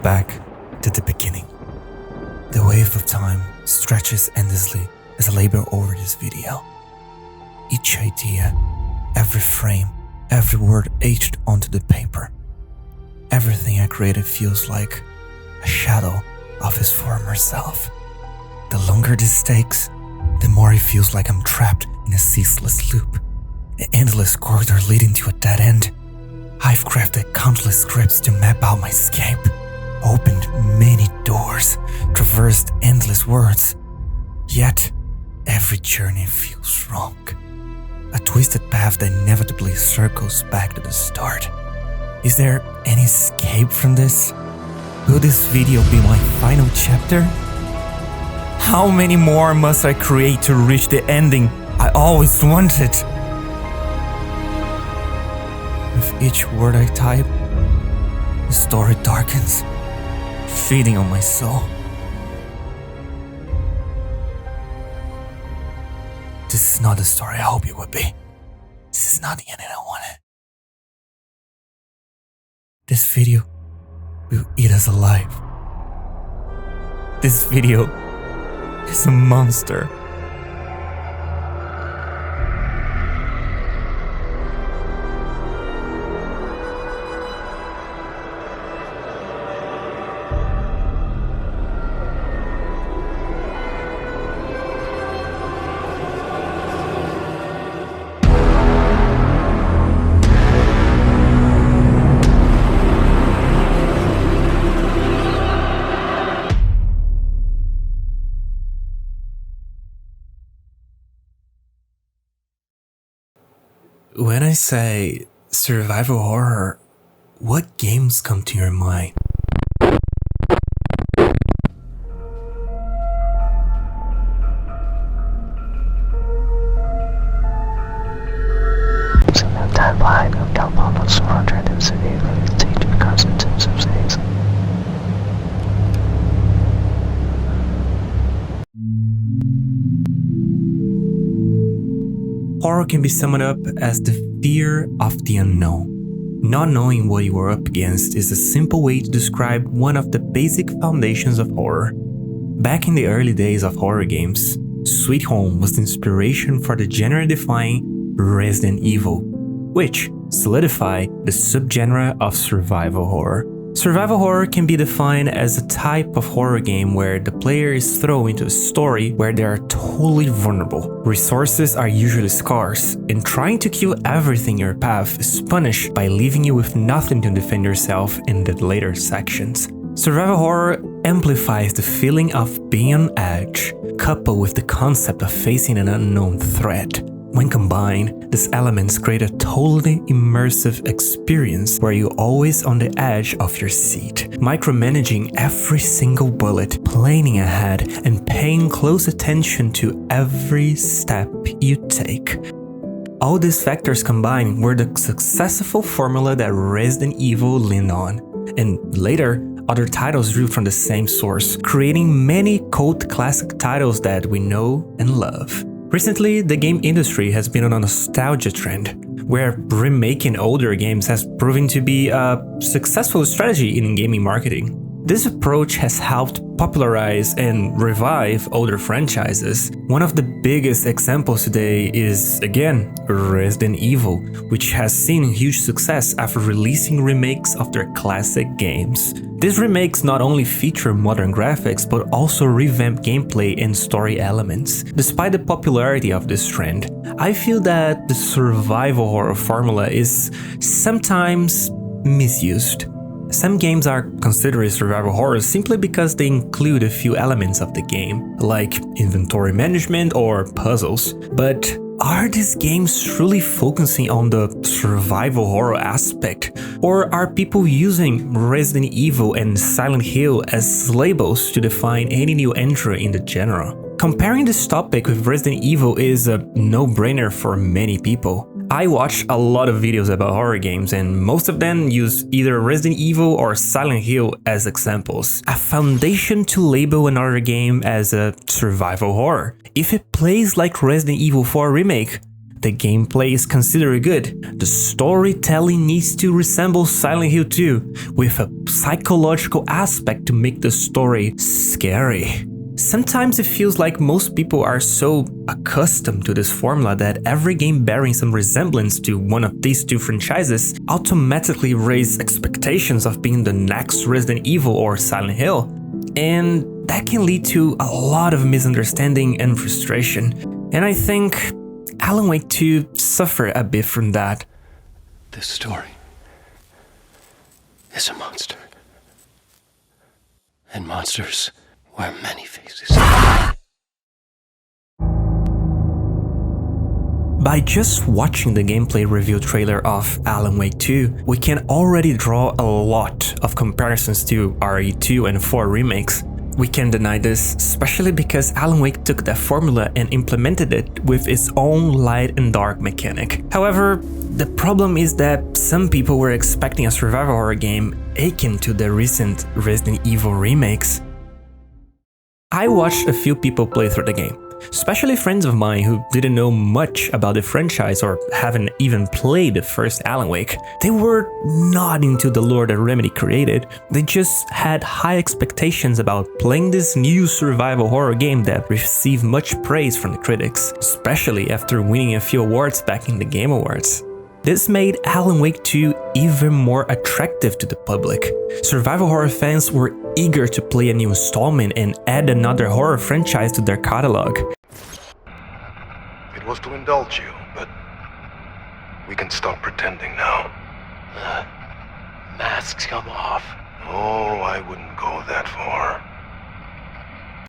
back to the beginning. The wave of time stretches endlessly as I labor over this video. Each idea, every frame, every word etched onto the paper. Everything I created feels like a shadow of his former self. The longer this takes, the more it feels like I'm trapped in a ceaseless loop, an endless corridor leading to a dead end. I've crafted countless scripts to map out my escape, opened many doors, traversed endless worlds. Yet, every journey feels wrong. A twisted path that inevitably circles back to the start. Is there any escape from this? Will this video be my final chapter? How many more must I create to reach the ending I always wanted? With each word I type, the story darkens, feeding on my soul. This is not the story I hoped it would be. This is not the ending I wanted. This video will eat us alive. This video is a monster. When I say survival horror, what games come to your mind? Timeline of Galvano's 470 teaching constants of Zane. Horror can be summed up as the fear of the unknown. Not knowing what you are up against is a simple way to describe one of the basic foundations of horror. Back in the early days of horror games, Sweet Home was the inspiration for the genre-defying Resident Evil, which solidified the subgenre of survival horror. Survival horror can be defined as a type of horror game where the player is thrown into a story where they are totally vulnerable. Resources are usually scarce, and trying to kill everything in your path is punished by leaving you with nothing to defend yourself in the later sections. Survival horror amplifies the feeling of being on edge, coupled with the concept of facing an unknown threat. When combined, these elements create a totally immersive experience where you're always on the edge of your seat, micromanaging every single bullet, planning ahead, and paying close attention to every step you take. All these factors combined were the successful formula that Resident Evil leaned on, and later, other titles drew from the same source, creating many cult classic titles that we know and love. Recently, the game industry has been on a nostalgia trend, where remaking older games has proven to be a successful strategy in gaming marketing. This approach has helped popularize and revive older franchises. One of the biggest examples today is, again, Resident Evil, which has seen huge success after releasing remakes of their classic games. These remakes not only feature modern graphics, but also revamp gameplay and story elements. Despite the popularity of this trend, I feel that the survival horror formula is sometimes misused. Some games are considered survival horror simply because they include a few elements of the game, like inventory management or puzzles. But are these games truly focusing on the survival horror aspect? Or are people using Resident Evil and Silent Hill as labels to define any new entry in the genre? Comparing this topic with Resident Evil is a no-brainer for many people. I watch a lot of videos about horror games, and most of them use either Resident Evil or Silent Hill as examples, a foundation to label another game as a survival horror. If it plays like Resident Evil 4 Remake, the gameplay is considered good. The storytelling needs to resemble Silent Hill 2, with a psychological aspect to make the story scary. Sometimes it feels like most people are so accustomed to this formula that every game bearing some resemblance to one of these two franchises automatically raise expectations of being the next Resident Evil or Silent Hill. And that can lead to a lot of misunderstanding and frustration. And I think Alan Wake 2 suffered a bit from that. This story is a monster. And monsters wear many faces. By just watching the gameplay review trailer of Alan Wake 2, we can already draw a lot of comparisons to RE2 and 4 remakes. We can't deny this, especially because Alan Wake took that formula and implemented it with its own light and dark mechanic. However, the problem is that some people were expecting a survival horror game akin to the recent Resident Evil remakes. I watched a few people play through the game, especially friends of mine who didn't know much about the franchise or haven't even played the first Alan Wake. They were not into the lore that Remedy created, they just had high expectations about playing this new survival horror game that received much praise from the critics, especially after winning a few awards back in the Game Awards. This made Alan Wake 2 even more attractive to the public. Survival horror fans were eager to play a new installment and add another horror franchise to their catalog. It was to indulge you, but we can stop pretending now. Masks come off. Oh, I wouldn't go that far.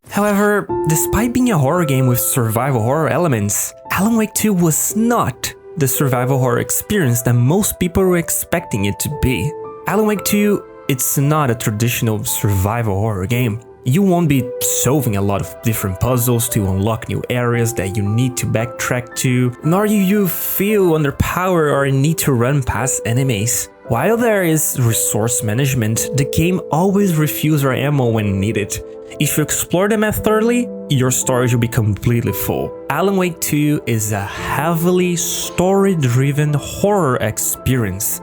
However, despite being a horror game with survival horror elements, Alan Wake 2 was not the survival horror experience that most people were expecting it to be. Alan Wake 2, it's not a traditional survival horror game. You won't be solving a lot of different puzzles to unlock new areas that you need to backtrack to, nor you feel underpowered or need to run past enemies. While there is resource management, the game always refuels your ammo when needed. If you explore the map thoroughly, your storage will be completely full. Alan Wake 2 is a heavily story-driven horror experience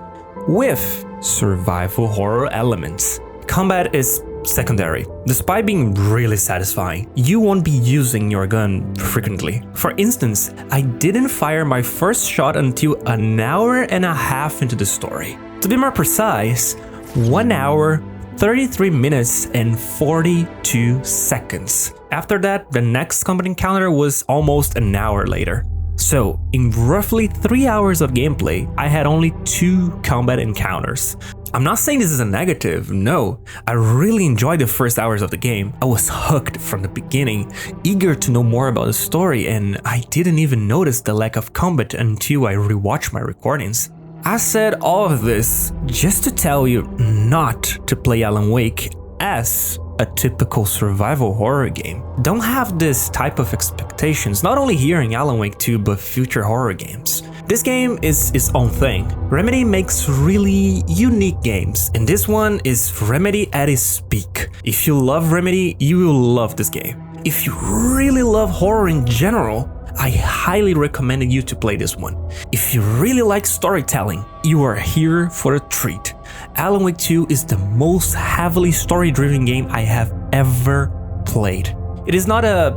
with survival horror elements. Combat is secondary. Despite being really satisfying, you won't be using your gun frequently. For instance, I didn't fire my first shot until an hour and a half into the story. To be more precise, 1 hour, 33 minutes and 42 seconds. After that, the next combat encounter was almost an hour later. So, in roughly 3 hours of gameplay, I had only 2 combat encounters. I'm not saying this is a negative, no. I really enjoyed the first hours of the game. I was hooked from the beginning, eager to know more about the story, and I didn't even notice the lack of combat until I rewatched my recordings. I said all of this just to tell you not to play Alan Wake as a typical survival horror game. Don't have this type of expectations, not only here in Alan Wake 2 but future horror games. This game is its own thing. Remedy makes really unique games, and this one is Remedy at its peak. If you love Remedy, you will love this game. If you really love horror in general, I highly recommend you to play this one. If you really like storytelling, you are here for a treat. Alan Wake 2 is the most heavily story-driven game I have ever played. It is not an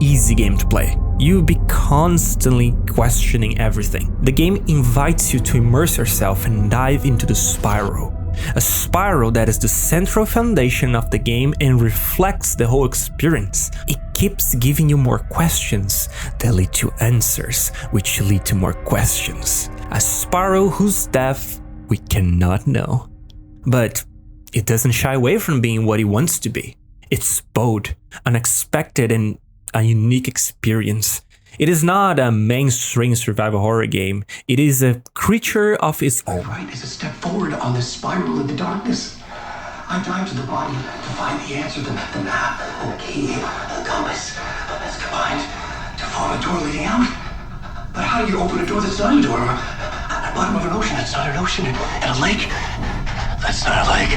easy game to play. You'll be constantly questioning everything. The game invites you to immerse yourself and dive into the spiral. A spiral that is the central foundation of the game and reflects the whole experience. It keeps giving you more questions that lead to answers, which lead to more questions. A spiral whose depth we cannot know. But it doesn't shy away from being what it wants to be. It's bold, unexpected, and a unique experience. It is not a mainstream survival horror game, it is a creature of its own. Right is a step forward on this spiral in the darkness. I dive to the body to find the answer, the map, and the key, the compass. That's combined to form a door leading out. But how do you open a door that's not a door? At the bottom of an ocean that's not an ocean, and a lake that's not a lake.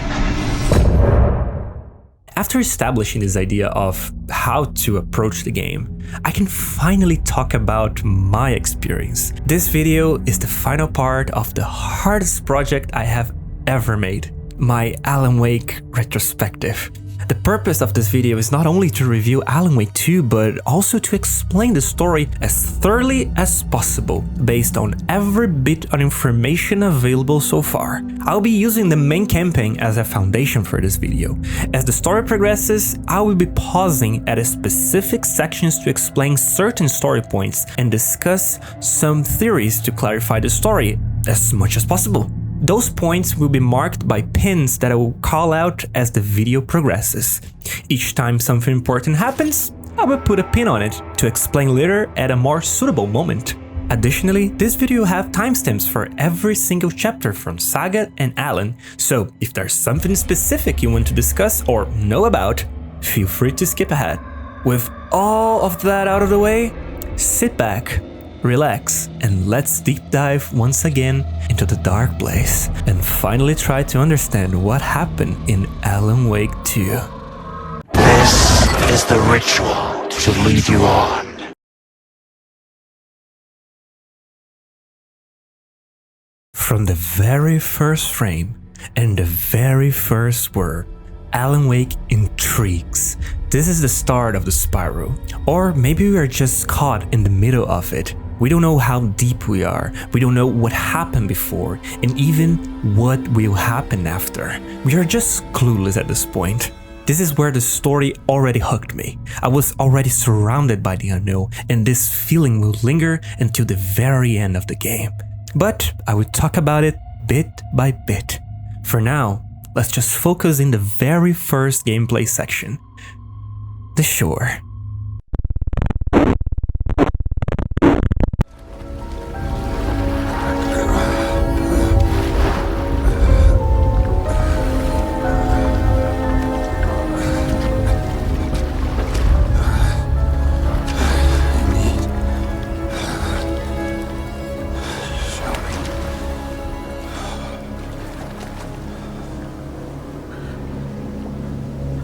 After establishing this idea of how to approach the game, I can finally talk about my experience. This video is the final part of the hardest project I have ever made, my Alan Wake retrospective. The purpose of this video is not only to review Alan Wake 2, but also to explain the story as thoroughly as possible, based on every bit of information available so far. I'll be using the main campaign as a foundation for this video. As the story progresses, I will be pausing at specific sections to explain certain story points and discuss some theories to clarify the story as much as possible. Those points will be marked by pins that I will call out as the video progresses. Each time something important happens, I will put a pin on it to explain later at a more suitable moment. Additionally, this video will have timestamps for every single chapter from Saga and Alan, so if there's something specific you want to discuss or know about, feel free to skip ahead. With all of that out of the way, sit back, relax, and let's deep dive once again into the dark place and finally try to understand what happened in Alan Wake 2. This is the ritual to lead you on. From the very first frame and the very first word, Alan Wake intrigues. This is the start of the spiral, or maybe we are just caught in the middle of it. We don't know how deep we are, we don't know what happened before, and even what will happen after. We are just clueless at this point. This is where the story already hooked me. I was already surrounded by the unknown, and this feeling will linger until the very end of the game. But I will talk about it bit by bit. For now, let's just focus in the very first gameplay section. The shore.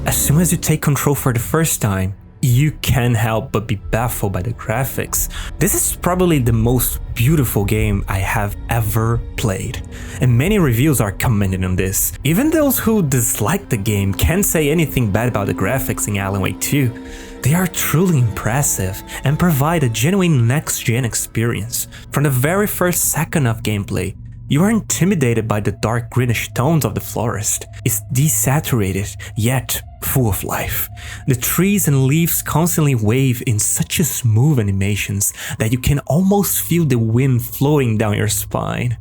As soon as you take control for the first time, you can't help but be baffled by the graphics. This is probably the most beautiful game I have ever played, and many reviews are commenting on this. Even those who dislike the game can't say anything bad about the graphics in Alan Wake 2. They are truly impressive and provide a genuine next-gen experience. From the very first second of gameplay, you are intimidated by the dark greenish tones of the forest. It's desaturated, yet full of life. The trees and leaves constantly wave in such a smooth animations that you can almost feel the wind flowing down your spine.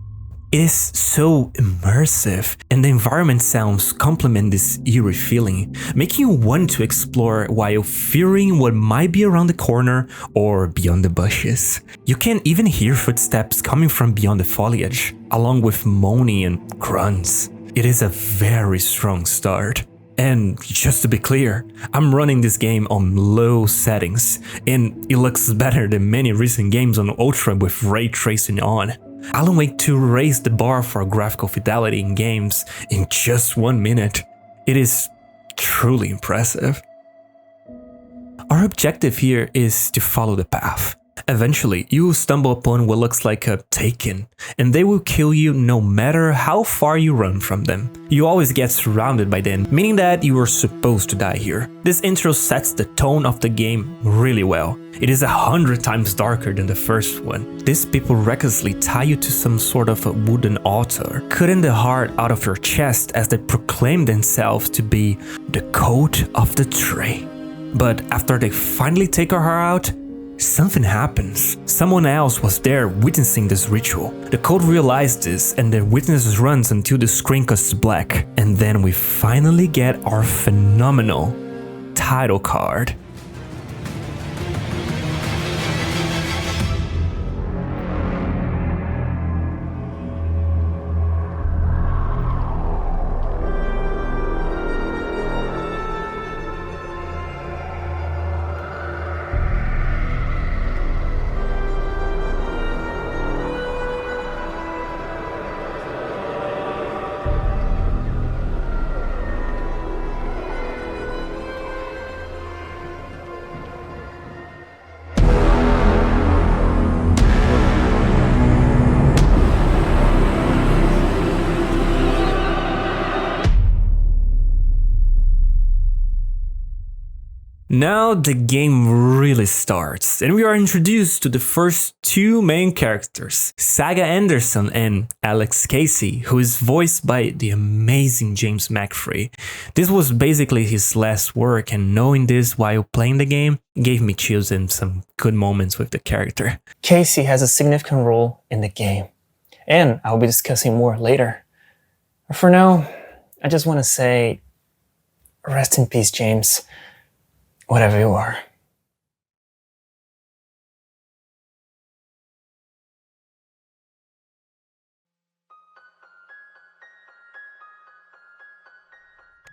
It is so immersive, and the environment sounds complement this eerie feeling, making you want to explore while fearing what might be around the corner or beyond the bushes. You can even hear footsteps coming from beyond the foliage, along with moaning and grunts. It is a very strong start. And just to be clear, I'm running this game on low settings, and it looks better than many recent games on Ultra with ray tracing on. Alan Wake 2 raised the bar for graphical fidelity in games in just 1 minute. It is truly impressive. Our objective here is to follow the path. Eventually, you will stumble upon what looks like a Taken, and they will kill you no matter how far you run from them. You always get surrounded by them, meaning that you are supposed to die here. This intro sets the tone of the game really well. It is 100 times darker than the first one. These people recklessly tie you to some sort of a wooden altar, cutting the heart out of your chest as they proclaim themselves to be the code of the tree. But after they finally take her out, something happens. Someone else was there witnessing this ritual. The code realized this, and the witness runs until the screen goes black. And then we finally get our phenomenal title card. Now the game really starts, and we are introduced to the first two main characters, Saga Anderson and Alex Casey, who is voiced by the amazing James McAvoy. This was basically his last work, and knowing this while playing the game gave me chills and some good moments with the character. Casey has a significant role in the game, and I'll be discussing more later. For now, I just want to say, rest in peace, James. Whatever you are.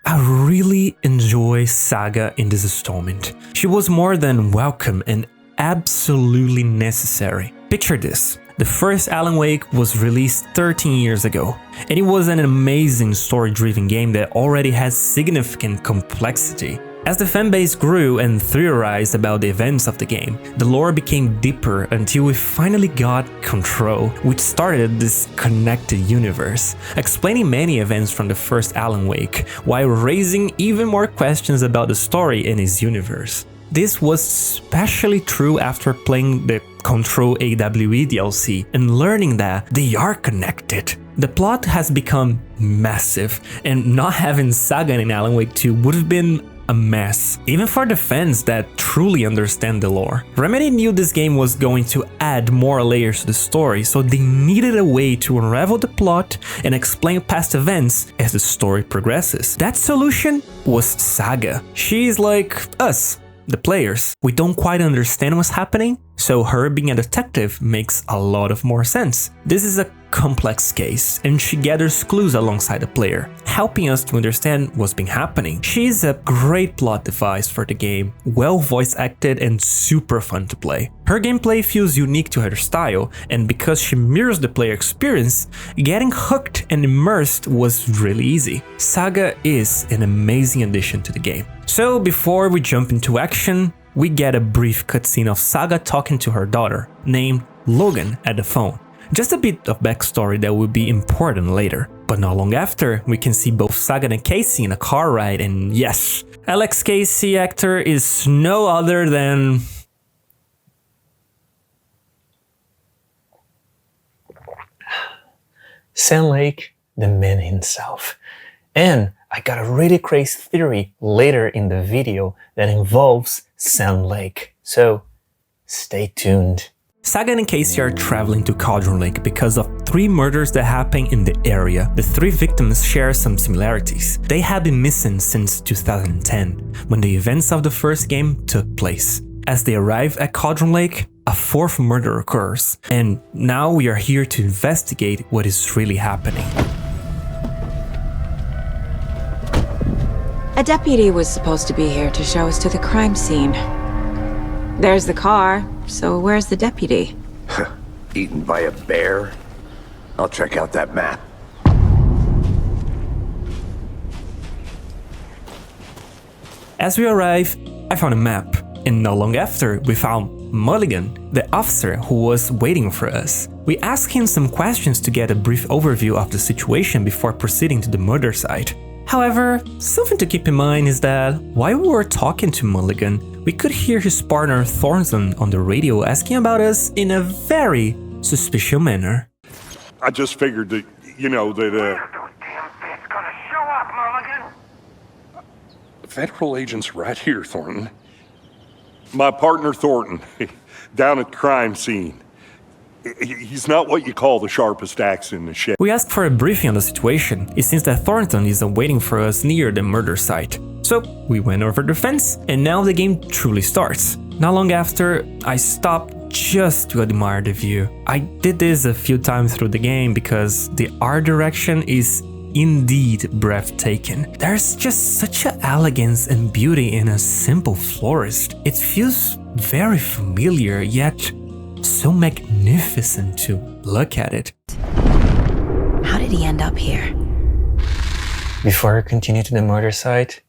I really enjoy Saga in this installment. She was more than welcome and absolutely necessary. Picture this. The first Alan Wake was released 13 years ago, and it was an amazing story-driven game that already has significant complexity. As the fanbase grew and theorized about the events of the game, the lore became deeper until we finally got Control, which started this connected universe, explaining many events from the first Alan Wake, while raising even more questions about the story and its universe. This was especially true after playing the Control AWE DLC and learning that they are connected. The plot has become massive, and not having Saga in Alan Wake 2 would have been a mess, even for the fans that truly understand the lore. Remedy knew this game was going to add more layers to the story, so they needed a way to unravel the plot and explain past events as the story progresses. That solution was Saga. She's like us, the players. We don't quite understand what's happening, so her being a detective makes a lot of more sense. This is a complex case, and she gathers clues alongside the player, helping us to understand what's been happening. She's a great plot device for the game, well voice acted and super fun to play. Her gameplay feels unique to her style, and because she mirrors the player experience, getting hooked and immersed was really easy. Saga is an amazing addition to the game. So before we jump into action, we get a brief cutscene of Saga talking to her daughter, named Logan, at the phone. Just a bit of backstory that will be important later. But not long after, we can see both Saga and Casey in a car ride, and yes, Alex Casey actor is no other than... Sam Lake, the man himself. And I got a really crazy theory later in the video that involves Sam Lake. So, stay tuned. Saga and Casey are traveling to Cauldron Lake because of 3 murders that happen in the area. The 3 victims share some similarities. They have been missing since 2010, when the events of the first game took place. As they arrive at Cauldron Lake, a 4th murder occurs, and now we are here to investigate what is really happening. A deputy was supposed to be here to show us to the crime scene. There's the car, so where's the deputy? Eaten by a bear? I'll check out that map. As we arrive, I found a map, and not long after, we found Mulligan, the officer who was waiting for us. We asked him some questions to get a brief overview of the situation before proceeding to the murder site. However, something to keep in mind is that while we were talking to Mulligan, we could hear his partner Thornton on the radio asking about us in a very suspicious manner. I just figured that, When are those damn fists gonna show up, Mulligan? federal agent's right here, Thornton. My partner Thornton, down at the crime scene. He's not what you call the sharpest axe in the shed. We asked for a briefing on the situation. It seems that Thornton is waiting for us near the murder site. So we went over the fence, and now the game truly starts. Not long after, I stopped just to admire the view. I did this a few times through the game because the art direction is indeed breathtaking. There's just such an elegance and beauty in a simple forest. It feels very familiar, yet so magnificent to look at it. How did he end up here? Before we continue to the murder site,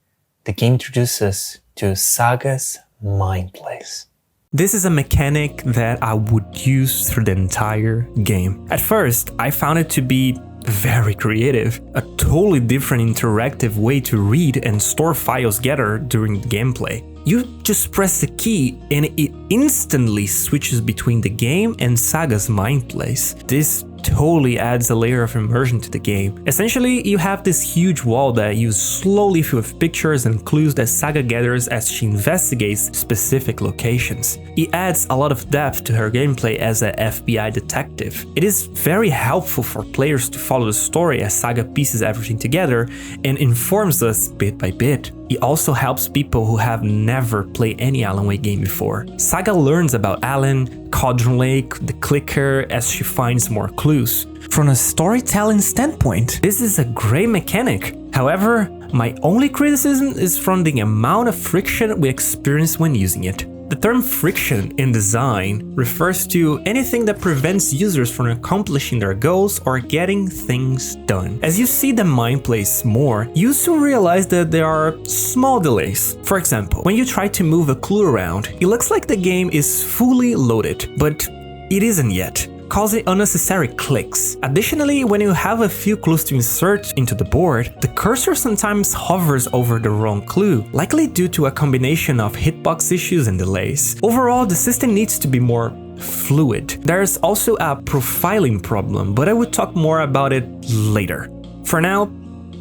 the game introduces us to Saga's mind place. This is a mechanic that I would use through the entire game. At first, I found it to be very creative, a totally different interactive way to read and store files gathered during gameplay. You just press the key and it instantly switches between the game and Saga's mind place. This totally adds a layer of immersion to the game. Essentially, you have this huge wall that you slowly fill with pictures and clues that Saga gathers as she investigates specific locations. It adds a lot of depth to her gameplay as a FBI detective. It is very helpful for players to follow the story as Saga pieces everything together and informs us bit by bit. It also helps people who have never played any Alan Wake game before. Saga learns about Alan, Cauldron Lake, the Clicker as she finds more clues. From a storytelling standpoint, this is a great mechanic. However, my only criticism is from the amount of friction we experience when using it. The term friction in design refers to anything that prevents users from accomplishing their goals or getting things done. As you see the mind place more, you soon realize that there are small delays. For example, when you try to move a clue around, it looks like the game is fully loaded, but it isn't yet, causing unnecessary clicks. Additionally, when you have a few clues to insert into the board, the cursor sometimes hovers over the wrong clue, likely due to a combination of hitbox issues and delays. Overall, the system needs to be more fluid. There's also a profiling problem, but I will talk more about it later. For now,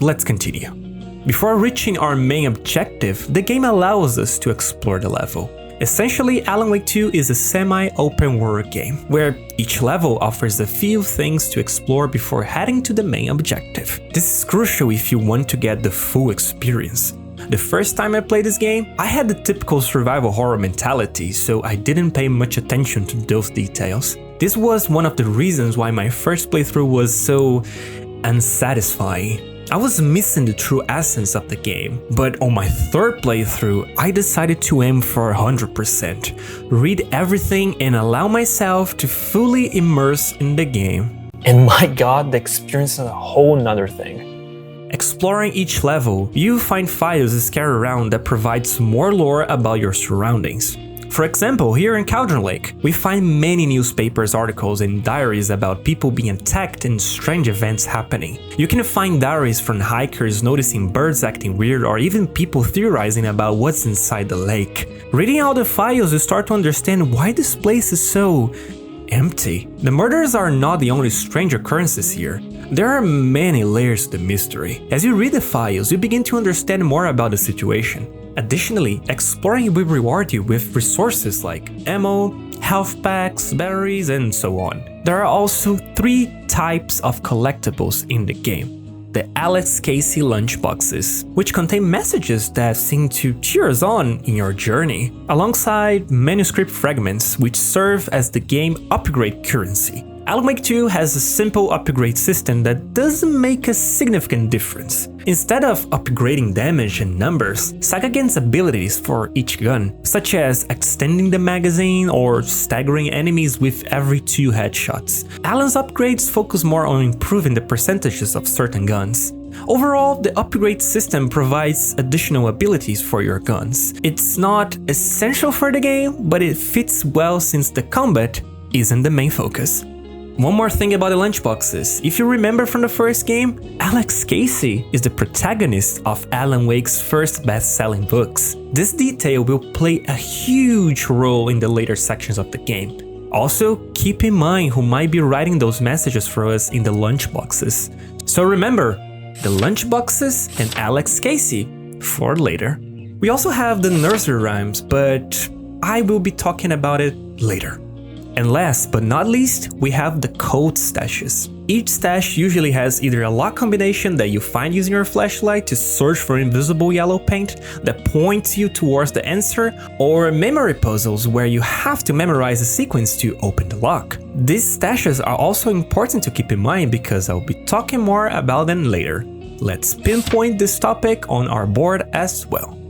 let's continue. Before reaching our main objective, the game allows us to explore the level. Essentially, Alan Wake 2 is a semi-open world game, where each level offers a few things to explore before heading to the main objective. This is crucial if you want to get the full experience. The first time I played this game, I had the typical survival horror mentality, so I didn't pay much attention to those details. This was one of the reasons why my first playthrough was so unsatisfying. I was missing the true essence of the game, but on my third playthrough, I decided to aim for 100%, read everything and allow myself to fully immerse in the game. And my god, the experience is a whole nother thing. Exploring each level, you find files scattered around that provides more lore about your surroundings. For example, here in Cauldron Lake, we find many newspapers articles and diaries about people being attacked and strange events happening. You can find diaries from hikers noticing birds acting weird or even people theorizing about what's inside the lake. Reading all the files, you start to understand why this place is so empty. The murders are not the only strange occurrences here. There are many layers to the mystery. As you read the files, you begin to understand more about the situation. Additionally, exploring will reward you with resources like ammo, health packs, batteries, and so on. There are also 3 types of collectibles in the game. The Alex Casey lunchboxes, which contain messages that seem to cheer us on in your journey, alongside manuscript fragments which serve as the game upgrade currency. Alan Wake 2 has a simple upgrade system that doesn't make a significant difference. Instead of upgrading damage and numbers, Saga gains abilities for each gun, such as extending the magazine or staggering enemies with every 2 headshots. Alan's upgrades focus more on improving the percentages of certain guns. Overall, the upgrade system provides additional abilities for your guns. It's not essential for the game, but it fits well since the combat isn't the main focus. One more thing about the lunchboxes. If you remember from the first game, Alex Casey is the protagonist of Alan Wake's first best-selling books. This detail will play a huge role in the later sections of the game. Also, keep in mind who might be writing those messages for us in the lunchboxes. So remember, the lunchboxes and Alex Casey for later. We also have the nursery rhymes, but I will be talking about it later. And last but not least, we have the code stashes. Each stash usually has either a lock combination that you find using your flashlight to search for invisible yellow paint that points you towards the answer, or memory puzzles where you have to memorize a sequence to open the lock. These stashes are also important to keep in mind because I'll be talking more about them later. Let's pinpoint this topic on our board as well.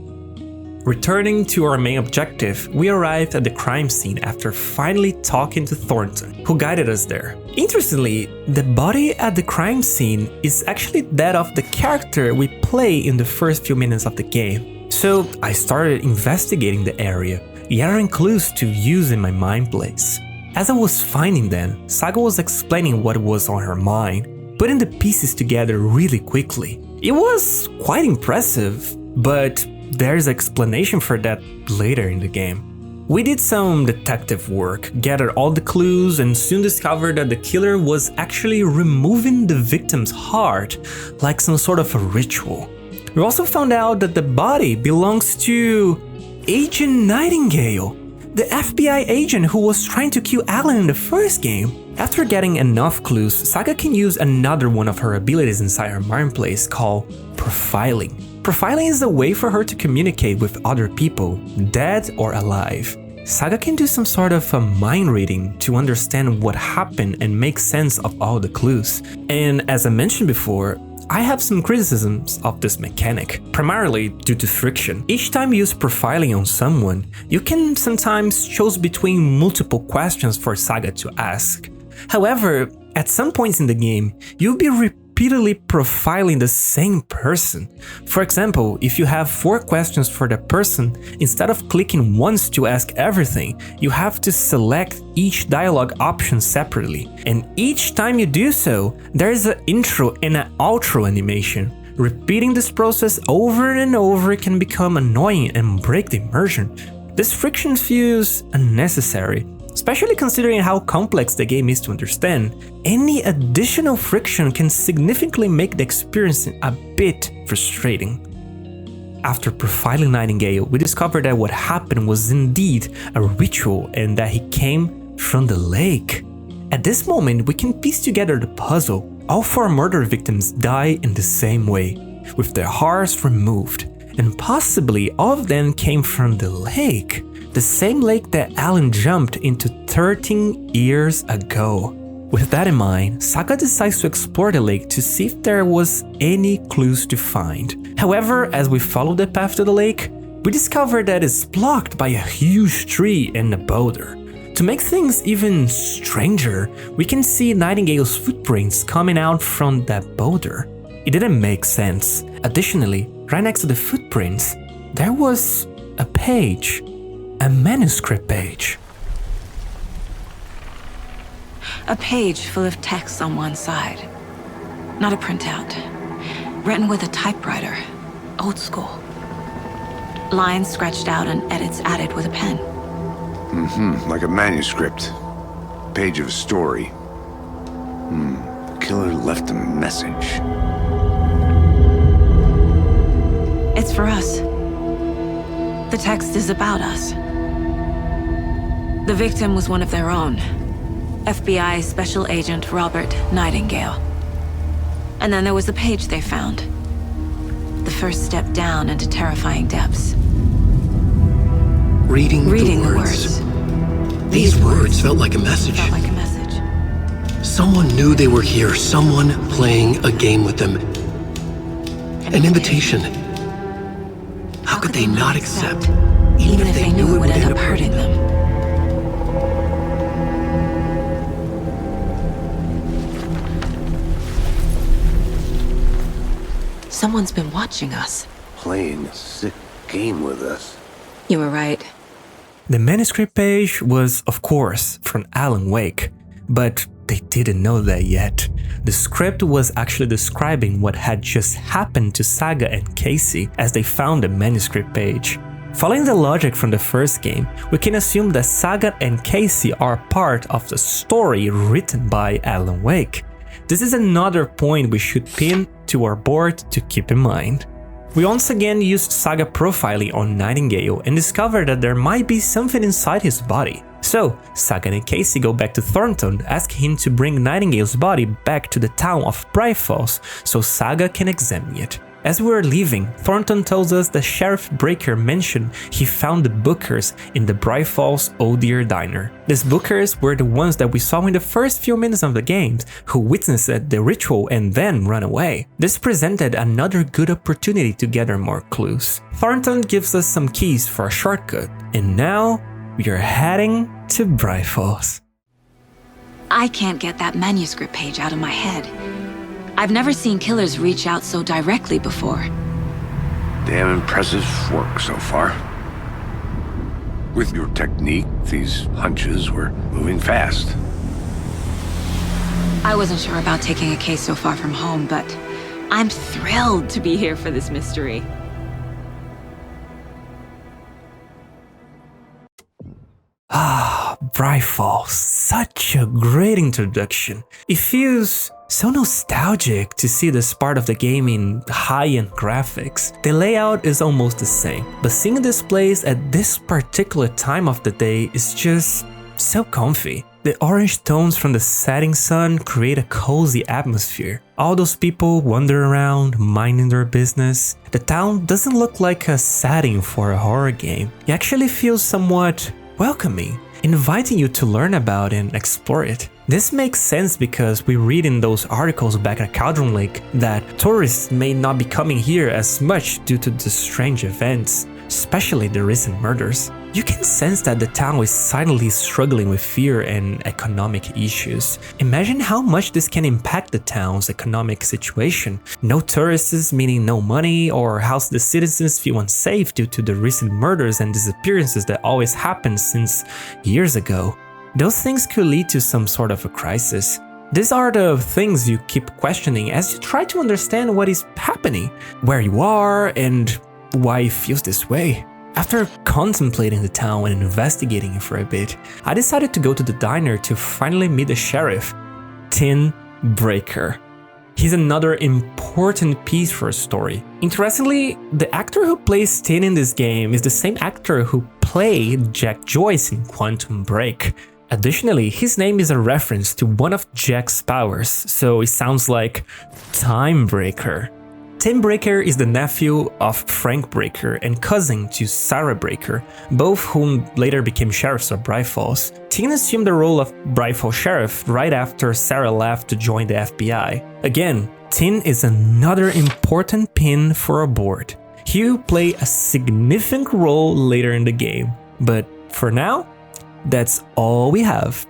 Returning to our main objective, we arrived at the crime scene after finally talking to Thornton, who guided us there. Interestingly, the body at the crime scene is actually that of the character we play in the first few minutes of the game. So I started investigating the area, gathering clues to use in my mind place. As I was finding them, Saga was explaining what was on her mind. putting the pieces together really quickly. It was quite impressive, but there's explanation for that later in the game. We did some detective work, gathered all the clues, and soon discovered that the killer was actually removing the victim's heart like some sort of a ritual. We also found out that the body belongs to Agent Nightingale, the FBI agent who was trying to kill Alan in the first game. After getting enough clues, Saga can use another one of her abilities inside her mind place called profiling. Profiling is a way for her to communicate with other people, dead or alive. Saga can do some sort of a mind reading to understand what happened and make sense of all the clues. And as I mentioned before, I have some criticisms of this mechanic, primarily due to friction. Each time you use profiling on someone, you can sometimes choose between multiple questions for Saga to ask. However, at some points in the game, you'll be repeatedly profiling the same person. For example, if you have 4 questions for the person, instead of clicking once to ask everything, you have to select each dialogue option separately. And each time you do so, there is an intro and an outro animation. Repeating this process over and over can become annoying and break the immersion. This friction feels unnecessary, especially considering how complex the game is to understand. Any additional friction can significantly make the experience a bit frustrating. After profiling Nightingale, we discovered that what happened was indeed a ritual and that he came from the lake. At this moment, we can piece together the puzzle. All 4 murder victims die in the same way, with their hearts removed, and possibly all of them came from the lake. The same lake that Alan jumped into 13 years ago. With that in mind, Saga decides to explore the lake to see if there was any clues to find. However, as we follow the path to the lake, we discover that it's blocked by a huge tree and a boulder. To make things even stranger, we can see Nightingale's footprints coming out from that boulder. It didn't make sense. Additionally, right next to the footprints, there was a page. A manuscript page. A page full of text on one side. Not a printout. Written with a typewriter. Old school. Lines scratched out and edits added with a pen. Like a manuscript. Page of a story. The killer left a message. It's for us. The text is about us. The victim was one of their own. FBI Special Agent Robert Nightingale. And then there was the page they found. The first step down into terrifying depths. Reading the words. These words felt like a message. Someone knew they were here, someone playing a game with them. An invitation. How could they not accept, even if they knew it would end up hurting them? Someone's been watching us. Playing a sick game with us. You were right. The manuscript page was, of course, from Alan Wake, but they didn't know that yet. The script was actually describing what had just happened to Saga and Casey as they found the manuscript page. Following the logic from the first game, we can assume that Saga and Casey are part of the story written by Alan Wake. This is another point we should pin to our board to keep in mind. We once again used Saga profiling on Nightingale and discovered that there might be something inside his body. So, Saga and Casey go back to Thornton, asking him to bring Nightingale's body back to the town of Bright Falls so Saga can examine it. As we were leaving, Thornton tells us that Sheriff Breaker mentioned he found the Bookers in the Bright Falls Old Deer Diner. These Bookers were the ones that we saw in the first few minutes of the game, who witnessed the ritual and then ran away. This presented another good opportunity to gather more clues. Thornton gives us some keys for a shortcut, and now we are heading to Bright Falls. I can't get that manuscript page out of my head. I've never seen killers reach out so directly before. Damn impressive work so far. With your technique, these hunches were moving fast. I wasn't sure about taking a case so far from home, but I'm thrilled to be here for this mystery. Ah, Brightfall, such a great introduction. It feels so nostalgic to see this part of the game in high-end graphics. The layout is almost the same, but seeing this place at this particular time of the day is just so comfy. The orange tones from the setting sun create a cozy atmosphere. All those people wander around, minding their business. The town doesn't look like a setting for a horror game. It actually feels somewhat welcoming, inviting you to learn about and explore it. This makes sense because we read in those articles back at Cauldron Lake that tourists may not be coming here as much due to the strange events, especially the recent murders. You can sense that the town is silently struggling with fear and economic issues. Imagine how much this can impact the town's economic situation. No tourists meaning no money, or how the citizens feel unsafe due to the recent murders and disappearances that always happened since years ago. Those things could lead to some sort of a crisis. These are the things you keep questioning as you try to understand what is happening, where you are, and why it feels this way. After contemplating the town and investigating it for a bit, I decided to go to the diner to finally meet the sheriff, Tin Breaker. He's another important piece for a story. Interestingly, the actor who plays Tin in this game is the same actor who played Jack Joyce in Quantum Break. Additionally, his name is a reference to one of Jack's powers, so it sounds like Time Breaker. Tim Breaker is the nephew of Frank Breaker and cousin to Sarah Breaker, both whom later became sheriffs of Bright Falls. Tin assumed the role of Bright Falls sheriff right after Sarah left to join the FBI. Again, Tin is another important pin for our board. He will play a significant role later in the game, but for now, that's all we have.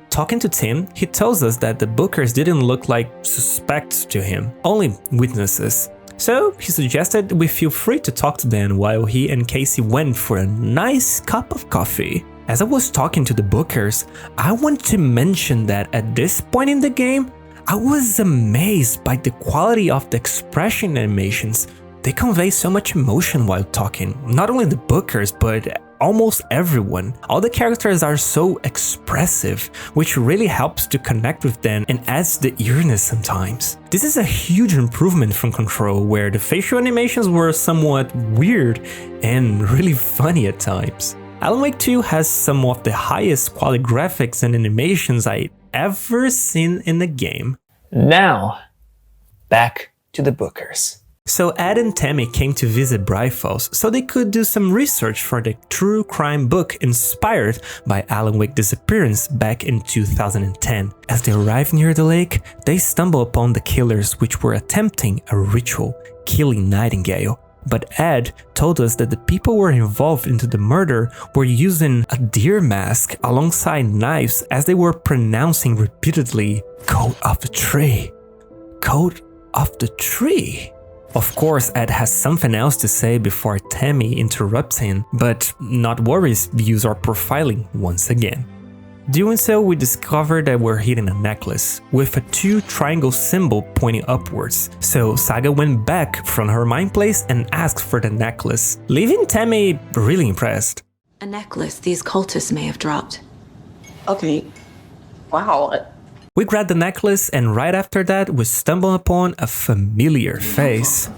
Talking to Tim, he tells us that the Bookers didn't look like suspects to him, only witnesses. So he suggested we feel free to talk to them while he and Casey went for a nice cup of coffee. As I was talking to the Bookers, I want to mention that at this point in the game, I was amazed by the quality of the expression animations. They convey so much emotion while talking, not only the Bookers, but almost everyone. All the characters are so expressive, which really helps to connect with them and adds the eeriness sometimes. This is a huge improvement from Control, where the facial animations were somewhat weird and really funny at times. Alan Wake 2 has some of the highest quality graphics and animations I've ever seen in a game. Now, back to the Bookers. So Ed and Tammy came to visit Bright Falls so they could do some research for the true crime book inspired by Alan Wake's disappearance back in 2010. As they arrived near the lake, they stumble upon the killers, which were attempting a ritual, killing Nightingale. But Ed told us that the people who were involved into the murder were using a deer mask alongside knives as they were pronouncing repeatedly, "Coat of the tree, coat of the tree." Of course, Ed has something else to say before Tammy interrupts him, but not worries, views are profiling once again. Doing so, we discover that we're hitting a necklace with a 2 triangle symbol pointing upwards. So Saga went back from her mind place and asked for the necklace, leaving Tammy really impressed. A necklace these cultists may have dropped. Okay. Wow. We grab the necklace, and right after that, we stumble upon a familiar face.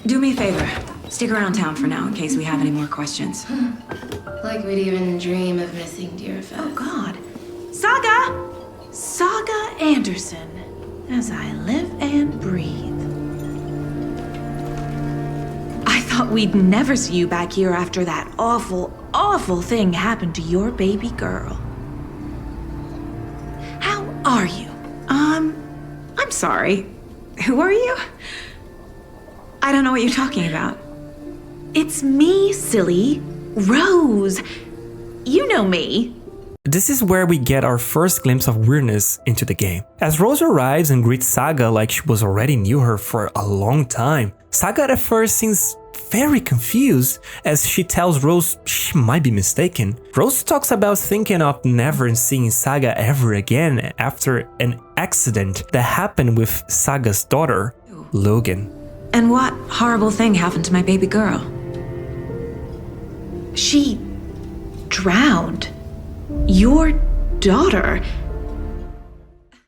Do me a favor. Stick around town for now in case we have any more questions. Like we'd even dream of missing Deerfest. Oh, God. Saga! Saga Anderson. As I live and breathe. I thought we'd never see you back here after that awful, awful thing happened to your baby girl. How are you? I'm sorry. Who are you? I don't know what you're talking about. It's me, silly. Rose. You know me. This is where we get our first glimpse of weirdness into the game. As Rose arrives and greets Saga like she was already knew her for a long time, Saga at first seems very confused as she tells Rose she might be mistaken. Rose talks about thinking of never seeing Saga ever again after an accident that happened with Saga's daughter, Logan. And what horrible thing happened to my baby girl? She drowned. Your daughter.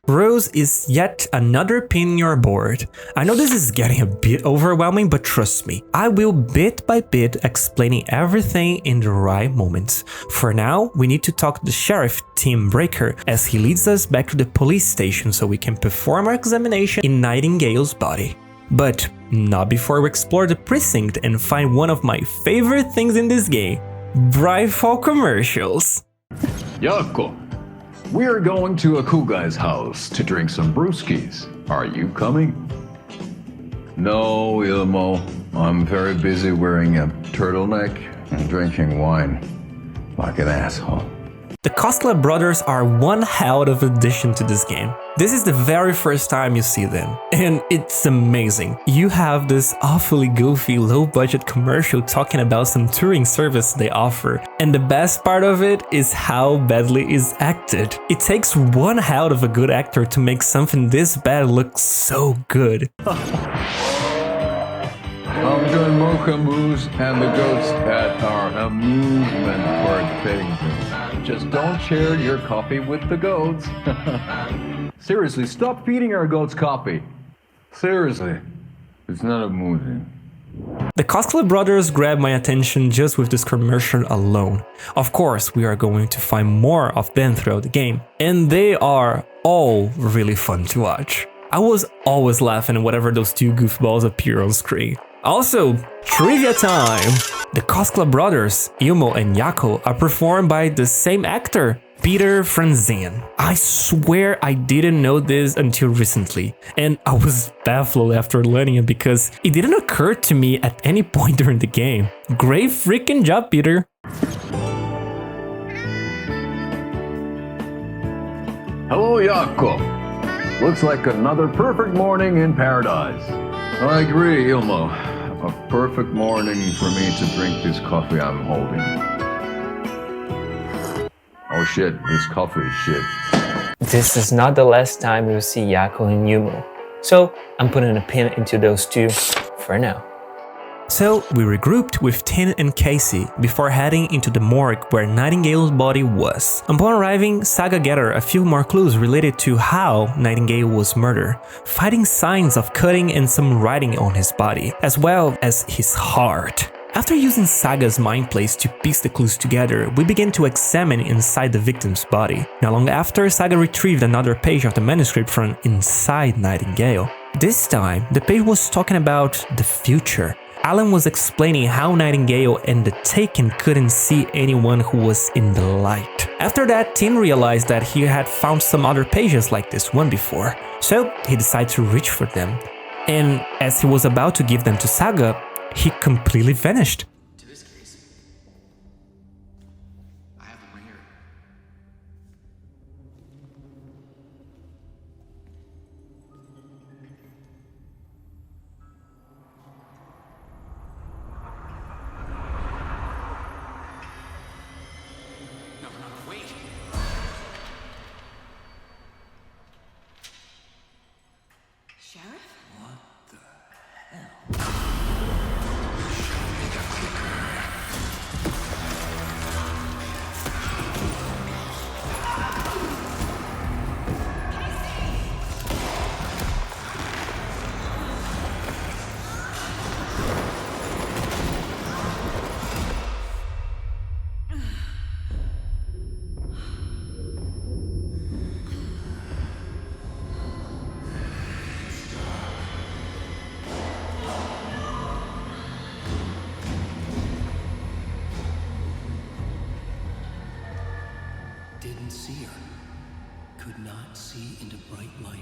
Rose is yet another pin in your board. I know this is getting a bit overwhelming, but trust me, I will bit by bit explaining everything in the right moments. For now, we need to talk to the sheriff, Tim Breaker, as he leads us back to the police station so we can perform our examination in Nightingale's body. But not before we explore the precinct and find one of my favorite things in this game, Brightfall commercials. Yako, we're going to a cool guy's house to drink some brewskis. Are you coming? No, Ilmo. I'm very busy wearing a turtleneck and drinking wine like an asshole. The Kostler brothers are one hell of an addition to this game. This is the very first time you see them, and it's amazing. You have this awfully goofy, low-budget commercial talking about some touring service they offer, and the best part of it is how badly it's acted. It takes one hell of a good actor to make something this bad look so good. I'm doing mochamoos and the goats at our amusement park petting zoo. Just don't share your coffee with the goats. Seriously, stop feeding our goats coffee. Seriously, it's not amusing. The Kostler brothers grabbed my attention just with this commercial alone. Of course, we are going to find more of them throughout the game, and they are all really fun to watch. I was always laughing whenever those two goofballs appear on screen. Also, trivia time! The Kostler brothers, Ilmo and Yako, are performed by the same actor, Peter from Zane. I swear I didn't know this until recently, and I was baffled after learning it because it didn't occur to me at any point during the game. Great freaking job, Peter! Hello, Yako. Looks like another perfect morning in paradise. I agree, Ilmo. A perfect morning for me to drink this coffee I'm holding. Oh shit, this coffee is shit. This is not the last time we will see Yako and Yumo, so I'm putting a pin into those two for now. So we regrouped with Tin and Casey before heading into the morgue where Nightingale's body was. Upon arriving, Saga gathered a few more clues related to how Nightingale was murdered, finding signs of cutting and some writing on his body, as well as his heart. After using Saga's mind place to piece the clues together, we began to examine inside the victim's body. Not long after, Saga retrieved another page of the manuscript from inside Nightingale. This time, the page was talking about the future. Alan was explaining how Nightingale and the Taken couldn't see anyone who was in the light. After that, Tim realized that he had found some other pages like this one before, so he decided to reach for them. And as he was about to give them to Saga, he completely vanished. Didn't see her. Could not see into bright light.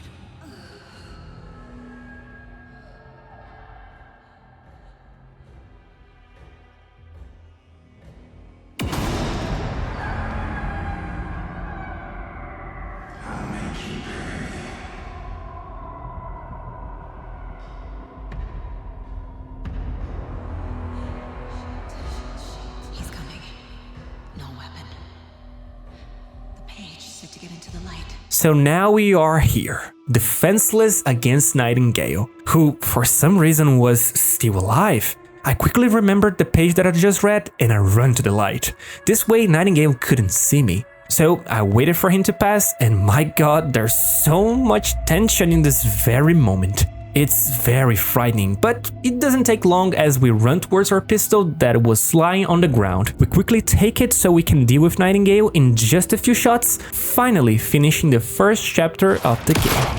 to get into the light. So now we are here, defenseless against Nightingale, who for some reason was still alive. I quickly remembered the page that I just read and I run to the light. This way Nightingale couldn't see me. So I waited for him to pass, and my god, there's so much tension in this very moment. It's very frightening, but it doesn't take long as we run towards our pistol that was lying on the ground. We quickly take it so we can deal with Nightingale in just a few shots, finally finishing the first chapter of the game.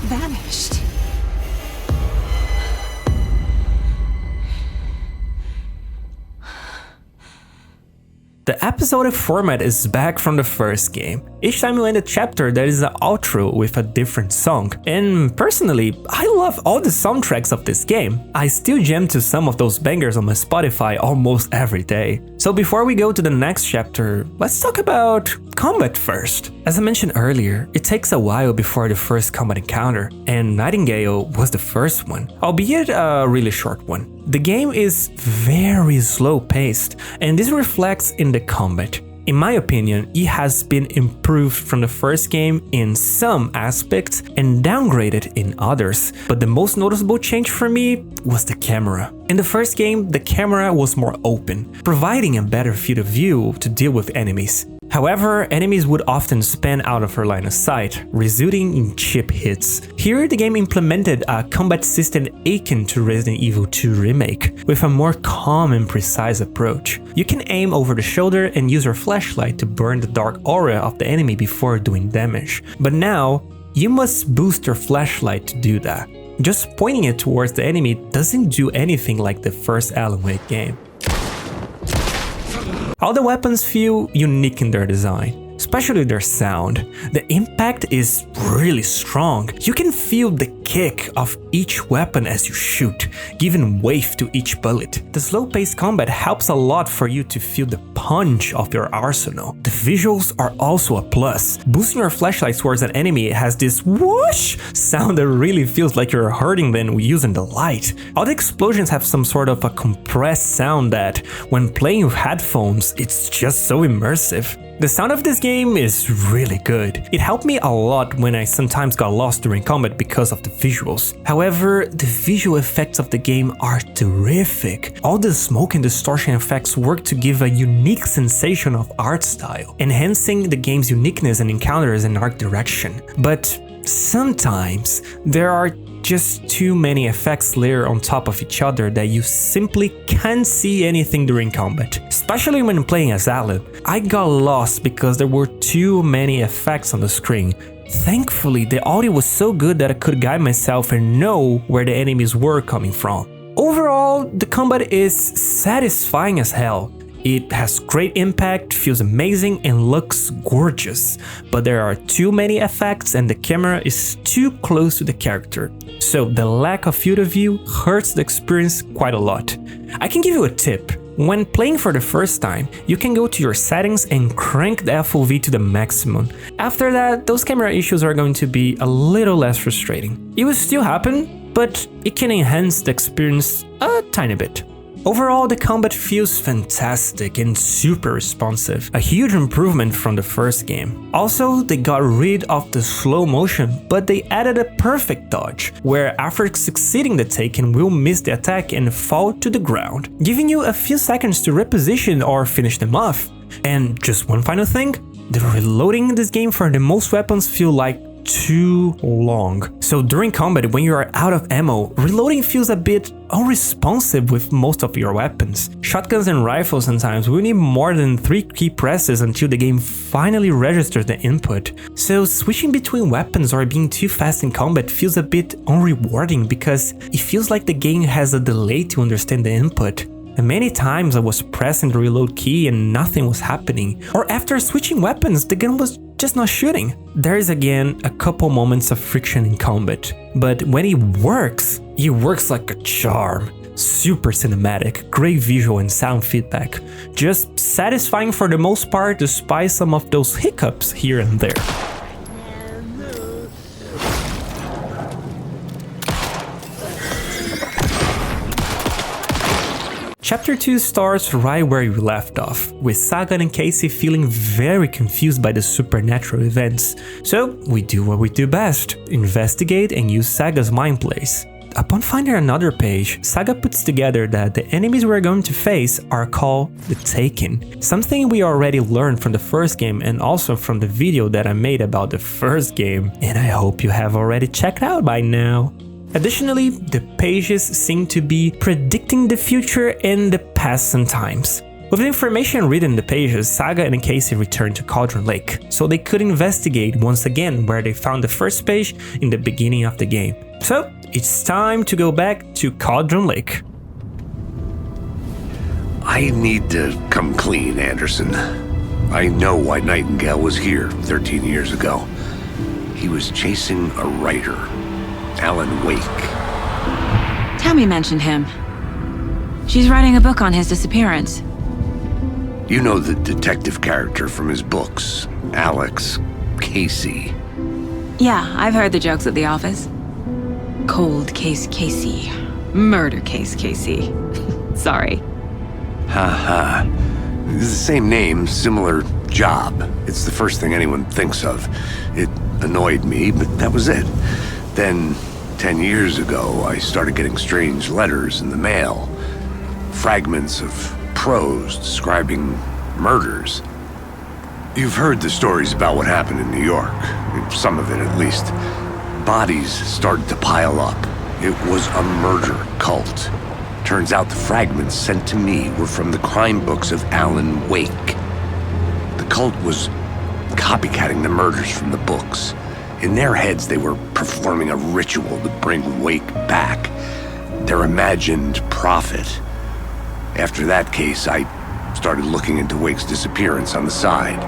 Vanished. The episodic format is back from the first game. Each time you end a chapter, there is an outro with a different song. And personally, I love all the soundtracks of this game. I still jam to some of those bangers on my Spotify almost every day. So before we go to the next chapter, let's talk about combat first. As I mentioned earlier, it takes a while before the first combat encounter, and Nightingale was the first one, albeit a really short one. The game is very slow paced, and this reflects in the combat. In my opinion, it has been improved from the first game in some aspects and downgraded in others, but the most noticeable change for me was the camera. In the first game, the camera was more open, providing a better field of view to deal with enemies. However, enemies would often span out of her line of sight, resulting in cheap hits. Here, the game implemented a combat system akin to Resident Evil 2 Remake, with a more calm and precise approach. You can aim over the shoulder and use your flashlight to burn the dark aura of the enemy before doing damage. But now, you must boost your flashlight to do that. Just pointing it towards the enemy doesn't do anything like the first Alan Wake game. All the weapons feel unique in their design, especially their sound. The impact is really strong. You can feel the kick of each weapon as you shoot, giving weight to each bullet. The slow-paced combat helps a lot for you to feel the punch of your arsenal. The visuals are also a plus. Boosting your flashlight towards an enemy has this whoosh sound that really feels like you're hurting them using the light. All the explosions have some sort of a compressed sound that, when playing with headphones, it's just so immersive. The sound of this game is really good. It helped me a lot when I sometimes got lost during combat because of the visuals. However, the visual effects of the game are terrific. All the smoke and distortion effects work to give a unique sensation of art style, enhancing the game's uniqueness and encounters and art direction. But sometimes there are just too many effects layered on top of each other that you simply can't see anything during combat. Especially when playing as Alan, I got lost because there were too many effects on the screen. Thankfully, the audio was so good that I could guide myself and know where the enemies were coming from. Overall, the combat is satisfying as hell. It has great impact, feels amazing, and looks gorgeous. But there are too many effects and the camera is too close to the character. So the lack of field of view hurts the experience quite a lot. I can give you a tip. When playing for the first time, you can go to your settings and crank the FOV to the maximum. After that, those camera issues are going to be a little less frustrating. It will still happen, but it can enhance the experience a tiny bit. Overall, the combat feels fantastic and super responsive, a huge improvement from the first game. Also, they got rid of the slow motion, but they added a perfect dodge, where after succeeding the taken will miss the attack and fall to the ground, giving you a few seconds to reposition or finish them off. And just one final thing, the reloading in this game for the most weapons feel like too long. So during combat, when you are out of ammo, reloading feels a bit unresponsive with most of your weapons. Shotguns and rifles sometimes will need more than 3 key presses until the game finally registers the input. So switching between weapons or being too fast in combat feels a bit unrewarding because it feels like the game has a delay to understand the input. And many times I was pressing the reload key and nothing was happening. Or after switching weapons, the gun was just not shooting. There is again a couple moments of friction in combat, but when it works like a charm. Super cinematic, great visual and sound feedback. Just satisfying for the most part despite some of those hiccups here and there. Chapter 2 starts right where we left off, with Saga and Casey feeling very confused by the supernatural events. So we do what we do best, investigate and use Saga's mind plays. Upon finding another page, Saga puts together that the enemies we're going to face are called the Taken, something we already learned from the first game and also from the video that I made about the first game, and I hope you have already checked out by now. Additionally, the pages seem to be predicting the future and the past sometimes. With the information written in the pages, Saga and Casey return to Cauldron Lake, so they could investigate once again where they found the first page in the beginning of the game. So, it's time to go back to Cauldron Lake. I need to come clean, Anderson. I know why Nightingale was here 13 years ago. He was chasing a writer, Alan Wake. Tammy mentioned him. She's writing a book on his disappearance. You know the detective character from his books, Alex Casey. Yeah, I've heard the jokes at the office. Cold case Casey. Murder case Casey. Sorry. Haha. It's the same name, similar job. It's the first thing anyone thinks of. It annoyed me, but that was it. Then, 10 years ago, I started getting strange letters in the mail. Fragments of prose describing murders. You've heard the stories about what happened in New York. Some of it, at least. Bodies started to pile up. It was a murder cult. Turns out the fragments sent to me were from the crime books of Alan Wake. The cult was copycatting the murders from the books. In their heads, they were performing a ritual to bring Wake back. Their imagined prophet. After that case, I started looking into Wake's disappearance on the side.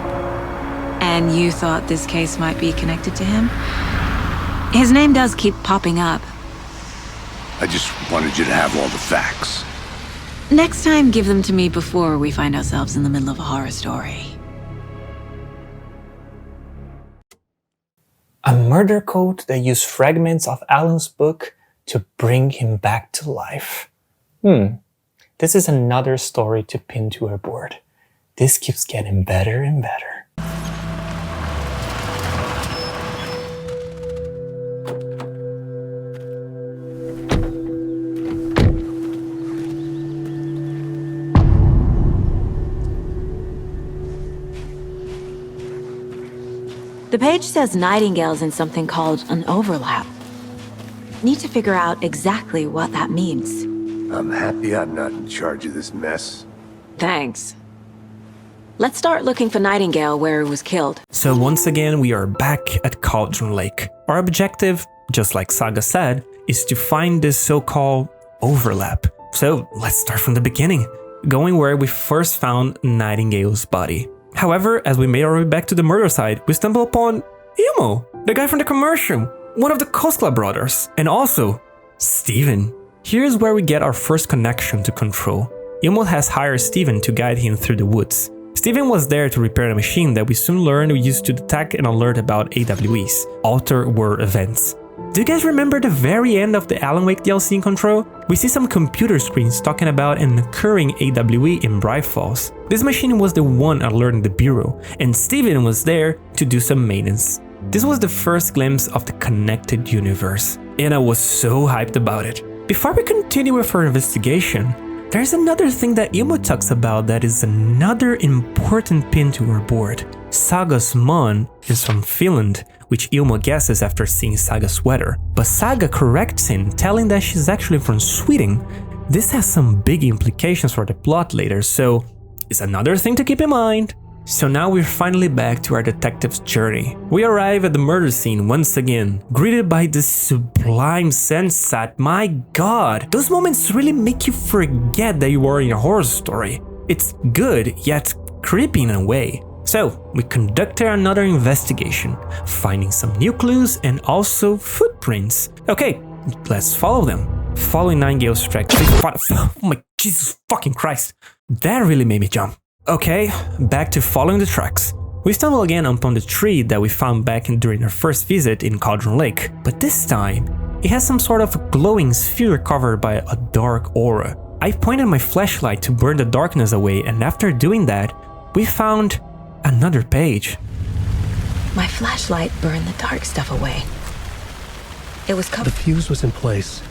And you thought this case might be connected to him? His name does keep popping up. I just wanted you to have all the facts. Next time, give them to me before we find ourselves in the middle of a horror story. A murder cult that used fragments of Alan's book to bring him back to life. This is another story to pin to our board. This keeps getting better and better. The page says Nightingale's in something called an overlap. Need to figure out exactly what that means. I'm happy I'm not in charge of this mess. Thanks. Let's start looking for Nightingale where he was killed. So once again, we are back at Cauldron Lake. Our objective, just like Saga said, is to find this so-called overlap. So let's start from the beginning, going where we first found Nightingale's body. However, as we made our way back to the murder site, we stumble upon Ilmo, the guy from the commercial, one of the Kosla brothers, and also Steven. Here's where we get our first connection to Control. Ilmo has hired Steven to guide him through the woods. Steven was there to repair a machine that we soon learned we used to detect and alert about AWEs, Alter World Events. Do you guys remember the very end of the Alan Wake DLC in Control? We see some computer screens talking about an occurring AWE in Bright Falls. This machine was the one alerting the Bureau, and Steven was there to do some maintenance. This was the first glimpse of the connected universe, and I was so hyped about it. Before we continue with our investigation, there's another thing that Ilmo talks about that is another important pin to our board. Saga's mom is from Finland, which Ilmo guesses after seeing Saga's sweater, but Saga corrects him, telling that she's actually from Sweden. This has some big implications for the plot later, so it's another thing to keep in mind. So now we're finally back to our detective's journey. We arrive at the murder scene once again, greeted by this sublime sunset. My god, those moments really make you forget that you are in a horror story. It's good, yet creepy in a way. So, we conducted another investigation, finding some new clues and also footprints. Okay, let's follow them. Following Nightingale's tracks. Oh my Jesus fucking Christ. That really made me jump. Okay, back to following the tracks. We stumble again upon the tree that we found back during our first visit in Cauldron Lake, but this time, it has some sort of glowing sphere covered by a dark aura. I pointed my flashlight to burn the darkness away, and after doing that, we found another page. My flashlight burned the dark stuff away. It was The covered. fuse was in place.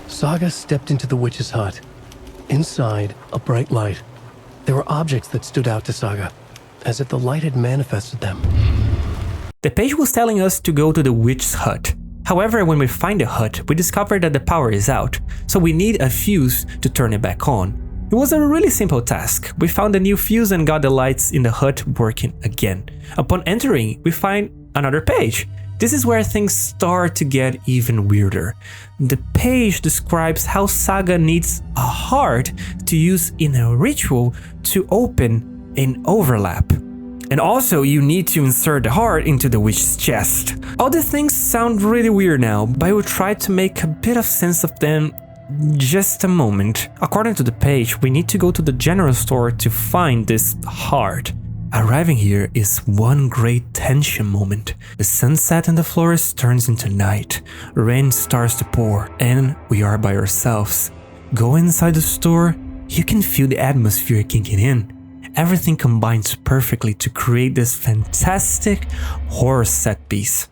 Saga stepped into the witch's hut. Inside, a bright light. There were objects that stood out to Saga, as if the light had manifested them. The page was telling us to go to the witch's hut. However, when we find the hut, we discover that the power is out, so we need a fuse to turn it back on. It was a really simple task. We found a new fuse and got the lights in the hut working again. Upon entering, we find another page. This is where things start to get even weirder. The page describes how Saga needs a heart to use in a ritual to open an overlap. And also you need to insert the heart into the witch's chest. All these things sound really weird now, but I will try to make a bit of sense of them just a moment. According to the page, we need to go to the general store to find this heart. Arriving here is one great tension moment. The sunset in the forest turns into night, rain starts to pour, and we are by ourselves. Go inside the store, you can feel the atmosphere kicking in. Everything combines perfectly to create this fantastic horror set piece.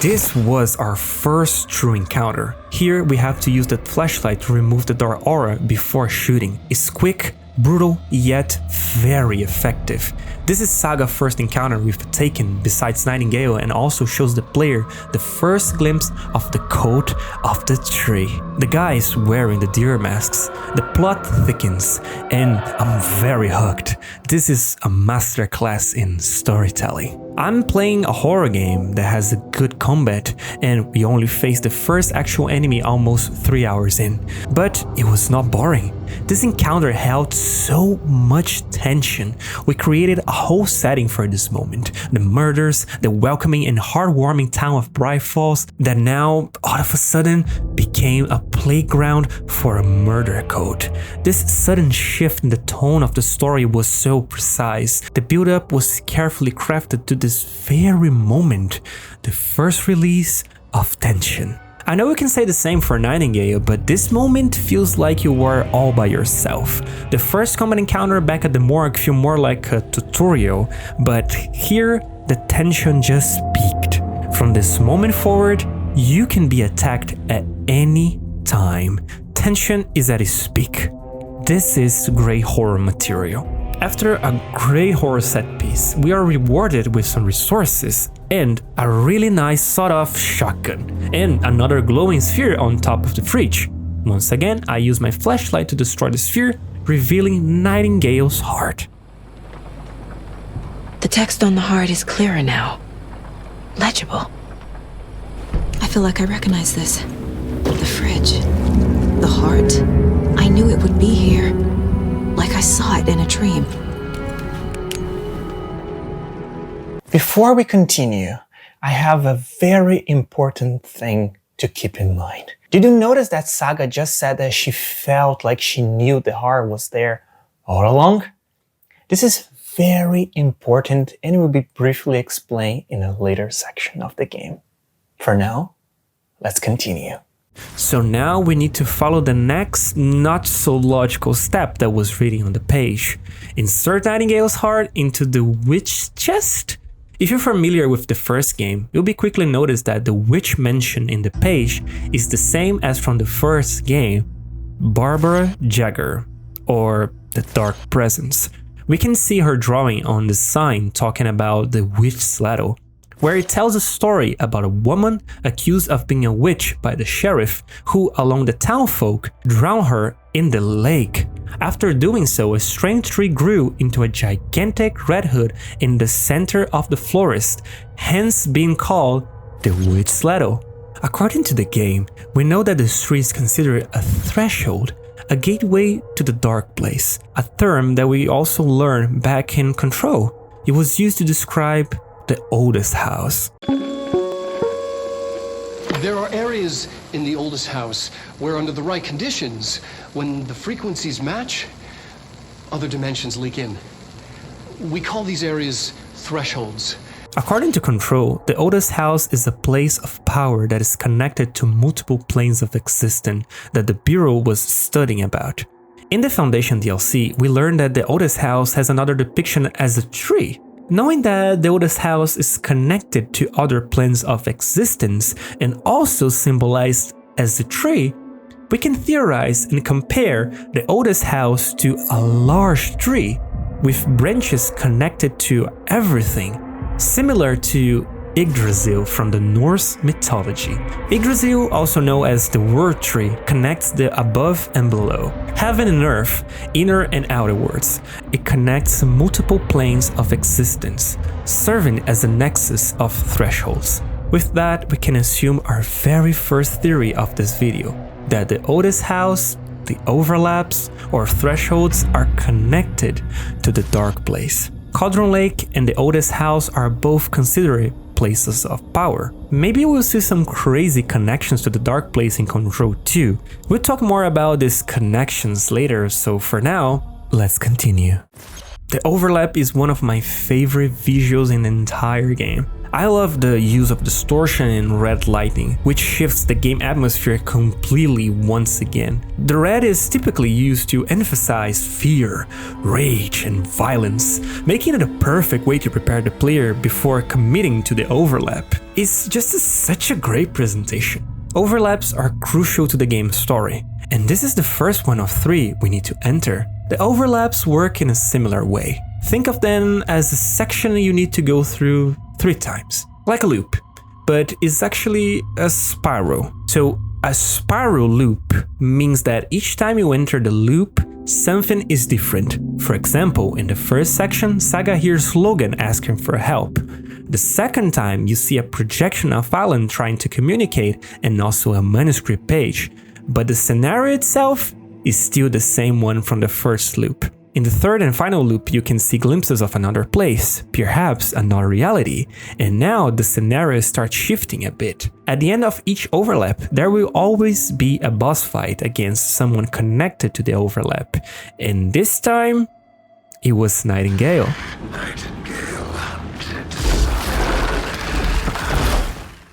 This was our first true encounter. Here we have to use the flashlight to remove the dark aura before shooting. It's quick, brutal, yet very effective. This is Saga's first encounter we've taken besides Nightingale, and also shows the player the first glimpse of the coat of the tree. The guy is wearing the deer masks, the plot thickens, and I'm very hooked. This is a masterclass in storytelling. I'm playing a horror game that has a good combat, and we only faced the first actual enemy almost 3 hours in. But it was not boring. This encounter held so much tension. We created a whole setting for this moment. The murders, the welcoming and heartwarming town of Bright Falls that now, all of a sudden, became a playground for a murder code. This sudden shift in the tone of the story was so precise. The build-up was carefully crafted to this very moment, the first release of tension. I know you can say the same for Nightingale, but this moment feels like you were all by yourself. The first combat encounter back at the morgue felt more like a tutorial, but here the tension just peaked. From this moment forward, you can be attacked at any time. Tension is at its peak. This is great horror material. After a great horror set piece, we are rewarded with some resources and a really nice sawed-off shotgun and another glowing sphere on top of the fridge. Once again, I use my flashlight to destroy the sphere, revealing Nightingale's heart. The text on the heart is clearer now. Legible. I feel like I recognize this. The fridge. The heart. I knew it would be here. Like I saw it in a dream. Before we continue, I have a very important thing to keep in mind. Did you notice that Saga just said that she felt like she knew the heart was there all along? This is very important and will be briefly explained in a later section of the game. For now, let's continue. So now we need to follow the next not so logical step that was written on the page. Insert Nightingale's heart into the witch's chest. If you're familiar with the first game, you'll be quickly notice that the witch mentioned in the page is the same as from the first game, Barbara Jagger, or the Dark Presence. We can see her drawing on the sign talking about the witch Sladdle, where it tells a story about a woman accused of being a witch by the sheriff, who, along the townfolk, drowned her in the lake. After doing so, a strange tree grew into a gigantic red hood in the center of the forest, hence being called the Witch Sladdle. According to the game, we know that this tree is considered a threshold, a gateway to the dark place, a term that we also learned back in Control. It was used to describe the oldest house. There are areas in the oldest house where, under the right conditions, when the frequencies match, other dimensions leak in. We call these areas thresholds. According to Control, the Otis house is a place of power that is connected to multiple planes of existence that the Bureau was studying about. In the Foundation DLC, we learned that the Otis house has another depiction as a tree. Knowing that the Otis house is connected to other planes of existence and also symbolized as a tree, we can theorize and compare the Otis house to a large tree with branches connected to everything, similar to Yggdrasil from the Norse mythology. Yggdrasil, also known as the World Tree, connects the above and below, heaven and earth, inner and outer worlds. It connects multiple planes of existence, serving as a nexus of thresholds. With that, we can assume our very first theory of this video, that the Otis house, the overlaps, or thresholds are connected to the dark place. Cauldron Lake and the Otis house are both considered places of power. Maybe we'll see some crazy connections to the dark place in Control 2. We'll talk more about these connections later, so for now, let's continue. The overlap is one of my favorite visuals in the entire game. I love the use of distortion and red lighting, which shifts the game atmosphere completely once again. The red is typically used to emphasize fear, rage, and violence, making it a perfect way to prepare the player before committing to the overlap. It's just such a great presentation. Overlaps are crucial to the game's story, and this is the first one of 3 we need to enter. The overlaps work in a similar way. Think of them as a section you need to go through 3 times, like a loop, but it's actually a spiral. So a spiral loop means that each time you enter the loop, something is different. For example, in the first section, Saga hears Logan asking for help. The second time, you see a projection of Alan trying to communicate and also a manuscript page, but the scenario itself is still the same one from the first loop. In the third and final loop, you can see glimpses of another place, perhaps another reality, and now the scenario starts shifting a bit. At the end of each overlap, there will always be a boss fight against someone connected to the overlap, and this time, it was Nightingale.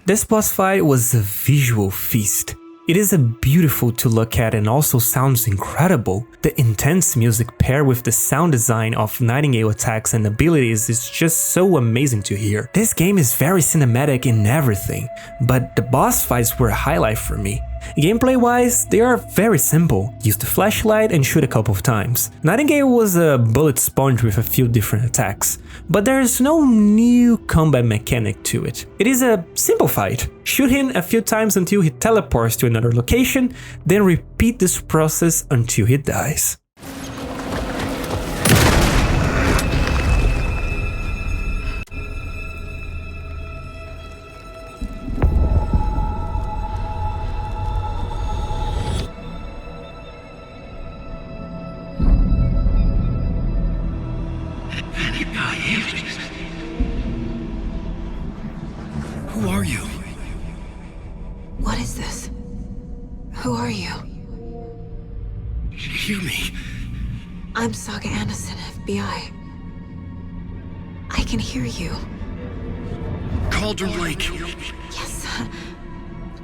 This boss fight was a visual feast. It is beautiful to look at and also sounds incredible. The intense music paired with the sound design of Nightingale attacks and abilities is just so amazing to hear. This game is very cinematic in everything, but the boss fights were a highlight for me. Gameplay wise, they are very simple. Use the flashlight and shoot a couple of times. Nightingale was a bullet sponge with a few different attacks, but there is no new combat mechanic to it. It is a simple fight. Shoot him a few times until he teleports to another location, then repeat this process until he dies. Who are you? What is this? Who are you? Hear me. I'm Saga Anderson, FBI. I can hear you. Cauldron Lake. Yes,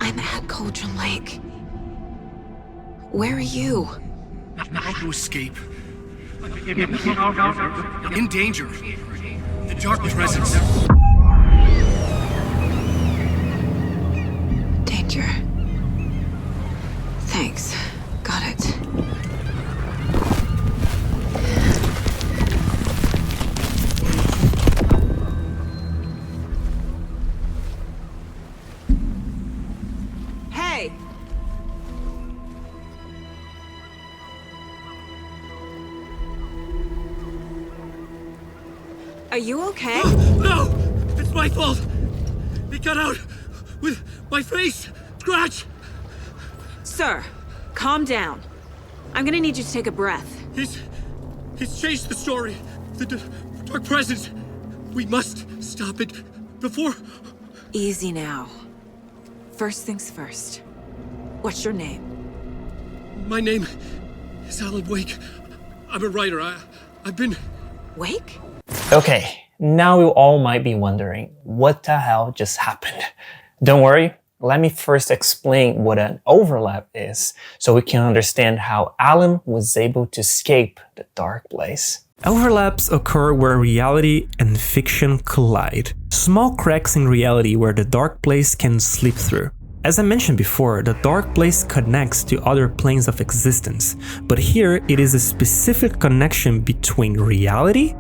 I'm at Cauldron Lake. Where are you? How to escape. In danger. The dark presence. Danger. Thanks. Got it. Hey! Are you okay? No! It's my fault! It got out with my face! Scratch! Sir, calm down. I'm gonna need you to take a breath. He's changed the story. The dark presence. We must stop it before... Easy now. First things first. What's your name? My name is Alan Wake. I'm a writer. I've been... Wake? Okay, Now you all might be wondering, what the hell just happened? Don't worry, let me first explain what an overlap is, so we can understand how Alan was able to escape the dark place. Overlaps occur where reality and fiction collide. Small cracks in reality where the dark place can slip through. As I mentioned before, the dark place connects to other planes of existence, but here it is a specific connection between reality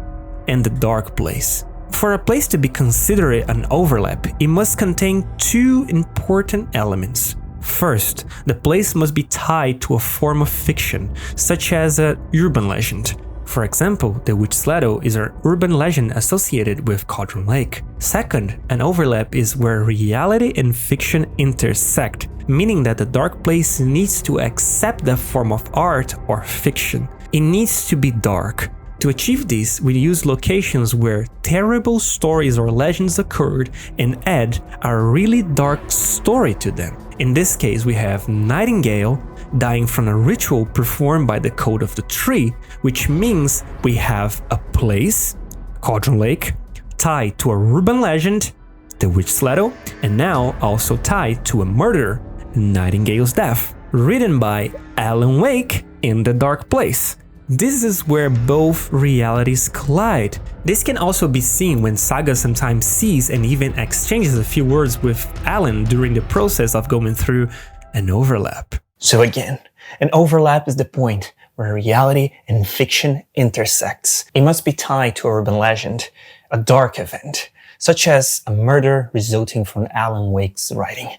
and the dark place. For a place to be considered an overlap, it must contain two important elements. First, the place must be tied to a form of fiction, such as an urban legend. For example, the Witch's Ladle is an urban legend associated with Cauldron Lake. Second, an overlap is where reality and fiction intersect, meaning that the dark place needs to accept that form of art or fiction. It needs to be dark. To achieve this, we use locations where terrible stories or legends occurred and add a really dark story to them. In this case, we have Nightingale dying from a ritual performed by the Code of the Tree, which means we have a place, Cauldron Lake, tied to a urban legend, the Witch's Ladle, and now also tied to a murder, Nightingale's death, written by Alan Wake in The Dark Place. This is where both realities collide. This can also be seen when Saga sometimes sees and even exchanges a few words with Alan during the process of going through an overlap. So again, an overlap is the point where reality and fiction intersects. It must be tied to a urban legend, a dark event, such as a murder resulting from Alan Wake's writing,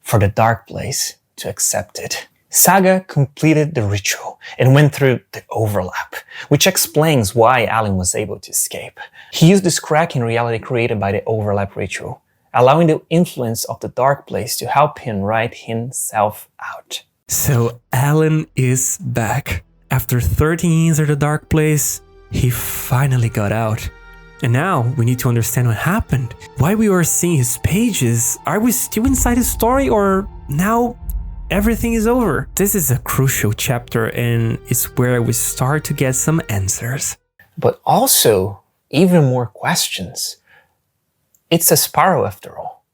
for the dark place to accept it. Saga completed the ritual and went through the overlap, which explains why Alan was able to escape. He used this crack in reality created by the overlap ritual, allowing the influence of the dark place to help him write himself out. So Alan is back. After 13 years at the dark place, he finally got out. And now we need to understand what happened. Why we were seeing his pages. Are we still inside his story, or now everything is over? This is a crucial chapter, and it's where we start to get some answers. But also, even more questions. It's a spiral after all.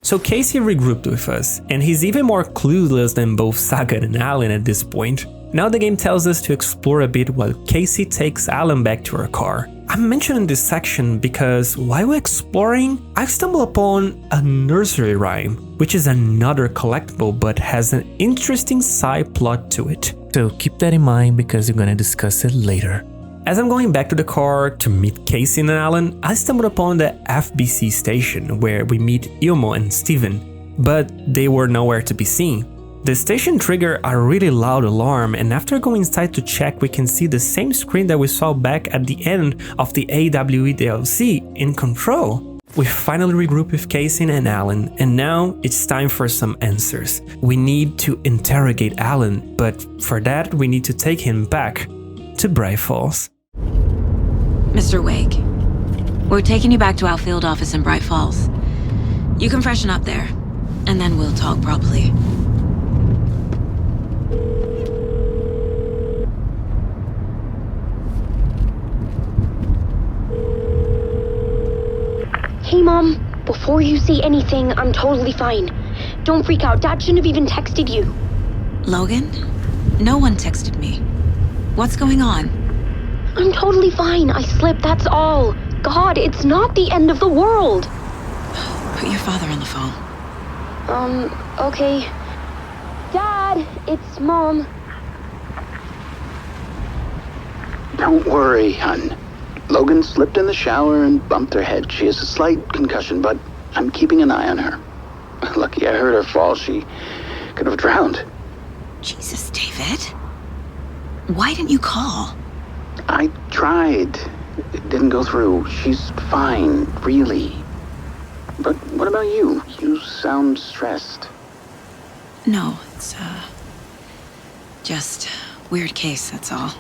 So Casey regrouped with us, and he's even more clueless than both Saga and Alan at this point. Now the game tells us to explore a bit while Casey takes Alan back to her car. I'm mentioning this section because while exploring, I stumbled upon a nursery rhyme, which is another collectible but has an interesting side plot to it. So keep that in mind because we're gonna discuss it later. As I'm going back to the car to meet Casey and Alan, I stumbled upon the FBC station where we meet Ilmo and Steven, but they were nowhere to be seen. The station triggered a really loud alarm, and after going inside to check, we can see the same screen that we saw back at the end of the AWE DLC in Control. We finally regroup with Casey and Alan, and now it's time for some answers. We need to interrogate Alan, but for that we need to take him back to Bright Falls. Mr. Wake, we're taking you back to our field office in Bright Falls. You can freshen up there, and then we'll talk properly. Hey, Mom. Before you say anything, I'm totally fine. Don't freak out. Dad shouldn't have even texted you. Logan? No one texted me. What's going on? I'm totally fine. I slipped, that's all. God, it's not the end of the world. Put your father on the phone. Okay. Dad, it's Mom. Don't worry, hon. Logan slipped in the shower and bumped her head. She has a slight concussion, but I'm keeping an eye on her. Lucky I heard her fall. She could have drowned. Jesus, David. Why didn't you call? I tried. It didn't go through. She's fine, really. But what about you? You sound stressed. No, it's, just weird case, that's all.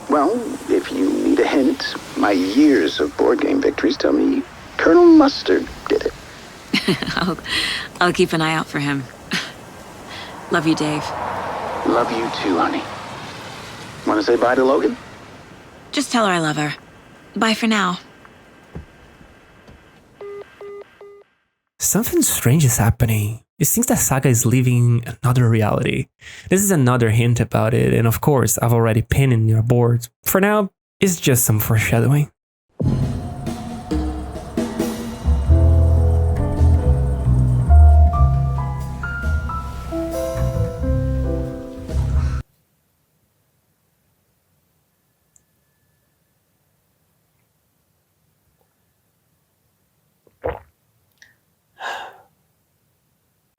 Well, if you need a hint, my years of board game victories tell me Colonel Mustard did it. I'll keep an eye out for him. Love you, Dave. Love you too, honey. Want to say bye to Logan? Just tell her I love her. Bye for now. Something strange is happening. It seems that Saga is living another reality. This is another hint about it, and of course, I've already pinned in your board. For now, it's just some foreshadowing.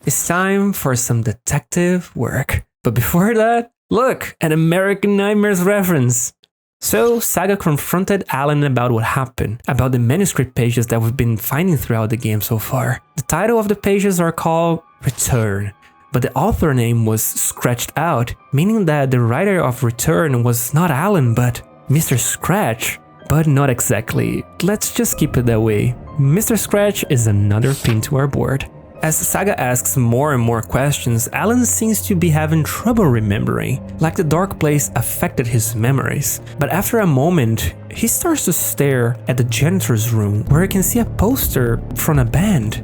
It's time for some detective work. But before that, look, an American Nightmares reference. So, Saga confronted Alan about what happened, about the manuscript pages that we've been finding throughout the game so far. The title of the pages are called Return, but the author name was scratched out, meaning that the writer of Return was not Alan, but Mr. Scratch. But not exactly. Let's just keep it that way. Mr. Scratch is another pin to our board. As Saga asks more and more questions, Alan seems to be having trouble remembering, like the dark place affected his memories. But after a moment, he starts to stare at the janitor's room, where he can see a poster from a band,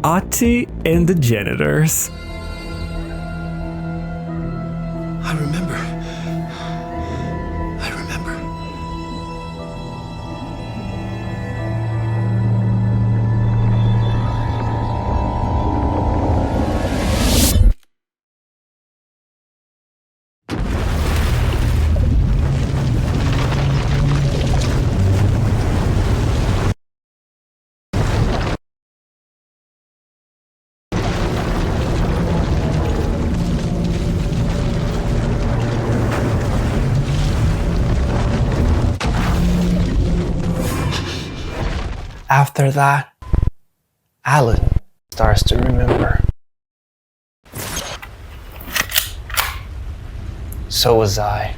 Oti and the Janitors. I remember. After that, Alan starts to remember. So was I.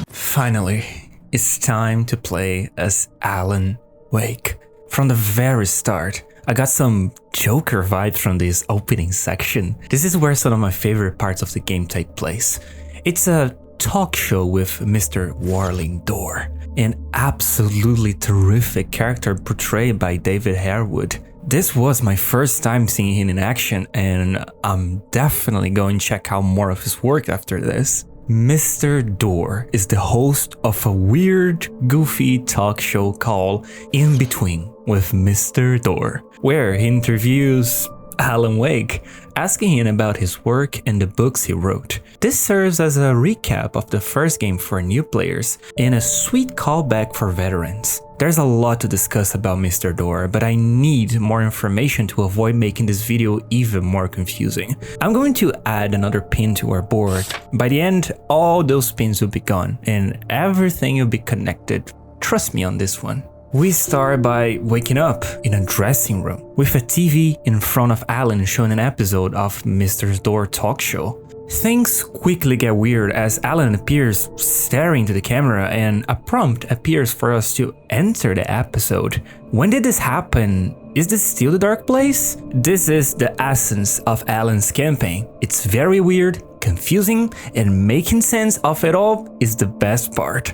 Finally, it's time to play as Alan Wake. From the very start, I got some Joker vibes from this opening section. This is where some of my favorite parts of the game take place. It's a talk show with Mr. Warling Door, an absolutely terrific character portrayed by David Harewood. This was my first time seeing him in action, and I'm definitely going to check out more of his work after this. Mr. Door is the host of a weird, goofy talk show called In Between with Mr. Door, where he interviews Alan Wake, asking him about his work and the books he wrote. This serves as a recap of the first game for new players and a sweet callback for veterans. There's a lot to discuss about Mr. Door, but I need more information to avoid making this video even more confusing. I'm going to add another pin to our board. By the end, all those pins will be gone and everything will be connected. Trust me on this one. We start by waking up in a dressing room with a TV in front of Alan showing an episode of Mr. Door talk show. Things quickly get weird as Alan appears staring to the camera and a prompt appears for us to enter the episode. When did this happen? Is this still the dark place? This is the essence of Alan's campaign. It's very weird, confusing, and making sense of it all is the best part.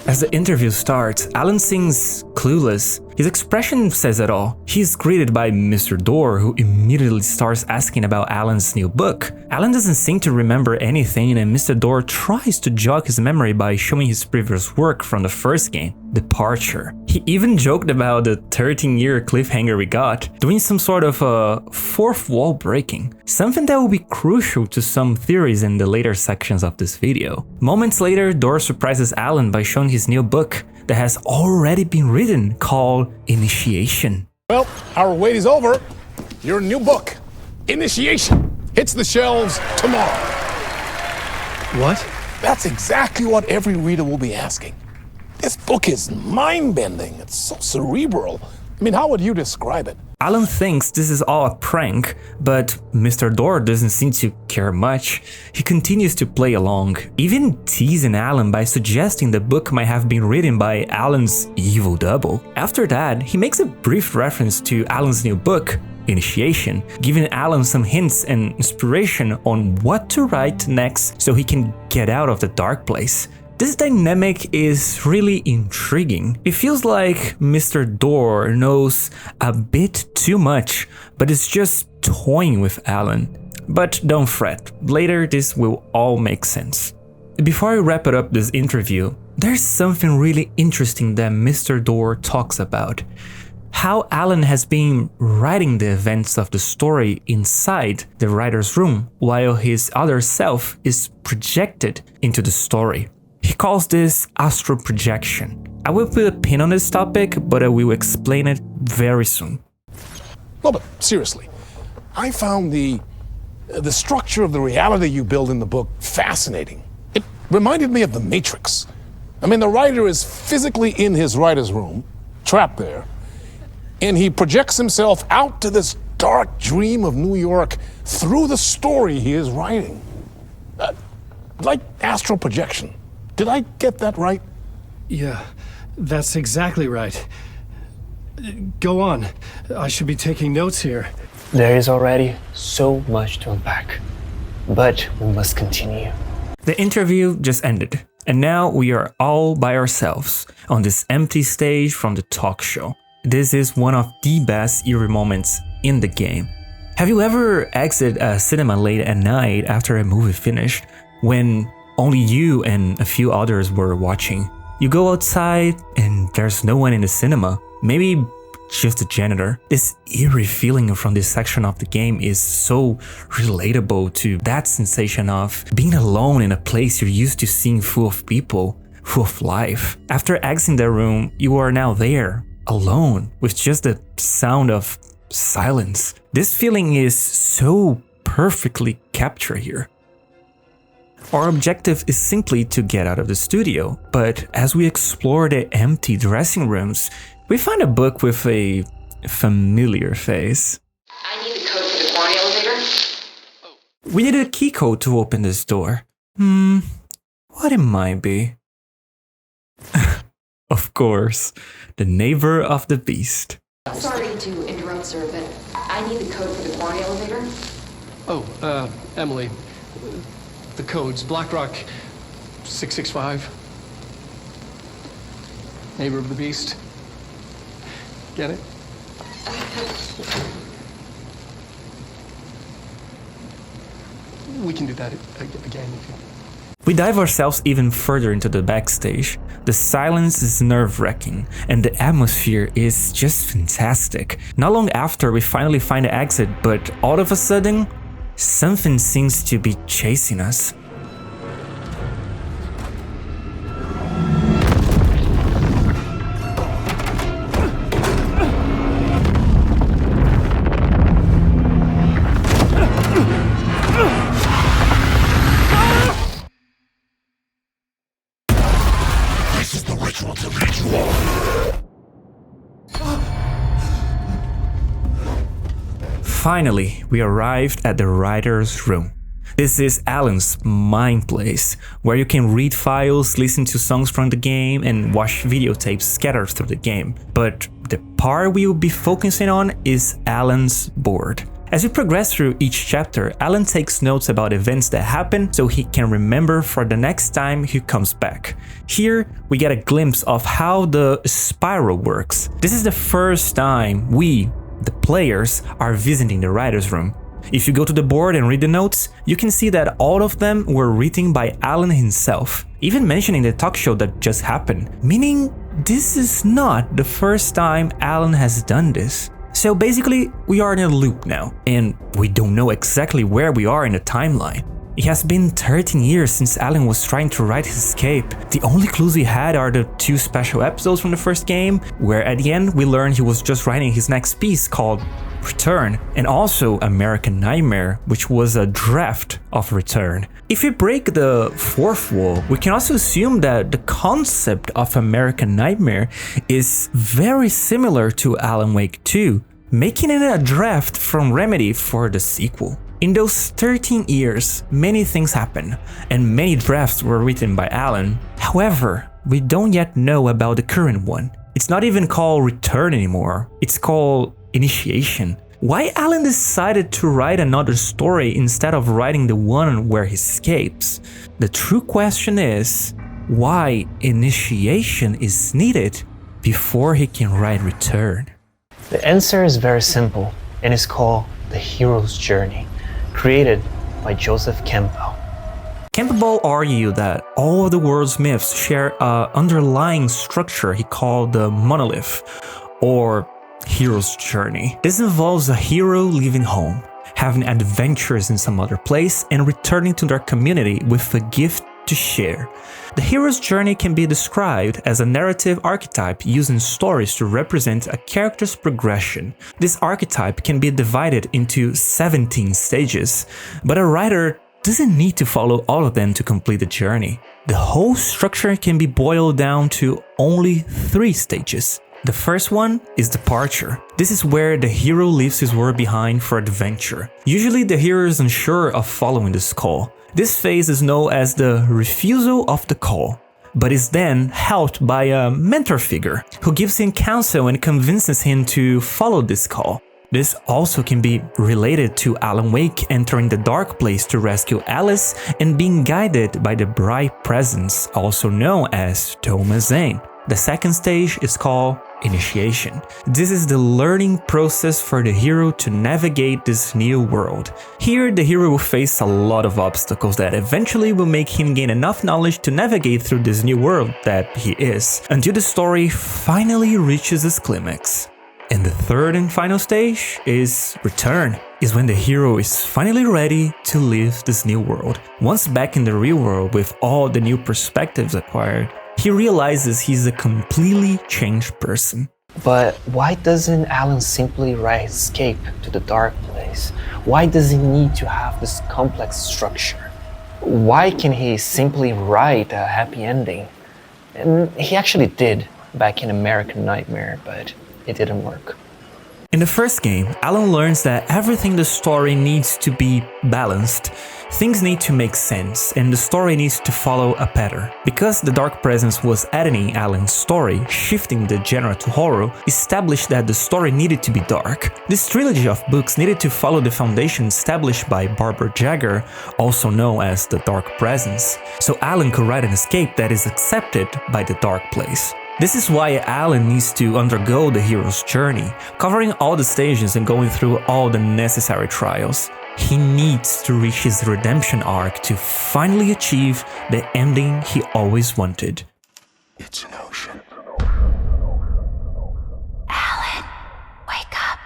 As the interview starts, Alan seems clueless. His expression says it all. He's greeted by Mr. Door, who immediately starts asking about Alan's new book. Alan doesn't seem to remember anything, and Mr. Door tries to jog his memory by showing his previous work from the first game, Departure. He even joked about the 13-year cliffhanger we got, doing some sort of a fourth wall breaking, something that will be crucial to some theories in the later sections of this video. Moments later, Door surprises Alan by showing his new book that has already been written, called Initiation. Well, our wait is over. Your new book, Initiation, hits the shelves tomorrow. What? That's exactly what every reader will be asking. This book is mind-bending. It's so cerebral. I mean, how would you describe it? Alan thinks this is all a prank, but Mr. Door doesn't seem to care much. He continues to play along, even teasing Alan by suggesting the book might have been written by Alan's evil double. After that, he makes a brief reference to Alan's new book, Initiation, giving Alan some hints and inspiration on what to write next so he can get out of the dark place. This dynamic is really intriguing. It feels like Mr. Door knows a bit too much, but is just toying with Alan. But don't fret, later this will all make sense. Before I wrap it up this interview, there's something really interesting that Mr. Door talks about. How Alan has been writing the events of the story inside the writer's room, while his other self is projected into the story. He calls this astral projection. I will put a pin on this topic, but I will explain it very soon. No, but seriously, I found the structure of the reality you build in the book fascinating. It reminded me of The Matrix. I mean, the writer is physically in his writer's room, trapped there, and he projects himself out to this dark dream of New York through the story he is writing. Like astral projection. Did I get that right? Yeah, that's exactly right. Go on. I should be taking notes here. There is already so much to unpack, but we must continue. The interview just ended, and now we are all by ourselves on this empty stage from the talk show. This is one of the best eerie moments in the game. Have you ever exited a cinema late at night after a movie finished, when only you and a few others were watching? You go outside and there's no one in the cinema, maybe just the janitor. This eerie feeling from this section of the game is so relatable to that sensation of being alone in a place you're used to seeing full of people, full of life. After exiting the room, you are now there, alone, with just the sound of silence. This feeling is so perfectly captured here. Our objective is simply to get out of the studio, but as we explore the empty dressing rooms, we find a book with a familiar face. I need the code for the corn elevator. We need a key code to open this door. What it might be? Of course, the neighbor of the beast. Sorry to interrupt, sir, but I need the code for the corn elevator. Oh, Emily. The code's BlackRock 665. Neighbor of the beast. Get it? We can do that again if you... We dive ourselves even further into the backstage. The silence is nerve-wracking, and the atmosphere is just fantastic. Not long after, we finally find the exit, but all of a sudden, something seems to be chasing us. Finally, we arrived at the writer's room. This is Alan's mind place, where you can read files, listen to songs from the game, and watch videotapes scattered through the game. But the part we will be focusing on is Alan's board. As we progress through each chapter, Alan takes notes about events that happen so he can remember for the next time he comes back. Here, we get a glimpse of how the spiral works. This is the first time we, the players, are visiting the writer's room. If you go to the board and read the notes, you can see that all of them were written by Alan himself, even mentioning the talk show that just happened, meaning this is not the first time Alan has done this. So basically, we are in a loop now, and we don't know exactly where we are in the timeline. It has been 13 years since Alan was trying to write his escape. The only clues we had are the 2 special episodes from the first game, where at the end we learned he was just writing his next piece called Return, and also American Nightmare, which was a draft of Return. If we break the 4th wall, we can also assume that the concept of American Nightmare is very similar to Alan Wake 2, making it a draft from Remedy for the sequel. In those 13 years, many things happened, and many drafts were written by Alan. However, we don't yet know about the current one. It's not even called Return anymore, it's called Initiation. Why Alan decided to write another story instead of writing the one where he escapes? The true question is, why initiation is needed before he can write Return? The answer is very simple, and is called The Hero's Journey, created by Joseph Campbell. Campbell argued that all of the world's myths share an underlying structure he called the monolith, or hero's journey. This involves a hero leaving home, having adventures in some other place, and returning to their community with a gift to share. The hero's journey can be described as a narrative archetype used in stories to represent a character's progression. This archetype can be divided into 17 stages, but a writer doesn't need to follow all of them to complete the journey. The whole structure can be boiled down to only 3 stages. The first one is departure. This is where the hero leaves his world behind for adventure. Usually the hero is unsure of following this call. This phase is known as the refusal of the call, but is then helped by a mentor figure who gives him counsel and convinces him to follow this call. This also can be related to Alan Wake entering the dark place to rescue Alice and being guided by the bright presence, also known as Thomas Zane. The second stage is called initiation. This is the learning process for the hero to navigate this new world. Here, the hero will face a lot of obstacles that eventually will make him gain enough knowledge to navigate through this new world that he is, until the story finally reaches its climax. And the third and final stage is return, is when the hero is finally ready to leave this new world. Once back in the real world with all the new perspectives acquired, he realizes he's a completely changed person. But why doesn't Alan simply write escape to the dark place? Why does he need to have this complex structure? Why can he simply write a happy ending? And he actually did back in American Nightmare, but it didn't work. In the first game, Alan learns that everything in the story needs to be balanced. Things need to make sense, and the story needs to follow a pattern. Because the Dark Presence was editing Alan's story, shifting the genre to horror, established that the story needed to be dark. This trilogy of books needed to follow the foundation established by Barbara Jagger, also known as the Dark Presence, so Alan could write an escape that is accepted by the dark place. This is why Alan needs to undergo the hero's journey, covering all the stages and going through all the necessary trials. He needs to reach his redemption arc to finally achieve the ending he always wanted. It's an ocean. Alan, wake up.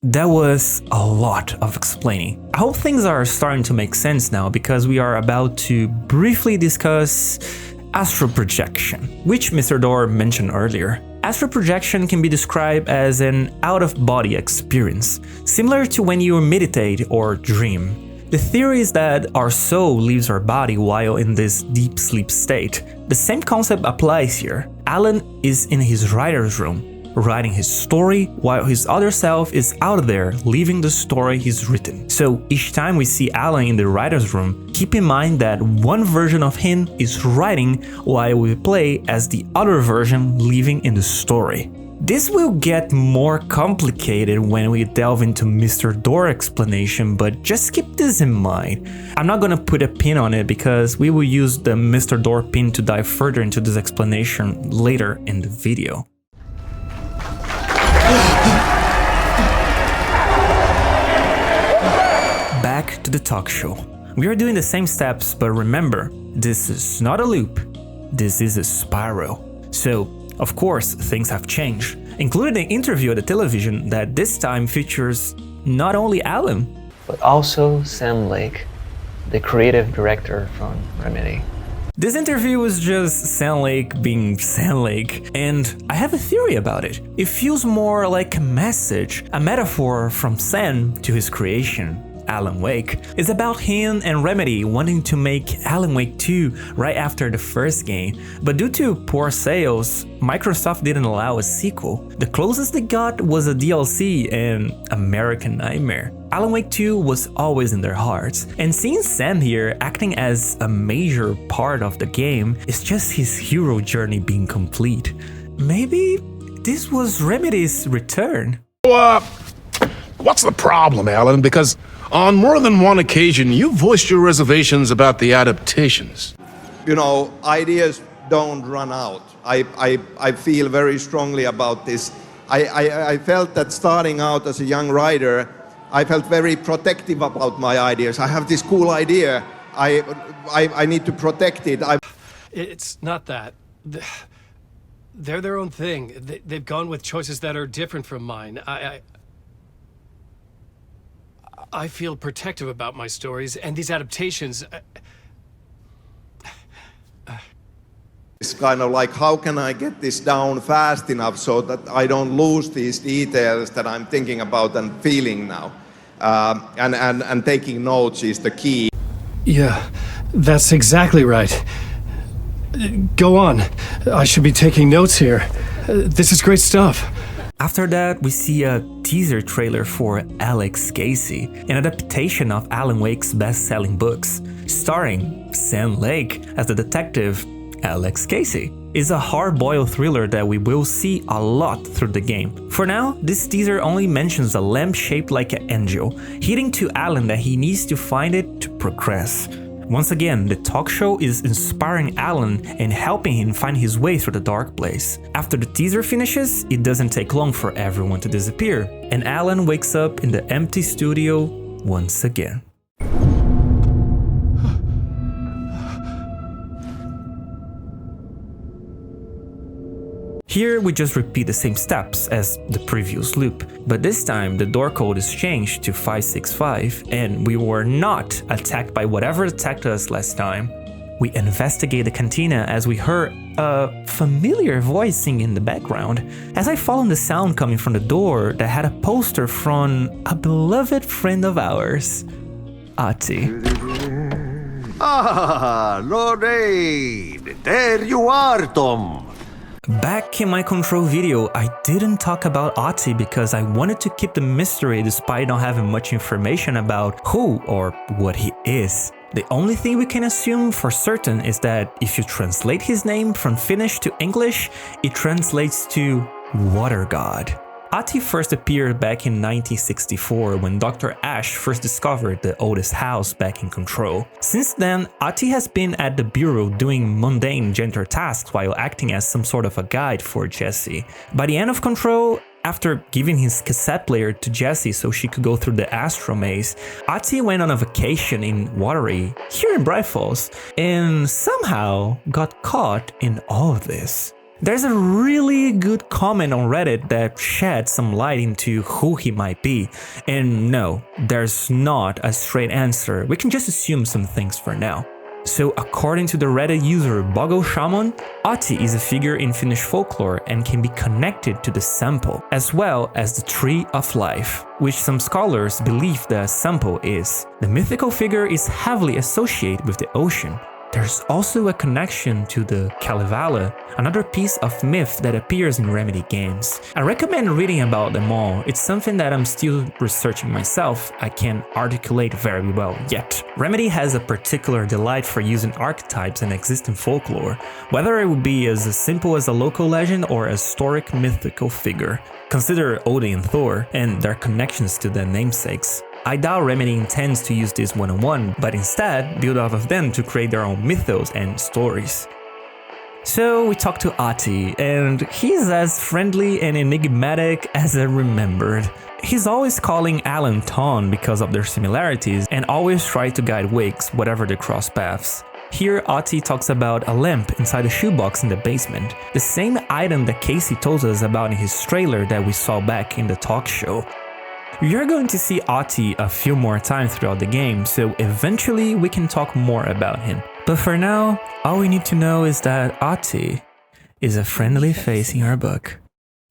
That was a lot of explaining. I hope things are starting to make sense now because we are about to briefly discuss astral projection, which Mr. Door mentioned earlier. Astral projection can be described as an out-of-body experience, similar to when you meditate or dream. The theory is that our soul leaves our body while in this deep sleep state. The same concept applies here. Alan is in his writer's room, writing his story while his other self is out there living the story he's written. So each time we see Alan in the writer's room, keep in mind that one version of him is writing while we play as the other version living in the story. This will get more complicated when we delve into Mr. Door explanation, but just keep this in mind. I'm not gonna put a pin on it because we will use the Mr. Door pin to dive further into this explanation later in the video. Back to the talk show. We are doing the same steps, but remember, this is not a loop, this is a spiral. So, of course, things have changed, including the interview at the television that this time features not only Alan, but also Sam Lake, the creative director from Remedy. This interview was just Sam Lake being Sam Lake, and I have a theory about it. It feels more like a message, a metaphor from Sam to his creation, Alan Wake. It's about him and Remedy wanting to make Alan Wake 2 right after the first game, but due to poor sales, Microsoft didn't allow a sequel. The closest they got was a DLC and American Nightmare. Alan Wake 2 was always in their hearts, and seeing Sam here acting as a major part of the game is just his hero journey being complete. Maybe this was Remedy's return. What's the problem, Alan? Because on more than one occasion, you voiced your reservations about the adaptations. You know, ideas don't run out. I feel very strongly about this. I felt that starting out as a young writer, I felt very protective about my ideas. I have this cool idea. I need to protect it. It's not that. They're their own thing. They've gone with choices that are different from mine. I feel protective about my stories, and these adaptations... It's kind of like, how can I get this down fast enough so that I don't lose these details that I'm thinking about and feeling now? And taking notes is the key. Yeah, that's exactly right. Go on. I should be taking notes here. This is great stuff. After that, we see a teaser trailer for Alex Casey, an adaptation of Alan Wake's best-selling books, starring Sam Lake as the detective Alex Casey. It's a hard-boiled thriller that we will see a lot through the game. For now, this teaser only mentions a lamp shaped like an angel, hinting to Alan that he needs to find it to progress. Once again, the talk show is inspiring Alan and helping him find his way through the dark place. After the teaser finishes, it doesn't take long for everyone to disappear, and Alan wakes up in the empty studio once again. Here we just repeat the same steps as the previous loop, but this time the door code is changed to 565 and we were not attacked by whatever attacked us last time. We investigate the cantina as we heard a familiar voice singing in the background, as I followed the sound coming from the door that had a poster from a beloved friend of ours, Ati. Ah, Lorraine! There you are, Tom! Back in my control video, I didn't talk about Ati because I wanted to keep the mystery despite not having much information about who or what he is. The only thing we can assume for certain is that if you translate his name from Finnish to English, it translates to Water God. Ati first appeared back in 1964 when Dr. Ash first discovered the oldest house back in Control. Since then, Ati has been at the bureau doing mundane janitor tasks while acting as some sort of a guide for Jessie. By the end of Control, after giving his cassette player to Jessie so she could go through the Astro Maze, Ati went on a vacation in Watery, here in Bright Falls, and somehow got caught in all of this. There's a really good comment on Reddit that sheds some light into who he might be, and no, there's not a straight answer, we can just assume some things for now. So according to the Reddit user Bogo Shaman, Ati is a figure in Finnish folklore and can be connected to the Sampo, as well as the Tree of Life, which some scholars believe the Sampo is. The mythical figure is heavily associated with the ocean. There's also a connection to the Kalevala, another piece of myth that appears in Remedy games. I recommend reading about them all, it's something that I'm still researching myself, I can't articulate very well yet. Remedy has a particular delight for using archetypes and existing folklore, whether it would be as simple as a local legend or a historic mythical figure. Consider Odin and Thor, and their connections to their namesakes. I doubt Remedy intends to use this one-on-one, but instead build off of them to create their own mythos and stories. So we talked to Ati, and he's as friendly and enigmatic as I remembered. He's always calling Alan Ton because of their similarities, and always tries to guide Wiggs whatever they cross paths. Here, Ati talks about a lamp inside a shoebox in the basement, the same item that Casey told us about in his trailer that we saw back in the talk show. We are going to see Ati a few more times throughout the game, so eventually we can talk more about him. But for now, all we need to know is that Ati is a friendly face in our book.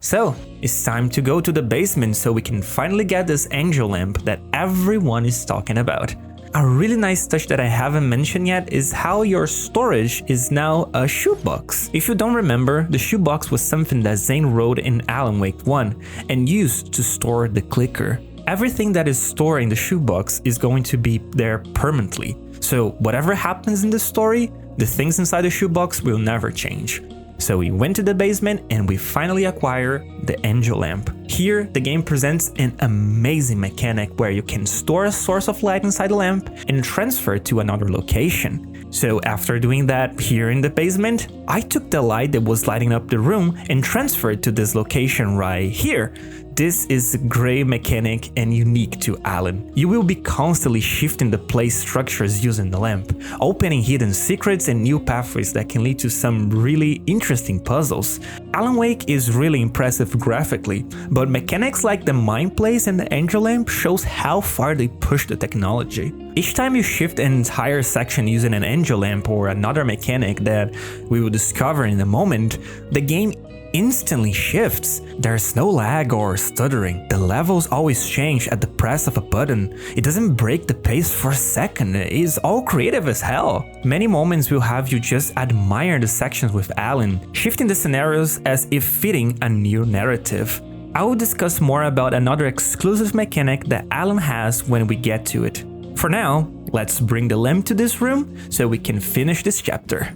So, it's time to go to the basement so we can finally get this angel lamp that everyone is talking about. A really nice touch that I haven't mentioned yet is how your storage is now a shoebox. If you don't remember, the shoebox was something that Zane wrote in Alan Wake 1 and used to store the clicker. Everything that is stored in the shoebox is going to be there permanently. So whatever happens in the story, the things inside the shoebox will never change. So we went to the basement and we finally acquired the angel lamp. Here, the game presents an amazing mechanic where you can store a source of light inside the lamp and transfer it to another location. So after doing that here in the basement, I took the light that was lighting up the room and transferred to this location right here. This is a great mechanic and unique to Alan. You will be constantly shifting the place structures using the lamp, opening hidden secrets and new pathways that can lead to some really interesting puzzles. Alan Wake is really impressive graphically, but mechanics like the mind place and the angel lamp shows how far they push the technology. Each time you shift an entire section using an angel lamp or another mechanic that we will discover in a moment, the game instantly shifts. There's no lag or stuttering. The levels always change at the press of a button. It doesn't break the pace for a second. It's all creative as hell. Many moments will have you just admire the sections with Alan, shifting the scenarios as if fitting a new narrative. I will discuss more about another exclusive mechanic that Alan has when we get to it. For now, let's bring the lamp to this room so we can finish this chapter.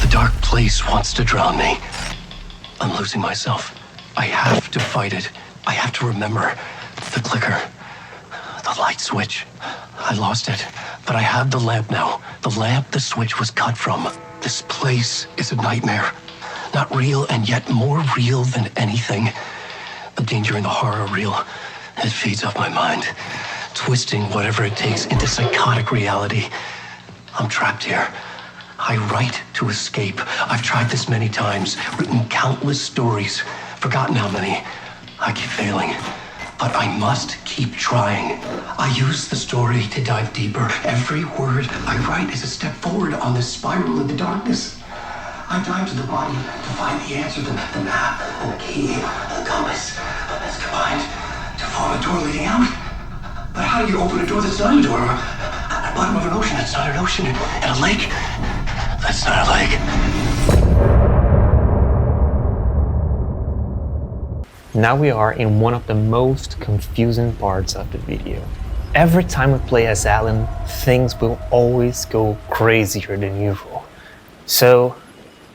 Dark place wants to drown me. I'm losing myself. I have to fight it. I have to remember. The clicker. The light switch. I lost it. But I have the lamp now. The lamp the switch was cut from. This place is a nightmare. Not real and yet more real than anything. The danger and the horror are real. It feeds off my mind. Twisting whatever it takes into psychotic reality. I'm trapped here. I write to escape. I've tried this many times, written countless stories, forgotten how many. I keep failing, but I must keep trying. I use the story to dive deeper. Every word I write is a step forward on this spiral of the darkness. I dive to the body to find the answer, the map, and the key, and the compass that's combined to form a door leading out. But how do you open a door that's not a door? At the bottom of an ocean that's not an ocean, and a lake that's not a lake. Now we are in one of the most confusing parts of the video. Every time we play as Alan, things will always go crazier than usual. So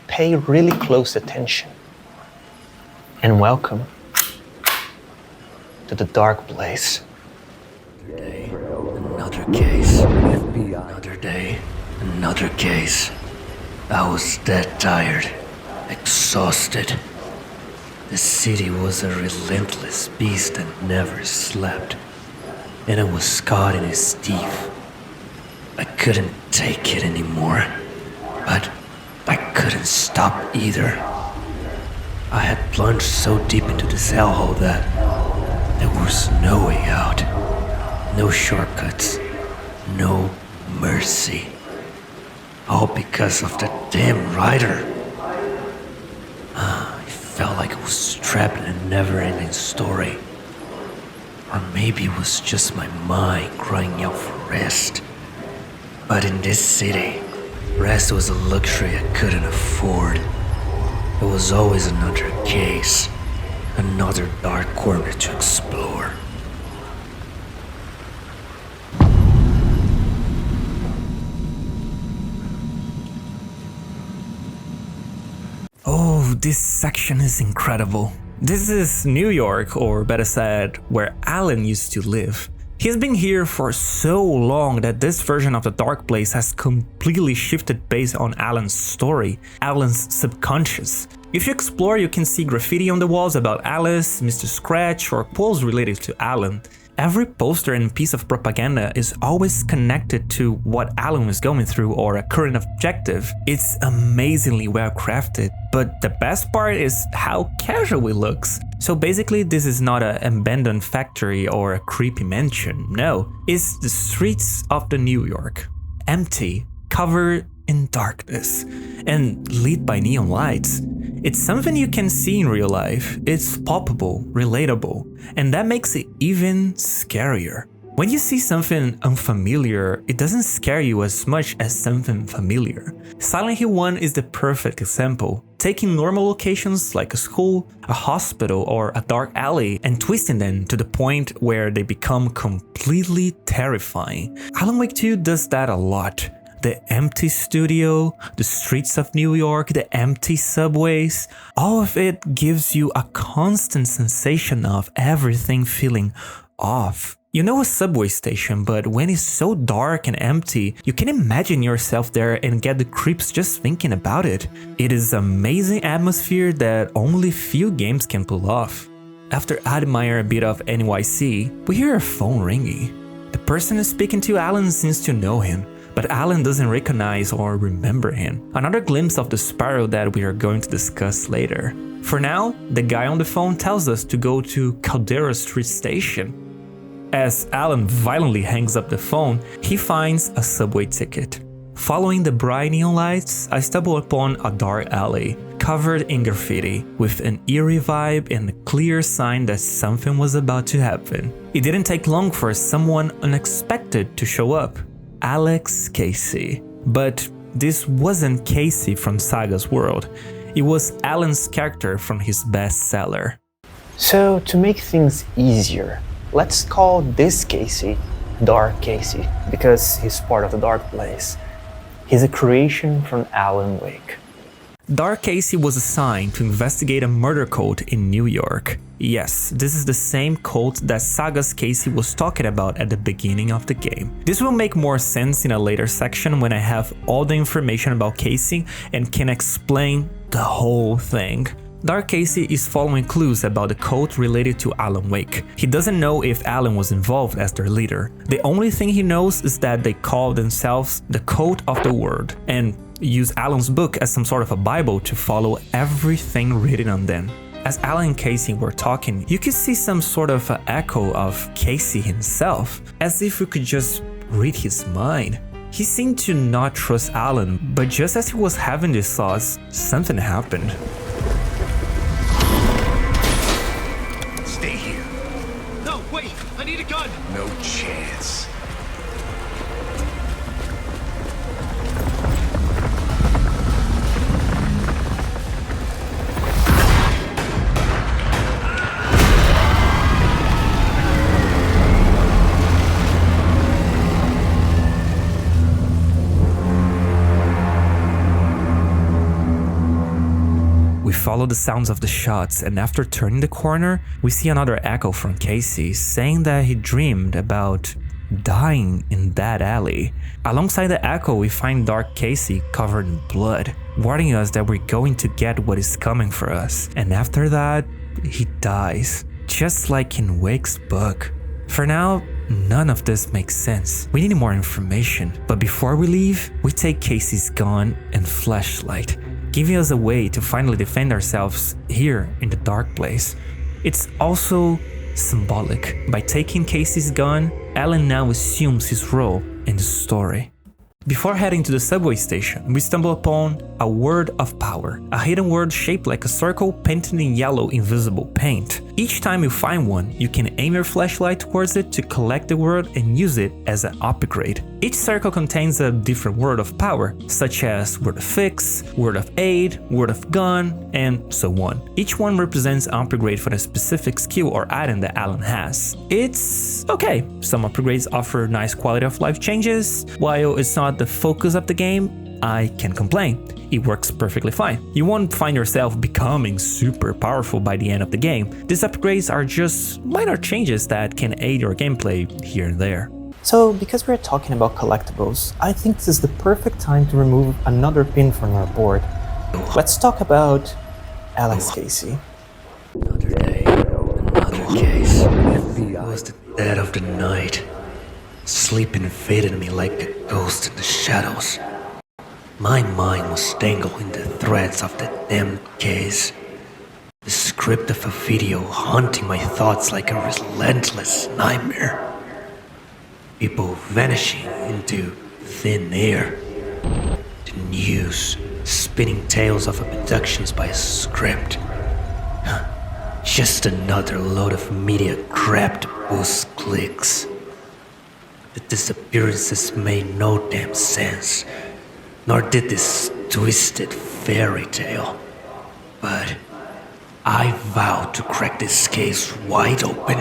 pay really close attention. And welcome to the dark place. Another case. Another day. Another case. I was dead tired. Exhausted. The city was a relentless beast that never slept. And I was caught in its teeth. I couldn't take it anymore. But I couldn't stop either. I had plunged so deep into this hellhole that there was no way out. No shortcuts. No mercy. All because of the damn writer. I felt like I was trapped in a never-ending story. Or maybe it was just my mind crying out for rest. But in this city, rest was a luxury I couldn't afford. There was always another case, another dark corner to explore. Oh, this section is incredible. This is New York, or better said, where Alan used to live. He's been here for so long that this version of the Dark Place has completely shifted based on Alan's story, Alan's subconscious. If you explore, you can see graffiti on the walls about Alice, Mr. Scratch, or quotes related to Alan. Every poster and piece of propaganda is always connected to what Alan was going through or a current objective. It's amazingly well crafted, but the best part is how casual it looks. So basically this is not an abandoned factory or a creepy mansion, no, it's the streets of the New York. Empty, covered in darkness, and lit by neon lights. It's something you can see in real life, it's palpable, relatable, and that makes it even scarier. When you see something unfamiliar, it doesn't scare you as much as something familiar. Silent Hill 1 is the perfect example, taking normal locations like a school, a hospital, or a dark alley and twisting them to the point where they become completely terrifying. Alan Wake 2 does that a lot. The empty studio, the streets of New York, the empty subways, all of it gives you a constant sensation of everything feeling off. You know a subway station, but when it's so dark and empty, you can imagine yourself there and get the creeps just thinking about it. It is an amazing atmosphere that only few games can pull off. After admiring a bit of NYC, we hear a phone ringing. The person speaking to Alan seems to know him, but Alan doesn't recognize or remember him. Another glimpse of the spiral that we are going to discuss later. For now, the guy on the phone tells us to go to Caldera Street Station. As Alan violently hangs up the phone, he finds a subway ticket. Following the bright neon lights, I stumble upon a dark alley, covered in graffiti, with an eerie vibe and a clear sign that something was about to happen. It didn't take long for someone unexpected to show up. Alex Casey. But this wasn't Casey from Saga's world. It was Alan's character from his bestseller. So, to make things easier, let's call this Casey Dark Casey, because he's part of the Dark Place. He's a creation from Alan Wake. Dark Casey was assigned to investigate a murder cult in New York. Yes, this is the same cult that Saga's Casey was talking about at the beginning of the game. This will make more sense in a later section when I have all the information about Casey and can explain the whole thing. Dark Casey is following clues about the cult related to Alan Wake. He doesn't know if Alan was involved as their leader. The only thing he knows is that they call themselves the Cult of the Word and use Alan's book as some sort of a Bible to follow everything written on them. As Alan and Casey were talking, you could see some sort of an echo of Casey himself, as if we could just read his mind. He seemed to not trust Alan, but just as he was having these thoughts, something happened. Stay here. No, wait! I need a gun! No chance. We follow the sounds of the shots, and after turning the corner, we see another echo from Casey saying that he dreamed about dying in that alley. Alongside the echo, we find Dark Casey covered in blood, warning us that we're going to get what is coming for us. And after that, he dies, just like in Wake's book. For now, none of this makes sense. We need more information, but before we leave, we take Casey's gun and flashlight, giving us a way to finally defend ourselves here in the Dark Place. It's also symbolic. By taking Casey's gun, Alan now assumes his role in the story. Before heading to the subway station, we stumble upon a word of power, a hidden word shaped like a circle painted in yellow invisible paint. Each time you find one, you can aim your flashlight towards it to collect the word and use it as an upgrade. Each circle contains a different word of power, such as word of fix, word of aid, word of gun, and so on. Each one represents an upgrade for a specific skill or item that Alan has. It's okay. Some upgrades offer nice quality of life changes. While it's not the focus of the game, I can't complain. It works perfectly fine. You won't find yourself becoming super powerful by the end of the game. These upgrades are just minor changes that can aid your gameplay here and there. So, because we're talking about collectibles, I think this is the perfect time to remove another pin from our board. Let's talk about Alex Casey. Another day, another case. It was the dead of the night. Sleep invaded me like a ghost in the shadows. My mind was tangled in the threads of that damn case. The script of a video haunting my thoughts like a relentless nightmare. People vanishing into thin air. The news spinning tales of abductions by a script. Just another load of media crap to boost clicks. The disappearances made no damn sense, nor did this twisted fairy tale. But I vowed to crack this case wide open.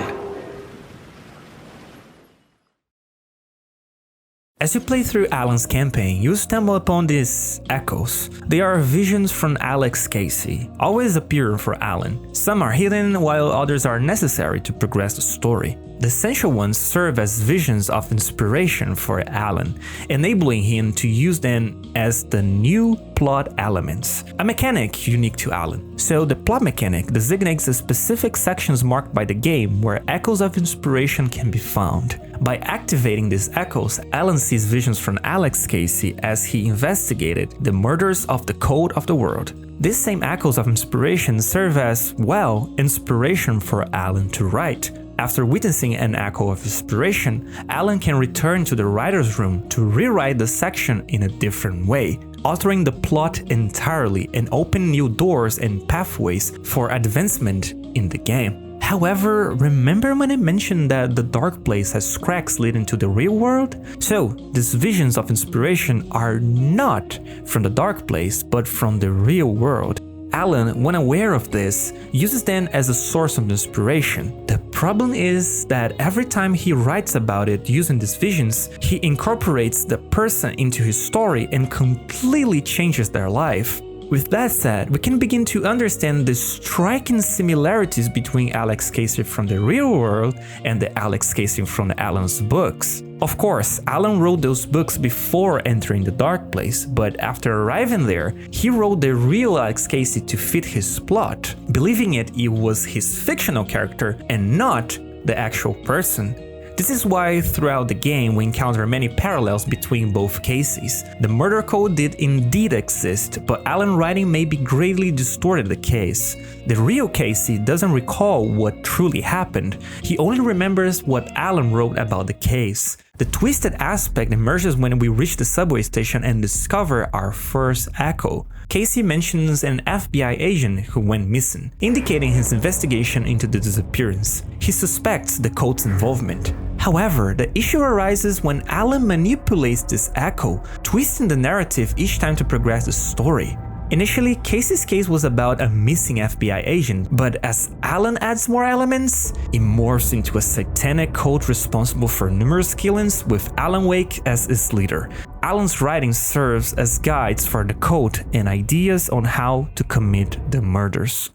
As you play through Alan's campaign, you stumble upon these echoes. They are visions from Alex Casey, always appear for Alan. Some are hidden, while others are necessary to progress the story. The essential ones serve as visions of inspiration for Alan, enabling him to use them as the new plot elements, a mechanic unique to Alan. So the plot mechanic designates the specific sections marked by the game where echoes of inspiration can be found. By activating these echoes, Alan sees visions from Alex Casey as he investigated the murders of the Code of the World. These same echoes of inspiration serve as, well, inspiration for Alan to write. After witnessing an echo of inspiration, Alan can return to the writer's room to rewrite the section in a different way, altering the plot entirely and opening new doors and pathways for advancement in the game. However, remember when I mentioned that the dark place has cracks leading to the real world? So, these visions of inspiration are not from the dark place, but from the real world. Alan, when aware of this, uses them as a source of inspiration. The problem is that every time he writes about it using these visions, he incorporates the person into his story and completely changes their life. With that said, we can begin to understand the striking similarities between Alex Casey from the real world and the Alex Casey from Alan's books. Of course, Alan wrote those books before entering the dark place, but after arriving there, he wrote the real Alex Casey to fit his plot, believing it was his fictional character and not the actual person. This is why throughout the game we encounter many parallels between both cases. The murder code did indeed exist, but Alan writing maybe greatly distorted the case. The real Casey doesn't recall what truly happened, he only remembers what Alan wrote about the case. The twisted aspect emerges when we reach the subway station and discover our first echo. Casey mentions an FBI agent who went missing, indicating his investigation into the disappearance. He suspects the cult's involvement. However, the issue arises when Alan manipulates this echo, twisting the narrative each time to progress the story. Initially, Casey's case was about a missing FBI agent, but as Alan adds more elements, it morphs into a satanic cult responsible for numerous killings with Alan Wake as its leader. Alan's writing serves as guides for the cult and ideas on how to commit the murders.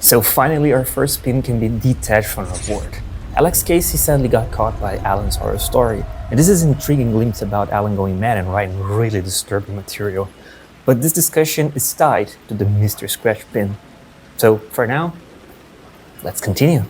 So finally our first spin can be detached from our board. Alex Casey sadly got caught by Alan's horror story, and this is an intriguing glimpse about Alan going mad and writing really disturbing material. But this discussion is tied to the Mr. Scratch pin. So for now, let's continue.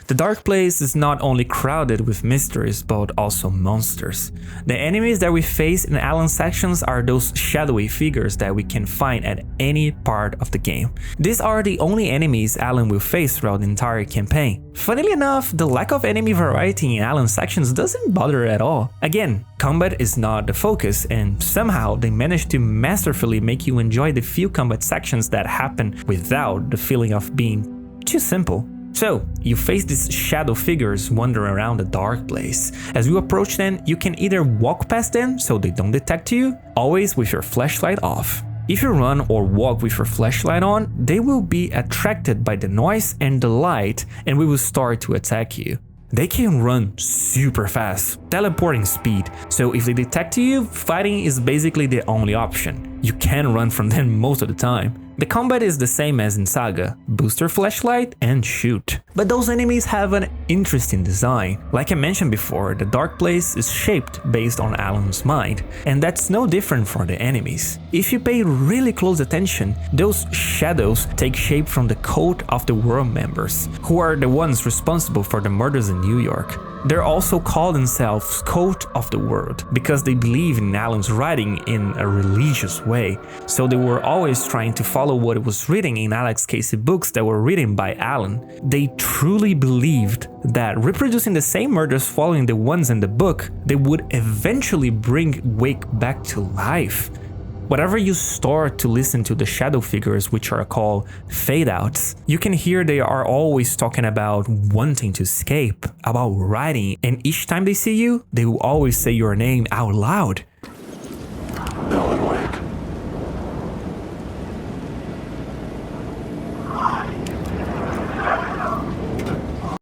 The dark place is not only crowded with mysteries, but also monsters. The enemies that we face in Alan's sections are those shadowy figures that we can find at any part of the game. These are the only enemies Alan will face throughout the entire campaign. Funnily enough, the lack of enemy variety in Alan's sections doesn't bother at all. Again, combat is not the focus, and somehow they manage to masterfully make you enjoy the few combat sections that happen without the feeling of being too simple. So, you face these shadow figures wandering around the dark place. As you approach them, you can either walk past them so they don't detect you, always with your flashlight off. If you run or walk with your flashlight on, they will be attracted by the noise and the light and will start to attack you. They can run super fast, teleporting speed, so if they detect you, fighting is basically the only option. You can run from them most of the time. The combat is the same as in Saga, boost your flashlight and shoot. But those enemies have an interesting design. Like I mentioned before, the dark place is shaped based on Alan's mind, and that's no different for the enemies. If you pay really close attention, those shadows take shape from the Code of the World members, who are the ones responsible for the murders in New York. They're also call themselves Code of the World because they believe in Alan's writing in a religious way, so they were always trying to follow what was written in Alex Casey books that were written by Alan. They truly believed that reproducing the same murders following the ones in the book, they would eventually bring Wake back to life. Whatever you start to listen to the shadow figures, which are called fade-outs, you can hear they are always talking about wanting to escape, about writing, and each time they see you, they will always say your name out loud. Alan Wake.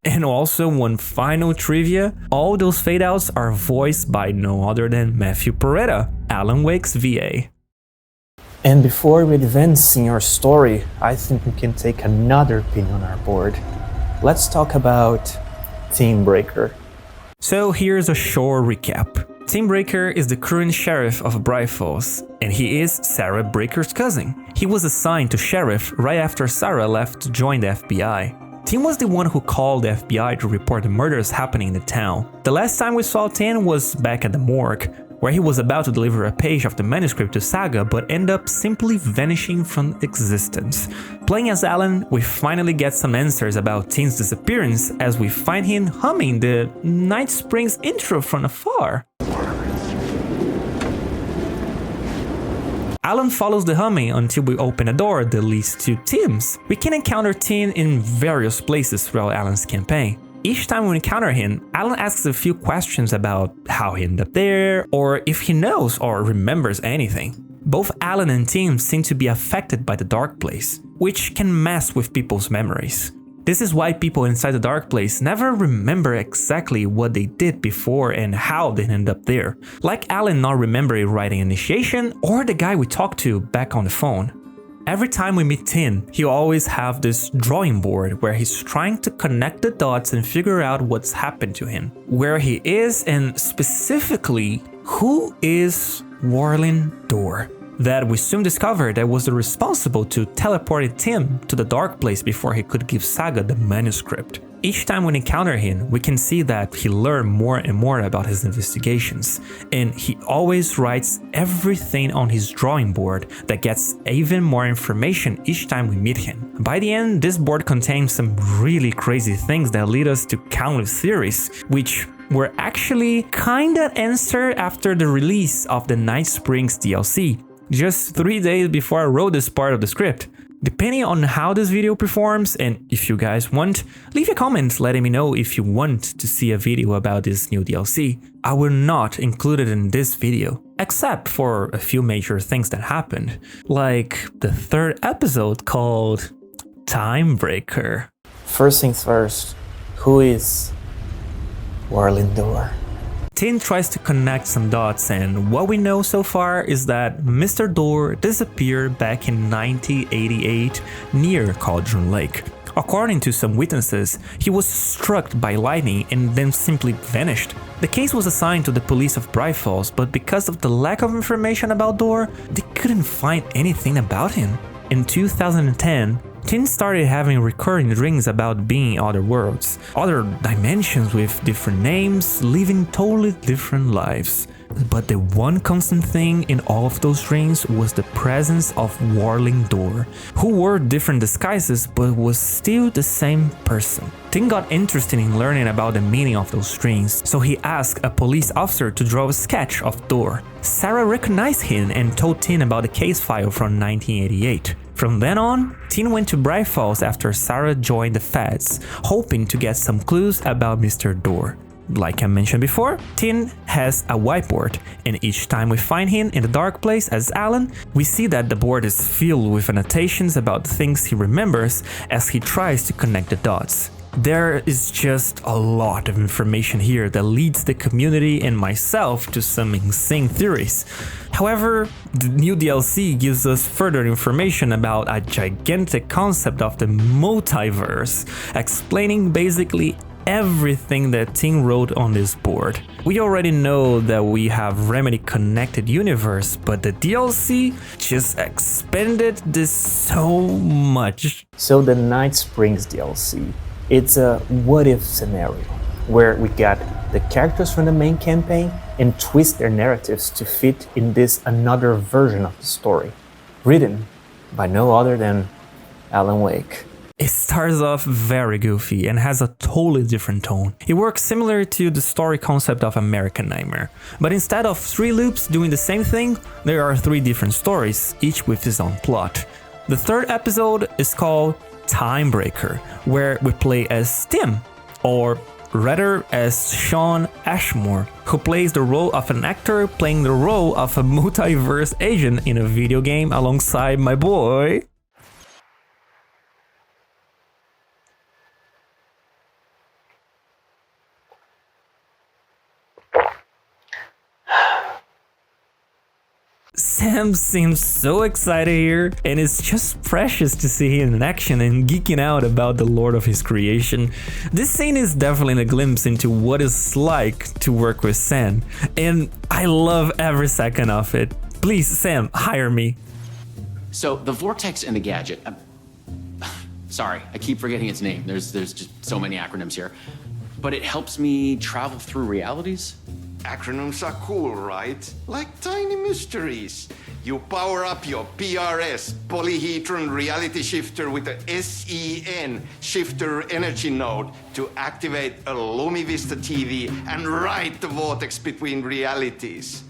And And also one final trivia, all those fade outs are voiced by no other than Matthew Peretta, Alan Wake's VA. And before we advance in our story, I think we can take another pin on our board. Let's talk about Tim Breaker. So here's a short recap. Tim Breaker is the current sheriff of Bright Falls, and he is Sarah Breaker's cousin. He was assigned to sheriff right after Sarah left to join the FBI. Tim was the one who called the FBI to report the murders happening in the town. The last time we saw Tim was back at the morgue, where he was about to deliver a page of the manuscript to Saga but ended up simply vanishing from existence. Playing as Alan, we finally get some answers about Tim's disappearance as we find him humming the Night Springs intro from afar. Alan follows the humming until we open a door that leads to Tim's. We can encounter Tim in various places throughout Alan's campaign. Each time we encounter him, Alan asks a few questions about how he ended up there, or if he knows or remembers anything. Both Alan and Tim seem to be affected by the Dark Place, which can mess with people's memories. This is why people inside the Dark Place never remember exactly what they did before and how they ended up there, like Alan not remembering writing initiation or the guy we talked to back on the phone. Every time we meet Tim, he'll always have this drawing board where he's trying to connect the dots and figure out what's happened to him, where he is, and specifically, who is Warlin Door. That we soon discovered that was responsible to teleporting Tim to the Dark Place before he could give Saga the manuscript. Each time we encounter him, we can see that he learned more and more about his investigations, and he always writes everything on his drawing board that gets even more information each time we meet him. By the end, this board contains some really crazy things that lead us to countless theories, which were actually kinda answered after the release of the Night Springs DLC, just 3 days before I wrote this part of the script. Depending on how this video performs, and if you guys want, leave a comment letting me know if you want to see a video about this new DLC. I will not include it in this video, except for a few major things that happened, like the third episode called Time Breaker. First things first, who is Warlin Door? Tim tries to connect some dots, and what we know so far is that Mr. Door disappeared back in 1988 near Cauldron Lake. According to some witnesses, he was struck by lightning and then simply vanished. The case was assigned to the police of Bright Falls, but because of the lack of information about Door, they couldn't find anything about him. In 2010, Tim started having recurring dreams about being in other worlds, other dimensions with different names, living totally different lives. But the one constant thing in all of those dreams was the presence of Warlin Door, who wore different disguises but was still the same person. Tim got interested in learning about the meaning of those dreams, so he asked a police officer to draw a sketch of Door. Sarah recognized him and told Tim about the case file from 1988. From then on, Tim went to Bright Falls after Sarah joined the feds, hoping to get some clues about Mr. Door. Like I mentioned before, Tim has a whiteboard, and each time we find him in the Dark Place as Alan, we see that the board is filled with annotations about the things he remembers as he tries to connect the dots. There is just a lot of information here that leads the community and myself to some insane theories. However, the new DLC gives us further information about a gigantic concept of the multiverse, explaining basically everything that Tim wrote on this board. We already know that we have Remedy connected universe, but the DLC just expanded this so much. So the Night Springs DLC, it's a what-if scenario, where we got the characters from the main campaign and twist their narratives to fit in this another version of the story, written by no other than Alan Wake. It starts off very goofy and has a totally different tone. It works similar to the story concept of American Nightmare, but instead of 3 loops doing the same thing, there are 3 different stories, each with its own plot. The third episode is called Time Breaker, where we play as Tim, or rather as Sean Ashmore, who plays the role of an actor playing the role of a multiverse agent in a video game alongside my boy Sam seems so excited here, and it's just precious to see him in action and geeking out about the lord of his creation. This scene is definitely a glimpse into what it's like to work with Sam, and I love every second of it. Please, Sam, hire me. So, the Vortex and the Gadget... sorry, I keep forgetting its name. There's just so many acronyms here. But it helps me travel through realities? Acronyms are cool, right? Like tiny mysteries. You power up your PRS, polyhedron reality shifter, with a SEN shifter energy node to activate a LumiVista TV and ride the vortex between realities.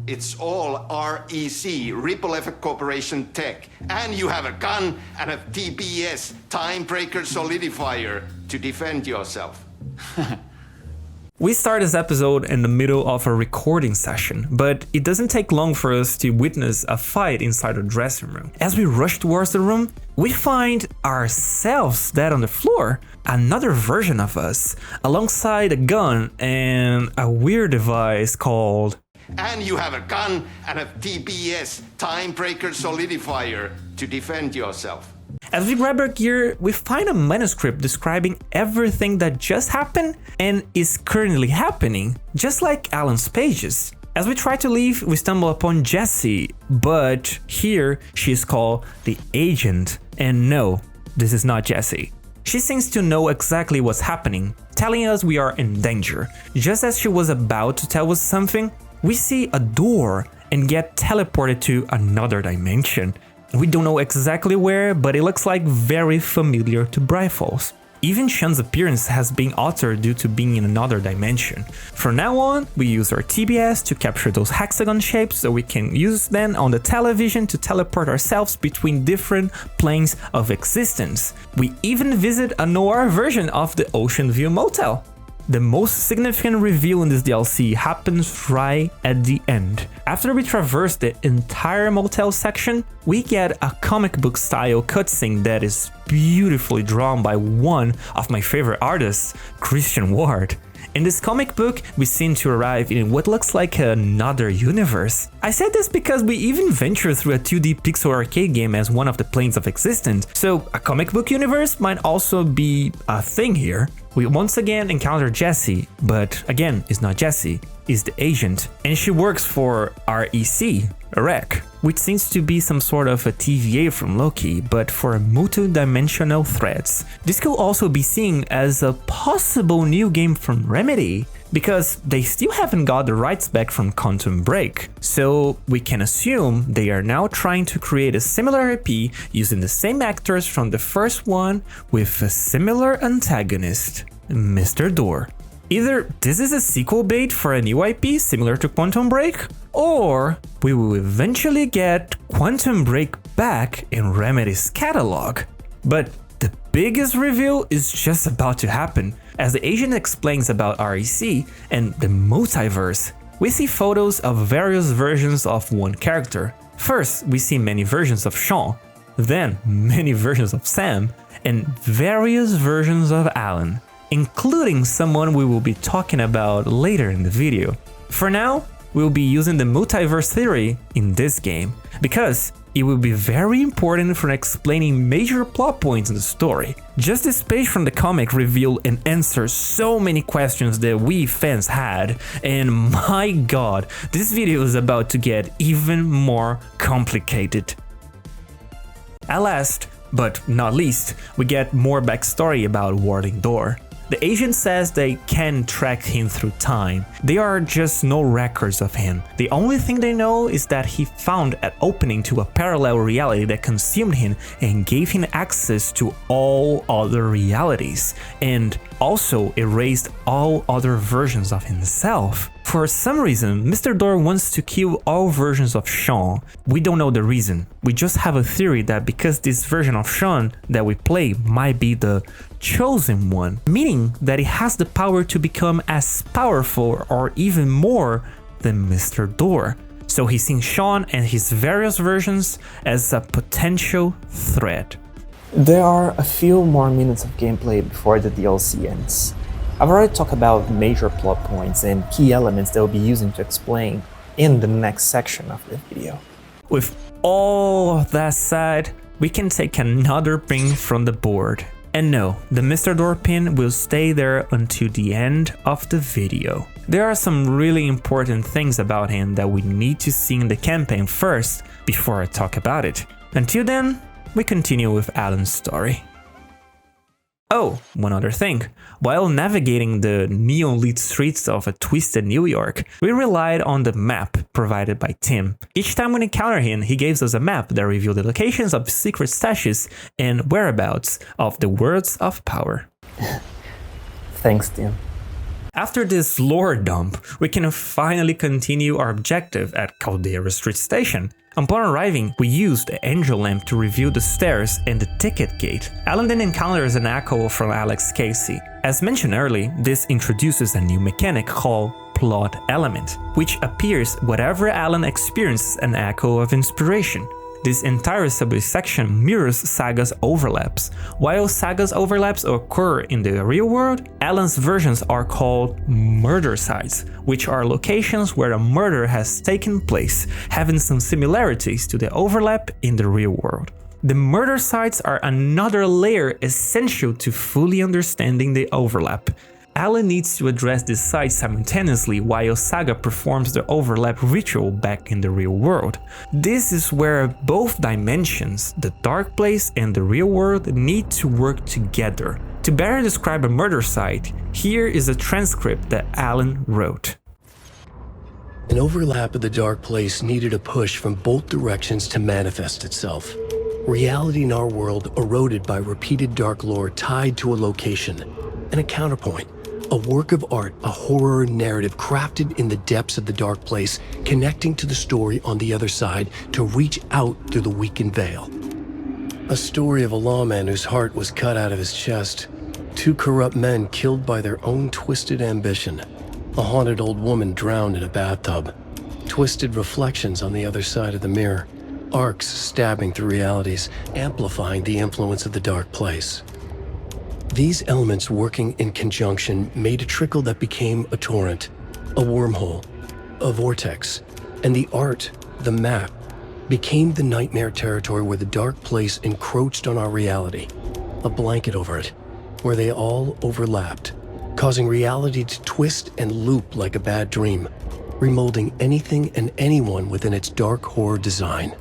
It's all REC, Ripple Effect Corporation tech. And you have a gun and a TPS, Time Breaker Solidifier, to defend yourself. We start this episode in the middle of a recording session, but it doesn't take long for us to witness a fight inside the dressing room. As we rush towards the room, we find ourselves dead on the floor, another version of us, alongside a gun and a weird device called... And you have a gun and a TPS, Time Breaker Solidifier, to defend yourself. As we grab our gear, we find a manuscript describing everything that just happened and is currently happening, just like Alan's pages. As we try to leave, we stumble upon Jessie, but here she is called the Agent, and no, this is not Jessie. She seems to know exactly what's happening, telling us we are in danger. Just as she was about to tell us something, we see a door and get teleported to another dimension. We don't know exactly where, but it looks like very familiar to Bright Falls. Even Sean's appearance has been altered due to being in another dimension. From now on, we use our TBS to capture those hexagon shapes so we can use them on the television to teleport ourselves between different planes of existence. We even visit a noir version of the Ocean View Motel. The most significant reveal in this DLC happens right at the end. After we traverse the entire motel section, we get a comic book style cutscene that is beautifully drawn by one of my favorite artists, Christian Ward. In this comic book, we seem to arrive in what looks like another universe. I said this because we even venture through a 2D pixel arcade game as one of the planes of existence, so a comic book universe might also be a thing here. We once again encounter Jessie, but again, it's not Jessie, it's the Agent, and she works for REC, which seems to be some sort of a TVA from Loki, but for multi-dimensional threats. This could also be seen as a possible new game from Remedy, because they still haven't got the rights back from Quantum Break, so we can assume they are now trying to create a similar IP using the same actors from the first one with a similar antagonist, Mr. Door. Either this is a sequel bait for a new IP similar to Quantum Break, or we will eventually get Quantum Break back in Remedy's catalog. But the biggest reveal is just about to happen. As the Agent explains about REC and the multiverse, we see photos of various versions of one character. First, we see many versions of Sean, then many versions of Sam, and various versions of Alan, including someone we will be talking about later in the video. For now, we'll be using the multiverse theory in this game, because it will be very important for explaining major plot points in the story. Just this page from the comic revealed and answered so many questions that we fans had, and my god, this video is about to get even more complicated. At last, but not least, we get more backstory about Warding Door. The Agent says they can track him through time. There are just no records of him. The only thing they know is that he found an opening to a parallel reality that consumed him and gave him access to all other realities, and also erased all other versions of himself. For some reason, Mr. Door wants to kill all versions of Sean. We don't know the reason. We just have a theory that because this version of Sean that we play might be the chosen one, meaning that it has the power to become as powerful or even more than Mr. Door. So he's seeing Sean and his various versions as a potential threat. There are a few more minutes of gameplay before the DLC ends. I've already talked about major plot points and key elements that we'll be using to explain in the next section of the video. With all of that said, we can take another pin from the board. And no, the Mr. Door pin will stay there until the end of the video. There are some really important things about him that we need to see in the campaign first before I talk about it. Until then, we continue with Alan's story. Oh, one other thing. While navigating the neon-lit streets of a twisted New York, we relied on the map provided by Tim. Each time we encounter him, he gives us a map that reveals the locations of secret stashes and whereabouts of the Words of Power. Thanks, Tim. After this lore dump, we can finally continue our objective at Caldera Street Station. Upon arriving, we used the angel lamp to reveal the stairs and the ticket gate. Alan then encounters an echo from Alex Casey. As mentioned earlier, this introduces a new mechanic called Plot Element, which appears whenever Alan experiences an echo of inspiration. This entire subway section mirrors Saga's overlaps. While Saga's overlaps occur in the real world, Alan's versions are called murder sites, which are locations where a murder has taken place, having some similarities to the overlap in the real world. The murder sites are another layer essential to fully understanding the overlap. Alan needs to address this site simultaneously while Saga performs the overlap ritual back in the real world. This is where both dimensions, the dark place and the real world, need to work together. To better describe a murder site, here is a transcript that Alan wrote. An overlap of the dark place needed a push from both directions to manifest itself. Reality in our world eroded by repeated dark lore tied to a location, and a counterpoint. A work of art, a horror narrative crafted in the depths of the dark place, connecting to the story on the other side to reach out through the weakened veil. A story of a lawman whose heart was cut out of his chest. Two corrupt men killed by their own twisted ambition. A haunted old woman drowned in a bathtub. Twisted reflections on the other side of the mirror. Arcs stabbing through realities, amplifying the influence of the dark place. These elements working in conjunction made a trickle that became a torrent, a wormhole, a vortex, and the art, the map, became the nightmare territory where the dark place encroached on our reality, a blanket over it, where they all overlapped, causing reality to twist and loop like a bad dream, remolding anything and anyone within its dark horror design.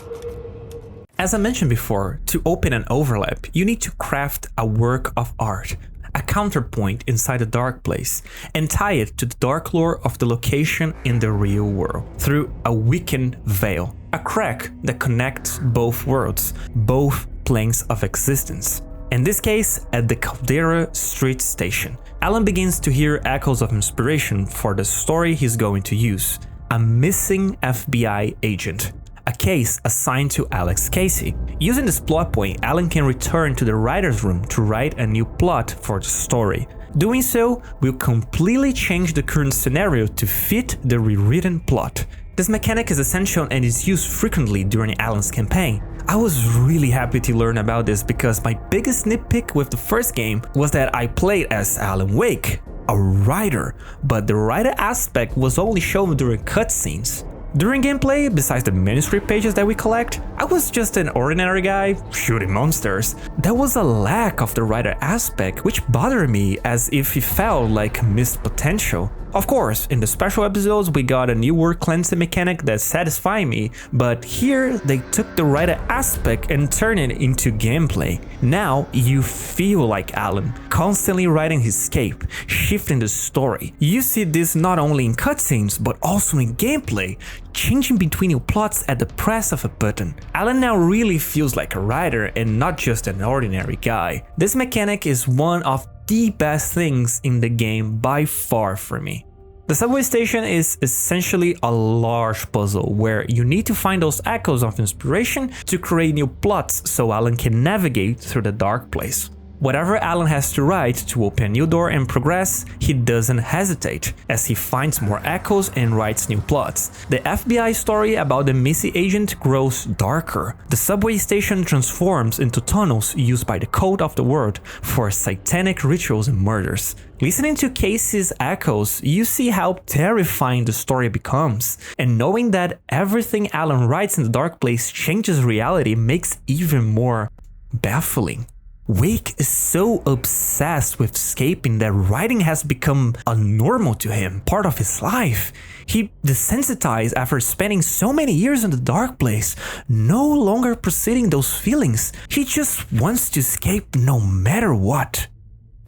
As I mentioned before, to open an overlap, you need to craft a work of art, a counterpoint inside the dark place, and tie it to the dark lore of the location in the real world through a weakened veil, a crack that connects both worlds, both planes of existence. In this case, at the Caldera Street Station, Alan begins to hear echoes of inspiration for the story he's going to use: a missing FBI agent. A case assigned to Alex Casey. Using this plot point, Alan can return to the writer's room to write a new plot for the story. Doing so will completely change the current scenario to fit the rewritten plot. This mechanic is essential and is used frequently during Alan's campaign. I was really happy to learn about this because my biggest nitpick with the first game was that I played as Alan Wake, a writer, but the writer aspect was only shown during cutscenes. During gameplay, besides the manuscript pages that we collect, I was just an ordinary guy shooting monsters. There was a lack of the writer aspect, which bothered me as if it felt like missed potential. Of course, in the special episodes we got a new word cleansing mechanic that satisfied me, but here they took the writer aspect and turned it into gameplay. Now you feel like Alan, constantly writing his escape, shifting the story. You see this not only in cutscenes, but also in gameplay, changing between your plots at the press of a button. Alan now really feels like a writer and not just an ordinary guy. This mechanic is one of the best things in the game by far for me. The subway station is essentially a large puzzle where you need to find those echoes of inspiration to create new plots so Alan can navigate through the dark place. Whatever Alan has to write to open a new door and progress, he doesn't hesitate, as he finds more echoes and writes new plots. The FBI story about the Missy agent grows darker. The subway station transforms into tunnels used by the code of the world for satanic rituals and murders. Listening to Casey's echoes, you see how terrifying the story becomes, and knowing that everything Alan writes in the dark place changes reality makes even more baffling. Wake is so obsessed with escaping that writing has become a normal to him, part of his life. He desensitized after spending so many years in the dark place, no longer pursuing those feelings. He just wants to escape no matter what.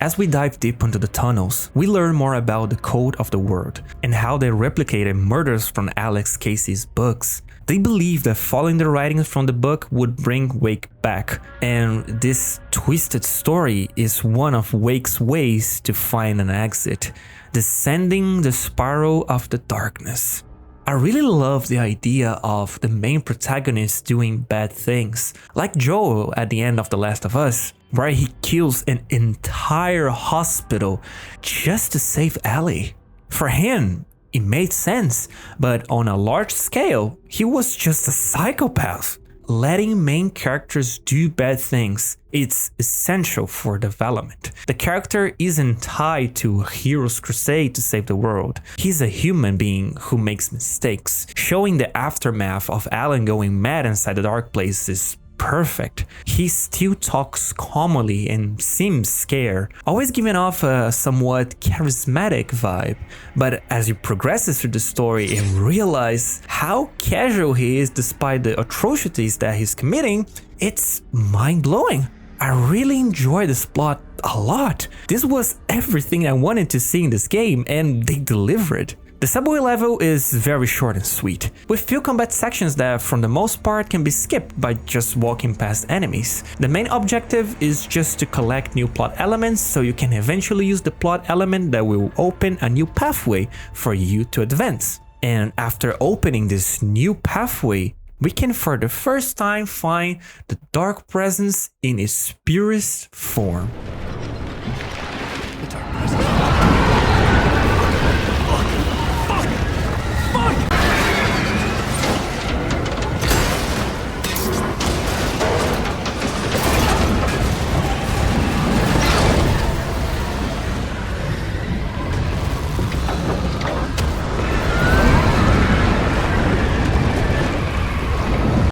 As we dive deep into the tunnels, we learn more about the code of the world and how they replicated murders from Alex Casey's books. They believe that following the writings from the book would bring Wake back, and this twisted story is one of Wake's ways to find an exit, descending the spiral of the darkness. I really love the idea of the main protagonist doing bad things, like Joel at the end of The Last of Us, where he kills an entire hospital just to save Ellie. For him, it made sense, but on a large scale, he was just a psychopath. Letting main characters do bad things, it's essential for development. The character isn't tied to a hero's crusade to save the world. He's a human being who makes mistakes. Showing the aftermath of Alan going mad inside the dark place is perfect. He still talks calmly and seems scared, always giving off a somewhat charismatic vibe. But as you progress through the story and realize how casual he is despite the atrocities that he's committing, it's mind-blowing. I really enjoyed this plot a lot. This was everything I wanted to see in this game, and they delivered. The subway level is very short and sweet, with few combat sections that for the most part can be skipped by just walking past enemies. The main objective is just to collect new plot elements so you can eventually use the plot element that will open a new pathway for you to advance. And after opening this new pathway, we can for the first time find the dark presence in its purest form.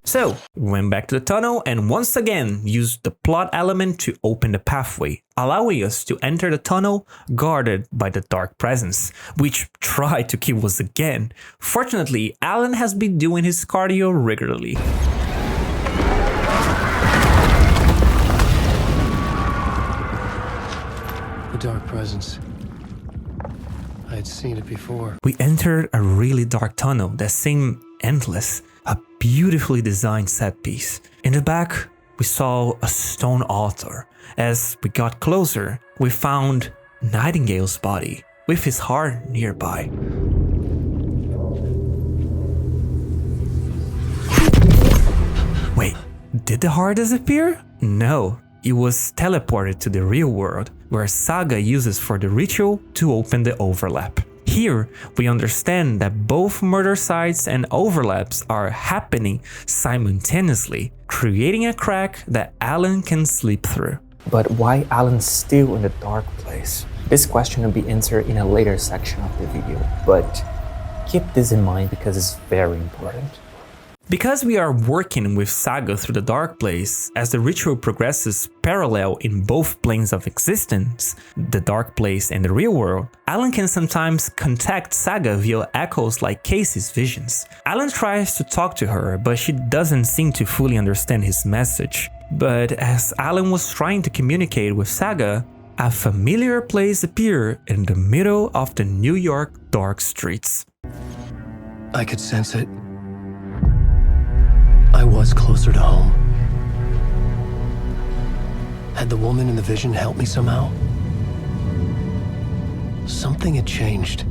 So, we went back to the tunnel and once again used the plot element to open the pathway, allowing us to enter the tunnel guarded by the dark presence, which tried to kill us again. Fortunately, Alan has been doing his cardio regularly. The dark presence. I had seen it before. We entered a really dark tunnel that seemed endless. A beautifully designed set piece. In the back, we saw a stone altar. As we got closer, we found Nightingale's body, with his heart nearby. Wait, did the heart disappear? No, it was teleported to the real world, where Saga uses for the ritual to open the overlap. Here, we understand that both murder sites and overlaps are happening simultaneously, creating a crack that Alan can slip through. But why Alan's still in the dark place? This question will be answered in a later section of the video, but keep this in mind because it's very important. Because we are working with Saga through the dark place, as the ritual progresses parallel in both planes of existence, the dark place and the real world, Alan can sometimes contact Saga via echoes like Casey's visions. Alan tries to talk to her, but she doesn't seem to fully understand his message. But as Alan was trying to communicate with Saga, a familiar place appeared in the middle of the New York dark streets. I could sense it. I was closer to home. Had the woman in the vision helped me somehow? Something had changed.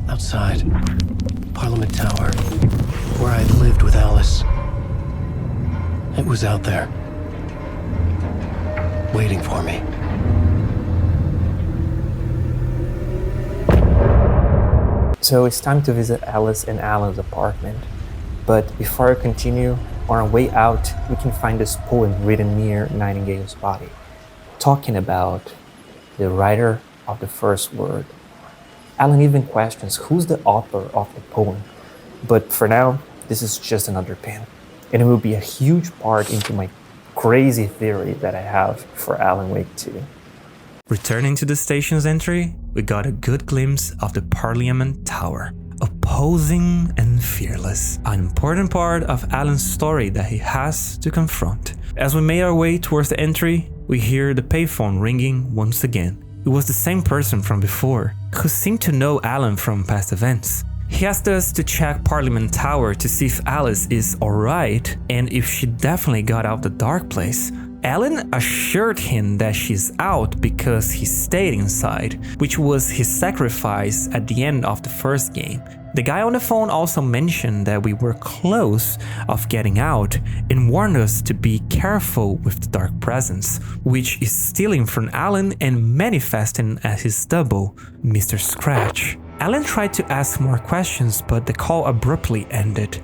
Outside. Parliament Tower. Where I had lived with Alice. It was out there. Waiting for me. So it's time to visit Alice and Alan's apartment. But before I continue, on our way out, we can find this poem written near Nightingale's body, talking about the writer of the first word. Alan even questions who's the author of the poem. But for now, this is just another pin. And it will be a huge part into my crazy theory that I have for Alan Wake 2. Returning to the station's entry, we got a good glimpse of the Parliament Tower, opposing and fearless, an important part of Alan's story that he has to confront. As we made our way towards the entry, we hear the payphone ringing once again. It was the same person from before, who seemed to know Alan from past events. He asked us to check Parliament Tower to see if Alice is alright and if she definitely got out the dark place. Alan assured him that she's out because he stayed inside, which was his sacrifice at the end of the first game. The guy on the phone also mentioned that we were close of getting out and warned us to be careful with the dark presence, which is stealing from Alan and manifesting as his double, Mr. Scratch. Alan tried to ask more questions, but the call abruptly ended.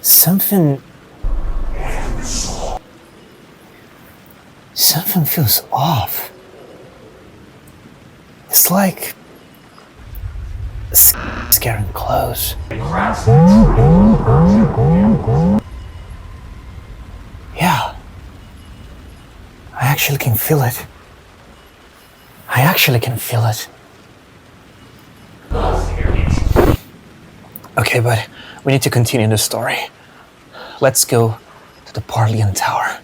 Something feels off. It's like it's getting close. Yeah, I actually can feel it. Okay, but we need to continue the story. Let's go to the Parliament Tower.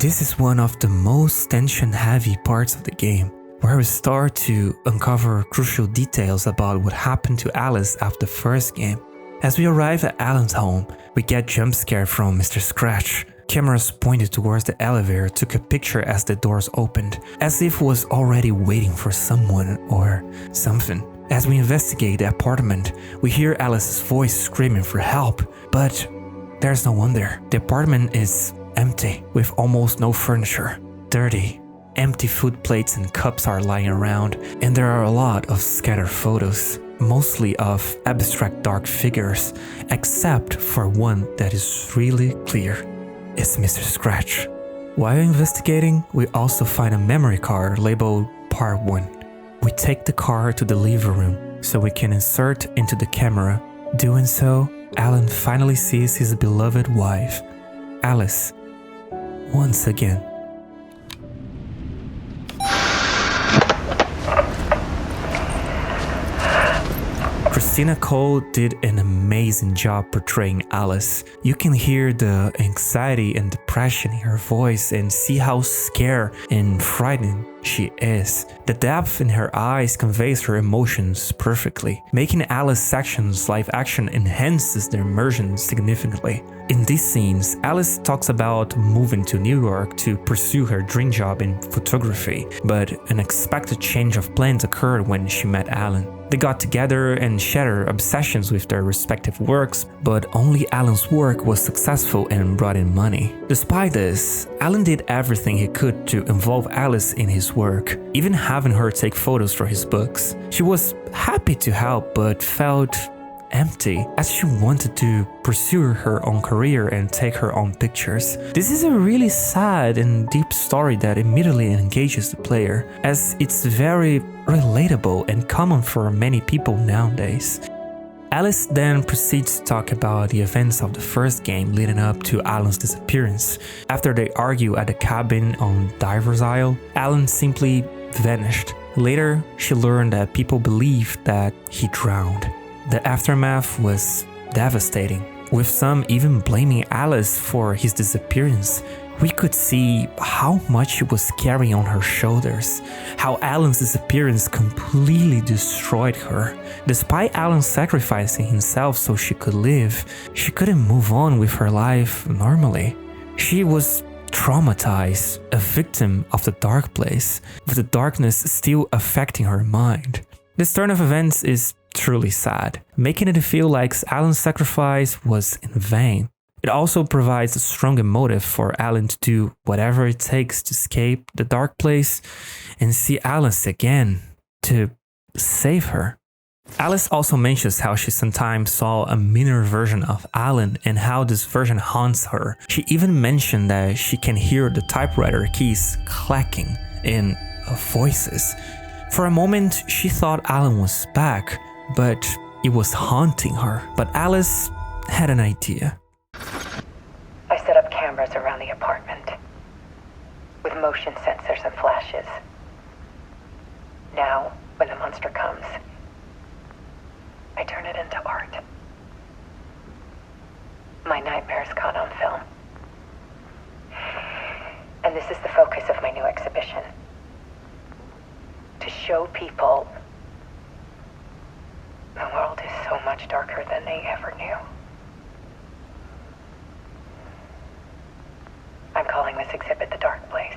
This is one of the most tension-heavy parts of the game, where we start to uncover crucial details about what happened to Alice after the first game. As we arrive at Alan's home, we get jump scared from Mr. Scratch. Cameras pointed towards the elevator took a picture as the doors opened, as if it was already waiting for someone or something. As we investigate the apartment, we hear Alice's voice screaming for help, but there's no one there. The apartment is empty, with almost no furniture. Dirty, empty food plates and cups are lying around, and there are a lot of scattered photos, mostly of abstract dark figures, except for one that is really clear. It's Mr. Scratch. While investigating, we also find a memory card labeled Part 1. We take the card to the living room so we can insert into the camera. Doing so, Alan finally sees his beloved wife, Alice, once again. Christina Cole did an amazing job portraying Alice. You can hear the anxiety and depression in her voice and see how scared and frightened she is. The depth in her eyes conveys her emotions perfectly, making Alice's sections live action enhances their immersion significantly. In these scenes, Alice talks about moving to New York to pursue her dream job in photography, but an unexpected change of plans occurred when she met Alan. They got together and shared obsessions with their respective works, but only Alan's work was successful and brought in money. Despite this, Alan did everything he could to involve Alice in his work, even having her take photos for his books. She was happy to help, but felt empty, as she wanted to pursue her own career and take her own pictures. This is a really sad and deep story that immediately engages the player, as it's very relatable and common for many people nowadays. Alice then proceeds to talk about the events of the first game leading up to Alan's disappearance. After they argue at the cabin on Diver's Isle, Alan simply vanished. Later, she learned that people believed that he drowned. The aftermath was devastating, with some even blaming Alice for his disappearance. We could see how much she was carrying on her shoulders, how Alan's disappearance completely destroyed her. Despite Alan sacrificing himself so she could live, she couldn't move on with her life normally. She was traumatized, a victim of the dark place, with the darkness still affecting her mind. This turn of events is truly sad, making it feel like Alan's sacrifice was in vain. It also provides a strong motive for Alan to do whatever it takes to escape the dark place and see Alice again, to save her. Alice also mentions how she sometimes saw a mirror version of Alan and how this version haunts her. She even mentioned that she can hear the typewriter keys clacking in voices. For a moment, she thought Alan was back, but it was haunting her. But Alice had an idea. I set up cameras around the apartment with motion sensors and flashes. Now, when the monster comes, I turn it into art. My nightmares caught on film. And this is the focus of my new exhibition. To show people the world is so much darker than they ever knew. I'm calling this exhibit The Dark Place.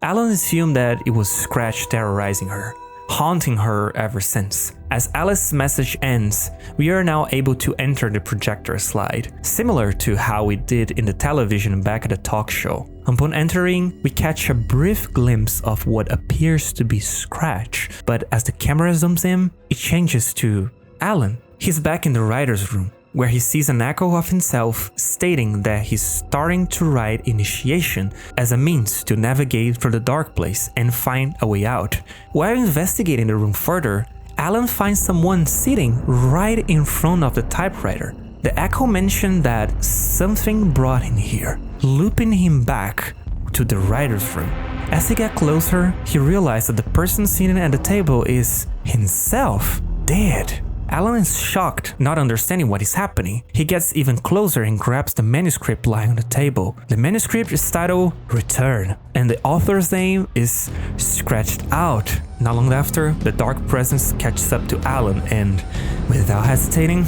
Alan assumed that it was Scratch terrorizing her, haunting her ever since. As Alice's message ends, we are now able to enter the projector slide, similar to how we did in the television back at the talk show. Upon entering, we catch a brief glimpse of what appears to be Scratch, but as the camera zooms in, it changes to Alan. He's back in the writer's room, where he sees an echo of himself stating that he's starting to write Initiation as a means to navigate through the dark place and find a way out. While investigating the room further, Alan finds someone sitting right in front of the typewriter. The echo mentioned that something brought him here, looping him back to the writer's room. As he got closer, he realized that the person sitting at the table is himself, dead. Alan is shocked, not understanding what is happening. He gets even closer and grabs the manuscript lying on the table. The manuscript is titled Return, and the author's name is scratched out. Not long after, the dark presence catches up to Alan and, without hesitating,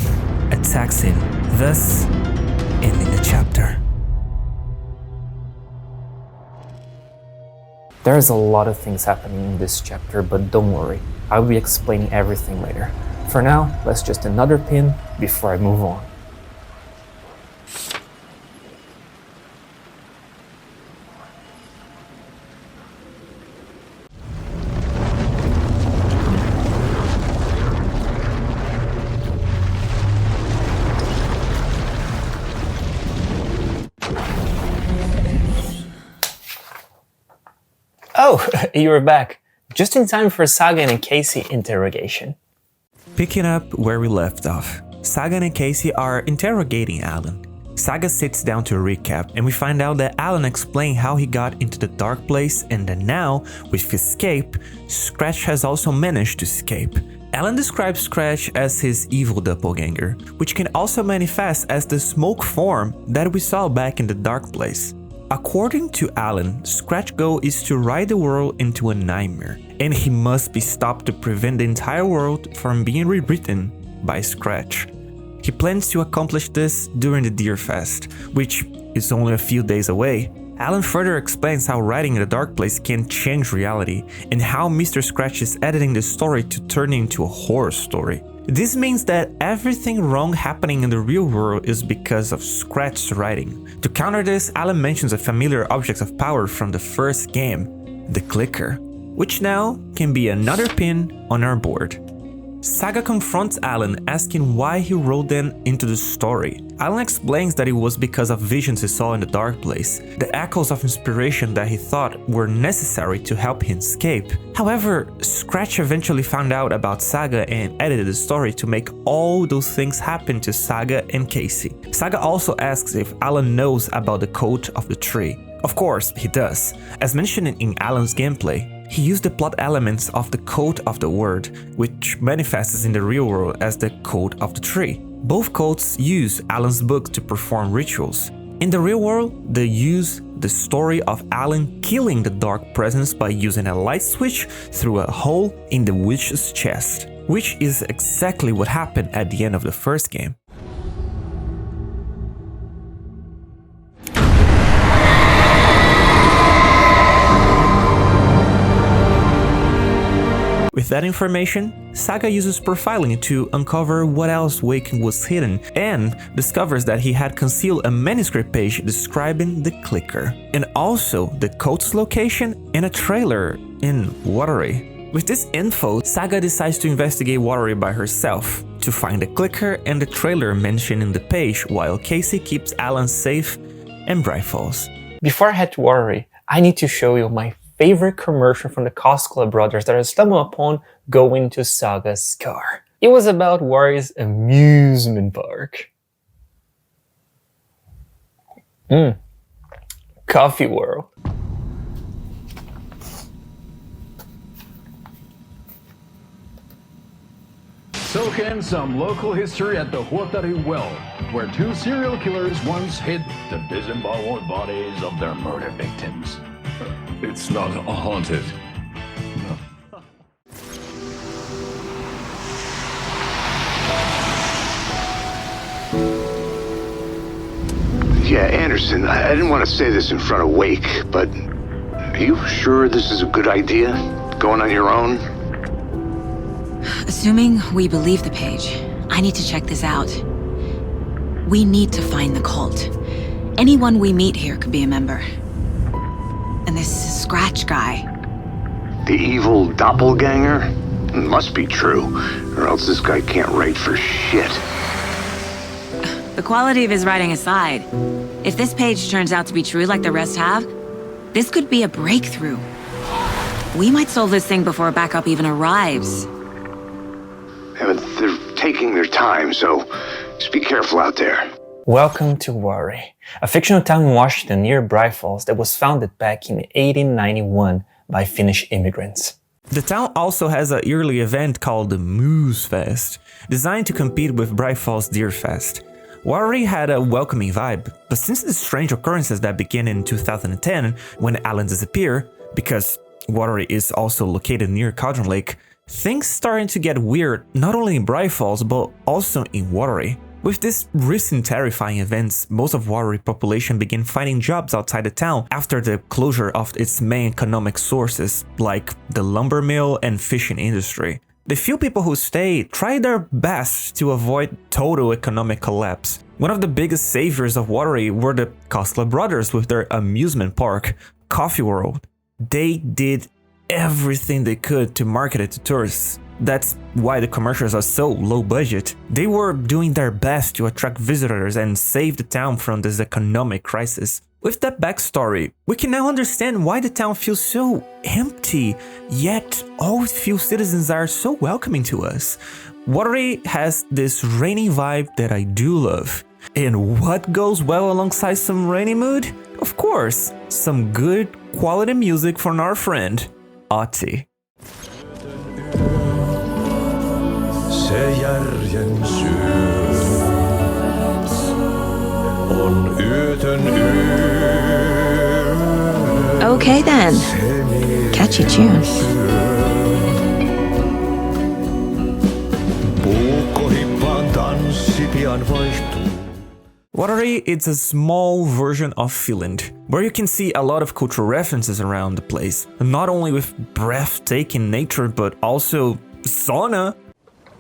attacks him, thus ending the chapter. There's a lot of things happening in this chapter, but don't worry, I'll be explaining everything later. For now, let's just another pin before I move on. Oh, you're back. Just in time for Sagan and Casey interrogation. Picking up where we left off, Sagan and Casey are interrogating Alan. Saga sits down to recap, and we find out that Alan explained how he got into the dark place and that now, with escape, Scratch has also managed to escape. Alan describes Scratch as his evil doppelganger, which can also manifest as the smoke form that we saw back in the dark place. According to Alan, Scratch's goal is to ride the world into a nightmare, and he must be stopped to prevent the entire world from being rewritten by Scratch. He plans to accomplish this during the Deerfest, which is only a few days away. Alan further explains how writing in the dark place can change reality, and how Mr. Scratch is editing the story to turn it into a horror story. This means that everything wrong happening in the real world is because of Scratch's writing. To counter this, Alan mentions a familiar object of power from the first game, the clicker, which now can be another pin on our board. Saga confronts Alan, asking why he wrote them into the story. Alan explains that it was because of visions he saw in the dark place, the echoes of inspiration that he thought were necessary to help him escape. However, Scratch eventually found out about Saga and edited the story to make all those things happen to Saga and Casey. Saga also asks if Alan knows about the code of the tree. Of course, he does. As mentioned in Alan's gameplay, he used the plot elements of the code of the word, which manifests in the real world as the code of the tree. Both codes use Alan's book to perform rituals. In the real world, they use the story of Alan killing the dark presence by using a light switch through a hole in the witch's chest, which is exactly what happened at the end of the first game. With that information, Saga uses profiling to uncover what else Waking was hidden and discovers that he had concealed a manuscript page describing the clicker, and also the code's location and a trailer in Watery. With this info, Saga decides to investigate Watery by herself to find the clicker and the trailer mentioned in the page, while Casey keeps Alan safe and Bright Falls. Before I head to Watery, I need to show you my favorite commercial from the Costco brothers that I stumbled upon going to Saga's car. It was about Watery's amusement park. Coffee World. Soak in some local history at the Huotari Well, where two serial killers once hid the disemboweled bodies of their murder victims. It's not haunted. No. Yeah, Anderson, I didn't want to say this in front of Wake, but are you sure this is a good idea? Going on your own? Assuming we believe the page, I need to check this out. We need to find the cult. Anyone we meet here could be a member. And this Scratch guy. The evil doppelganger? It must be true, or else this guy can't write for shit. The quality of his writing aside, if this page turns out to be true like the rest have, this could be a breakthrough. We might solve this thing before backup even arrives. Yeah, but they're taking their time, so just be careful out there. Welcome to Watery, a fictional town in Washington near Bright Falls that was founded back in 1891 by Finnish immigrants. The town also has a yearly event called the Moose Fest, designed to compete with Bright Falls Deerfest. Watery had a welcoming vibe, but since the strange occurrences that began in 2010 when Alan disappeared, because Watery is also located near Cauldron Lake, things started to get weird not only in Bright Falls but also in Watery. With these recent terrifying events, most of Watery population began finding jobs outside the town after the closure of its main economic sources, like the lumber mill and fishing industry. The few people who stayed tried their best to avoid total economic collapse. One of the biggest saviors of Watery were the Costco brothers with their amusement park, Coffee World. They did everything they could to market it to tourists. That's why the commercials are so low budget. They were doing their best to attract visitors and save the town from this economic crisis. With that backstory, we can now understand why the town feels so empty, yet all few citizens are so welcoming to us. Watery has this rainy vibe that I do love. And what goes well alongside some rainy mood? Of course, some good quality music from our friend, Ati. Se järjen syö on yötön yö. Okay then. Catchy tune. Puukkohippaan tanssi pian vaihtuu. Watery is a small version of Finland, where you can see a lot of cultural references around the place, not only with breathtaking nature but also sauna.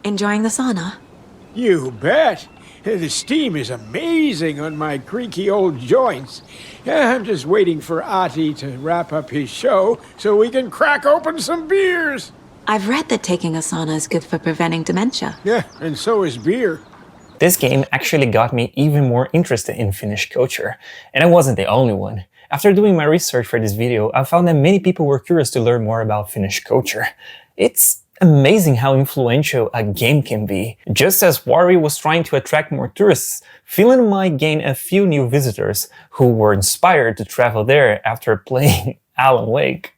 Enjoying the sauna? You bet. The steam is amazing on my creaky old joints. I'm just waiting for Ati to wrap up his show so we can crack open some beers. I've read that taking a sauna is good for preventing dementia. Yeah, and so is beer. This game actually got me even more interested in Finnish culture, and I wasn't the only one. After doing my research for this video, I found that many people were curious to learn more about Finnish culture. It's amazing how influential a game can be. Just as Worry was trying to attract more tourists, Finland might gain a few new visitors who were inspired to travel there after playing Alan Wake.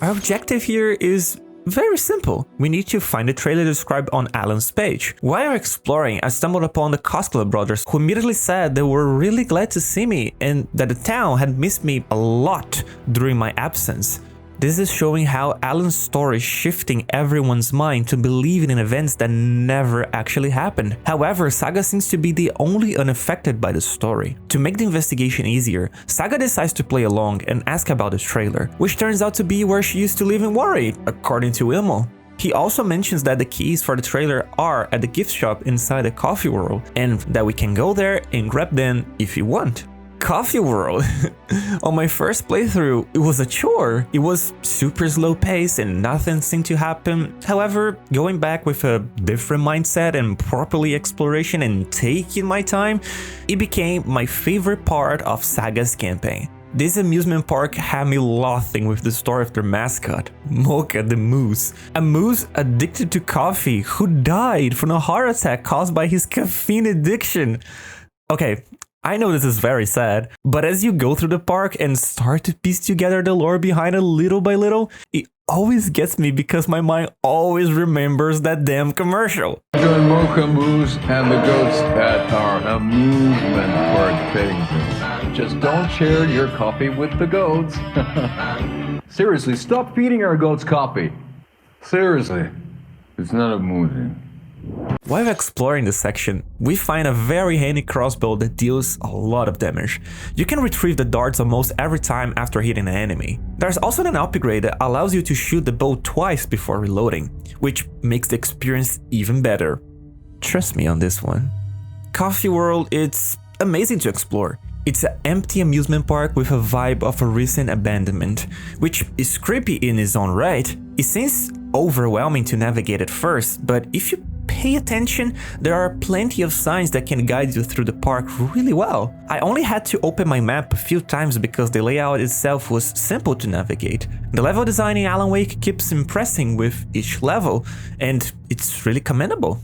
Our objective here is very simple. We need to find the trailer described on Alan's page. While exploring, I stumbled upon the Koskela brothers, who immediately said they were really glad to see me and that the town had missed me a lot during my absence. This is showing how Alan's story is shifting everyone's mind to believing in events that never actually happened. However, Saga seems to be the only unaffected by the story. To make the investigation easier, Saga decides to play along and ask about the trailer, which turns out to be where she used to live in Worry, according to Ilmo. He also mentions that the keys for the trailer are at the gift shop inside the Coffee World, and that we can go there and grab them if we want. Coffee World. On my first playthrough, it was a chore. It was super slow pace and nothing seemed to happen. However, going back with a different mindset and properly exploration and taking my time, it became my favorite part of Saga's campaign. This amusement park had me laughing with the story of their mascot, Mocha the Moose. A moose addicted to coffee who died from a heart attack caused by his caffeine addiction. Okay, I know this is very sad, but as you go through the park and start to piece together the lore behind it little by little, it always gets me because my mind always remembers that damn commercial. Join Mocha Moose and the goats at our amusement park petting zoo. Just don't share your coffee with the goats. Seriously, stop feeding our goats coffee. Seriously, it's not amusing. While exploring this section, we find a very handy crossbow that deals a lot of damage. You can retrieve the darts almost every time after hitting an enemy. There's also an upgrade that allows you to shoot the bow twice before reloading, which makes the experience even better. Trust me on this one. Coffee World, it's amazing to explore. It's an empty amusement park with a vibe of a recent abandonment, which is creepy in its own right. It seems overwhelming to navigate at first, but if you pay attention, there are plenty of signs that can guide you through the park really well. I only had to open my map a few times because the layout itself was simple to navigate. The level design in Alan Wake keeps impressing with each level, and it's really commendable.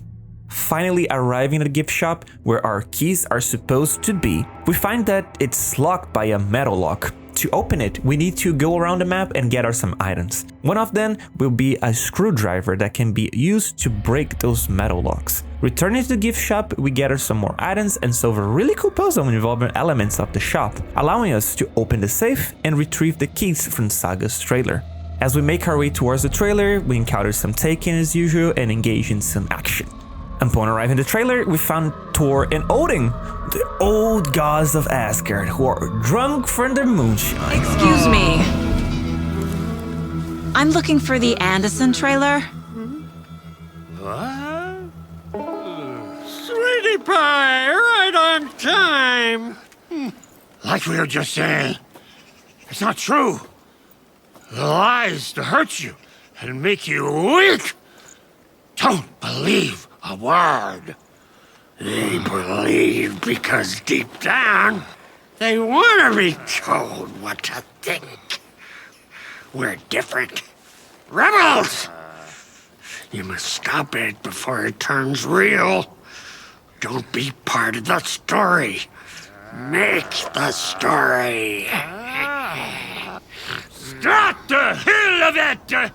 Finally arriving at the gift shop where our keys are supposed to be, we find that it's locked by a metal lock. To open it, we need to go around the map and gather some items. One of them will be a screwdriver that can be used to break those metal locks. Returning to the gift shop, we gather some more items and solve a really cool puzzle involving elements of the shop, allowing us to open the safe and retrieve the keys from Saga's trailer. As we make our way towards the trailer, we encounter some taken as usual and engage in some action. Upon arriving at the trailer, we found Thor and Odin, the old gods of Asgard, who are drunk from their moonshine. Excuse me. I'm looking for the Anderson trailer. What? Sweetie pie, right on time. Like we were just saying, it's not true. The lies to hurt you and make you weak. Don't believe a word. They believe because deep down, they want to be told what to think. We're different. Rebels! You must stop it before it turns real. Don't be part of the story. Make the story. Start the hell of it!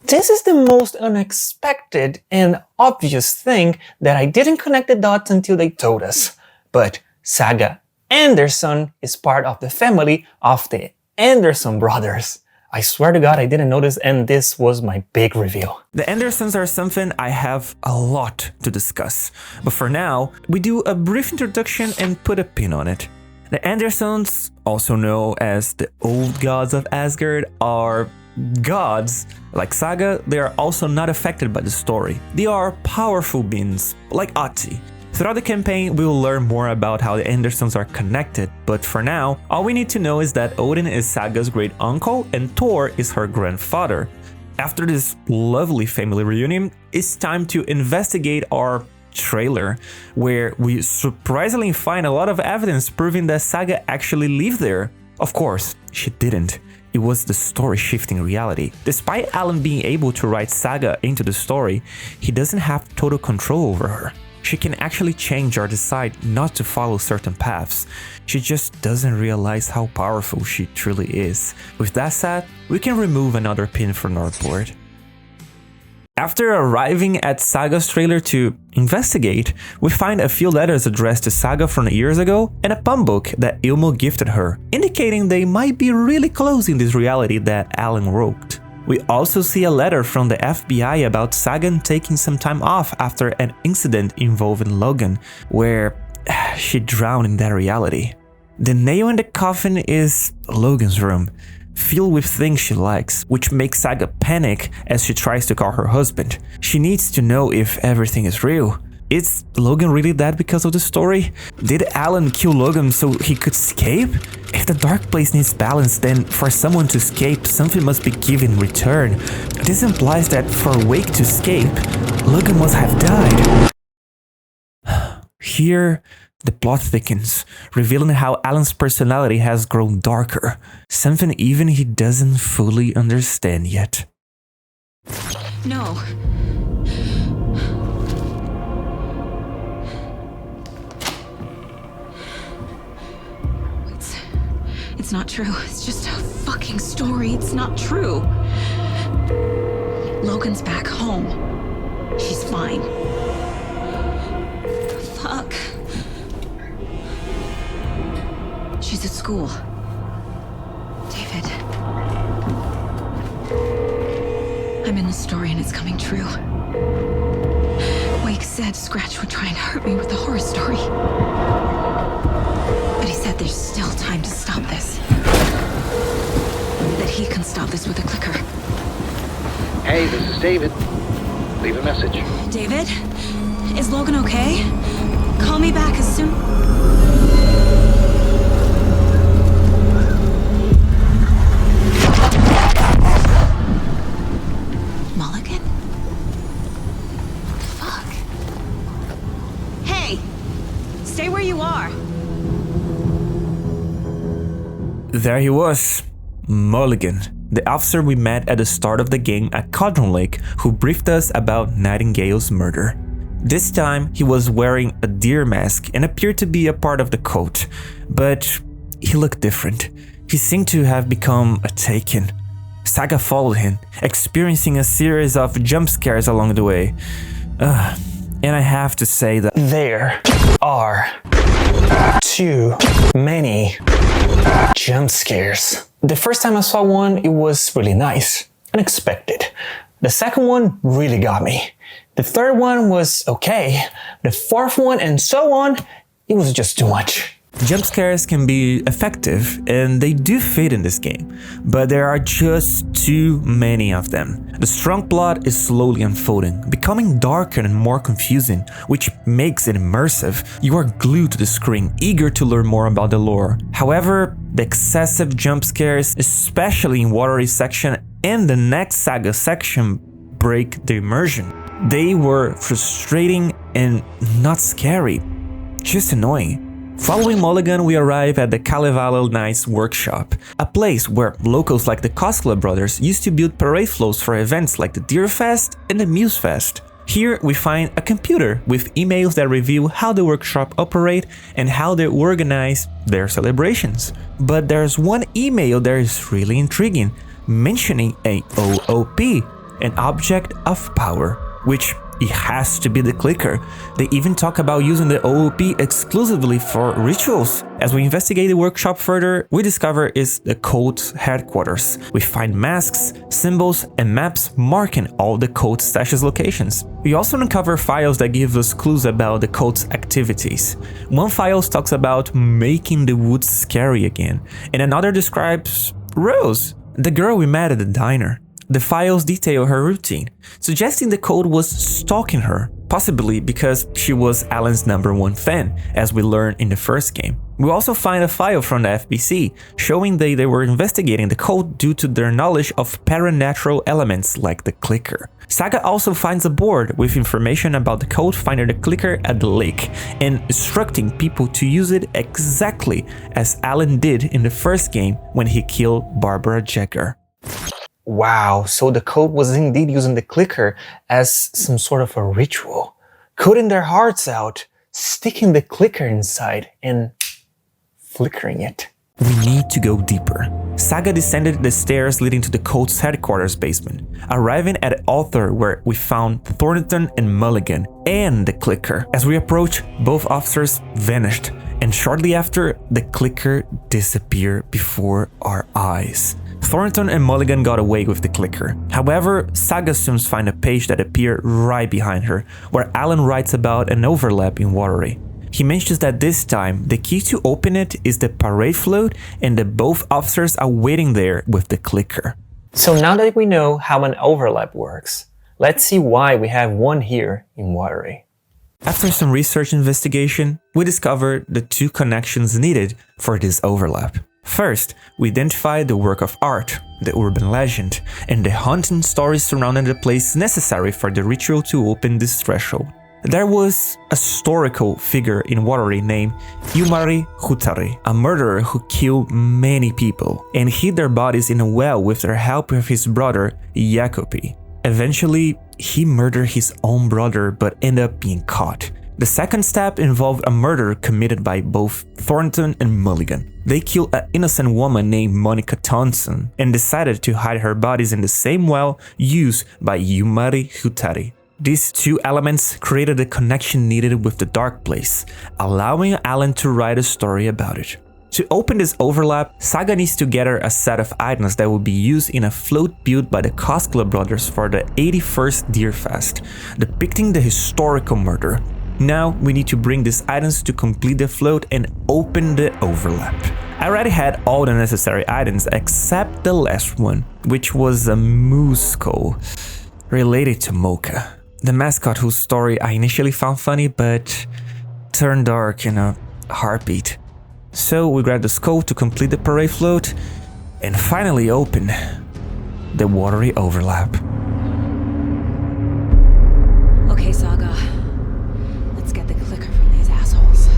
This is the most unexpected and obvious thing that I didn't connect the dots until they told us. But Saga Anderson is part of the family of the Anderson brothers. I swear to God I didn't notice, and this was my big reveal. The Andersons are something I have a lot to discuss, but for now, we do a brief introduction and put a pin on it. The Andersons, also known as the old gods of Asgard, are gods. Like Saga, they are also not affected by the story. They are powerful beings, like Ati. Throughout the campaign, we will learn more about how the Andersons are connected, but for now, all we need to know is that Odin is Saga's great uncle and Thor is her grandfather. After this lovely family reunion, it's time to investigate our trailer, where we surprisingly find a lot of evidence proving that Saga actually lived there. Of course, she didn't. It was the story shifting reality. Despite Alan being able to write Saga into the story, he doesn't have total control over her. She can actually change or decide not to follow certain paths. She just doesn't realize how powerful she truly is. With that said, we can remove another pin from Northport. After arriving at Saga's trailer to investigate, we find a few letters addressed to Saga from years ago and a palm book that Ilmo gifted her, indicating they might be really close in this reality that Alan wrote. We also see a letter from the FBI about Saga taking some time off after an incident involving Logan, where she drowned in that reality. The nail in the coffin is Logan's room, filled with things she likes, which makes Saga panic as she tries to call her husband. She needs to know if everything is real. Is Logan really dead because of the story? Did Alan kill Logan so he could escape? If the dark place needs balance, then for someone to escape, something must be given in return. This implies that for Wake to escape, Logan must have died. Here, the plot thickens, revealing how Alan's personality has grown darker, something even he doesn't fully understand yet. No. It's not true. It's just a fucking story. It's not true. Logan's back home. She's fine. Fuck. She's at school. David. I'm in the story and it's coming true. Wake said Scratch would try and hurt me with the horror story. But he said there's still time to stop this. That he can stop this with a clicker. Hey, this is David. Leave a message. David? Is Logan okay? Call me back as soon... Mulligan? What the fuck? Hey! Stay where you are! There he was, Mulligan, the officer we met at the start of the game at Cauldron Lake, who briefed us about Nightingale's murder. This time, he was wearing a deer mask and appeared to be a part of the cult, but he looked different. He seemed to have become a Taken. Saga followed him, experiencing a series of jump scares along the way. And I have to say that there are too many jump scares. The first time I saw one, it was really nice, unexpected. The second one really got me. The third one was okay. The fourth one and so on, it was just too much. Jump scares can be effective, and they do fit in this game, but there are just too many of them. The strong plot is slowly unfolding, becoming darker and more confusing, which makes it immersive. You are glued to the screen, eager to learn more about the lore. However, the excessive jump scares, especially in Watery section and the next Saga section, break the immersion. They were frustrating and not scary, just annoying. Following Mulligan, we arrive at the Kalevala Knights workshop, a place where locals like the Koskela brothers used to build parade floats for events like the Deerfest and the Musefest. Here we find a computer with emails that reveal how the workshop operate and how they organize their celebrations. But there's one email that is really intriguing, mentioning a OOP, an object of power, which it has to be the clicker. They even talk about using the OOP exclusively for rituals. As we investigate the workshop further, we discover it's the cult's headquarters. We find masks, symbols, and maps marking all the cult stashes locations. We also uncover files that give us clues about the cult's activities. One file talks about making the woods scary again, and another describes Rose, the girl we met at the diner. The files detail her routine, suggesting the cult was stalking her. possibly because she was Alan's #1 fan, as we learned in the first game. We also find a file from the FBC showing they were investigating the code due to their knowledge of paranatural elements like the clicker. Saga also finds a board with information about the code finding the clicker at the lake and instructing people to use it exactly as Alan did in the first game when he killed Barbara Jagger. Wow, so the code was indeed using the clicker as some sort of a ritual, coding their hearts out, sticking the clicker inside, and flickering it. We need to go deeper. Saga descended the stairs leading to the code's headquarters basement, arriving at Author where we found Thornton and Mulligan and the clicker. As we approach, both officers vanished, and shortly after, the clicker disappeared before our eyes. Thornton and Mulligan got away with the clicker. However, Saga soon finds a page that appeared right behind her, where Alan writes about an overlap in Watery. He mentions that this time, the key to open it is the parade float and that both officers are waiting there with the clicker. So now that we know how an overlap works, let's see why we have one here in Watery. After some research investigation, we discovered the two connections needed for this overlap. First, we identified the work of art, the urban legend, and the haunting stories surrounding the place necessary for the ritual to open this threshold. There was a historical figure in Watery named Yumari Hutari, a murderer who killed many people and hid their bodies in a well with the help of his brother Jacobi. Eventually, he murdered his own brother but ended up being caught. The second step involved a murder committed by both Thornton and Mulligan. They killed an innocent woman named Monica Thompson and decided to hide her bodies in the same well used by Yumari Hutari. These two elements created the connection needed with the Dark Place, allowing Alan to write a story about it. To open this overlap, Saga needs to gather a set of items that will be used in a float built by the Koskela brothers for the 81st Deerfest, depicting the historical murder. Now we need to bring these items to complete the float and open the overlap. I already had all the necessary items except the last one, which was a moose skull related to Mocha, the mascot whose story I initially found funny but turned dark in a heartbeat. So we grabbed the skull to complete the parade float and finally open the Watery overlap. Okay, Saga. Let's get the clicker from these assholes.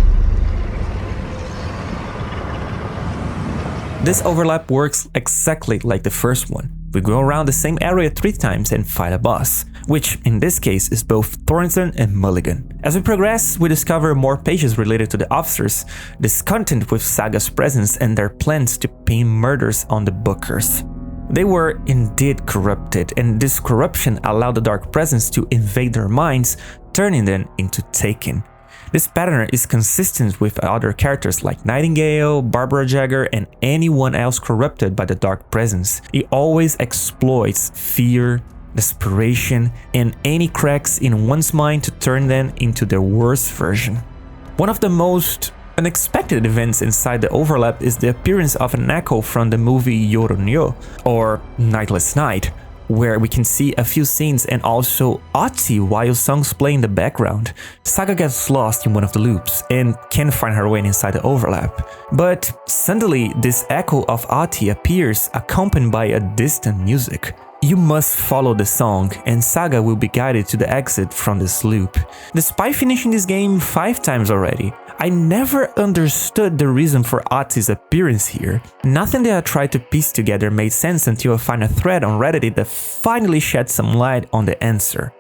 This overlap works exactly like the first one. We go around the same area 3 times and fight a boss, which in this case is both Thornton and Mulligan. As we progress, we discover more pages related to the officers, discontent with Saga's presence and their plans to pin murders on the Bookers. They were indeed corrupted, and this corruption allowed the Dark Presence to invade their minds, turning them into Taken. This pattern is consistent with other characters like Nightingale, Barbara Jagger, and anyone else corrupted by the Dark Presence. It always exploits fear, desperation, and any cracks in one's mind to turn them into their worst version. One of the most unexpected events inside the overlap is the appearance of an echo from the movie Yoronyo, or Nightless Night, where we can see a few scenes and also Ati while songs play in the background. Saga gets lost in one of the loops and can't find her way inside the overlap. But suddenly this echo of Ati appears accompanied by a distant music. You must follow the song and Saga will be guided to the exit from this loop. Despite finishing this game 5 times already, I never understood the reason for Ati's appearance here. Nothing that I tried to piece together made sense until I found a thread on Reddit that finally shed some light on the answer.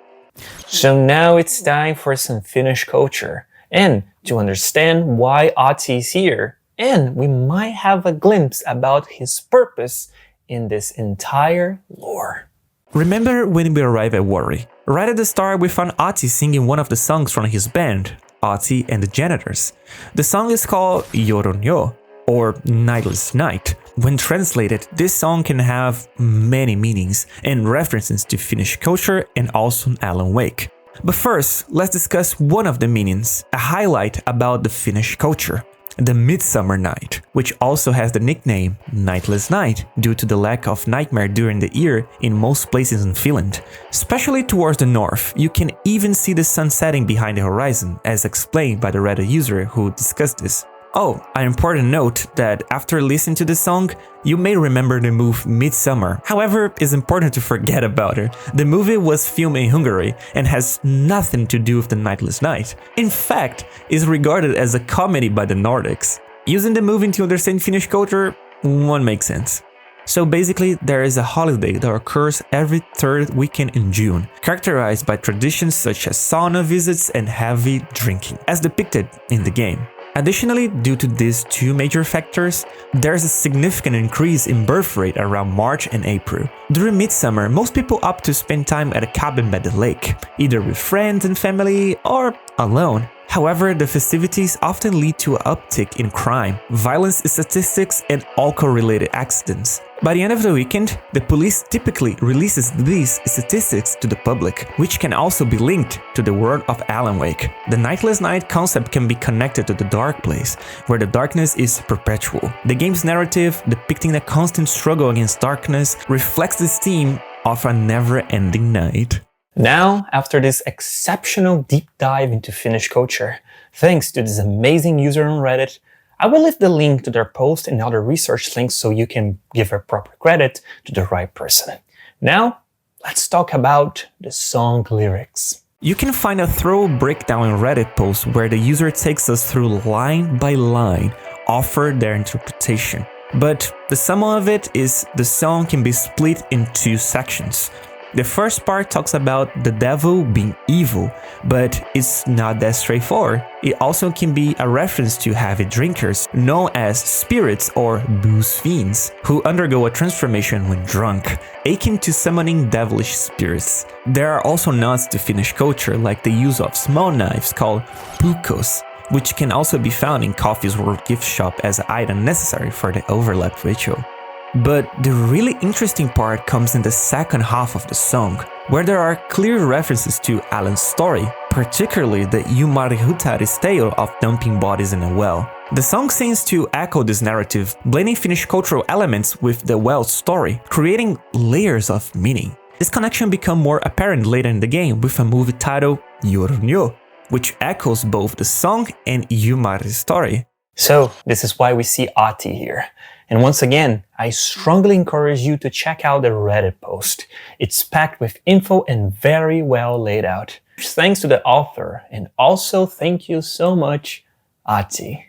So now it's time for some Finnish culture, and to understand why Ati is here, and we might have a glimpse about his purpose in this entire lore. Remember when we arrived at Watery? Right at the start we found Ati singing one of the songs from his band, Ati and the Janitors. The song is called Yoronyo, or Nightless Night. When translated, this song can have many meanings and references to Finnish culture and also Alan Wake. But first, let's discuss one of the meanings, a highlight about the Finnish culture. the Midsummer Night, which also has the nickname Nightless Night due to the lack of nightmare during the year in most places in Finland. Especially towards the north, you can even see the sun setting behind the horizon, as explained by the Reddit user who discussed this. Oh, an important note that after listening to the song, you may remember the movie Midsummer. However, it's important to forget about it. The movie was filmed in Hungary and has nothing to do with the Nightless Night. In fact, it's regarded as a comedy by the Nordics. Using the movie to understand Finnish culture won't make sense. So basically, there is a holiday that occurs every third weekend in June, characterized by traditions such as sauna visits and heavy drinking, as depicted in the game. Additionally, due to these two major factors, there's a significant increase in birth rate around March and April. During midsummer, most people opt to spend time at a cabin by the lake, either with friends and family or alone. However, the festivities often lead to an uptick in crime, violence statistics, and alcohol-related accidents. By the end of the weekend, the police typically releases these statistics to the public, which can also be linked to the world of Alan Wake. The Nightless Night concept can be connected to the dark place, where the darkness is perpetual. The game's narrative, depicting the constant struggle against darkness, reflects this theme of a never-ending night. Now, after this exceptional deep dive into Finnish culture, thanks to this amazing user on Reddit, I will leave the link to their post and other research links so you can give a proper credit to the right person. Now, let's talk about the song lyrics. You can find a thorough breakdown in Reddit post where the user takes us through line by line, offer their interpretation. But the sum of it is the song can be split in two sections. The first part talks about the devil being evil, but it's not that straightforward. It also can be a reference to heavy drinkers, known as spirits or booze fiends, who undergo a transformation when drunk, akin to summoning devilish spirits. There are also nods to Finnish culture, like the use of small knives called puukos, which can also be found in Coffee's World gift shop as an item necessary for the overlap ritual. But the really interesting part comes in the second half of the song, where there are clear references to Alan's story, particularly the Jumarihutari's tale of dumping bodies in a well. The song seems to echo this narrative, blending Finnish cultural elements with the well's story, creating layers of meaning. This connection becomes more apparent later in the game with a movie titled Jornjo, which echoes both the song and Jumari's story. So, this is why we see Ahti here. And once again, I strongly encourage you to check out the Reddit post. It's packed with info and very well laid out. Thanks to the author, and also thank you so much, Ahti.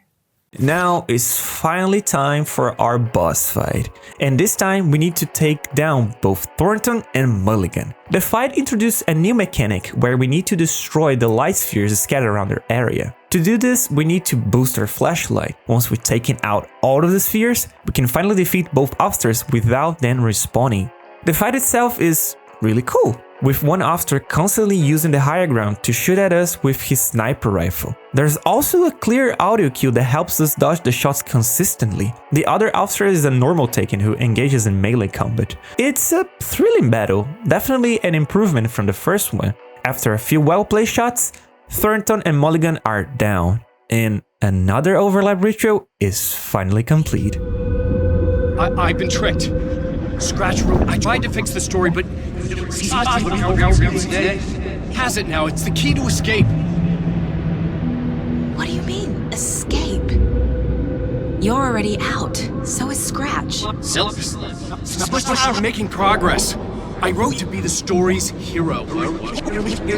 Now it's finally time for our boss fight, and this time we need to take down both Thornton and Mulligan. The fight introduced a new mechanic where we need to destroy the light spheres scattered around their area. To do this, we need to boost our flashlight. Once we've taken out all of the spheres, we can finally defeat both officers without them respawning. The fight itself is really cool, with one officer constantly using the higher ground to shoot at us with his sniper rifle. There's also a clear audio cue that helps us dodge the shots consistently. The other officer is a normal Taken who engages in melee combat. It's a thrilling battle, definitely an improvement from the first one. After a few well-placed shots, Thornton and Mulligan are down, and another overlap ritual is finally complete. I've been tricked. Scratch Room. I tried to fix the story, but has it now. It's the key to escape. What do you mean, escape? You're already out. So is Scratch. We're making progress. I wrote to be the story's hero.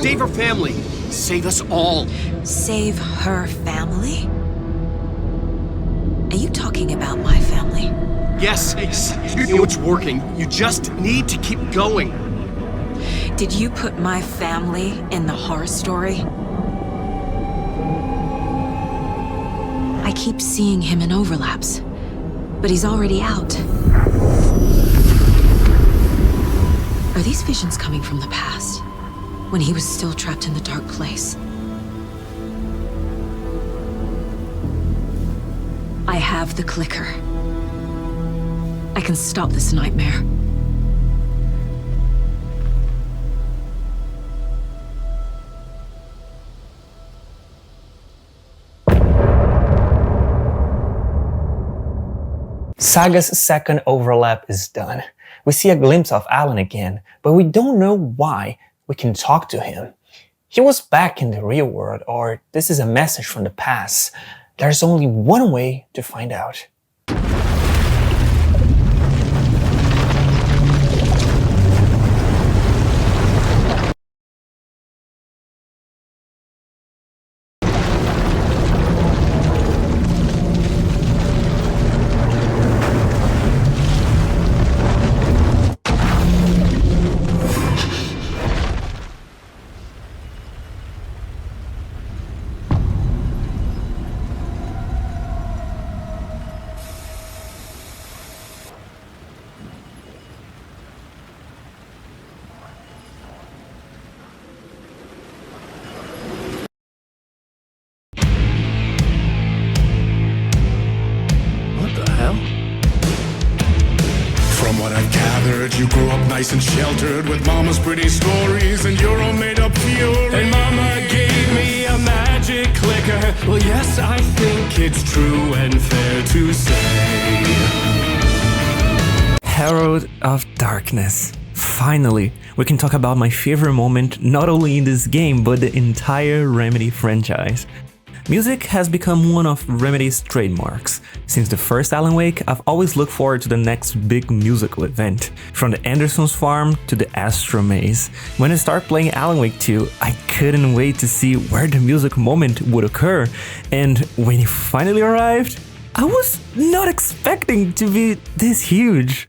Save her family. Save us all. Save her family? Are you talking about my family? Yes, you know it's working. You just need to keep going. Did you put my family in the horror story? I keep seeing him in overlaps, but he's already out. Are these visions coming from the past, when he was still trapped in the dark place? I have the clicker. I can stop this nightmare. Saga's second overlap is done. We see a glimpse of Alan again, but we don't know why we can talk to him. He was back in the real world, or this is a message from the past. There's only one way to find out. You grew up nice and sheltered with mama's pretty stories and your own made-up fury. And mama gave me a magic clicker. Well, yes, I think it's true and fair to say. Herald of Darkness. Finally, we can talk about my favorite moment not only in this game but the entire Remedy franchise. Music has become one of Remedy's trademarks. Since the first Alan Wake, I've always looked forward to the next big musical event, from the Anderson's Farm to the Astro Maze. When I started playing Alan Wake 2, I couldn't wait to see where the music moment would occur, and when it finally arrived, I was not expecting to be this huge.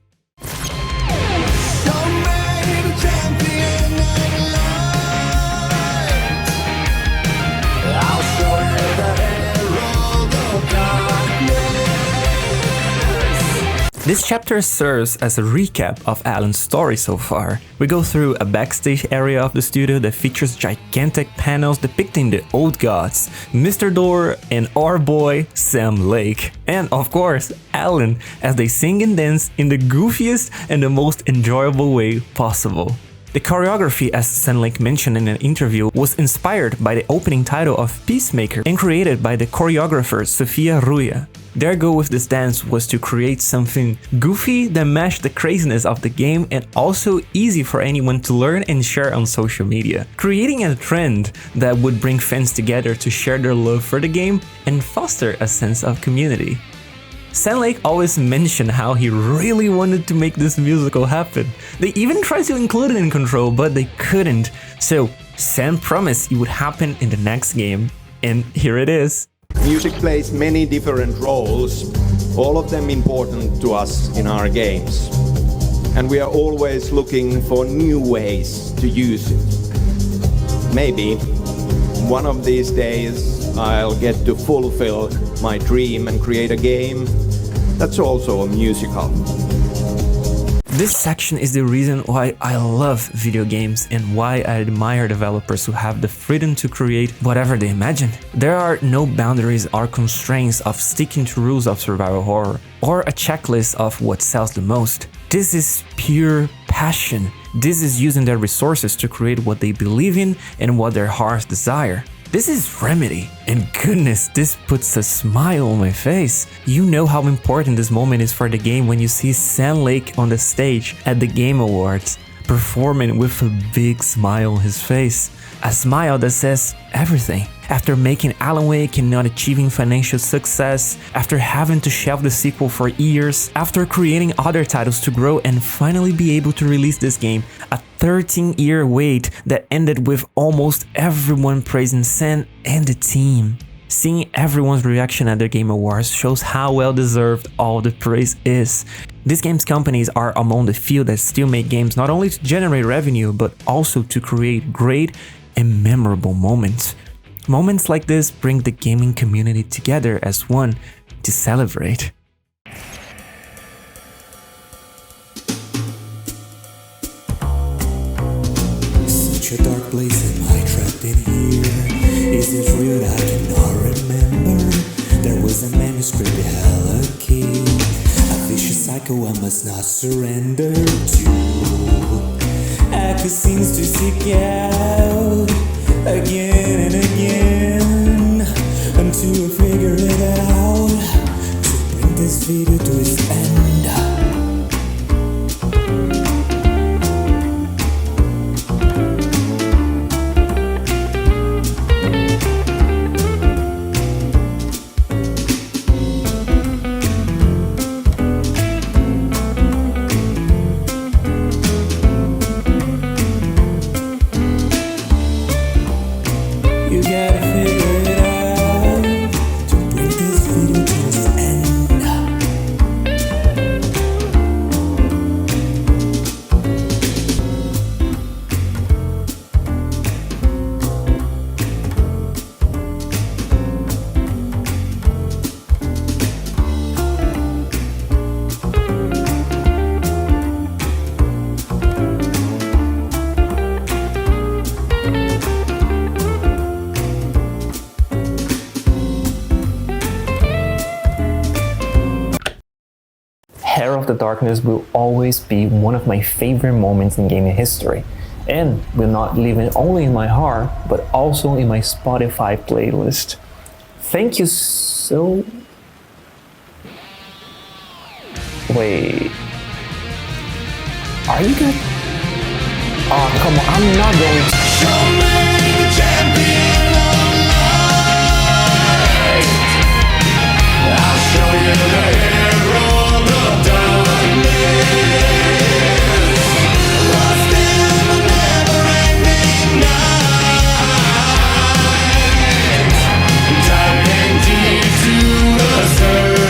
This chapter serves as a recap of Alan's story so far. We go through a backstage area of the studio that features gigantic panels depicting the old gods, Mr. Door, and our boy Sam Lake. And of course, Alan, as they sing and dance in the goofiest and the most enjoyable way possible. The choreography, as Sam Lake mentioned in an interview, was inspired by the opening title of Peacemaker and created by the choreographer Sofia Ruya. Their goal with this dance was to create something goofy that matched the craziness of the game and also easy for anyone to learn and share on social media, creating a trend that would bring fans together to share their love for the game and foster a sense of community. Sam Lake always mentioned how he really wanted to make this musical happen. They even tried to include it in Control, but they couldn't. So Sam promised it would happen in the next game, and here it is. Music plays many different roles, all of them important to us in our games. And we are always looking for new ways to use it. Maybe one of these days I'll get to fulfill my dream and create a game that's also a musical. This section is the reason why I love video games and why I admire developers who have the freedom to create whatever they imagine. There are no boundaries or constraints of sticking to rules of survival horror, or a checklist of what sells the most. This is pure passion. This is using their resources to create what they believe in and what their hearts desire. This is Remedy, and goodness, this puts a smile on my face. You know how important this moment is for the game when you see Sam Lake on the stage at the Game Awards, performing with a big smile on his face. A smile that says everything. After making Alan Wake and not achieving financial success, after having to shelve the sequel for years, after creating other titles to grow and finally be able to release this game, a 13-year wait that ended with almost everyone praising Sam and the team. Seeing everyone's reaction at the Game Awards shows how well deserved all the praise is. These games companies are among the few that still make games not only to generate revenue, but also to create great and memorable moments. Moments like this bring the gaming community together as one to celebrate. Such a dark place am I trapped in here. Is it real that I cannot remember? There was a manuscript that held a key. A vicious cycle I must not surrender to. Echo seems to seek out again and again until I figure it out to bring this video to its end. Terror of the Darkness will always be one of my favorite moments in gaming history, and will not live only in my heart, but also in my Spotify playlist. Thank you so... Wait... Are you good? Oh, come on, I'm not going to... Show me the champion of light. I'll show you the hero of the darkness. Lost in the never-ending night. Diving deep to the surface.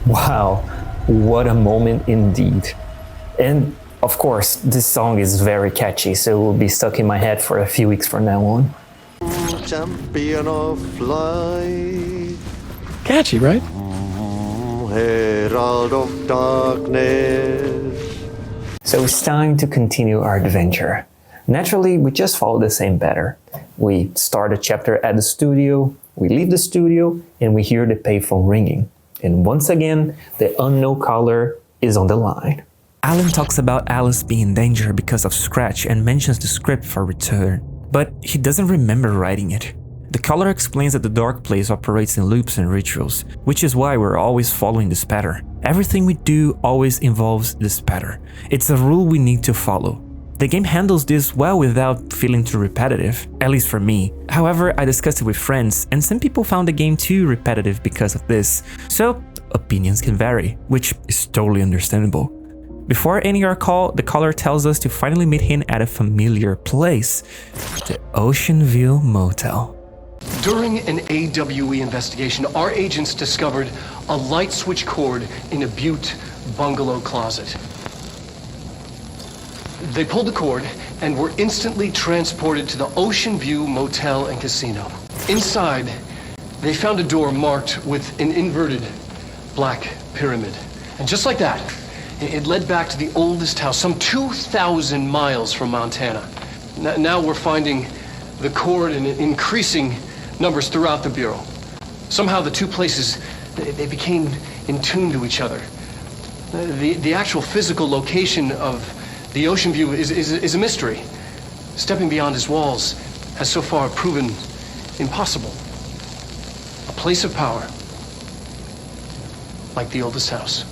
Wow, what a moment indeed. And of course, this song is very catchy, so it will be stuck in my head for a few weeks from now on. Champion of light. Catchy, right? Herald of darkness. So it's time to continue our adventure. Naturally, we just follow the same pattern. We start a chapter at the studio, we leave the studio, and we hear the payphone ringing. And once again, the unknown caller is on the line. Alan talks about Alice being in danger because of Scratch and mentions the script for Return, but he doesn't remember writing it. The caller explains that the dark place operates in loops and rituals, which is why we're always following this pattern. Everything we do always involves this pattern. It's a rule we need to follow. The game handles this well without feeling too repetitive, at least for me. However, I discussed it with friends, and some people found the game too repetitive because of this, so opinions can vary, which is totally understandable. Before ending our call, the caller tells us to finally meet him at a familiar place, the Ocean View Motel. During an AWE investigation, our agents discovered a light switch cord in a Butte bungalow closet. They pulled the cord and were instantly transported to the Ocean View Motel and Casino. Inside, they found a door marked with an inverted black pyramid. And just like that, it led back to the oldest house, some 2,000 miles from Montana. Now we're finding the cord in increasing numbers throughout the Bureau. Somehow the two places, they became in tune to each other. The actual physical location of the Ocean View is a mystery. Stepping beyond its walls has so far proven impossible. A place of power, like the oldest house.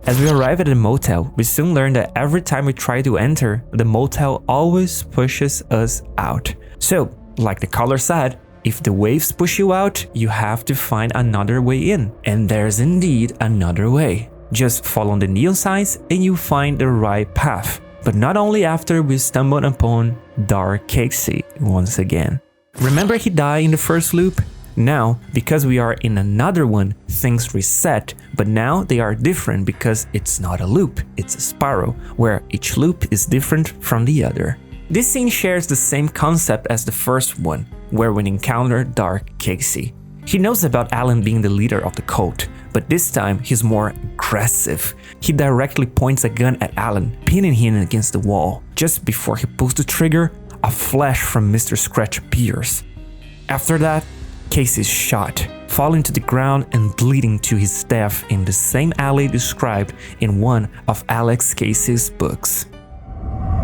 As we arrive at the motel, we soon learn that every time we try to enter, the motel always pushes us out. So, like the caller said, if the waves push you out, you have to find another way in. And there's indeed another way. Just follow the neon signs and you find the right path. But not only after we stumbled upon Dark Casey once again. Remember he died in the first loop? Now, because we are in another one, things reset, but now they are different because it's not a loop, it's a spiral, where each loop is different from the other. This scene shares the same concept as the first one, where we encounter Dark Casey. He knows about Alan being the leader of the cult, but this time he's more aggressive. He directly points a gun at Alan, pinning him against the wall. Just before he pulls the trigger, a flash from Mr. Scratch appears. After that, Casey is shot, falling to the ground and bleeding to his death in the same alley described in one of Alex Casey's books.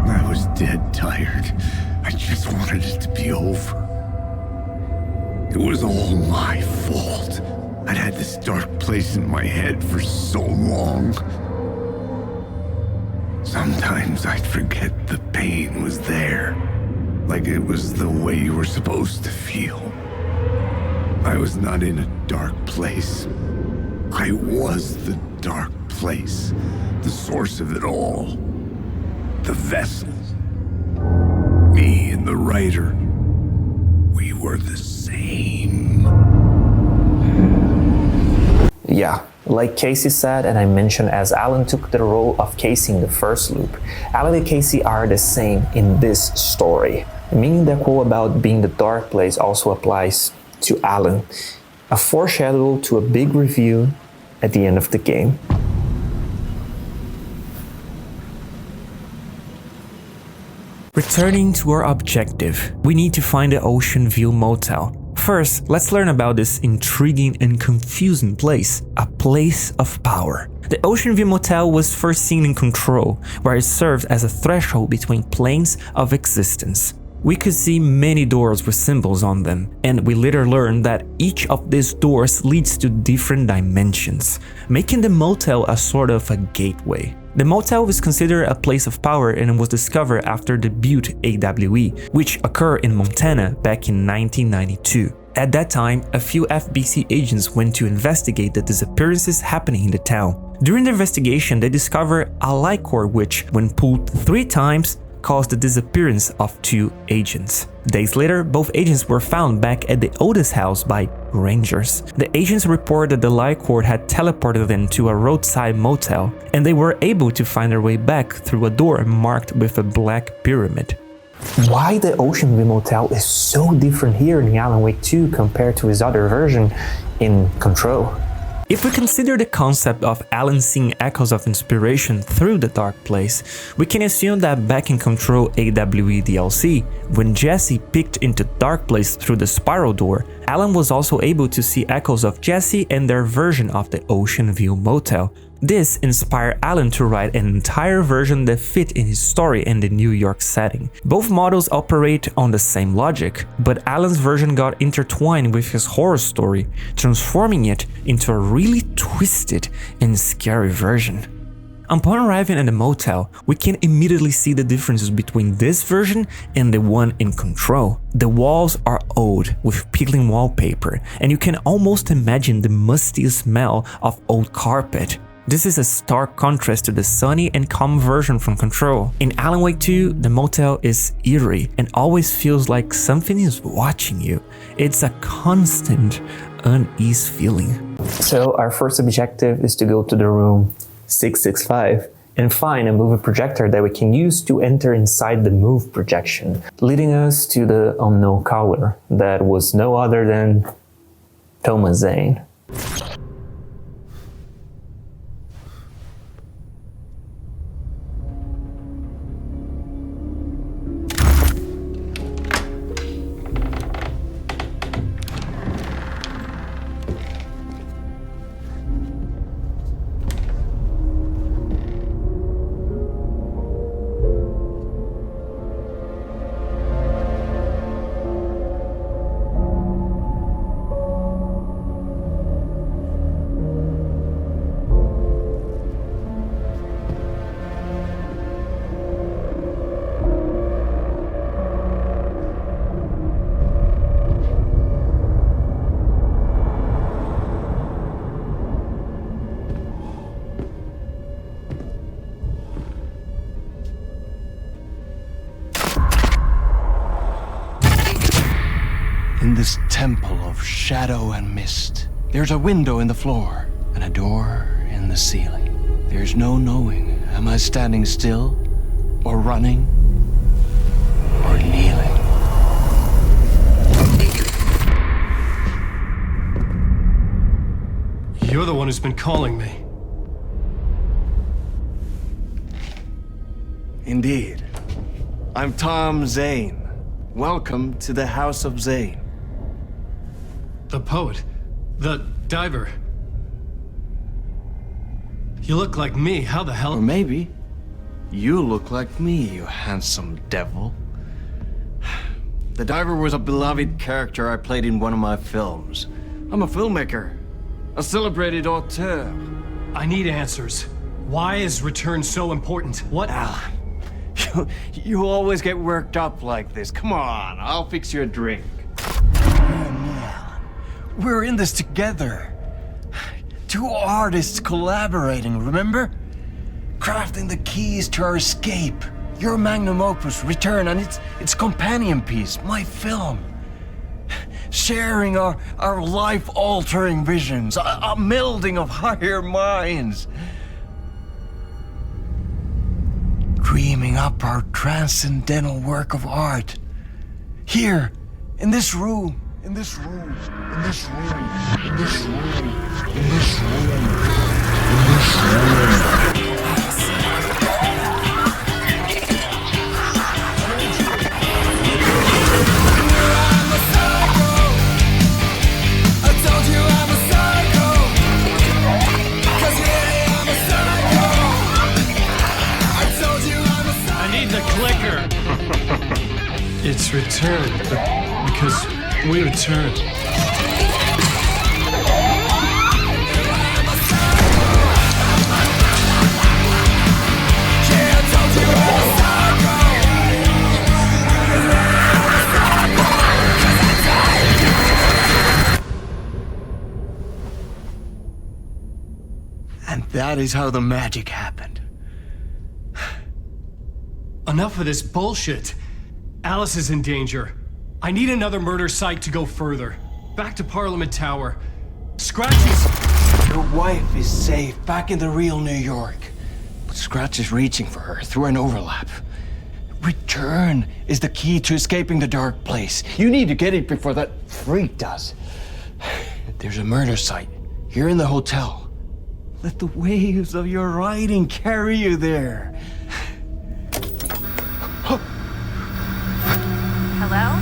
I was dead tired. I just wanted it to be over. It was all my fault. I'd had this dark place in my head for so long. Sometimes I'd forget the pain was there, like it was the way you were supposed to feel. I was not in a dark place. I was the dark place, the source of it all. The vessel. Me and the writer, we were the same. Yeah, like Casey said, and I mentioned, as Alan took the role of Casey in the first loop, Alan and Casey are the same in this story. Meaning the quote about being the dark place also applies to Alan. A foreshadow to a big reveal at the end of the game. Returning to our objective, we need to find the Ocean View Motel. First, let's learn about this intriguing and confusing place, a place of power. The Ocean View Motel was first seen in Control, where it served as a threshold between planes of existence. We could see many doors with symbols on them, and we later learned that each of these doors leads to different dimensions, making the motel a sort of a gateway. The motel is considered a place of power and was discovered after the Butte AWE, which occurred in Montana back in 1992. At that time, a few FBC agents went to investigate the disappearances happening in the town. During the investigation, they discovered a light cord which, when pulled 3 times, caused the disappearance of 2 agents. Days later, both agents were found back at the Otis house by rangers. The agents reported that the light cord had teleported them to a roadside motel, and they were able to find their way back through a door marked with a black pyramid. Why the Ocean View Motel is so different here in Alan Wake 2 compared to his other version in Control? If we consider the concept of Alan seeing echoes of inspiration through the dark place, we can assume that back in Control AWE DLC, when Jesse peeked into dark place through the spiral door, Alan was also able to see echoes of Jesse and their version of the Ocean View Motel. This inspired Alan to write an entire version that fit in his story in the New York setting. Both models operate on the same logic, but Alan's version got intertwined with his horror story, transforming it into a really twisted and scary version. Upon arriving at the motel, we can immediately see the differences between this version and the one in Control. The walls are old with peeling wallpaper, and you can almost imagine the musty smell of old carpet. This is a stark contrast to the sunny and calm version from Control. In Alan Wake 2, the motel is eerie and always feels like something is watching you. It's a constant unease feeling. So our first objective is to go to the room 665 and find a movie projector that we can use to enter inside the move projection, leading us to the unknown caller that was no other than Thomas Zane. In this temple of shadow and mist, there's a window in the floor and a door in the ceiling. There's no knowing, am I standing still, or running, or kneeling? You're the one who's been calling me. Indeed. I'm Tom Zane. Welcome to the House of Zane. The poet. The diver. You look like me, how the hell? Or maybe you look like me, you handsome devil. The diver was a beloved character I played in one of my films. I'm a filmmaker, a celebrated auteur. I need answers. Why is Return so important? What? Alan, you always get worked up like this. Come on, I'll fix you a drink. We're in this together. 2 artists collaborating, remember? Crafting the keys to our escape. Your magnum opus, Return, and its companion piece, my film. Sharing our life-altering visions, a melding of higher minds. Dreaming up our transcendental work of art. Here, in this room, in this room, in this room, in this room, in this room, in this room. It's Return, because we return. And that is how the magic happened. Enough of this bullshit. Alice is in danger. I need another murder site to go further. Back to Parliament Tower. Scratch is... Your wife is safe, back in the real New York. But Scratch is reaching for her through an overlap. Return is the key to escaping the dark place. You need to get it before that freak does. There's a murder site here in the hotel. Let the waves of your writing carry you there. Hello?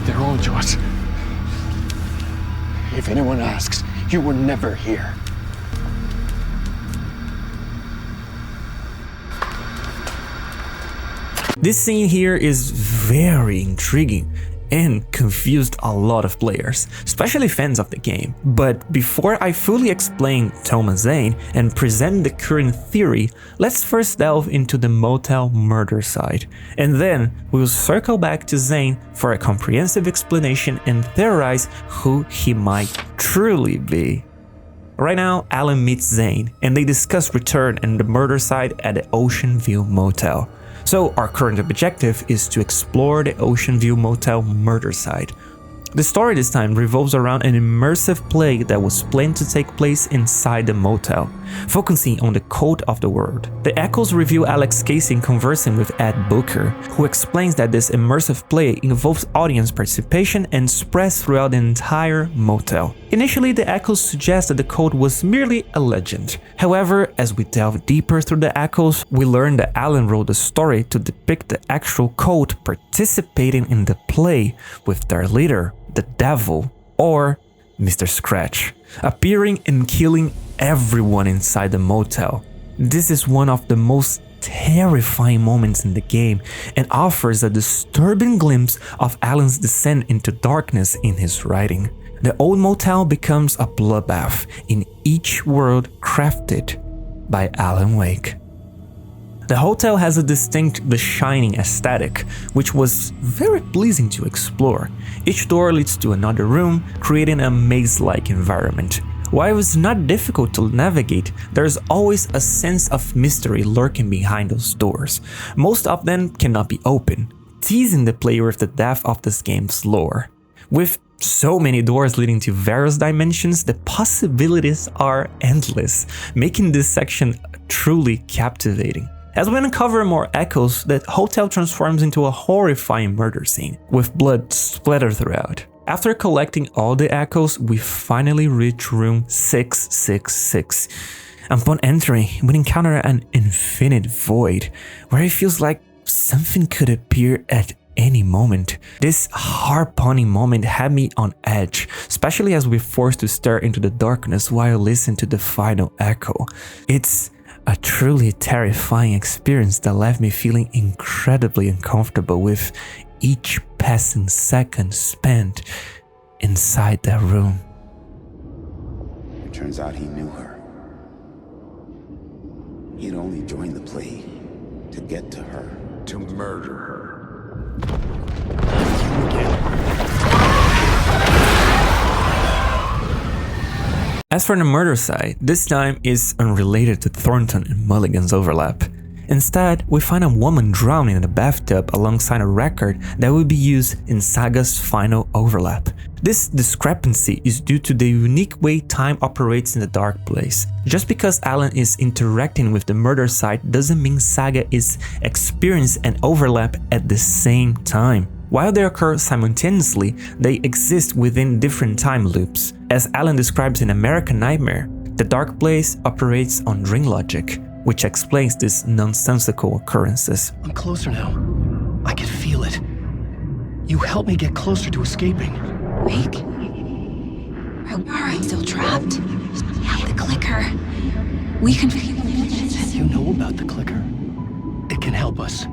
They're all yours. If anyone asks, you were never here. This scene here is very intriguing and confused a lot of players, especially fans of the game. But before I fully explain Thomas Zane and present the current theory, let's first delve into the motel murder side, and then we'll circle back to Zane for a comprehensive explanation and theorize who he might truly be. Right now, Alan meets Zane, and they discuss Return and the murder site at the Ocean View Motel. So our current objective is to explore the Ocean View Motel murder site. The story this time revolves around an immersive play that was planned to take place inside the motel, focusing on the code of the word. The echoes reveal Alex Casey conversing with Ed Booker, who explains that this immersive play involves audience participation and spreads throughout the entire motel. Initially, the echoes suggest that the code was merely a legend. However, as we delve deeper through the echoes, we learn that Alan wrote the story to depict the actual code participating in the play, with their leader, the Devil, or Mr. Scratch, appearing and killing everyone inside the motel. This is one of the most terrifying moments in the game and offers a disturbing glimpse of Alan's descent into darkness in his writing. The old motel becomes a bloodbath in each world crafted by Alan Wake. The hotel has a distinct The Shining aesthetic, which was very pleasing to explore. Each door leads to another room, creating a maze-like environment. While it was not difficult to navigate, there's always a sense of mystery lurking behind those doors. Most of them cannot be opened, teasing the player with the depth of this game's lore. With so many doors leading to various dimensions, the possibilities are endless, making this section truly captivating. As we uncover more echoes, the hotel transforms into a horrifying murder scene, with blood splattered throughout. After collecting all the echoes, we finally reach room 666. Upon entering, we encounter an infinite void, where it feels like something could appear at any moment. This heart-pounding moment had me on edge, especially as we're forced to stare into the darkness while listening to the final echo. It's a truly terrifying experience that left me feeling incredibly uncomfortable with each passing second spent inside that room. It turns out he knew her. He'd only joined the play to get to her. To murder her. As for the murder side, this time is unrelated to Thornton and Mulligan's overlap. Instead, we find a woman drowning in a bathtub alongside a record that will be used in Saga's final overlap. This discrepancy is due to the unique way time operates in the Dark Place. Just because Alan is interacting with the murder site doesn't mean Saga is experiencing an overlap at the same time. While they occur simultaneously, they exist within different time loops. As Alan describes in American Nightmare, the Dark Place operates on dream logic, which explains these nonsensical occurrences. I'm closer now. I can feel it. You help me get closer to escaping. Wake? Are we still trapped? The clicker. We can... You know about the clicker? It can help us.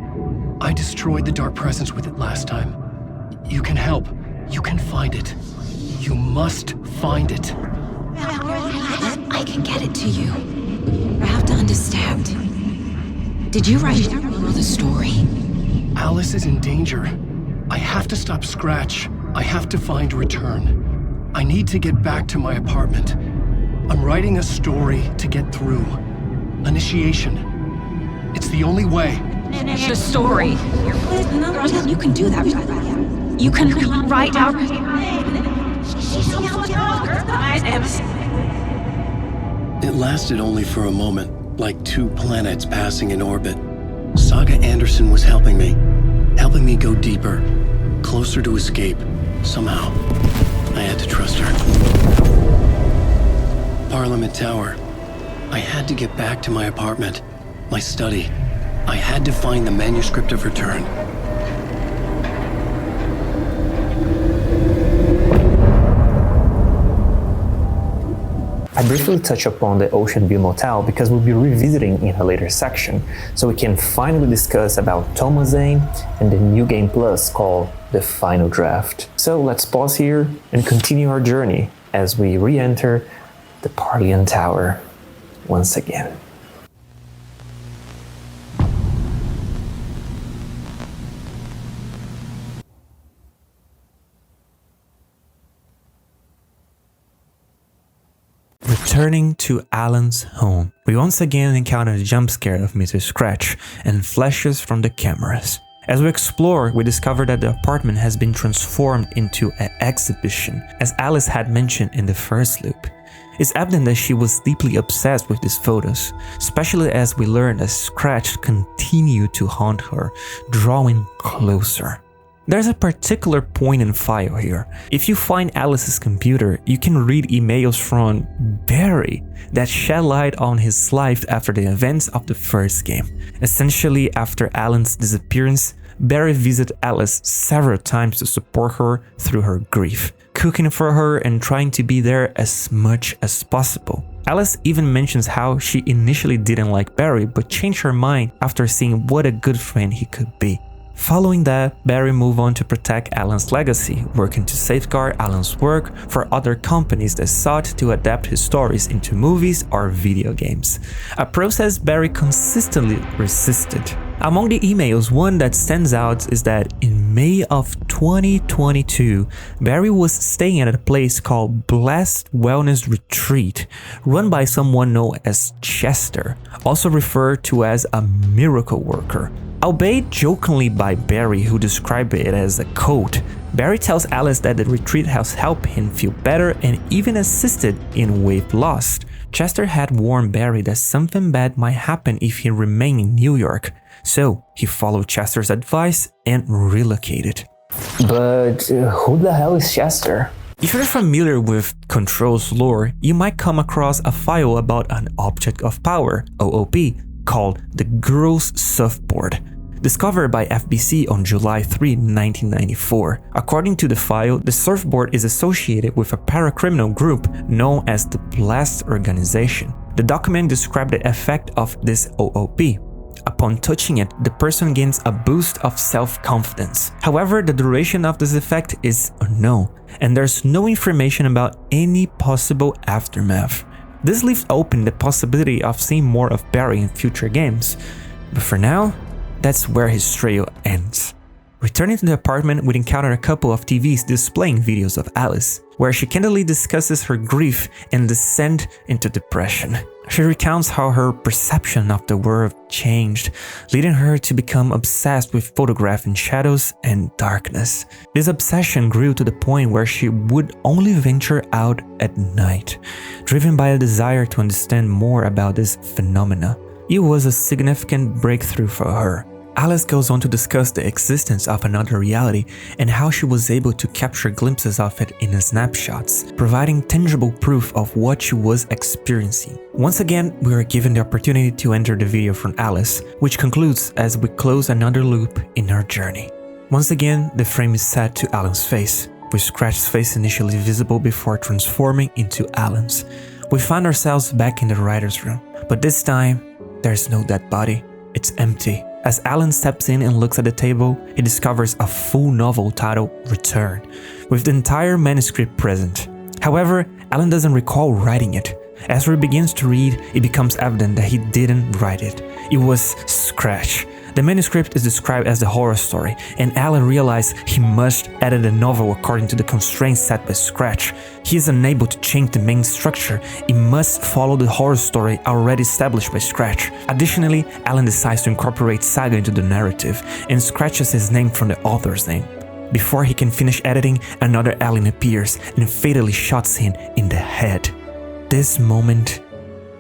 I destroyed the dark presence with it last time. You can help. You can find it. You must find it. I can get it to you. I have to understand. Did you write the story? Alice is in danger. I have to stop Scratch. I have to find Return. I need to get back to my apartment. I'm writing a story to get through. Initiation. It's the only way. The story. You can do that. You can write out. It lasted only for a moment, like two planets passing in orbit. Saga Anderson was helping me go deeper, closer to escape. Somehow, I had to trust her. Parliament Tower. I had to get back to my apartment, my study. I had to find the manuscript of Return. I briefly touch upon the Ocean View Motel because we'll be revisiting in a later section, so we can finally discuss about Thomas Zane and the new game plus called The Final Draft. So let's pause here and continue our journey as we re-enter the Parliament Tower once again. Returning to Alan's home, we once again encounter the jump scare of Mr. Scratch and flashes from the cameras. As we explore, we discover that the apartment has been transformed into an exhibition, as Alice had mentioned in the first loop. It's evident that she was deeply obsessed with these photos, especially as we learn that Scratch continued to haunt her, drawing closer. There's a particular point in file here. If you find Alice's computer, you can read emails from Barry that shed light on his life after the events of the first game. Essentially, after Alan's disappearance, Barry visited Alice several times to support her through her grief, cooking for her and trying to be there as much as possible. Alice even mentions how she initially didn't like Barry but changed her mind after seeing what a good friend he could be. Following that, Barry moved on to protect Alan's legacy, working to safeguard Alan's work for other companies that sought to adapt his stories into movies or video games, a process Barry consistently resisted. Among the emails, one that stands out is that in May of 2022, Barry was staying at a place called Blessed Wellness Retreat, run by someone known as Chester, also referred to as a miracle worker. Albeit jokingly by Barry, who described it as a cult, Barry tells Alice that the retreat has helped him feel better and even assisted in weight loss. Chester had warned Barry that something bad might happen if he remained in New York, so he followed Chester's advice and relocated. But who the hell is Chester? If you're familiar with Control's lore, you might come across a file about an object of power, OOP, called the Girl's Surfboard, discovered by FBC on July 3, 1994. According to the file, the surfboard is associated with a paracriminal group known as the Blast Organization. The document described the effect of this OOP. Upon touching it, the person gains a boost of self-confidence. However, the duration of this effect is unknown, and there's no information about any possible aftermath. This leaves open the possibility of seeing more of Barry in future games, but for now, that's where his trail ends. Returning to the apartment, we encounter a couple of TVs displaying videos of Alice, where she candidly discusses her grief and descent into depression. She recounts how her perception of the world changed, leading her to become obsessed with photographing shadows and darkness. This obsession grew to the point where she would only venture out at night, driven by a desire to understand more about this phenomena. It was a significant breakthrough for her. Alice goes on to discuss the existence of another reality and how she was able to capture glimpses of it in snapshots, providing tangible proof of what she was experiencing. Once again, we are given the opportunity to enter the video from Alice, which concludes as we close another loop in our journey. Once again, the frame is set to Alan's face, with Scratch's face initially visible before transforming into Alan's. We find ourselves back in the writer's room, but this time, there's no dead body, it's empty. As Alan steps in and looks at the table, he discovers a full novel titled Return, with the entire manuscript present. However, Alan doesn't recall writing it. As he begins to read, it becomes evident that he didn't write it. It was Scratch. The manuscript is described as the horror story, and Alan realizes he must edit the novel according to the constraints set by Scratch. He is unable to change the main structure, it must follow the horror story already established by Scratch. Additionally, Alan decides to incorporate Saga into the narrative, and scratches his name from the author's name. Before he can finish editing, another alien appears and fatally shoots him in the head. This moment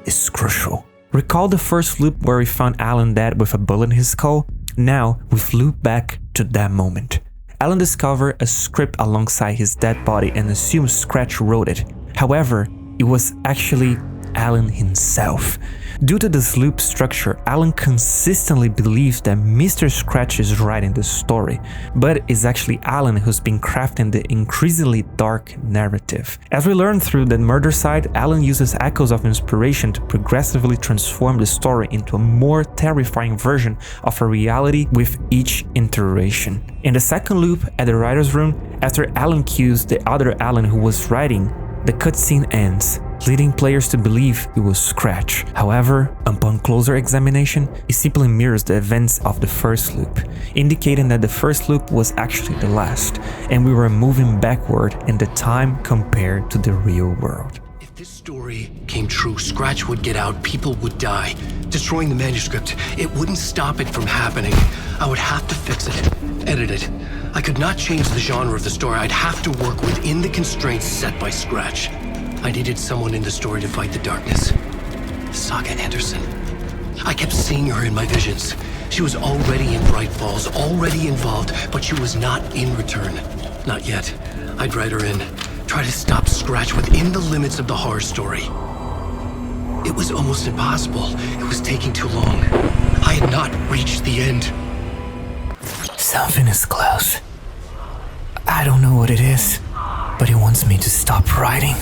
is crucial. Recall the first loop where we found Alan dead with a bullet in his skull? Now, we've looped back to that moment. Alan discovered a script alongside his dead body and assumes Scratch wrote it. However, it was actually Alan himself. Due to this loop structure, Alan consistently believes that Mr. Scratch is writing the story, but it's actually Alan who's been crafting the increasingly dark narrative. As we learn through the murder side, Alan uses echoes of inspiration to progressively transform the story into a more terrifying version of a reality with each iteration. In the second loop at the writer's room, after Alan cues the other Alan who was writing, the cutscene ends, leading players to believe it was Scratch. However, upon closer examination, it simply mirrors the events of the first loop, indicating that the first loop was actually the last, and we were moving backward in the time compared to the real world. If this story came true, Scratch would get out, people would die. Destroying the manuscript, it wouldn't stop it from happening. I would have to fix it, edit it. I could not change the genre of the story. I'd have to work within the constraints set by Scratch. I needed someone in the story to fight the darkness. Saga Anderson. I kept seeing her in my visions. She was already in Bright Falls, already involved, but she was not in Return. Not yet. I'd write her in, try to stop Scratch within the limits of the horror story. It was almost impossible. It was taking too long. I had not reached the end. Something is close. I don't know what it is, but it wants me to stop writing.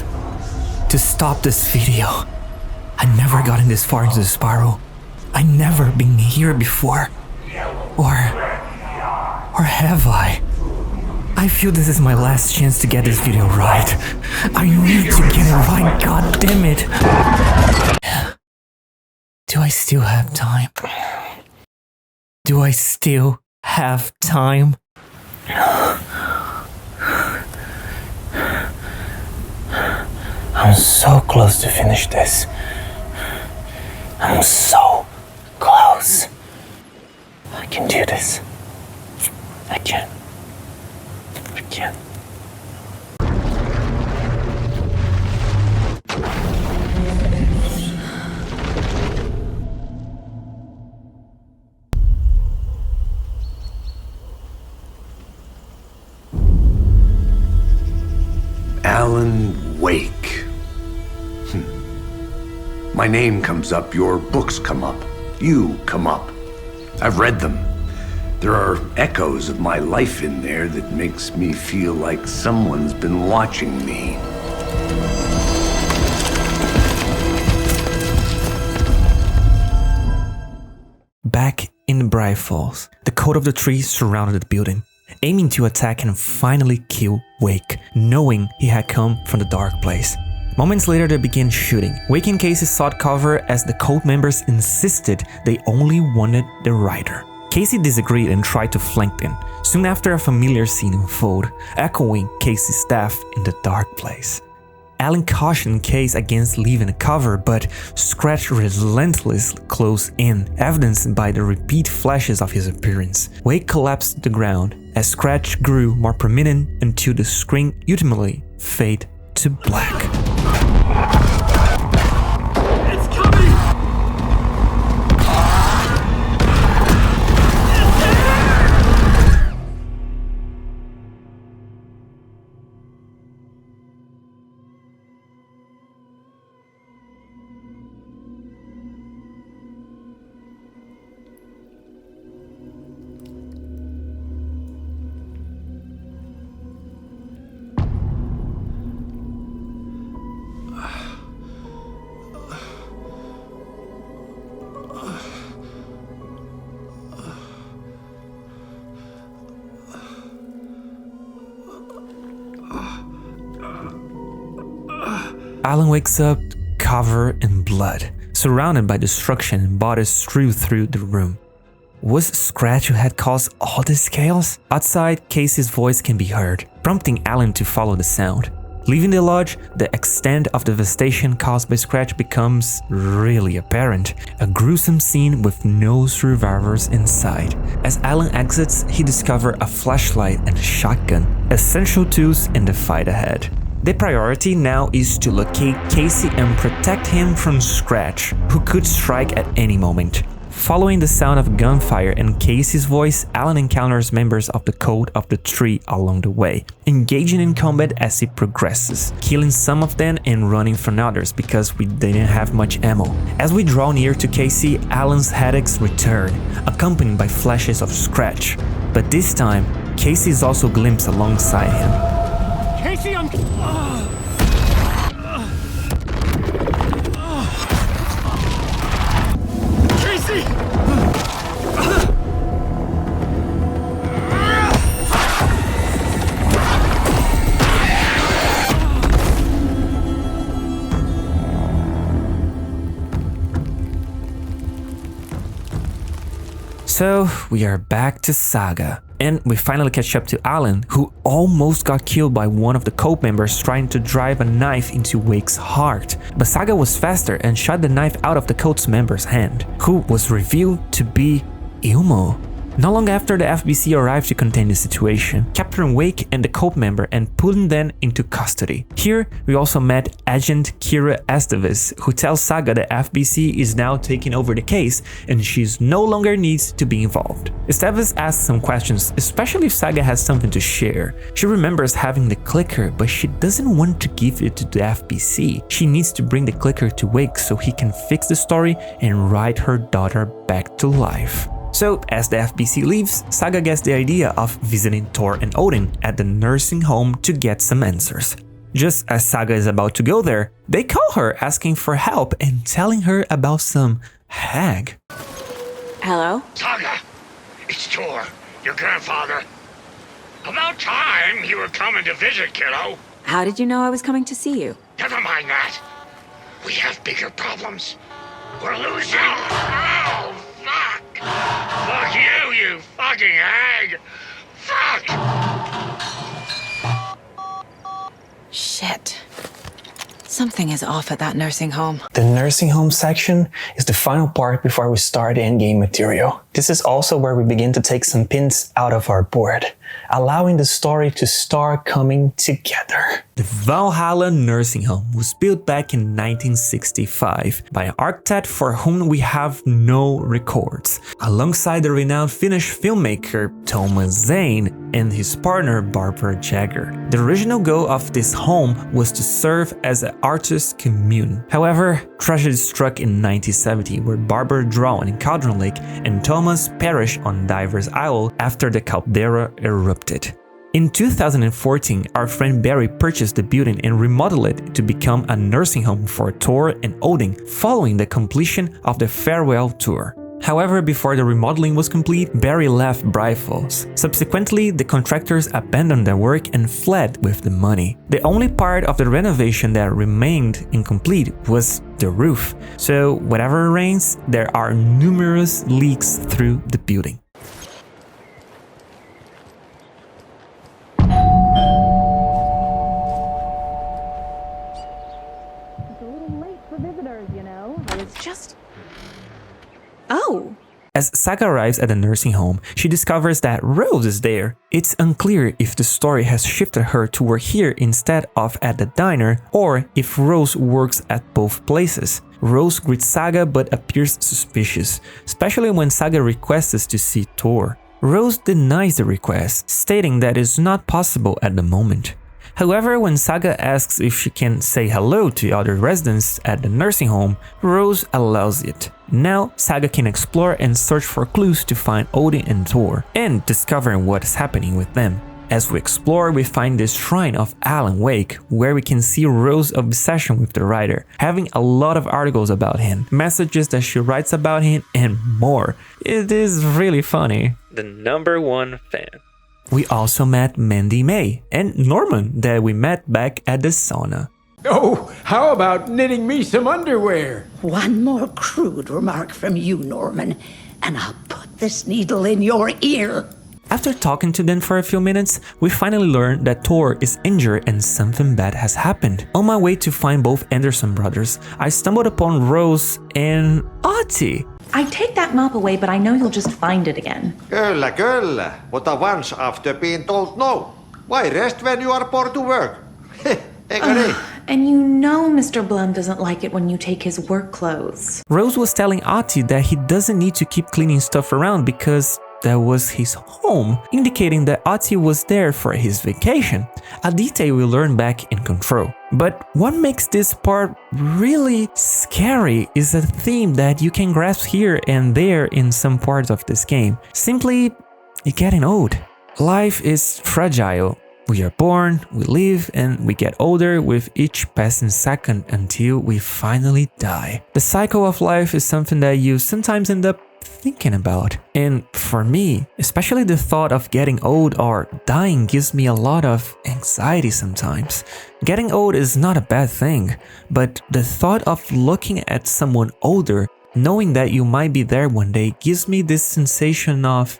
To stop this video. I never gotten this far into the spiral. I never been here before. Or have I? I feel this is my last chance to get this video right. I need to get it right, god damn it. Do I still have time? Do I still have time? I'm so close to finish this. I'm so close. I can do this. I can. I can. Alan Wake. My name comes up, your books come up, you come up. I've read them. There are echoes of my life in there that makes me feel like someone's been watching me. Back in Bright Falls, the code of the tree surrounded the building, aiming to attack and finally kill Wake, knowing he had come from the dark place. Moments later, they began shooting. Wake and Casey sought cover as the cult members insisted they only wanted the writer. Casey disagreed and tried to flank them, Soon after, a familiar scene unfolded, echoing Casey's death in the dark place. Alan cautioned Case against leaving a cover, but Scratch relentlessly closed in, evidenced by the repeat flashes of his appearance. Wake collapsed to the ground as Scratch grew more prominent until the screen ultimately faded to black. Alan wakes up covered in blood, surrounded by destruction and bodies strewn through the room. Was Scratch who had caused all this chaos? Outside, Casey's voice can be heard, prompting Alan to follow the sound. Leaving the lodge, the extent of devastation caused by Scratch becomes really apparent. A gruesome scene with no survivors inside. As Alan exits, he discovers a flashlight and a shotgun, essential tools in the fight ahead. The priority now is to locate Casey and protect him from Scratch, who could strike at any moment. Following the sound of gunfire and Casey's voice, Alan encounters members of the Code of the Tree along the way, engaging in combat as he progresses, killing some of them and running from others because we didn't have much ammo. As we draw near to Casey, Alan's headaches return, accompanied by flashes of Scratch. But this time, Casey is also glimpsed alongside him. Casey, I'm... Casey! So, we are back to Saga. And we finally catch up to Alan, who almost got killed by one of the Code members trying to drive a knife into Wake's heart. But Saga was faster and shot the knife out of the Code's member's hand, who was revealed to be Ilmo. Not long after the FBC arrived to contain the situation, capturing Wake and the Code member and pulling them into custody. Here, we also met Agent Kira Esteves, who tells Saga that FBC is now taking over the case and she no longer needs to be involved. Esteves asks some questions, especially if Saga has something to share. She remembers having the clicker, but she doesn't want to give it to the FBC. She needs to bring the clicker to Wake so he can fix the story and write her daughter back to life. So, as the FBC leaves, Saga gets the idea of visiting Thor and Odin at the nursing home to get some answers. Just as Saga is about to go there, they call her asking for help and telling her about some hag. Hello? Saga, it's Thor, your grandfather. About time you were coming to visit, kiddo. How did you know I was coming to see you? Never mind that. We have bigger problems. We're losing. Oh, fuck. Fuck you, you fucking hag. Fuck. Shit. Something is off at that nursing home. The nursing home section is the final part before we start the endgame material. This is also where we begin to take some pins out of our board, allowing the story to start coming together. The Valhalla nursing home was built back in 1965 by an architect for whom we have no records, alongside the renowned Finnish filmmaker Thomas Zane and his partner Barbara Jagger. The original goal of this home was to serve as an artist commune. However, tragedy struck in 1970 where Barbara drowned in Cauldron Lake and Thomas perished on Divers Isle after the caldera erupted. In 2014, our friend Barry purchased the building and remodeled it to become a nursing home for Thor and Odin following the completion of the farewell tour. However, before the remodeling was complete, Barry left Bright Falls. Subsequently, the contractors abandoned their work and fled with the money. The only part of the renovation that remained incomplete was the roof. So, whatever rains, there are numerous leaks through the building. It's just... Oh. As Saga arrives at the nursing home, she discovers that Rose is there. It's unclear if the story has shifted her to work here instead of at the diner, or if Rose works at both places. Rose greets Saga but appears suspicious, especially when Saga requests to see Thor. Rose denies the request, stating that it's not possible at the moment. However, when Saga asks if she can say hello to other residents at the nursing home, Rose allows it. Now, Saga can explore and search for clues to find Odin and Thor, and discover what is happening with them. As we explore, we find this shrine of Alan Wake, where we can see Rose's obsession with the writer, having a lot of articles about him, messages that she writes about him, and more. It is really funny. The #1 fan. We also met Mandy May and Norman that we met back at the sauna. Oh, how about knitting me some underwear? One more crude remark from you, Norman, and I'll put this needle in your ear. After talking to them for a few minutes, we finally learn that Thor is injured and something bad has happened. On my way to find both Anderson brothers, I stumbled upon Rose and Ottie. I take that mop away, but I know you'll just find it again. Kyllä. What a once after being told no. Why rest when you are poor to work? And you know Mr. Blum doesn't like it when you take his work clothes. Rose was telling Ottie that he doesn't need to keep cleaning stuff around because that was his home, indicating that Ottie was there for his vacation, a detail we learn back in Control. But what makes this part really scary is a theme that you can grasp here and there in some parts of this game. Simply, getting old. Life is fragile. We are born, we live, and we get older with each passing second until we finally die. The cycle of life is something that you sometimes end up thinking about. And for me, especially the thought of getting old or dying gives me a lot of anxiety sometimes. Getting old is not a bad thing, but the thought of looking at someone older, knowing that you might be there one day, gives me this sensation of,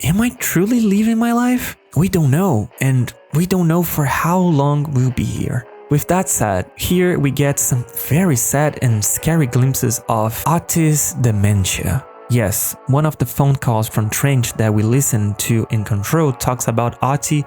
am I truly living my life? We don't know, and we don't know for how long we'll be here. With that said, here we get some very sad and scary glimpses of Ottie's dementia. Yes, one of the phone calls from Trench that we listened to in Control talks about Ottie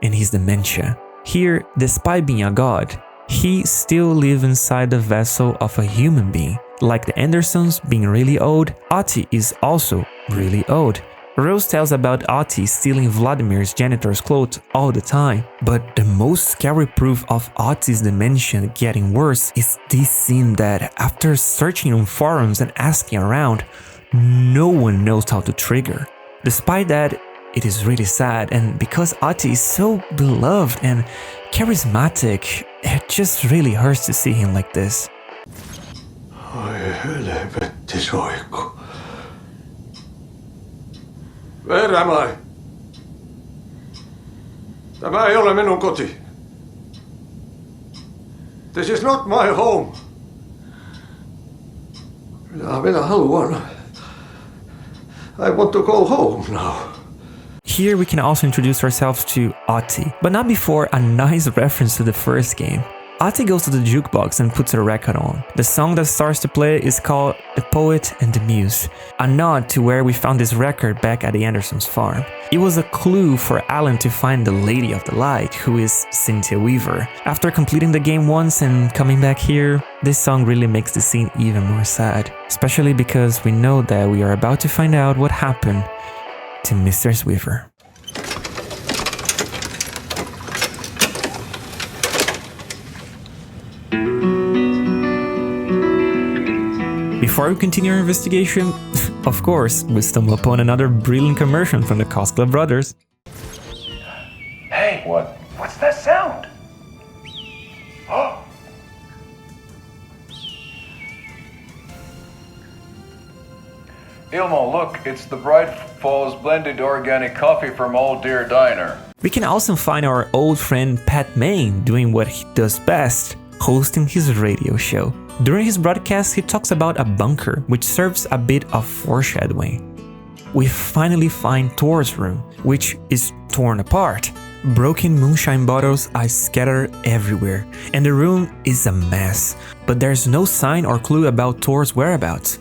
and his dementia. Here, despite being a god, he still lives inside the vessel of a human being. Like the Andersons being really old, Ottie is also really old. Rose tells about Ottie stealing Vladimir's janitor's clothes all the time, but the most scary proof of Ottie's dementia getting worse is this scene that, after searching on forums and asking around, no one knows how to trigger. Despite that, it is really sad, and because Ottie is so beloved and charismatic, it just really hurts to see him like this. Where am I? Tämä ei ole minun koti. This is not my home. Minä haluan. I want to go home now. Here we can also introduce ourselves to Ottie, but not before a nice reference to the first game. Ottie goes to the jukebox and puts a record on. The song that starts to play is called The Poet and the Muse, a nod to where we found this record back at the Andersons' farm. It was a clue for Alan to find the Lady of the Light, who is Cynthia Weaver. After completing the game once and coming back here, this song really makes the scene even more sad, especially because we know that we are about to find out what happened to Mrs. Weaver. Before we continue our investigation, of course, we stumble upon another brilliant commercial from the Costco brothers. Hey, what's that sound? Oh. Ilmo, look, it's the Bright Falls blended organic coffee from Old Deer Diner. We can also find our old friend Pat Main doing what he does best, hosting his radio show. During his broadcast, he talks about a bunker, which serves a bit of foreshadowing. We finally find Thor's room, which is torn apart. Broken moonshine bottles are scattered everywhere, and the room is a mess, but there's no sign or clue about Thor's whereabouts.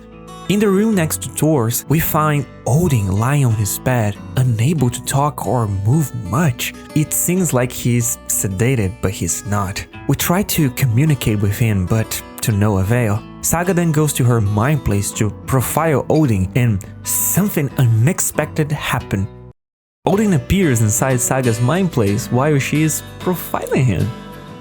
In the room next to Thor's, we find Odin lying on his bed, unable to talk or move much. It seems like he's sedated, but he's not. We try to communicate with him, but to no avail. Saga then goes to her mind place to profile Odin, and something unexpected happens. Odin appears inside Saga's mind place while she is profiling him.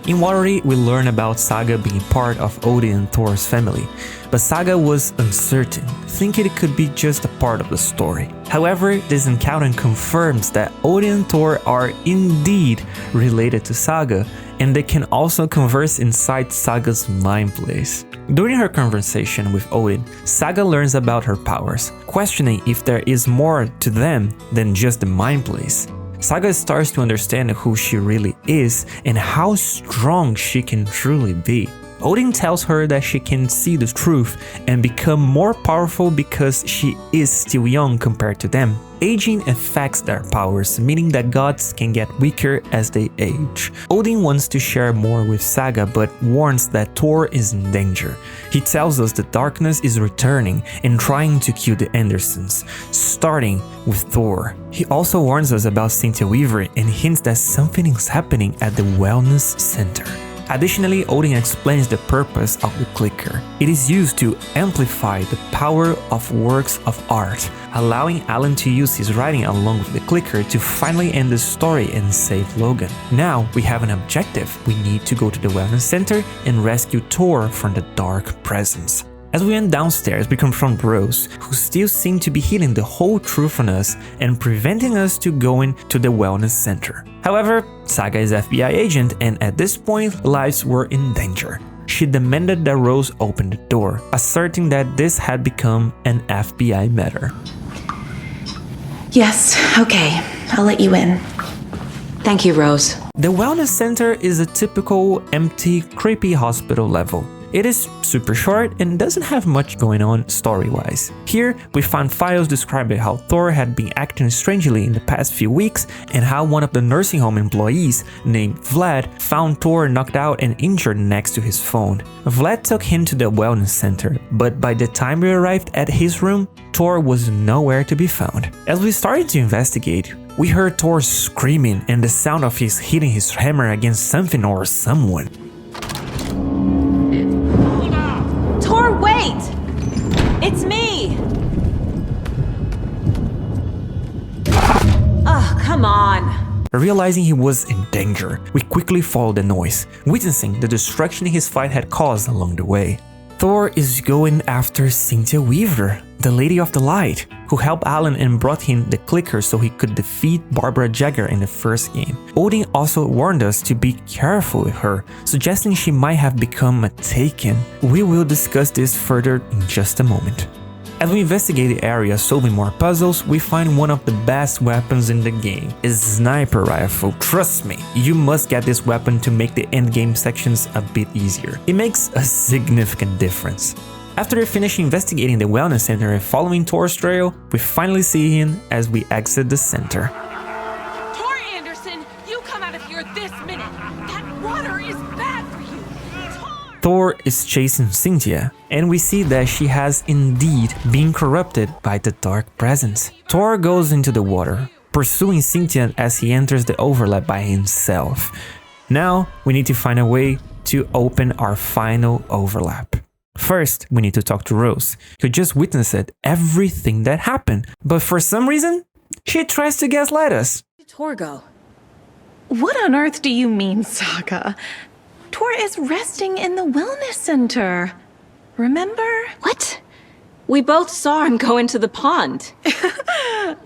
In Watery, we learn about Saga being part of Odin and Thor's family, but Saga was uncertain, thinking it could be just a part of the story. However, this encounter confirms that Odin and Thor are indeed related to Saga, and they can also converse inside Saga's mind place. During her conversation with Odin, Saga learns about her powers, questioning if there is more to them than just the mind place. Saga starts to understand who she really is and how strong she can truly be. Odin tells her that she can see the truth and become more powerful because she is still young compared to them. Aging affects their powers, meaning that gods can get weaker as they age. Odin wants to share more with Saga, but warns that Thor is in danger. He tells us the darkness is returning and trying to kill the Andersons, starting with Thor. He also warns us about Cynthia Weaver and hints that something is happening at the Wellness Center. Additionally, Odin explains the purpose of the clicker. It is used to amplify the power of works of art, allowing Alan to use his writing along with the clicker to finally end the story and save Logan. Now we have an objective. We need to go to the Wellness Center and rescue Thor from the dark presence. As we went downstairs, we confront Rose, who still seemed to be hiding the whole truth from us and preventing us to going to the Wellness Center. However, Saga is FBI agent, and at this point, lives were in danger. She demanded that Rose open the door, asserting that this had become an FBI matter. Yes, okay, I'll let you in. Thank you, Rose. The Wellness Center is a typical empty, creepy hospital level. It is super short and doesn't have much going on story-wise. Here, we find files describing how Thor had been acting strangely in the past few weeks and how one of the nursing home employees, named Vlad, found Thor knocked out and injured next to his phone. Vlad took him to the Wellness Center, but by the time we arrived at his room, Thor was nowhere to be found. As we started to investigate, we heard Thor screaming and the sound of his hitting his hammer against something or someone. Thor, wait! It's me! Oh, come on. Realizing he was in danger, we quickly followed the noise, witnessing the destruction his fight had caused along the way. Thor is going after Cynthia Weaver, the Lady of the Light, who helped Alan and brought him the clicker so he could defeat Barbara Jagger in the first game. Odin also warned us to be careful with her, suggesting she might have become a Taken. We will discuss this further in just a moment. As we investigate the area solving more puzzles, we find one of the best weapons in the game, a sniper rifle. Trust me, you must get this weapon to make the endgame sections a bit easier. It makes a significant difference. After we finish investigating the Wellness Center and following Thor's trail, we finally see him as we exit the center. Tor Anderson, you come out of here this minute! That water is bad for you! Thor is chasing Cynthia, and we see that she has indeed been corrupted by the dark presence. Thor goes into the water, pursuing Cynthia as he enters the overlap by himself. Now, we need to find a way to open our final overlap. First, we need to talk to Rose, who just witnessed everything that happened, but for some reason, she tries to gaslight us. Torgo. What on earth do you mean, Saga? Tor is resting in the Wellness Center. Remember? What? We both saw him go into the pond.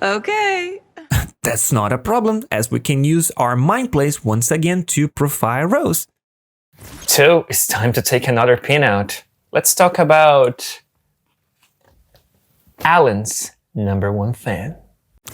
Okay. That's not a problem, as we can use our mind place once again to profile Rose. So, it's time to take another pin out. Let's talk about Alan's #1 fan.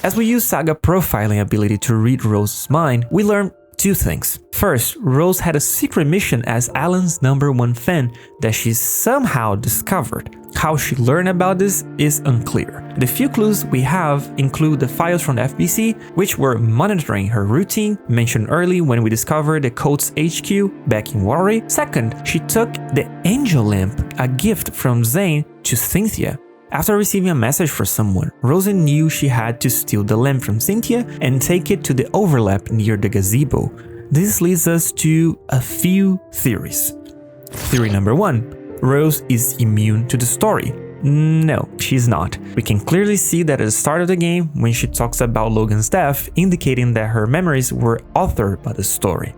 As we use Saga profiling ability to read Rose's mind, we learn two things. First, Rose had a secret mission as Alan's #1 fan that she somehow discovered. How she learned about this is unclear. The few clues we have include the files from the FBC, which were monitoring her routine, mentioned early when we discovered the cult's HQ back in Worry. Second, she took the angel lamp, a gift from Zane, to Cynthia. After receiving a message for someone, Rosa knew she had to steal the lamp from Cynthia and take it to the overlap near the gazebo. This leads us to a few theories. Theory number 1. Rose is immune to the story. No, she's not. We can clearly see that at the start of the game when she talks about Logan's death, indicating that her memories were authored by the story.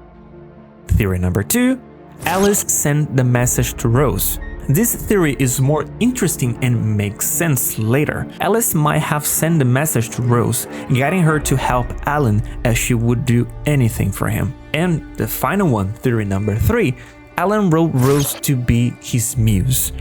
Theory number 2. Alice sent the message to Rose. This theory is more interesting and makes sense later. Alice might have sent the message to Rose, guiding her to help Alan as she would do anything for him. And the final one, theory number 3, Alan wrote Rose to be his muse.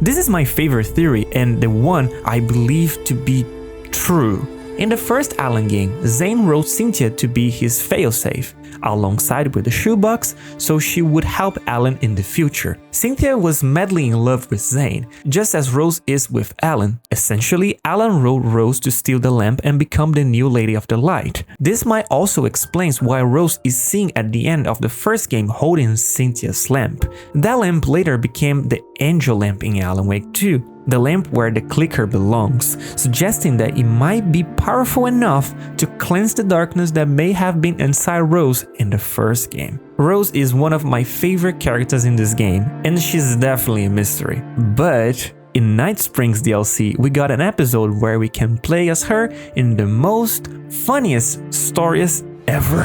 This is my favorite theory and the one I believe to be true. In the first Alan game, Zane wrote Cynthia to be his failsafe, alongside with the shoebox, so she would help Alan in the future. Cynthia was madly in love with Zane, just as Rose is with Alan. Essentially, Alan wrote Rose to steal the lamp and become the new Lady of the Light. This might also explain why Rose is seen at the end of the first game holding Cynthia's lamp. That lamp later became the angel lamp in Alan Wake 2. The lamp where the clicker belongs, suggesting that it might be powerful enough to cleanse the darkness that may have been inside Rose in the first game. Rose is one of my favorite characters in this game, and she's definitely a mystery. But in Night Springs DLC, we got an episode where we can play as her in the most funniest stories ever.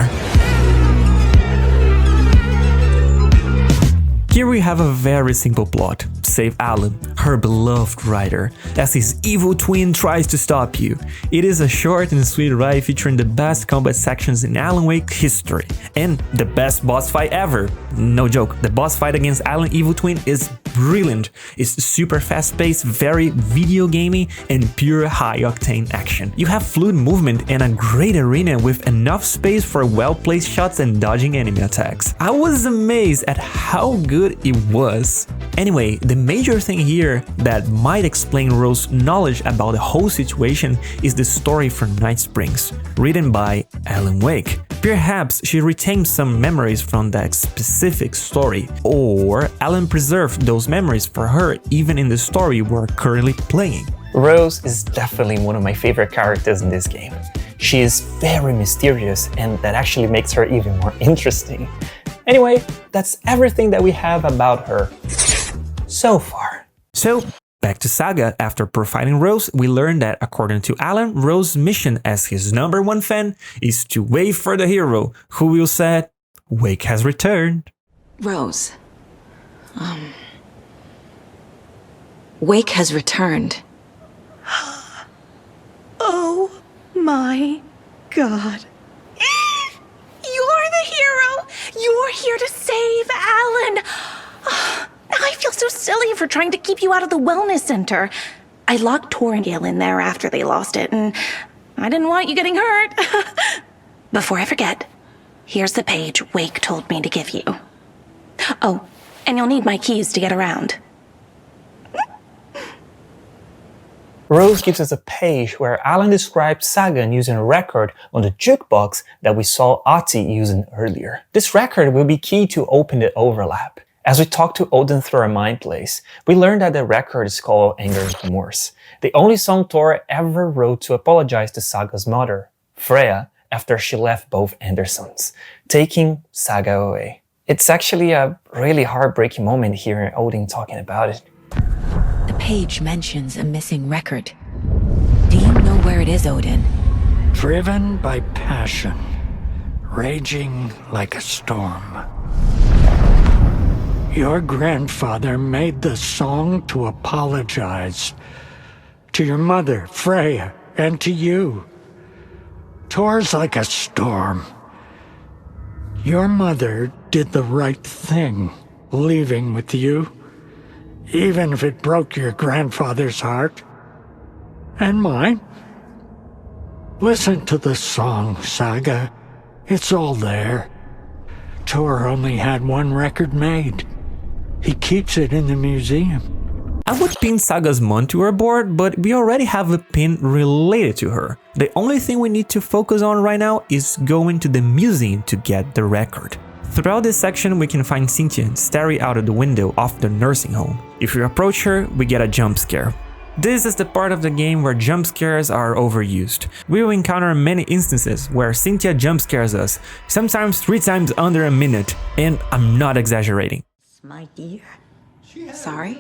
Here we have a very simple plot. Save Alan, her beloved rider, as his evil twin tries to stop you. It is a short and sweet ride featuring the best combat sections in Alan Wake history, and the best boss fight ever. No joke, the boss fight against Alan Evil Twin is brilliant. It's super fast-paced, very video gamey, and pure high-octane action. You have fluid movement and a great arena with enough space for well-placed shots and dodging enemy attacks. I was amazed at how good it was. Anyway, the major thing here that might explain Rose's knowledge about the whole situation is the story from Night Springs, written by Alan Wake. Perhaps she retained some memories from that specific story, or Alan preserved those memories for her even in the story we're currently playing. Rose is definitely one of my favorite characters in this game. She is very mysterious, and that actually makes her even more interesting. Anyway, that's everything that we have about her so far. So, back to Saga. After profiling Rose, we learned that according to Alan, Rose's mission as his #1 fan is to wait for the hero, who will say, Wake has returned. Rose. Wake has returned. Oh my God. You're the hero! You're here to save Alan! I feel so silly for trying to keep you out of the wellness center. I locked Torringale in there after they lost it, and I didn't want you getting hurt. Before I forget, here's the page Wake told me to give you. Oh, and you'll need my keys to get around. Rose gives us a page where Alan describes Sagan using a record on the jukebox that we saw Ati using earlier. This record will be key to open the overlap. As we talk to Odin through our mind plays, we learn that the record is called Anger and Remorse, the only song Thor ever wrote to apologize to Saga's mother, Freya, after she left both Andersons, taking Saga away. It's actually a really heartbreaking moment hearing Odin talking about it. The page mentions a missing record. Do you know where it is, Odin? Driven by passion, raging like a storm. Your grandfather made the song to apologize to your mother, Freya, and to you. Tor's like a storm. Your mother did the right thing, leaving with you, even if it broke your grandfather's heart. And mine. Listen to the song, Saga. It's all there. Tor only had one record made. He keeps it in the museum. I would pin Saga's mom to our board, but we already have a pin related to her. The only thing we need to focus on right now is going to the museum to get the record. Throughout this section, we can find Cynthia staring out of the window of the nursing home. If we approach her, we get a jump scare. This is the part of the game where jump scares are overused. We will encounter many instances where Cynthia jump scares us, sometimes 3 times under a minute, and I'm not exaggerating. My dear. Sorry?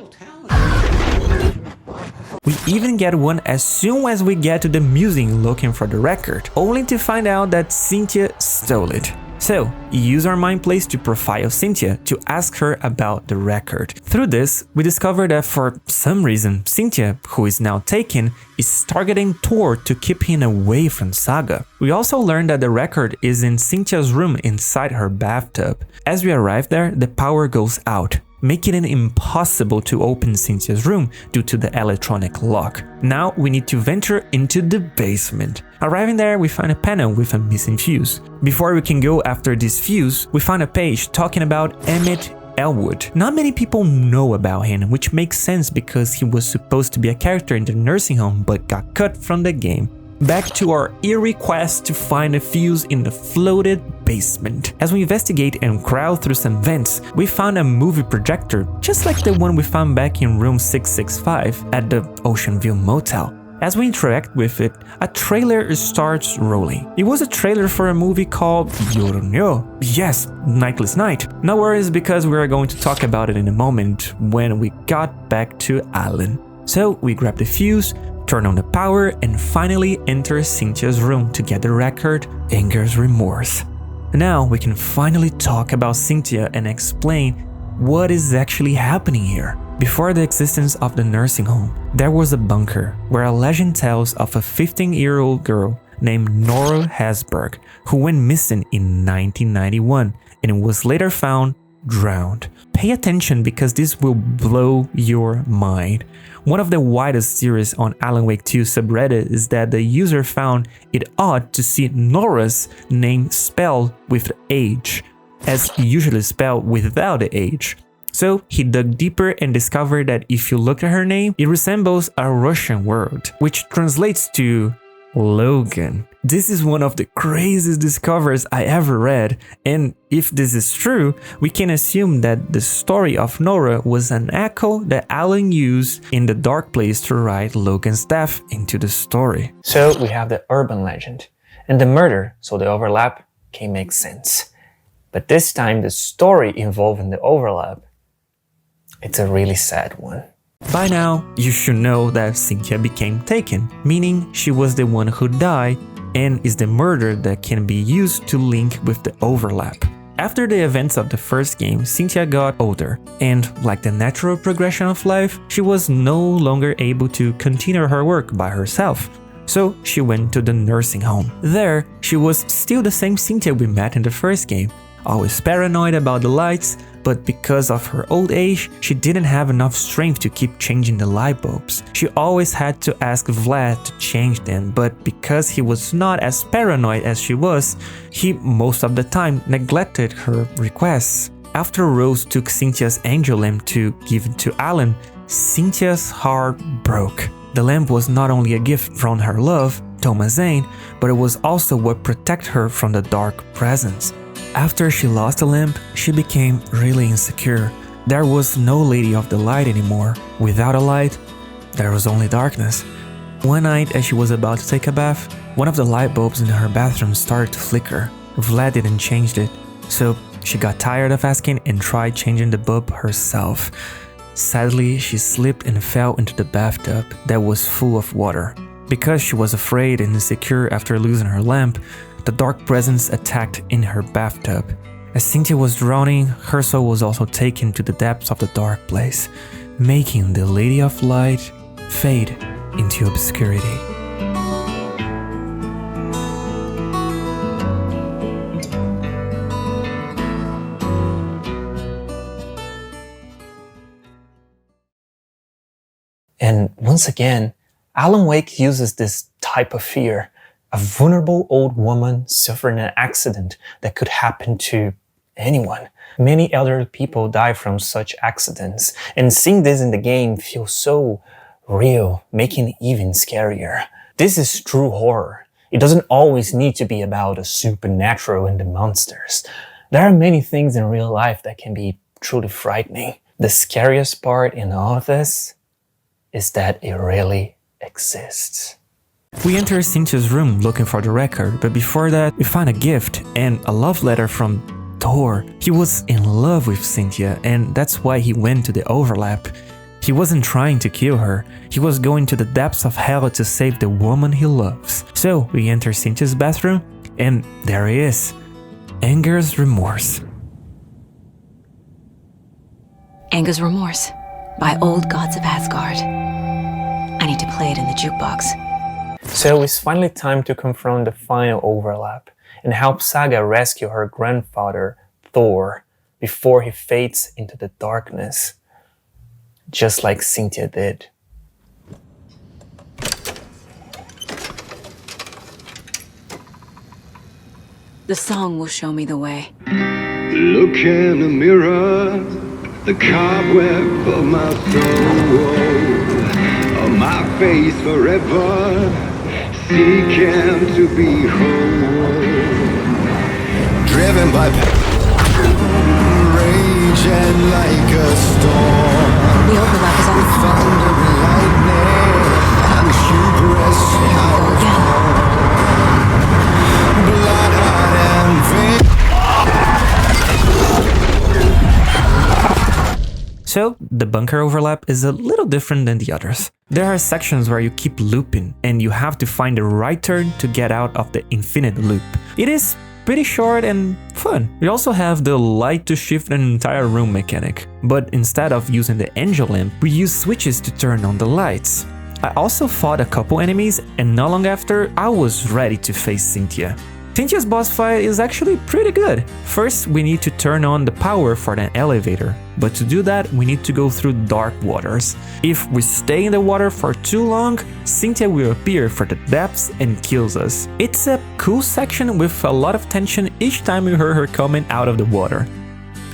We even get one as soon as we get to the museum looking for the record, only to find out that Cynthia stole it. So, use our mind plays to profile Cynthia to ask her about the record. Through this, we discover that for some reason, Cynthia, who is now taken, is targeting Tor to keep him away from Saga. We also learn that the record is in Cynthia's room inside her bathtub. As we arrive there, the power goes out, making it impossible to open Cynthia's room due to the electronic lock. Now we need to venture into the basement. Arriving there, we find a panel with a missing fuse. Before we can go after this fuse, we find a page talking about Emmett Elwood. Not many people know about him, which makes sense because he was supposed to be a character in the nursing home but got cut from the game. Back to our eerie quest to find a fuse in the flooded basement. As we investigate and crawl through some vents, we found a movie projector, just like the one we found back in room 665 at the Ocean View Motel. As we interact with it, a trailer starts rolling. It was a trailer for a movie called Yorunyo. Yes, Nightless Night. No worries because we are going to talk about it in a moment when we got back to Alan. So we grab the fuse, turn on the power, and finally enter Cynthia's room to get the record, Anger's Remorse. Now we can finally talk about Cynthia and explain what is actually happening here. Before the existence of the nursing home, there was a bunker where a legend tells of a 15-year-old girl named Nora Hasberg who went missing in 1991 and was later found drowned. Pay attention because this will blow your mind. One of the widest theories on Alan Wake 2 subreddit is that the user found it odd to see Nora's name spelled with H, as usually spelled without the H. So he dug deeper and discovered that if you look at her name, it resembles a Russian word, which translates to Logan. This is one of the craziest discoveries I ever read, and if this is true, we can assume that the story of Nora was an echo that Alan used in the Dark Place to write Logan's death into the story. So we have the urban legend and the murder, so the overlap can make sense. But this time the story involving the overlap, it's a really sad one. By now, you should know that Cynthia became taken, meaning she was the one who died and is the murder that can be used to link with the overlap. After the events of the first game, Cynthia got older, and like the natural progression of life, she was no longer able to continue her work by herself. So she went to the nursing home. There, she was still the same Cynthia we met in the first game, always paranoid about the lights, but because of her old age, she didn't have enough strength to keep changing the light bulbs. She always had to ask Vlad to change them, but because he was not as paranoid as she was, he most of the time neglected her requests. After Rose took Cynthia's angel lamp to give it to Alan, Cynthia's heart broke. The lamp was not only a gift from her love, Thomas Zane, but it was also what protected her from the dark presence. After she lost the lamp, she became really insecure. There was no Lady of the Light anymore. Without a light, there was only darkness. One night, as she was about to take a bath, one of the light bulbs in her bathroom started to flicker. Vlad didn't change it, so she got tired of asking and tried changing the bulb herself. Sadly, she slipped and fell into the bathtub that was full of water. Because she was afraid and insecure after losing her lamp, the dark presence attacked in her bathtub. As Cynthia was drowning, her soul was also taken to the depths of the dark place, making the Lady of Light fade into obscurity. And once again, Alan Wake uses this type of fear. A vulnerable old woman suffering an accident that could happen to anyone. Many elderly people die from such accidents, and seeing this in the game feels so real, making it even scarier. This is true horror. It doesn't always need to be about the supernatural and the monsters. There are many things in real life that can be truly frightening. The scariest part in all of this is that it really exists. We enter Cynthia's room looking for the record, but before that, we find a gift and a love letter from Thor. He was in love with Cynthia, and that's why he went to the overlap. He wasn't trying to kill her, he was going to the depths of hell to save the woman he loves. So we enter Cynthia's bathroom, and there he is. Anger's Remorse. Anger's Remorse by Old Gods of Asgard. I need to play it in the jukebox. So it's finally time to confront the final overlap and help Saga rescue her grandfather, Thor, before he fades into the darkness, just like Cynthia did. The song will show me the way. Look in the mirror, the cobweb of my soul, of my face forever, seeking to be whole. Driven by raging like a storm. The overlap is on the thunder and lightning and the hubris blood and vein. So, the bunker overlap is a little different than the others. There are sections where you keep looping and you have to find the right turn to get out of the infinite loop. It is pretty short and fun. We also have the light to shift an entire room mechanic, but instead of using the angel lamp, we use switches to turn on the lights. I also fought a couple enemies, and not long after, I was ready to face Cynthia. Cynthia's boss fight is actually pretty good. First, we need to turn on the power for the elevator, but to do that, we need to go through dark waters. If we stay in the water for too long, Cynthia will appear from the depths and kills us. It's a cool section with a lot of tension each time we hear her coming out of the water.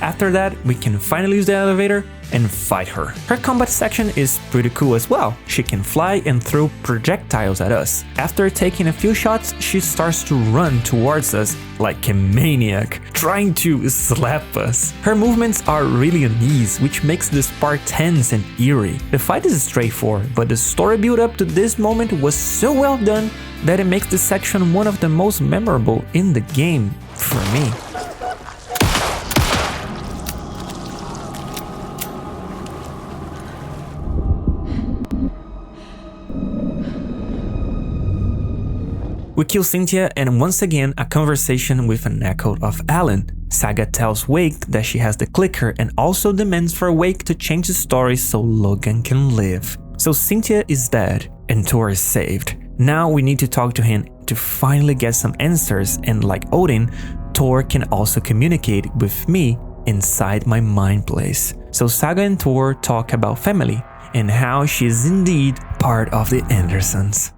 After that, we can finally use the elevator and fight her. Her combat section is pretty cool as well. She can fly and throw projectiles at us. After taking a few shots, she starts to run towards us like a maniac, trying to slap us. Her movements are really uneasy, which makes this part tense and eerie. The fight is straightforward, but the story build up to this moment was so well done that it makes this section one of the most memorable in the game for me. We kill Cynthia, and once again a conversation with an echo of Alan. Saga tells Wake that she has the clicker and also demands for Wake to change the story so Logan can live. So Cynthia is dead and Thor is saved. Now we need to talk to him to finally get some answers, and like Odin, Thor can also communicate with me inside my mind place. So Saga and Thor talk about family and how she is indeed part of the Andersons.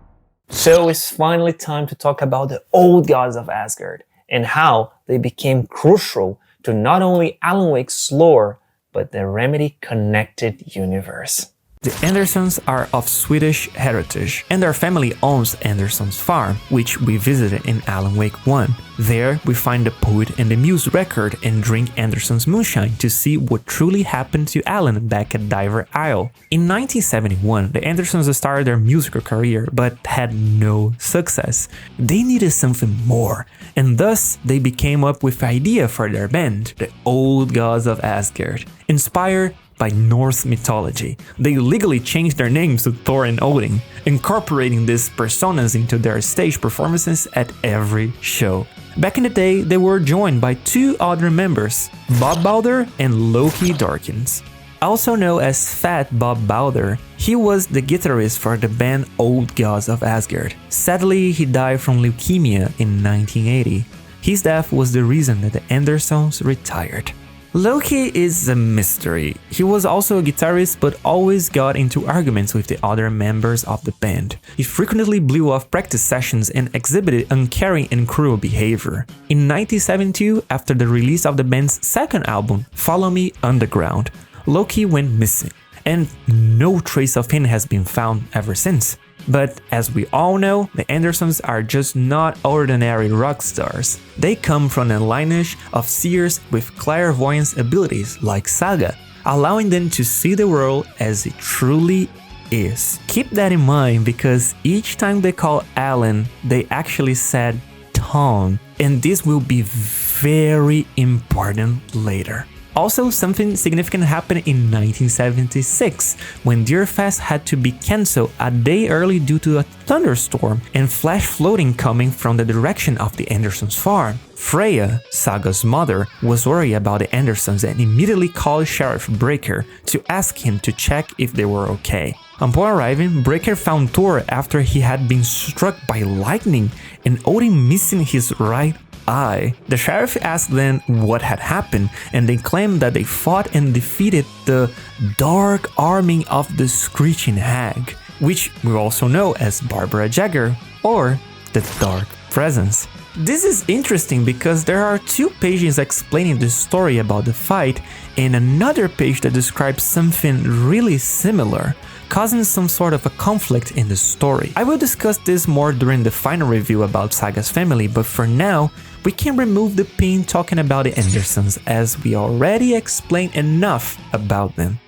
So it's finally time to talk about the old gods of Asgard and how they became crucial to not only Alan Wake's lore, but the Remedy connected universe. The Andersons are of Swedish heritage, and their family owns Anderson's farm, which we visited in Alan Wake 1. There, we find the Poet and the Muse record and drink Anderson's moonshine to see what truly happened to Alan back at Diver Isle. In 1971, the Andersons started their musical career, but had no success. They needed something more, and thus they came up with the idea for their band, the Old Gods of Asgard, inspired by Norse mythology. They legally changed their names to Thor and Odin, incorporating these personas into their stage performances at every show. Back in the day, they were joined by two other members, Bob Balder and Loki Darkins. Also known as Fat Bob Balder, he was the guitarist for the band Old Gods of Asgard. Sadly, he died from leukemia in 1980. His death was the reason that the Andersons retired. Loki is a mystery. He was also a guitarist but always got into arguments with the other members of the band. He frequently blew off practice sessions and exhibited uncaring and cruel behavior. In 1972, after the release of the band's second album, Follow Me Underground, Loki went missing, and no trace of him has been found ever since. But as we all know, the Andersons are just not ordinary rock stars. They come from a lineage of seers with clairvoyance abilities like Saga, allowing them to see the world as it truly is. Keep that in mind because each time they call Alan, they actually said Tom, and this will be very important later. Also, something significant happened in 1976, when Deerfest had to be cancelled a day early due to a thunderstorm and flash flooding coming from the direction of the Andersons' farm. Freya, Saga's mother, was worried about the Andersons and immediately called Sheriff Breaker to ask him to check if they were okay. Upon arriving, Breaker found Thor after he had been struck by lightning and Odin missing his right eye. The sheriff asked them what had happened, and they claimed that they fought and defeated the Dark Army of the Screeching Hag, which we also know as Barbara Jagger or the Dark Presence. This is interesting because there are two pages explaining the story about the fight and another page that describes something really similar, causing some sort of a conflict in the story. I will discuss this more during the final review about Saga's family, but for now, we can remove the pin talking about the Andersons as we already explained enough about them.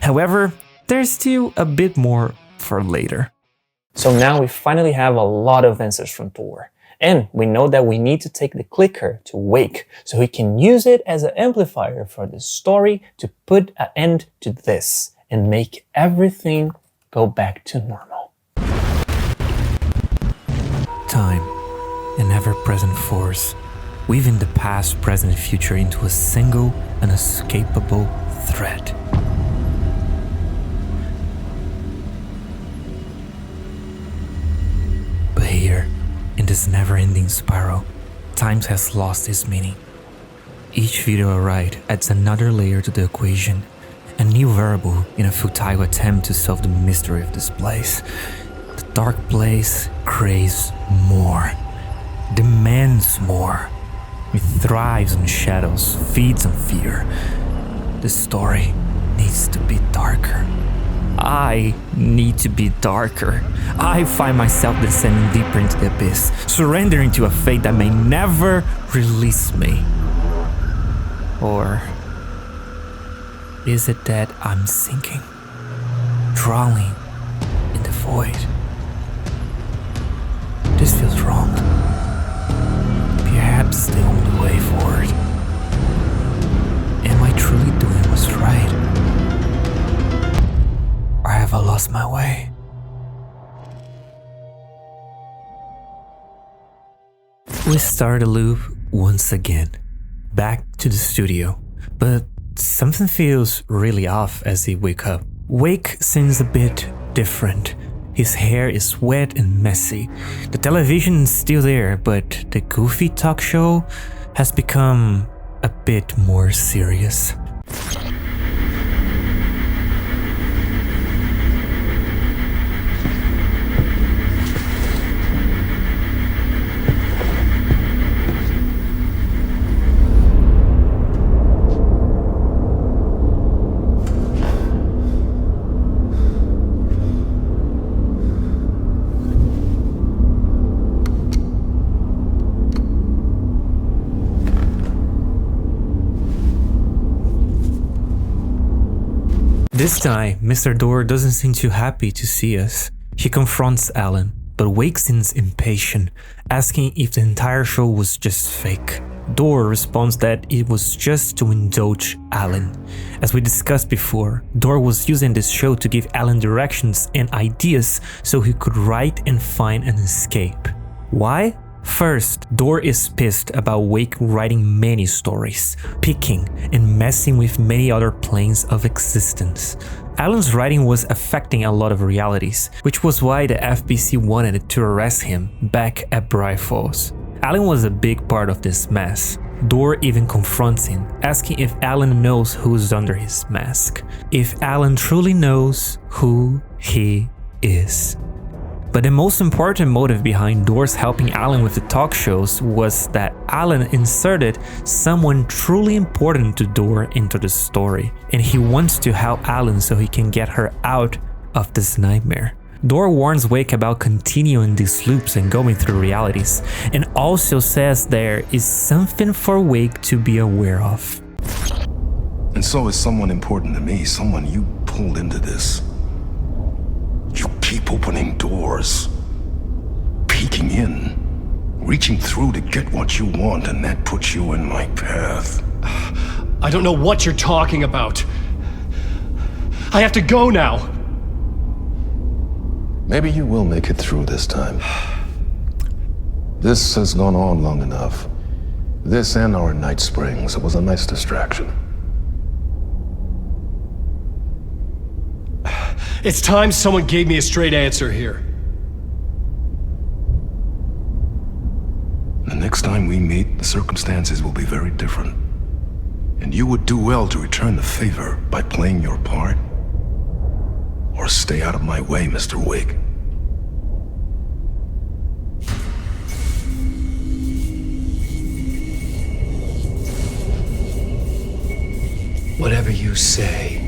However, there's still a bit more for later. So now we finally have a lot of answers from Thor. And we know that we need to take the clicker to Wake so he can use it as an amplifier for the story to put an end to this and make everything go back to normal. Time, an ever-present force, weaving the past, present, and future into a single, unescapable thread. But here, in this never-ending spiral, time has lost its meaning. Each video I write adds another layer to the equation, a new variable in a futile attempt to solve the mystery of this place. The dark place craves more, demands more. It thrives on shadows, feeds on fear. The story needs to be darker. I need to be darker. I find myself descending deeper into the abyss, surrendering to a fate that may never release me. Or is it that I'm sinking, drowning in the void? This feels wrong. Perhaps the only way forward. Am I truly doing what's right? Or have I lost my way? We start a loop once again, back to the studio, but something feels really off as he wakes up. Wake seems a bit different. His hair is wet and messy. The television is still there, but the goofy talk show has become a bit more serious. This time, Mr. Door doesn't seem too happy to see us. He confronts Alan, but Wake seems impatient, asking if the entire show was just fake. Door responds that it was just to indulge Alan. As we discussed before, Door was using this show to give Alan directions and ideas so he could write and find an escape. Why? First, Door is pissed about Wake writing many stories, picking and messing with many other planes of existence. Alan's writing was affecting a lot of realities, which was why the FBC wanted to arrest him back at Bright Falls. Alan was a big part of this mess. Door even confronts him, asking if Alan knows who's under his mask, if Alan truly knows who he is. But the most important motive behind Door's helping Alan with the talk shows was that Alan inserted someone truly important to Door into the story, and he wants to help Alan so he can get her out of this nightmare. Door warns Wake about continuing these loops and going through realities, and also says there is something for Wake to be aware of. And so is someone important to me, someone you pulled into this. You keep opening doors, peeking in, reaching through to get what you want, and that puts you in my path. I don't know what you're talking about. I have to go now. Maybe you will make it through this time. This has gone on long enough. This and our Night Springs, it was a nice distraction. It's time someone gave me a straight answer here. The next time we meet, the circumstances will be very different. And you would do well to return the favor by playing your part. Or stay out of my way, Mr. Wake. Whatever you say.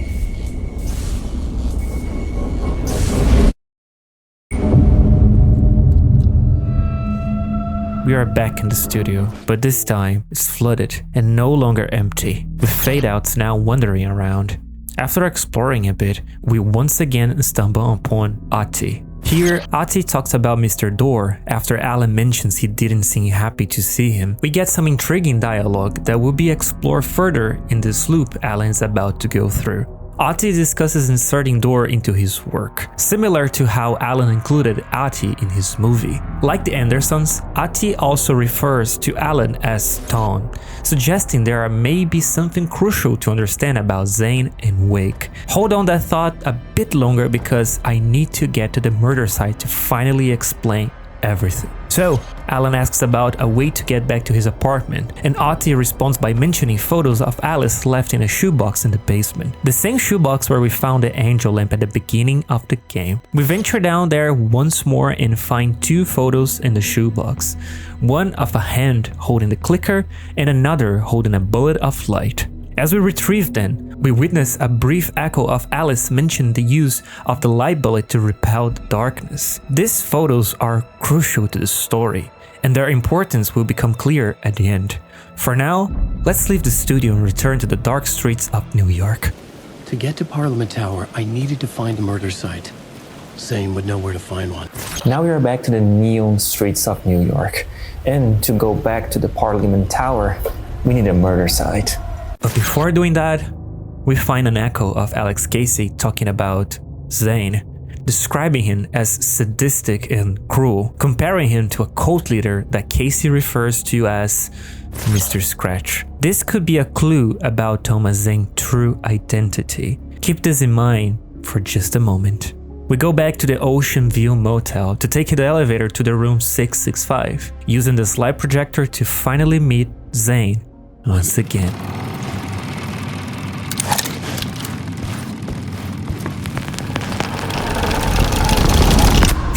We are back in the studio, but this time it's flooded and no longer empty, with fade-outs now wandering around. After exploring a bit, we once again stumble upon Ati. Here, Ati talks about Mr. Door after Alan mentions he didn't seem happy to see him. We get some intriguing dialogue that will be explored further in this loop Alan is about to go through. Ati discusses inserting Door into his work, similar to how Alan included Ati in his movie. Like the Andersons, Ati also refers to Alan as Ton, suggesting there may be something crucial to understand about Zane and Wake. Hold on that thought a bit longer because I need to get to the murder site to finally explain everything. So, Alan asks about a way to get back to his apartment, and Ati responds by mentioning photos of Alice left in a shoebox in the basement. The same shoebox where we found the angel lamp at the beginning of the game. We venture down there once more and find two photos in the shoebox. One of a hand holding the clicker and another holding a bullet of light. As we retrieve them, we witness a brief echo of Alice mentioning the use of the light bullet to repel the darkness. These photos are crucial to the story, and their importance will become clear at the end. For now, let's leave the studio and return to the dark streets of New York. To get to Parliament Tower, I needed to find a murder site. Zane would know where to find one. Now we are back to the neon streets of New York, and to go back to the Parliament Tower, we need a murder site. But before doing that, we find an echo of Alex Casey talking about Zane, describing him as sadistic and cruel, comparing him to a cult leader that Casey refers to as Mr. Scratch. This could be a clue about Thomas Zane's true identity. Keep this in mind for just a moment. We go back to the Ocean View Motel to take the elevator to the room 665, using the slide projector to finally meet Zane once again.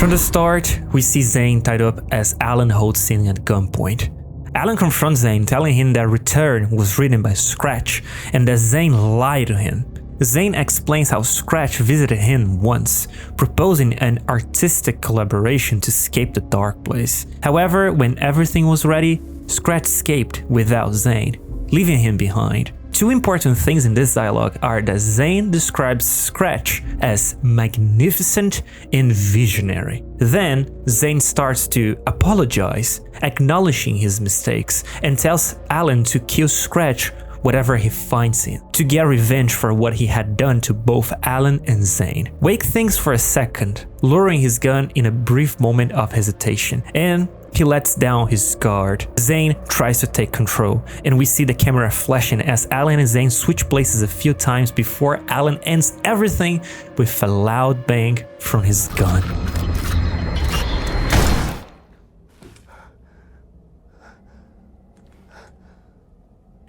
From the start, we see Zane tied up as Alan holds Zane at gunpoint. Alan confronts Zane, telling him that Return was written by Scratch and that Zane lied to him. Zane explains how Scratch visited him once, proposing an artistic collaboration to escape the dark place. However, when everything was ready, Scratch escaped without Zane, leaving him behind. Two important things in this dialogue are that Zane describes Scratch as magnificent and visionary. Then, Zane starts to apologize, acknowledging his mistakes, and tells Alan to kill Scratch whatever he finds him, to get revenge for what he had done to both Alan and Zane. Wake thinks for a second, lowering his gun in a brief moment of hesitation, and he lets down his guard. Zane tries to take control, and we see the camera flashing as Alan and Zane switch places a few times before Alan ends everything with a loud bang from his gun.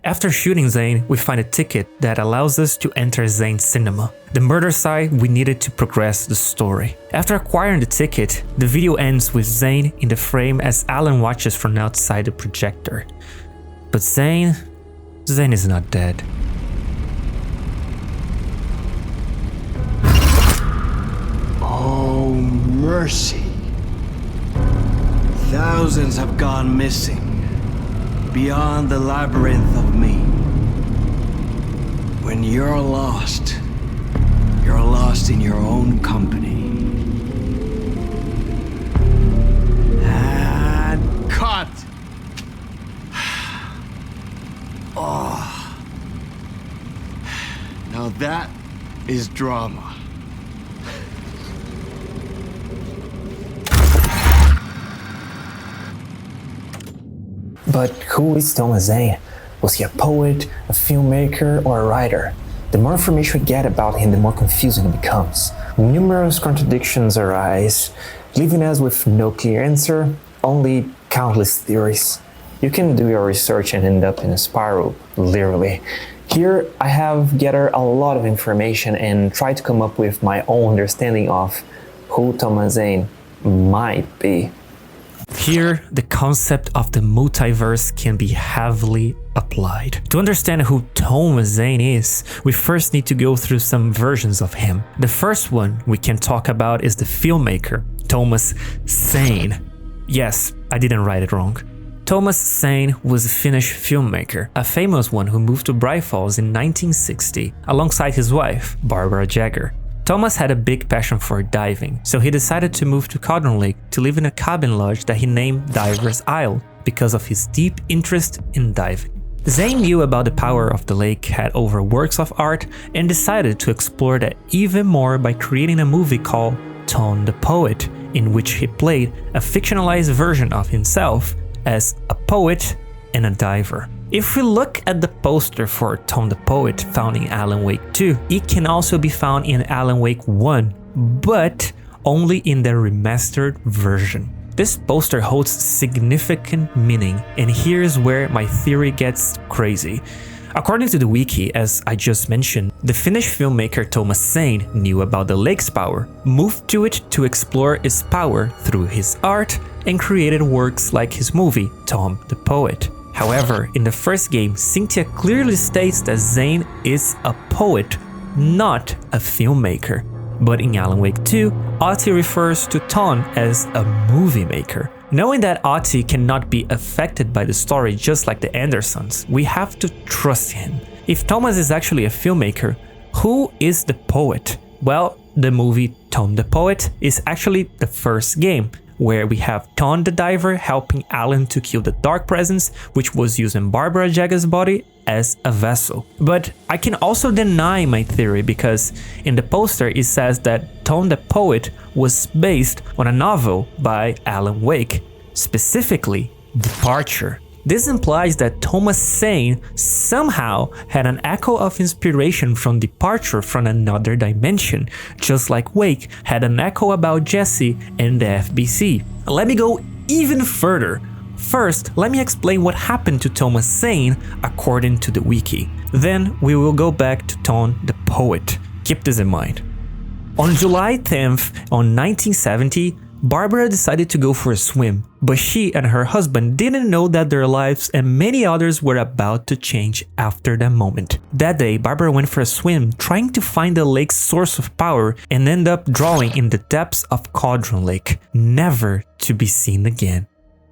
After shooting Zane, we find a ticket that allows us to enter Zane's cinema, the murder site we needed to progress the story. After acquiring the ticket, the video ends with Zane in the frame as Alan watches from outside the projector. But Zane is not dead. Oh, mercy. Thousands have gone missing, beyond the labyrinth of me. When you're lost in your own company. And cut! Oh. Now that is drama. But who is Thomas Zane? Was he a poet, a filmmaker, or a writer? The more information we get about him, the more confusing it becomes. Numerous contradictions arise, leaving us with no clear answer, only countless theories. You can do your research and end up in a spiral, literally. Here, I have gathered a lot of information and tried to come up with my own understanding of who Thomas Zane might be. Here, the concept of the multiverse can be heavily applied. To understand who Thomas Zane is, we first need to go through some versions of him. The first one we can talk about is the filmmaker, Thomas Zane. Yes, I didn't write it wrong. Thomas Zane was a Finnish filmmaker, a famous one who moved to Bright Falls in 1960 alongside his wife, Barbara Jagger. Thomas had a big passion for diving, so he decided to move to Codron Lake to live in a cabin lodge that he named Diver's Isle because of his deep interest in diving. Zane knew about the power of the lake had over works of art and decided to explore that even more by creating a movie called Ton the Poet, in which he played a fictionalized version of himself as a poet and a diver. If we look at the poster for Ton the Poet found in Alan Wake 2, it can also be found in Alan Wake 1, but only in the remastered version. This poster holds significant meaning, and here's where my theory gets crazy. According to the wiki, as I just mentioned, the Finnish filmmaker Thomas Zane knew about the lake's power, moved to it to explore its power through his art, and created works like his movie, Ton the Poet. However, in the first game, Cynthia clearly states that Zane is a poet, not a filmmaker. But in Alan Wake 2, Otti refers to Ton as a movie maker. Knowing that Otti cannot be affected by the story just like the Andersons, we have to trust him. If Thomas is actually a filmmaker, who is the poet? Well, the movie Ton the Poet is actually the first game, where we have Ton the Diver helping Alan to kill the Dark Presence, which was using Barbara Jagger's body as a vessel. But I can also deny my theory because in the poster it says that Ton the Poet was based on a novel by Alan Wake, specifically Departure. This implies that Thomas Zane somehow had an echo of inspiration from Departure from another dimension, just like Wake had an echo about Jesse and the FBC. Let me go even further. First, let me explain what happened to Thomas Zane according to the wiki. Then we will go back to Ton the Poet. Keep this in mind. On July 10th, on 1970, Barbara decided to go for a swim, but she and her husband didn't know that their lives and many others were about to change after that moment. That day, Barbara went for a swim, trying to find the lake's source of power and ended up drowning in the depths of Codron Lake, never to be seen again.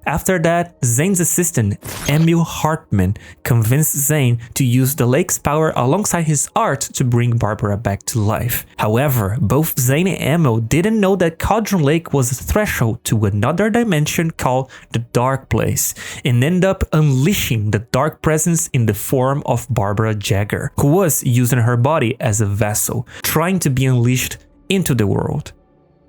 After that, Zane's assistant, Emil Hartman, convinced Zane to use the lake's power alongside his art to bring Barbara back to life. However, both Zane and Emil didn't know that Codron Lake was a threshold to another dimension called the Dark Place, and ended up unleashing the Dark Presence in the form of Barbara Jagger, who was using her body as a vessel, trying to be unleashed into the world.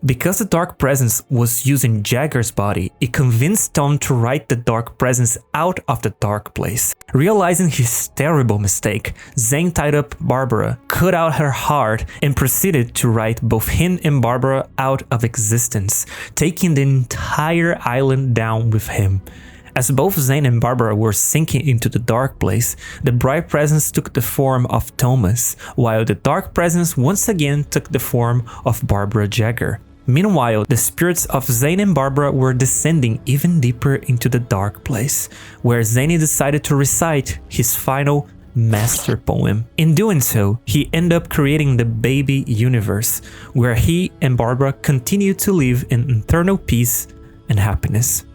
Because the Dark Presence was using Jagger's body, it convinced Tom to write the Dark Presence out of the Dark Place. Realizing his terrible mistake, Zane tied up Barbara, cut out her heart, and proceeded to write both him and Barbara out of existence, taking the entire island down with him. As both Zane and Barbara were sinking into the dark place, the bright presence took the form of Thomas, while the dark presence once again took the form of Barbara Jagger. Meanwhile, the spirits of Zane and Barbara were descending even deeper into the dark place, where Zane decided to recite his final master poem. In doing so, he ended up creating the baby universe, where he and Barbara continue to live in eternal peace and happiness.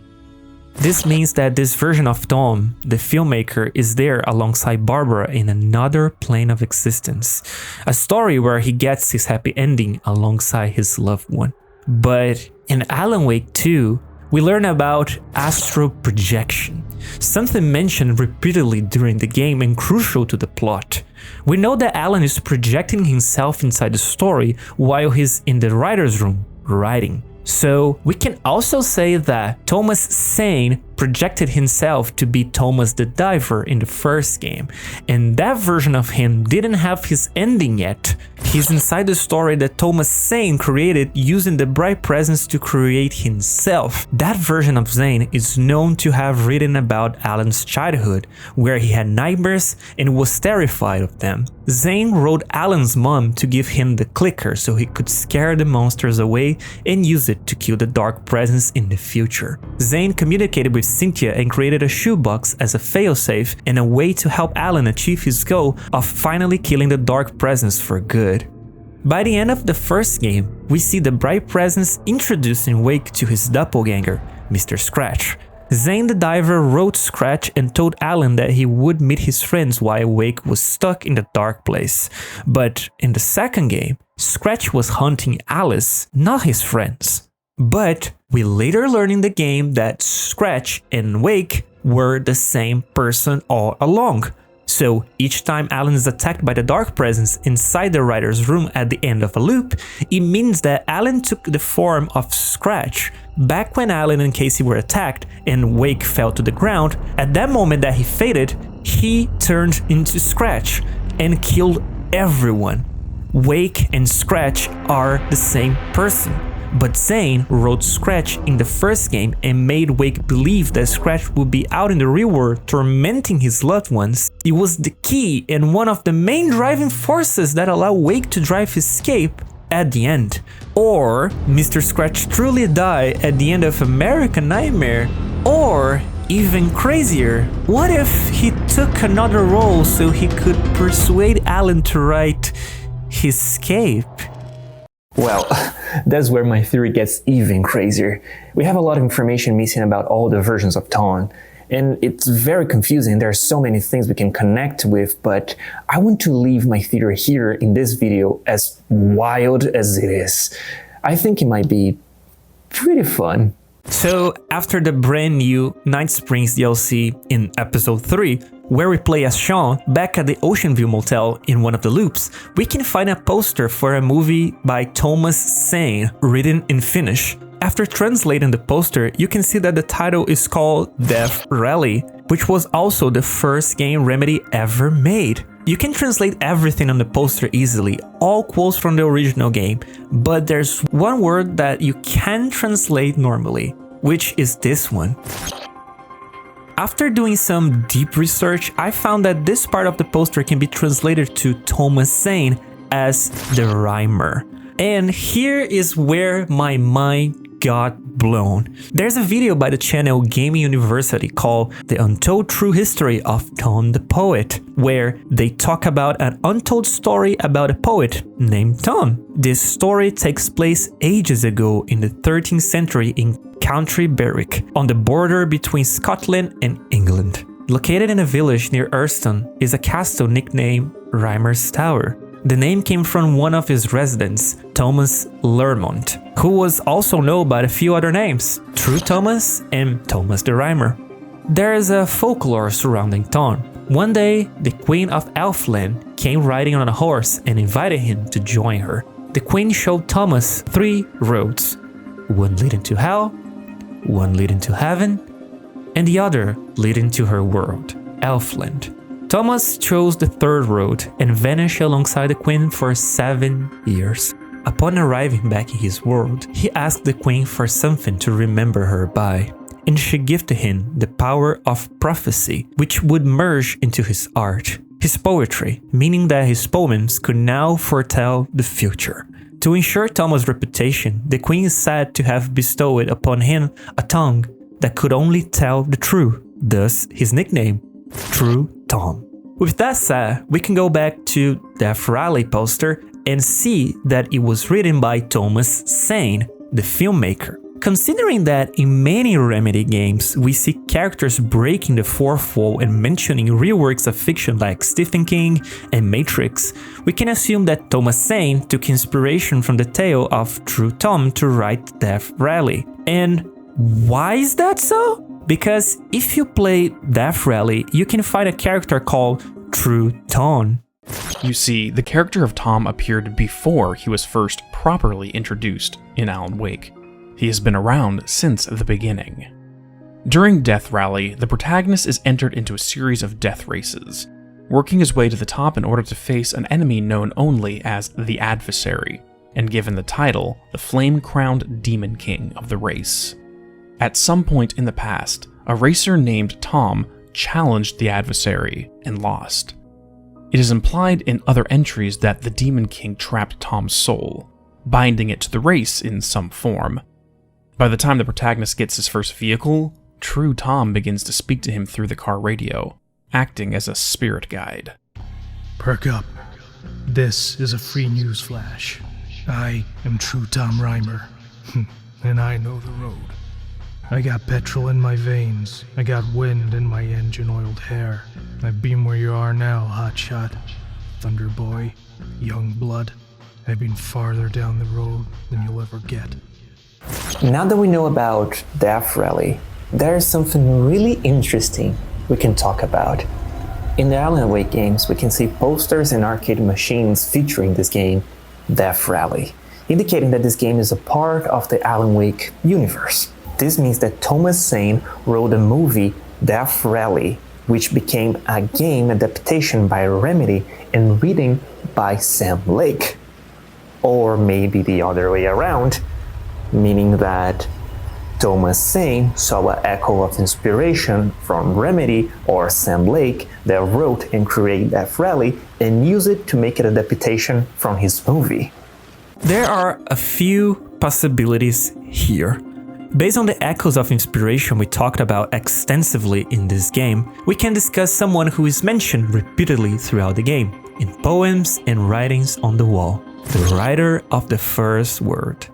This means that this version of Tom, the filmmaker, is there alongside Barbara in another plane of existence, a story where he gets his happy ending alongside his loved one. But in Alan Wake 2, we learn about astral projection, something mentioned repeatedly during the game and crucial to the plot. We know that Alan is projecting himself inside the story while he's in the writer's room writing. So we can also say that Thomas Zane projected himself to be Thomas the Diver in the first game, and that version of him didn't have his ending yet. He's inside the story that Thomas Zane created using the bright presence to create himself. That version of Zane is known to have written about Alan's childhood, where he had nightmares and was terrified of them. Zane wrote Alan's mom to give him the clicker so he could scare the monsters away and use it to kill the dark presence in the future. Zane communicated with Cynthia and created a shoebox as a failsafe and a way to help Alan achieve his goal of finally killing the dark presence for good. By the end of the first game, we see the bright presence introducing Wake to his doppelganger, Mr. Scratch. Zane the Diver wrote Scratch and told Alan that he would meet his friends while Wake was stuck in the dark place. But in the second game, Scratch was hunting Alice, not his friends. But we later learn in the game that Scratch and Wake were the same person all along. So each time Alan is attacked by the dark presence inside the writer's room at the end of a loop, it means that Alan took the form of Scratch. Back when Alan and Casey were attacked and Wake fell to the ground, at that moment that he faded, he turned into Scratch and killed everyone. Wake and Scratch are the same person. But Zane wrote Scratch in the first game and made Wake believe that Scratch would be out in the real world tormenting his loved ones. It was the key and one of the main driving forces that allowed Wake to drive his escape at the end. Or Mr. Scratch truly died at the end of American Nightmare. Or even crazier, what if he took another role so he could persuade Alan to write his escape? Well, that's where my theory gets even crazier. We have a lot of information missing about all the versions of Tom, and it's very confusing. There are so many things we can connect with, but I want to leave my theory here in this video as wild as it is. I think it might be pretty fun. So after the brand new Night Springs DLC in episode 3, where we play as Sean back at the Ocean View Motel in one of the loops, we can find a poster for a movie by Thomas Zane written in Finnish. After translating the poster, you can see that the title is called Death Rally, which was also the first game Remedy ever made. You can translate everything on the poster easily, all quotes from the original game, but there's one word that you can translate normally, which is this one. After doing some deep research, I found that this part of the poster can be translated to Thomas Zane as the Rhymer. And here is where my mind got blown. There's a video by the channel Gaming University called The Untold True History of Tom the Poet, where they talk about an untold story about a poet named Tom. This story takes place ages ago in the 13th century in County Berwick, on the border between Scotland and England. Located in a village near Erston is a castle nicknamed Rhymer's Tower. The name came from one of his residents, Thomas Lermont, who was also known by a few other names, True Thomas and Thomas the Rhymer. There is a folklore surrounding Tom. One day, the Queen of Elfland came riding on a horse and invited him to join her. The Queen showed Thomas 3 roads, one leading to hell, one leading to heaven, and the other leading to her world, Elfland. Thomas chose the 3rd road and vanished alongside the Queen for 7 years. Upon arriving back in his world, he asked the Queen for something to remember her by. and she gifted him the power of prophecy, which would merge into his art, his poetry, meaning that his poems could now foretell the future. To ensure Tom's reputation, the queen is said to have bestowed upon him a tongue that could only tell the truth, thus his nickname, True Tom. With that said, we can go back to Death Rally poster and see that it was written by Thomas Zane, the filmmaker. Considering that in many Remedy games we see characters breaking the fourth wall and mentioning real works of fiction like Stephen King and Matrix, we can assume that Thomas Zane took inspiration from the tale of True Tom to write Death Rally. And why is that so? Because if you play Death Rally, you can find a character called True Tom. You see, the character of Tom appeared before he was first properly introduced in Alan Wake. He has been around since the beginning. During Death Rally, the protagonist is entered into a series of death races, working his way to the top in order to face an enemy known only as the Adversary, and given the title, the Flame-Crowned Demon King of the race. At some point in the past, a racer named Tom challenged the Adversary and lost. It is implied in other entries that the Demon King trapped Tom's soul, binding it to the race in some form. By the time the protagonist gets his first vehicle, True Tom begins to speak to him through the car radio, acting as a spirit guide. Perk up. This is a free news flash. I am True Tom Reimer, and I know the road. I got petrol in my veins. I got wind in my engine-oiled hair. I've been where you are now, hotshot. Thunder Boy, young blood. I've been farther down the road than you'll ever get. Now that we know about Death Rally, there is something really interesting we can talk about. In the Alan Wake games, we can see posters and arcade machines featuring this game, Death Rally, indicating that this game is a part of the Alan Wake universe. This means that Thomas Zane wrote a movie, Death Rally, which became a game adaptation by Remedy and written by Sam Lake. Or maybe the other way around, meaning that Thomas Zane saw an echo of inspiration from Remedy or Sam Lake that wrote and created Death Rally and used it to make it an adaptation from his movie. There are a few possibilities here. Based on the echoes of inspiration we talked about extensively in this game, we can discuss someone who is mentioned repeatedly throughout the game, in poems and writings on the wall, the writer of the first word.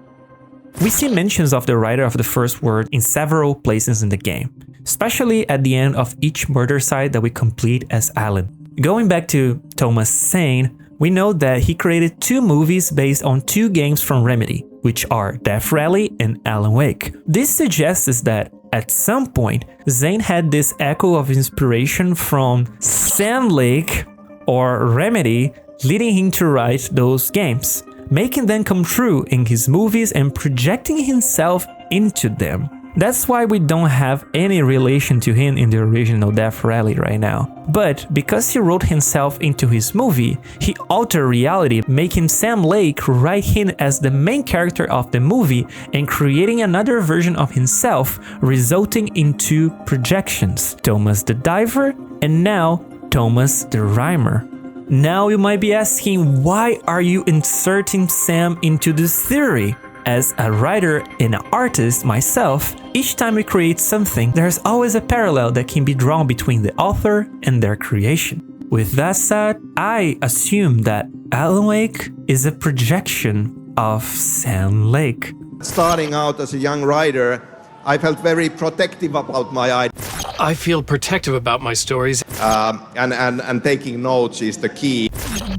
We see mentions of the writer of the first word in several places in the game, especially at the end of each murder site that we complete as Alan. Going back to Thomas Zane, we know that he created 2 movies based on 2 games from Remedy, which are Death Rally and Alan Wake. This suggests that at some point, Zane had this echo of inspiration from Sam Lake or Remedy, leading him to write those games, making them come true in his movies and projecting himself into them. That's why we don't have any relation to him in the original Death Rally right now. But because he wrote himself into his movie, he altered reality, making Sam Lake write him as the main character of the movie and creating another version of himself, resulting in 2 projections, Thomas the Diver and now Thomas the Rhymer. Now you might be asking, why are you inserting Sam into this theory? As a writer and an artist myself, each time we create something, there's always a parallel that can be drawn between the author and their creation. With that said, I assume that Alan Wake is a projection of Sam Lake. Starting out as a young writer, I felt very protective about my ideas. I feel protective about my stories. And taking notes is the key.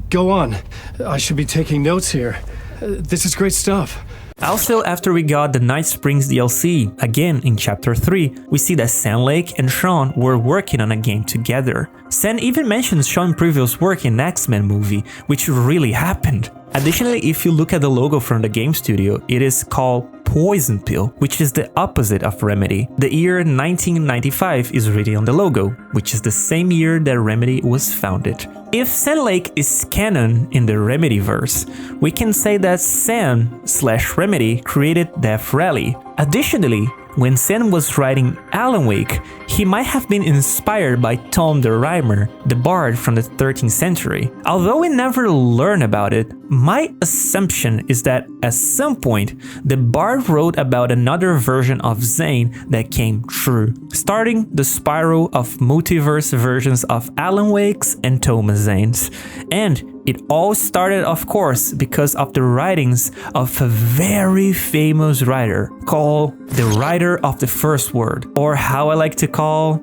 Go on. I should be taking notes here. This is great stuff. Also, after we got the Night Springs DLC, again in Chapter 3, we see that Sam Lake and Sean were working on a game together. Sam even mentions Sean's previous work in X-Men movie, which really happened. Additionally, if you look at the logo from the game studio, it is called Poison Pill, which is the opposite of Remedy. The year 1995 is written on the logo, which is the same year that Remedy was founded. If Sam Lake is canon in the Remedy-verse, we can say that Sam/Remedy created Death Rally. Additionally, when Zane was writing Alan Wake, he might have been inspired by Tom the Rhymer, the bard from the 13th century. Although we never learn about it, my assumption is that at some point, the bard wrote about another version of Zane that came true, starting the spiral of multiverse versions of Alan Wake's and Thomas Zane's. And it all started, of course, because of the writings of a very famous writer called the Writer of the First Word, or how I like to call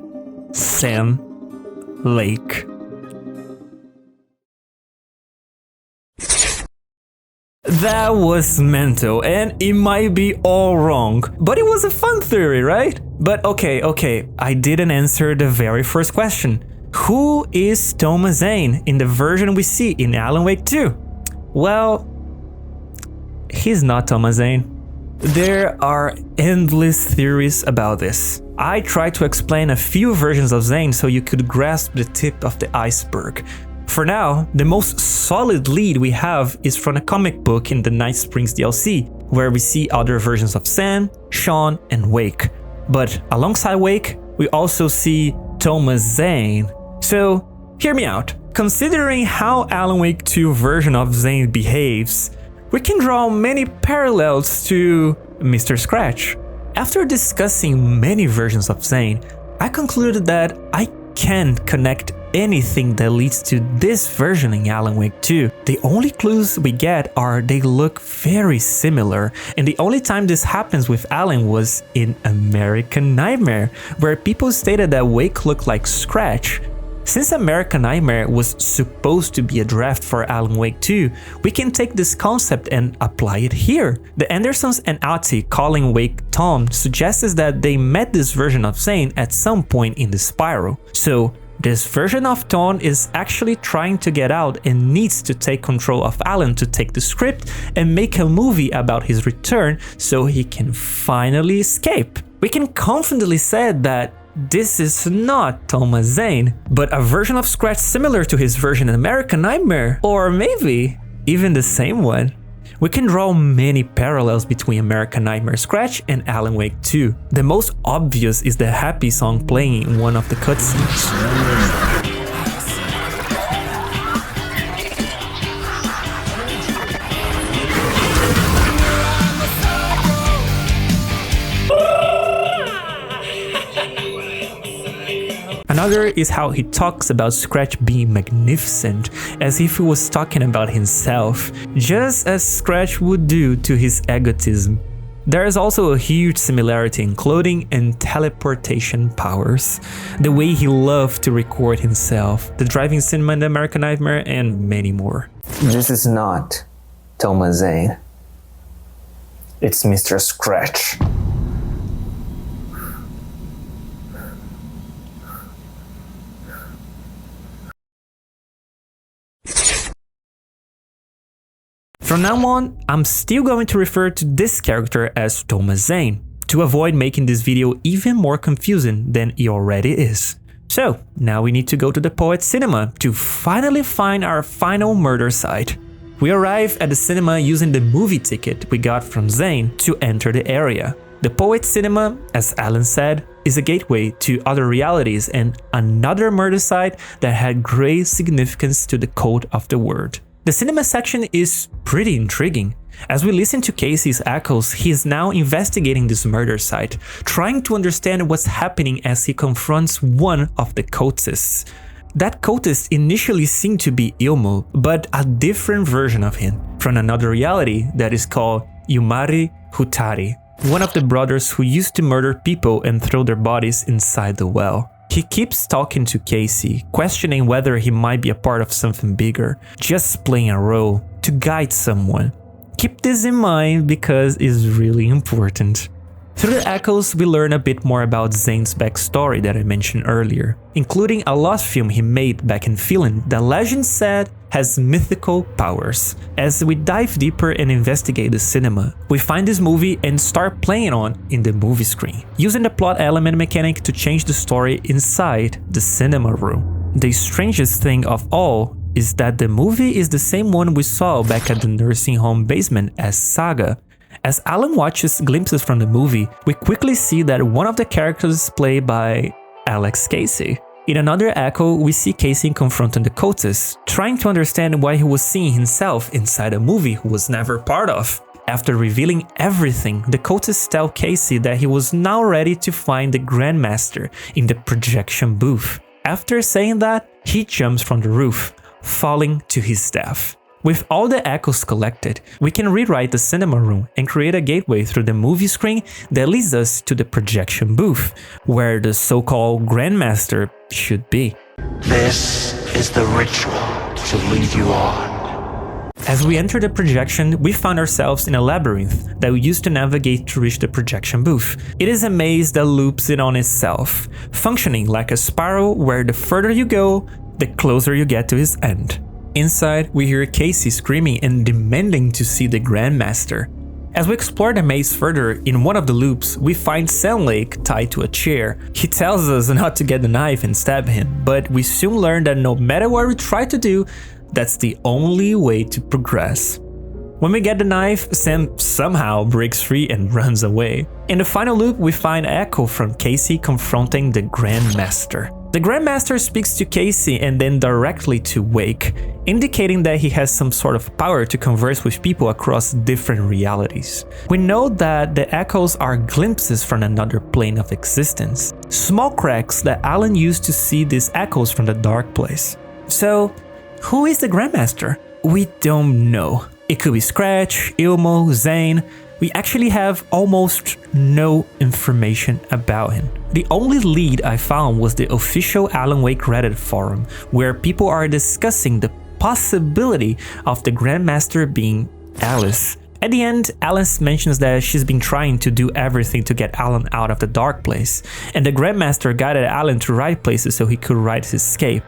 Sam Lake. That was mental, and it might be all wrong, but it was a fun theory, right? But okay, I didn't answer the very first question. Who is Thomas Zane in the version we see in Alan Wake 2? Well, he's not Thomas Zane. There are endless theories about this. I tried to explain a few versions of Zane so you could grasp the tip of the iceberg. For now, the most solid lead we have is from a comic book in the Night Springs DLC, where we see other versions of Sam, Sean, and Wake. But alongside Wake, we also see Thomas Zane. So, hear me out. Considering how Alan Wake 2 version of Zane behaves, we can draw many parallels to Mr. Scratch. After discussing many versions of Zane, I concluded that I can't connect anything that leads to this version in Alan Wake 2. The only clues we get are they look very similar, and the only time this happens with Alan was in American Nightmare, where people stated that Wake looked like Scratch. Since American Nightmare was supposed to be a draft for Alan Wake 2, we can take this concept and apply it here. The Andersons and Ati calling Wake Tom suggests that they met this version of Zane at some point in the spiral. So this version of Tom is actually trying to get out and needs to take control of Alan to take the script and make a movie about his return so he can finally escape. We can confidently say that this is not Thomas Zane, but a version of Scratch similar to his version in American Nightmare, or maybe even the same one. We can draw many parallels between American Nightmare Scratch and Alan Wake 2. The most obvious is the happy song playing in one of the cutscenes. Another is how he talks about Scratch being magnificent, as if he was talking about himself, just as Scratch would do to his egotism. There is also a huge similarity in clothing and teleportation powers, the way he loved to record himself, the driving cinema in the American Nightmare, and many more. This is not Thomas Zane. It's Mr. Scratch. From now on, I'm still going to refer to this character as Thomas Zane, to avoid making this video even more confusing than it already is. So, now we need to go to the Poet's Cinema to finally find our final murder site. We arrive at the cinema using the movie ticket we got from Zane to enter the area. The Poet's Cinema, as Alan said, is a gateway to other realities and another murder site that had great significance to the code of the word. The cinema section is pretty intriguing. As we listen to Casey's echoes, he is now investigating this murder site, trying to understand what's happening as he confronts one of the cultists. That cultist initially seemed to be Ilmo, but a different version of him, from another reality that is called Yumari Hutari, one of the brothers who used to murder people and throw their bodies inside the well. He keeps talking to Casey, questioning whether he might be a part of something bigger, just playing a role to guide someone. Keep this in mind because it's really important. Through the echoes, we learn a bit more about Zane's backstory that I mentioned earlier, including a lost film he made back in Finland that legend said has mythical powers. As we dive deeper and investigate the cinema, we find this movie and start playing on in the movie screen, using the plot element mechanic to change the story inside the cinema room. The strangest thing of all is that the movie is the same one we saw back at the nursing home basement as Saga, As Alan watches glimpses from the movie, we quickly see that one of the characters is played by Alex Casey. In another echo, we see Casey confronting the cultists, trying to understand why he was seeing himself inside a movie he was never part of. After revealing everything, the cultists tell Casey that he was now ready to find the Grandmaster in the projection booth. After saying that, he jumps from the roof, falling to his death. With all the echoes collected, we can rewrite the cinema room and create a gateway through the movie screen that leads us to the projection booth, where the so-called Grandmaster should be. This is the ritual to lead you on. As we enter the projection, we find ourselves in a labyrinth that we used to navigate to reach the projection booth. It is a maze that loops in on itself, functioning like a spiral where the further you go, the closer you get to its end. Inside, we hear Casey screaming and demanding to see the Grandmaster. As we explore the maze further, in one of the loops, we find Sam Lake tied to a chair. He tells us not to get the knife and stab him, but we soon learn that no matter what we try to do, that's the only way to progress. When we get the knife, Sam somehow breaks free and runs away. In the final loop, we find Echo from Casey confronting the Grandmaster. The Grandmaster speaks to Casey and then directly to Wake, indicating that he has some sort of power to converse with people across different realities. We know that the echoes are glimpses from another plane of existence, small cracks that Alan used to see these echoes from the dark place. So, who is the Grandmaster? We don't know. It could be Scratch, Ilmo, Zane. We actually have almost no information about him. The only lead I found was the official Alan Wake Reddit forum, where people are discussing the possibility of the Grandmaster being Alice. At the end, Alice mentions that she's been trying to do everything to get Alan out of the dark place, and the Grandmaster guided Alan to right places so he could write his escape.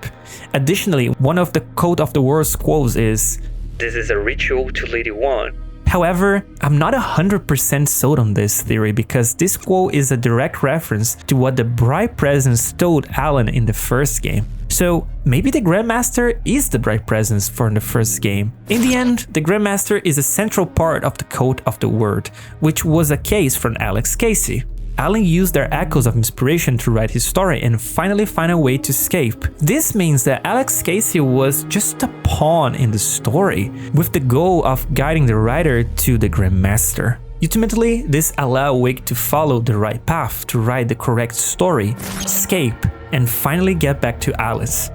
Additionally, one of the Code of the World's quotes is, "This is a ritual to lead you on." However, I'm not 100% sold on this theory because this quote is a direct reference to what the Bright Presence told Alan in the first game. So maybe the Grandmaster is the Bright Presence from the first game. In the end, the Grandmaster is a central part of the Code of the Word, which was a case from Alex Casey. Alan used their echoes of inspiration to write his story and finally find a way to escape. This means that Alex Casey was just a pawn in the story, with the goal of guiding the writer to the Grandmaster. Ultimately, this allowed Wake to follow the right path to write the correct story, escape, and finally get back to Alice.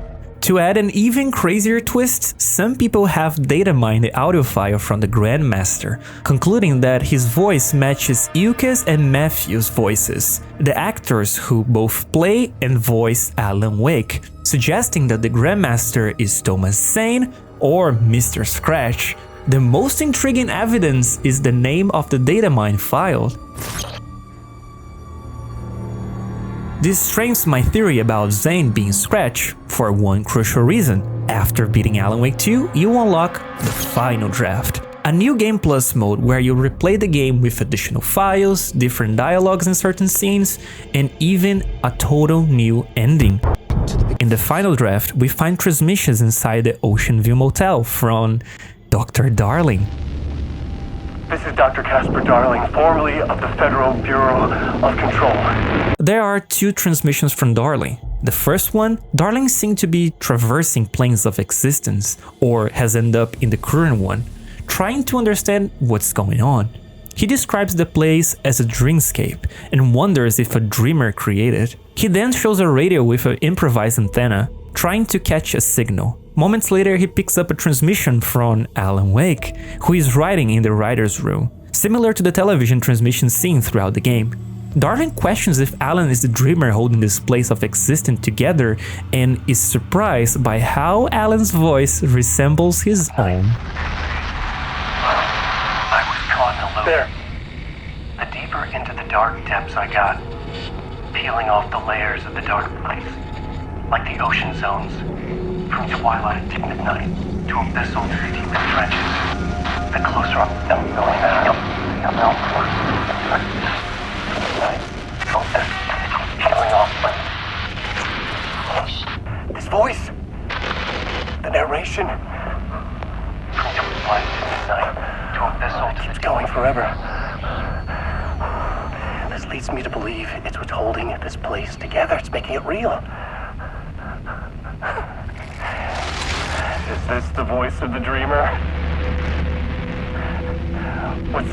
To add an even crazier twist, some people have data mined the audio file from the Grandmaster, concluding that his voice matches Ilka's and Matthew's voices, the actors who both play and voice Alan Wake, suggesting that the Grandmaster is Thomas Zane or Mr. Scratch. The most intriguing evidence is the name of the data mine file. This strengthens my theory about Zane being Scratch for one crucial reason. After beating Alan Wake 2, you unlock the Final Draft, a new Game Plus mode where you replay the game with additional files, different dialogues in certain scenes, and even a total new ending. In the Final Draft, we find transmissions inside the Ocean View Motel from Dr. Darling. This is Dr. Casper Darling, formerly of the Federal Bureau of Control. There are two transmissions from Darling. The first one, Darling seemed to be traversing planes of existence, or has ended up in the current one, trying to understand what's going on. He describes the place as a dreamscape and wonders if a dreamer created it. He then shows a radio with an improvised antenna, trying to catch a signal. Moments later, he picks up a transmission from Alan Wake, who is writing in the writer's room, similar to the television transmission seen throughout the game. Darling questions if Alan is the dreamer holding this place of existence together and is surprised by how Alan's voice resembles his own. I was caught in a loop. There. The deeper into the dark depths I got, peeling off the layers of the dark place, like the ocean zones. From twilight to midnight, to abyssal to deep trenches. The closer I'm going out, peeling off. This voice, the narration, from twilight to midnight, to abyssal to keeps going forever. believe it's what's holding this place together. It's making it real. Is this the voice of the dreamer? What's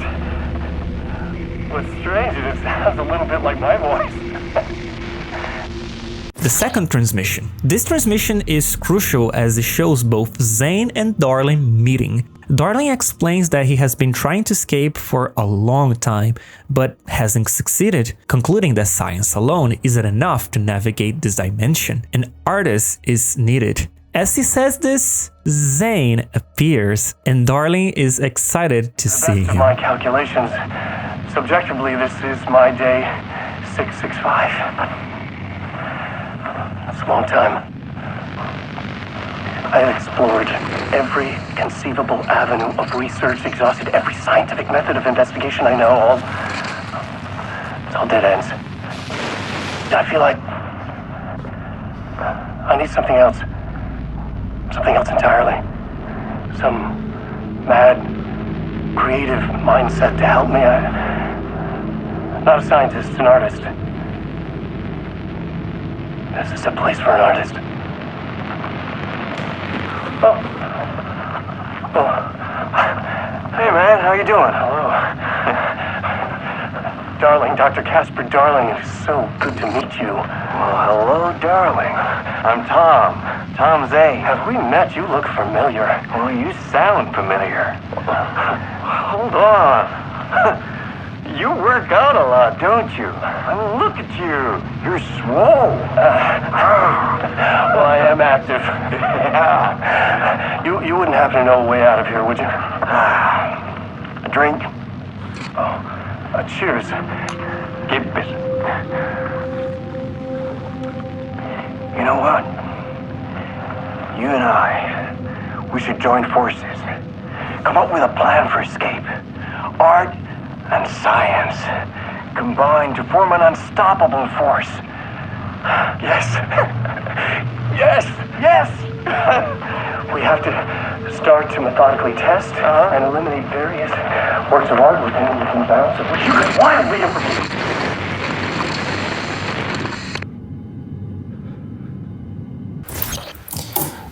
strange is it sounds a little bit like my voice. The second transmission. This transmission is crucial as it shows both Zane and Darling meeting. Darling explains that he has been trying to escape for a long time, but hasn't succeeded, concluding that science alone isn't enough to navigate this dimension. An artist is needed. As he says this, Zane appears, and Darling is excited to see him. My calculations, subjectively, this is my day 665. That's a long time. I have explored every conceivable avenue of research, exhausted every scientific method of investigation I know. It's all dead ends. I feel like I need something else. Something else entirely. Some mad, creative mindset to help me. I'm not a scientist, an artist. This is a place for an artist. Oh. Hey man, how you doing? Hello. Darling, Dr. Casper Darling, it is so good to meet you. Well, hello, Darling. I'm Tom. Tom Zane. Have we met? You look familiar. Well, you sound familiar. Hold on. You work out a lot, don't you? I mean, look at you. You're swole. Well, I am active. Yeah. You wouldn't happen to know a way out of here, would you? A drink? Oh, cheers. Get busy. You know what? You and I, we should join forces. Come up with a plan for escape. Art and science combine to form an unstoppable force. Yes. Yes. Yes. We have to start to methodically test and eliminate various works of art within the bounds of which you could wildly implement.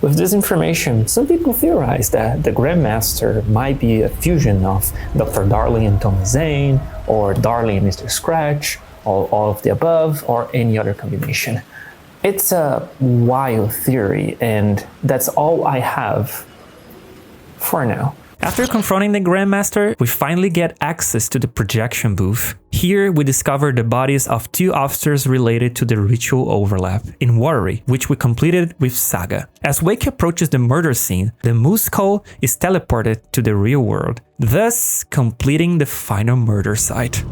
With this information, some people theorize that the Grandmaster might be a fusion of Dr. Darling and Tony Zane, or Darling and Mr. Scratch, or all of the above, or any other combination. It's a wild theory, and that's all I have for now. After confronting the Grandmaster, we finally get access to the projection booth. Here we discover the bodies of 2 officers related to the ritual overlap in Watery, which we completed with Saga. As Wake approaches the murder scene, the Moose Skull is teleported to the real world, thus completing the final murder site.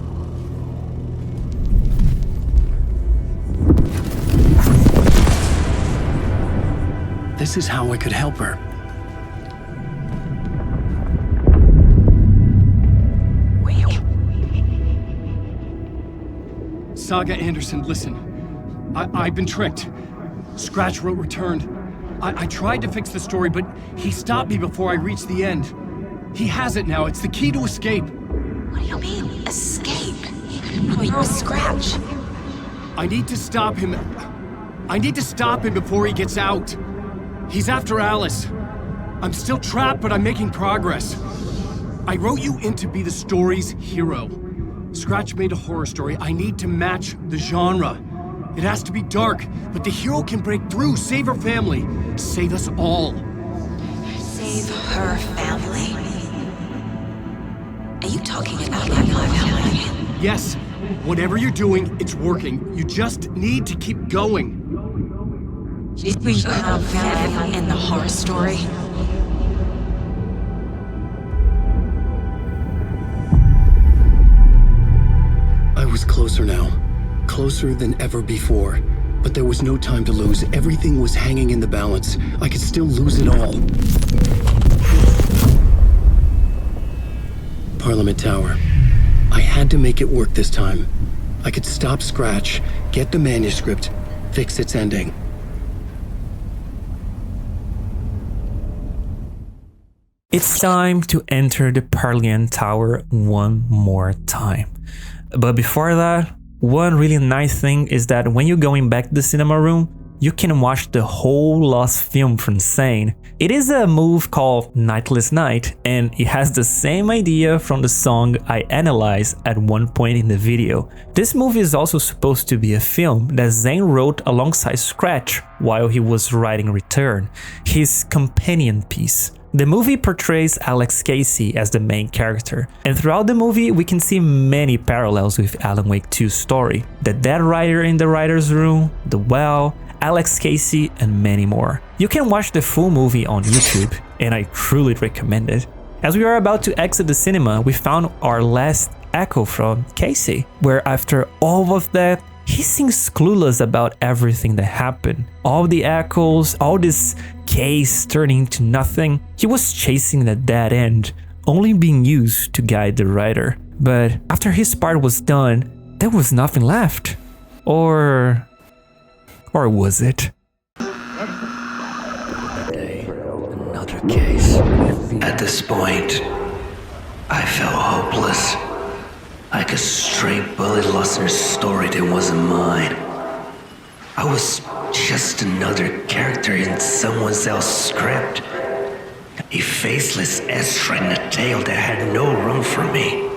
This is how I could help her. Saga Anderson, listen. I've been tricked. Scratch wrote returned. I tried to fix the story, but he stopped me before I reached the end. He has it now. It's the key to escape. What do you mean, escape? From Scratch? I need to stop him. I need to stop him before he gets out. He's after Alice. I'm still trapped, but I'm making progress. I wrote you in to be the story's hero. Scratch made a horror story. I need to match the genre. It has to be dark, but the hero can break through, save her family, save us all. Save her family? Are you talking about my family? Yes, whatever you're doing, it's working. You just need to keep going. Did we have family in the horror story? I was closer now. Closer than ever before. But there was no time to lose. Everything was hanging in the balance. I could still lose it all. Parliament Tower. I had to make it work this time. I could stop Scratch, get the manuscript, fix its ending. It's time to enter the Parliament Tower one more time. But before that, One really nice thing is that when you're going back to the cinema room, you can watch the whole lost film from Zane. It is a move called Nightless Night, and it has the same idea from the song I analyzed at one point in the video. This movie is also supposed to be a film that Zane wrote alongside Scratch while he was writing Return, his companion piece. The movie portrays Alex Casey as the main character, and throughout the movie we can see many parallels with Alan Wake 2's story. The dead writer in the writer's room, the well, Alex Casey, and many more. You can watch the full movie on YouTube, and I truly recommend it. As we are about to exit the cinema, we found our last echo from Casey, where after all of that, he seems clueless about everything that happened. All the echoes, all this case turning into nothing. He was chasing a dead end, only being used to guide the writer. But after his part was done, there was nothing left. Or was it? Another case. At this point, I felt hopeless. Like a stray bullet lost in a story that wasn't mine. I was just another character in someone else's script. A faceless Ezra in a tale that had no room for me.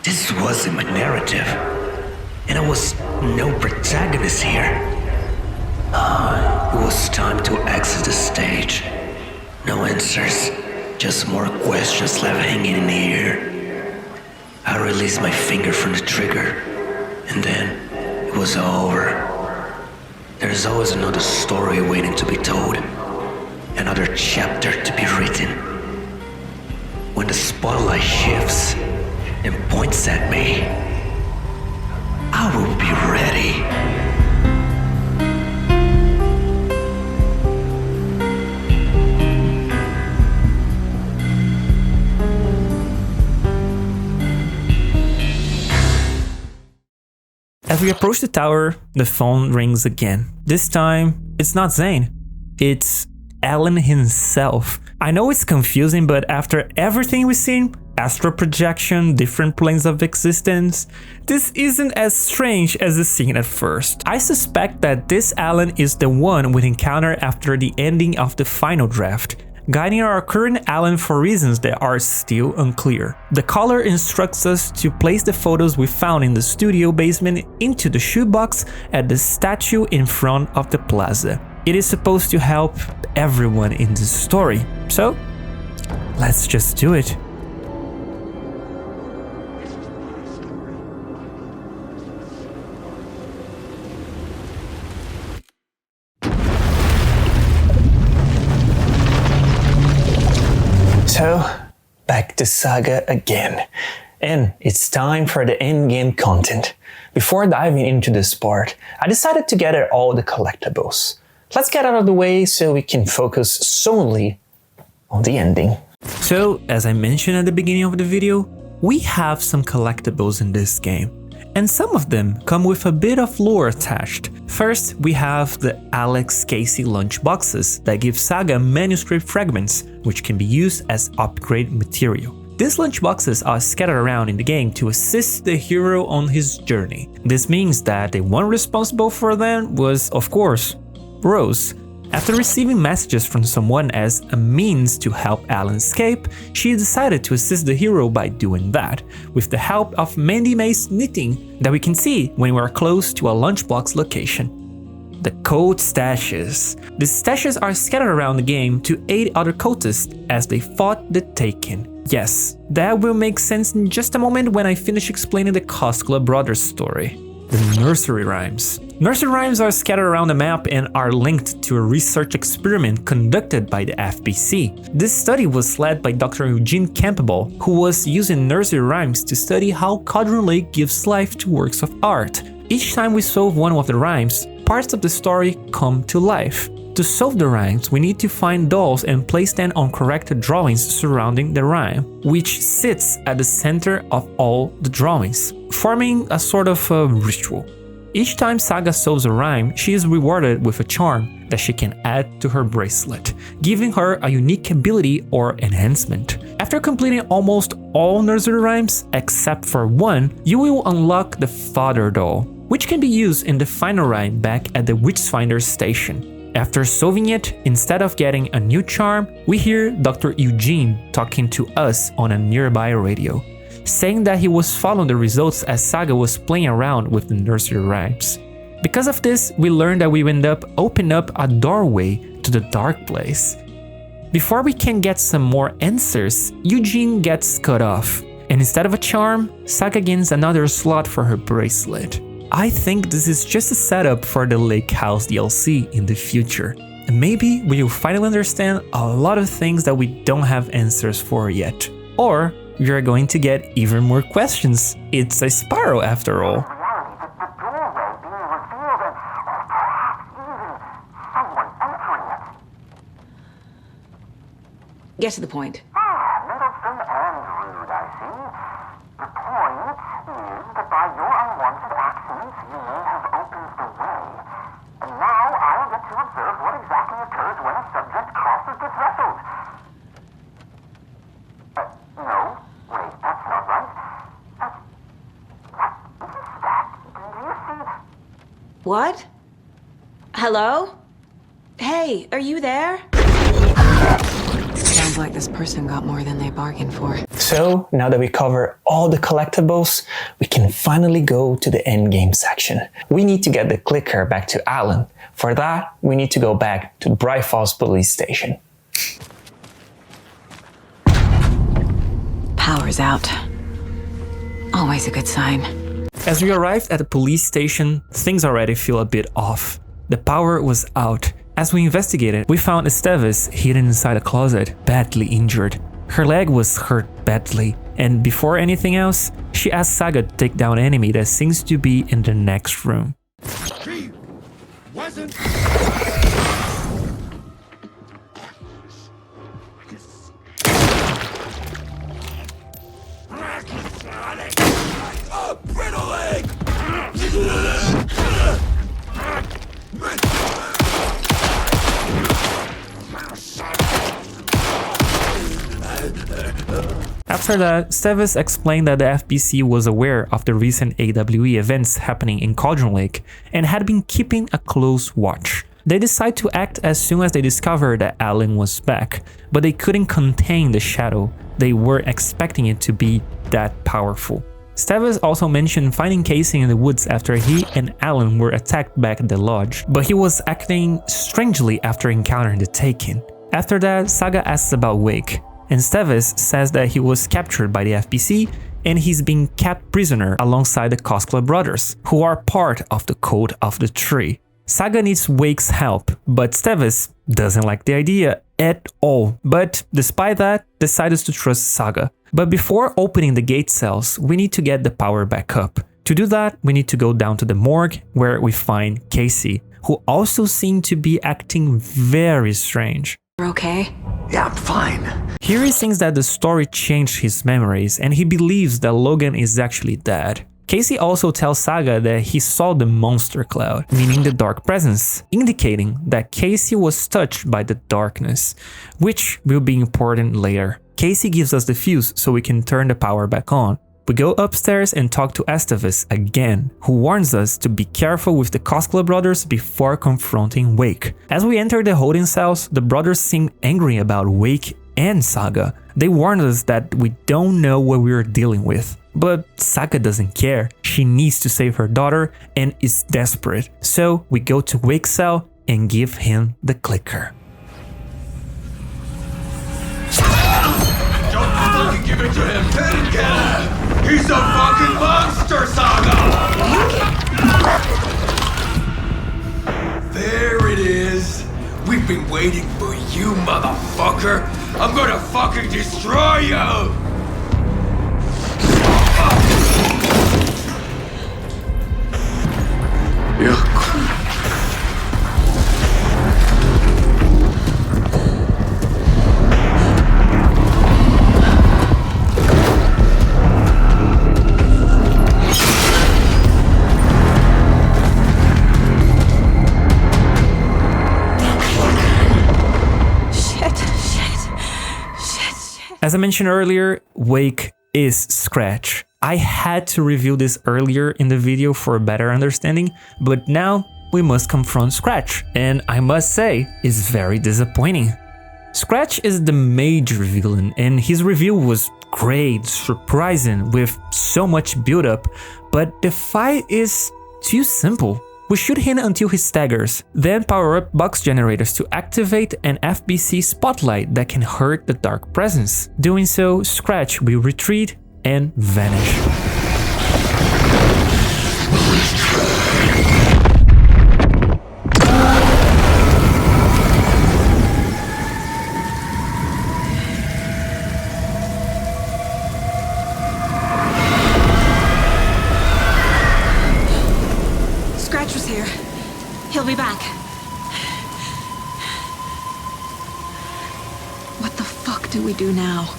This wasn't my narrative, and I was no protagonist here. It was time to exit the stage. No answers, just more questions left hanging in the air. I released my finger from the trigger, and then it was over. There's always another story waiting to be told, another chapter to be written. When the spotlight shifts and points at me, I will be ready. As we approach the tower, the phone rings again. This time, it's not Zane. It's Alan himself. I know it's confusing, but after everything we've seen, astral projection, different planes of existence, this isn't as strange as it seemed at first. I suspect that this Alan is the one we encounter after the ending of the final draft, guiding our current Alan for reasons that are still unclear. The caller instructs us to place the photos we found in the studio basement into the shoebox at the statue in front of the plaza. It is supposed to help everyone in this story, so let's just do it. So, back to Saga again, and it's time for the endgame content. Before diving into this part, I decided to gather all the collectibles. Let's get out of the way so we can focus solely on the ending. So, as I mentioned at the beginning of the video, we have some collectibles in this game, and some of them come with a bit of lore attached. First, we have the Alex Casey lunchboxes that give Saga manuscript fragments, which can be used as upgrade material. These lunchboxes are scattered around in the game to assist the hero on his journey. This means that the one responsible for them was, of course, Rose. After receiving messages from someone as a means to help Alan escape, she decided to assist the hero by doing that, with the help of Mandy May's knitting that we can see when we are close to a lunchbox location. The code stashes. The stashes are scattered around the game to aid other cultists as they fought the Taken. Yes, that will make sense in just a moment when I finish explaining the Koskela brothers story. The nursery rhymes. Nursery rhymes are scattered around the map and are linked to a research experiment conducted by the FBC. This study was led by Dr. Eugene Campbell, who was using nursery rhymes to study how Cauldron Lake gives life to works of art. Each time we solve one of the rhymes, parts of the story come to life. To solve the rhymes, we need to find dolls and place them on correct drawings surrounding the rhyme, which sits at the center of all the drawings, forming a sort of ritual. Each time Saga solves a rhyme, she is rewarded with a charm that she can add to her bracelet, giving her a unique ability or enhancement. After After completing almost all nursery rhymes except for one, you will unlock the Father Doll, which can be used in the final rhyme back at the Witchfinder station. After solving it, instead of getting a new charm, we hear Dr. Eugene talking to us on a nearby radio, saying that he was following the results as Saga was playing around with the nursery rhymes. Because of this, we learn that we end up opening up a doorway to the dark place. Before we can get some more answers, Eugene gets cut off, and instead of a charm, Saga gains another slot for her bracelet. I think this is just a setup for the Lake House DLC in the future. And maybe we will finally understand a lot of things that we don't have answers for yet. Or we are going to get even more questions. It's a spiral after all. Get to the point. What? Hello? Hey, are you there? Sounds like this person got more than they bargained for. So, now that we cover all the collectibles, we can finally go to the endgame section. We need to get the clicker back to Alan. For that, we need to go back to Bright Falls Police Station. Power's out. Always a good sign. As we arrived at the police station, things already feel a bit off. The power was out. As we investigated, we found Esteves hidden inside a closet, badly injured. Her leg was hurt badly, and before anything else, she asked Saga to take down an enemy that seems to be in the next room. She wasn't. After that, Esteves explained that the FBC was aware of the recent AWE events happening in Cauldron Lake and had been keeping a close watch. They decided to act as soon as they discovered that Alan was back, but they couldn't contain the shadow. They weren't expecting it to be that powerful. Esteves also mentioned finding Casey in the woods after he and Alan were attacked back at the lodge, but he was acting strangely after encountering the Taken. After that, Saga asks about Wake, and Esteves says that he was captured by the FBC and he's being kept prisoner alongside the Koskela brothers, who are part of the Code of the Tree. Saga needs Wake's help, but Esteves doesn't like the idea at all, but despite that, decides to trust Saga. But before opening the gate cells, we need to get the power back up. To do that, we need to go down to the morgue where we find Casey, who also seemed to be acting very strange. You're okay? Yeah, I'm fine. Here he thinks that the story changed his memories and he believes that Logan is actually dead. Casey also tells Saga that he saw the monster cloud, meaning the dark presence, indicating that Casey was touched by the darkness, which will be important later. Casey gives us the fuse so we can turn the power back on. We go upstairs and talk to Esteves again, who warns us to be careful with the Koskela brothers before confronting Wake. As we enter the holding cells, the brothers seem angry about Wake and Saga. They warn us that we don't know what we are dealing with. But Saga doesn't care. She needs to save her daughter and is desperate. So we go to Wake's cell and give him the clicker. Don't fucking give it to him! Let it go! He's a fucking monster, Saga! There it is! We've been waiting for you, motherfucker! I'm gonna fucking destroy you! As I mentioned earlier, Wake is Scratch. I had to review this earlier in the video for a better understanding, but now we must confront Scratch, and I must say, it's very disappointing. Scratch is the major villain, and his reveal was great, surprising, with so much build-up, but the fight is too simple. We shoot him until he staggers, then power up box generators to activate an FBC spotlight that can hurt the dark presence. Doing so, Scratch will retreat and vanish. Scratch was here. He'll be back. What the fuck do we do now?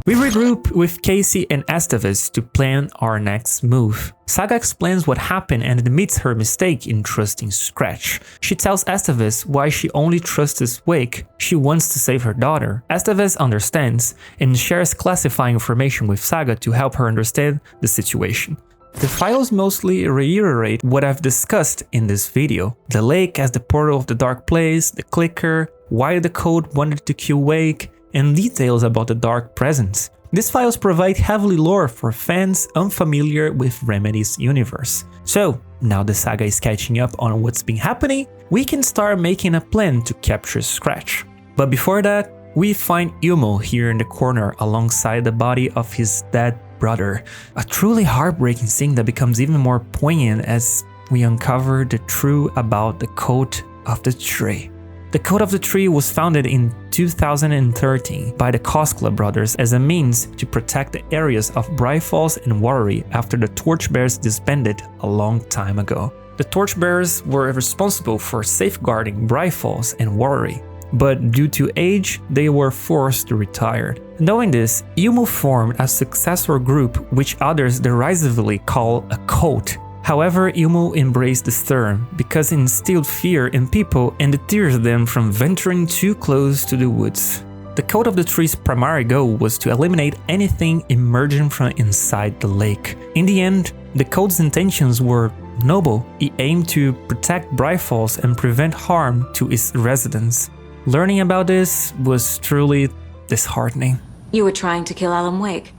We regroup with Casey and Estevez to plan our next move. Saga explains what happened and admits her mistake in trusting Scratch. She tells Estevez why she only trusts Wake. She wants to save her daughter. Estevez understands and shares classifying information with Saga to help her understand the situation. The files mostly reiterate what I've discussed in this video. The lake as the portal of the dark place, the clicker, why the code wanted to kill Wake, and details about the dark presence. These files provide heavily lore for fans unfamiliar with Remedy's universe. So, now the saga is catching up on what's been happening, we can start making a plan to capture Scratch. But before that, we find Ilmo here in the corner alongside the body of his dead brother. A truly heartbreaking scene that becomes even more poignant as we uncover the truth about the Code of the Tree. The Code of the Tree was founded in 2013 by the Koskla brothers as a means to protect the areas of Bright Falls and Watery after the Torchbearers disbanded a long time ago. The Torchbearers were responsible for safeguarding Bright Falls and Watery, but due to age, they were forced to retire. Knowing this, Ilmo formed a successor group which others derisively call a cult. However, Ilmo embraced this term because it instilled fear in people and deterred them from venturing too close to the woods. The Code of the Tree's primary goal was to eliminate anything emerging from inside the lake. In the end, the Code's intentions were noble. It aimed to protect Bright Falls and prevent harm to its residents. Learning about this was truly disheartening. You were trying to kill Alan Wake.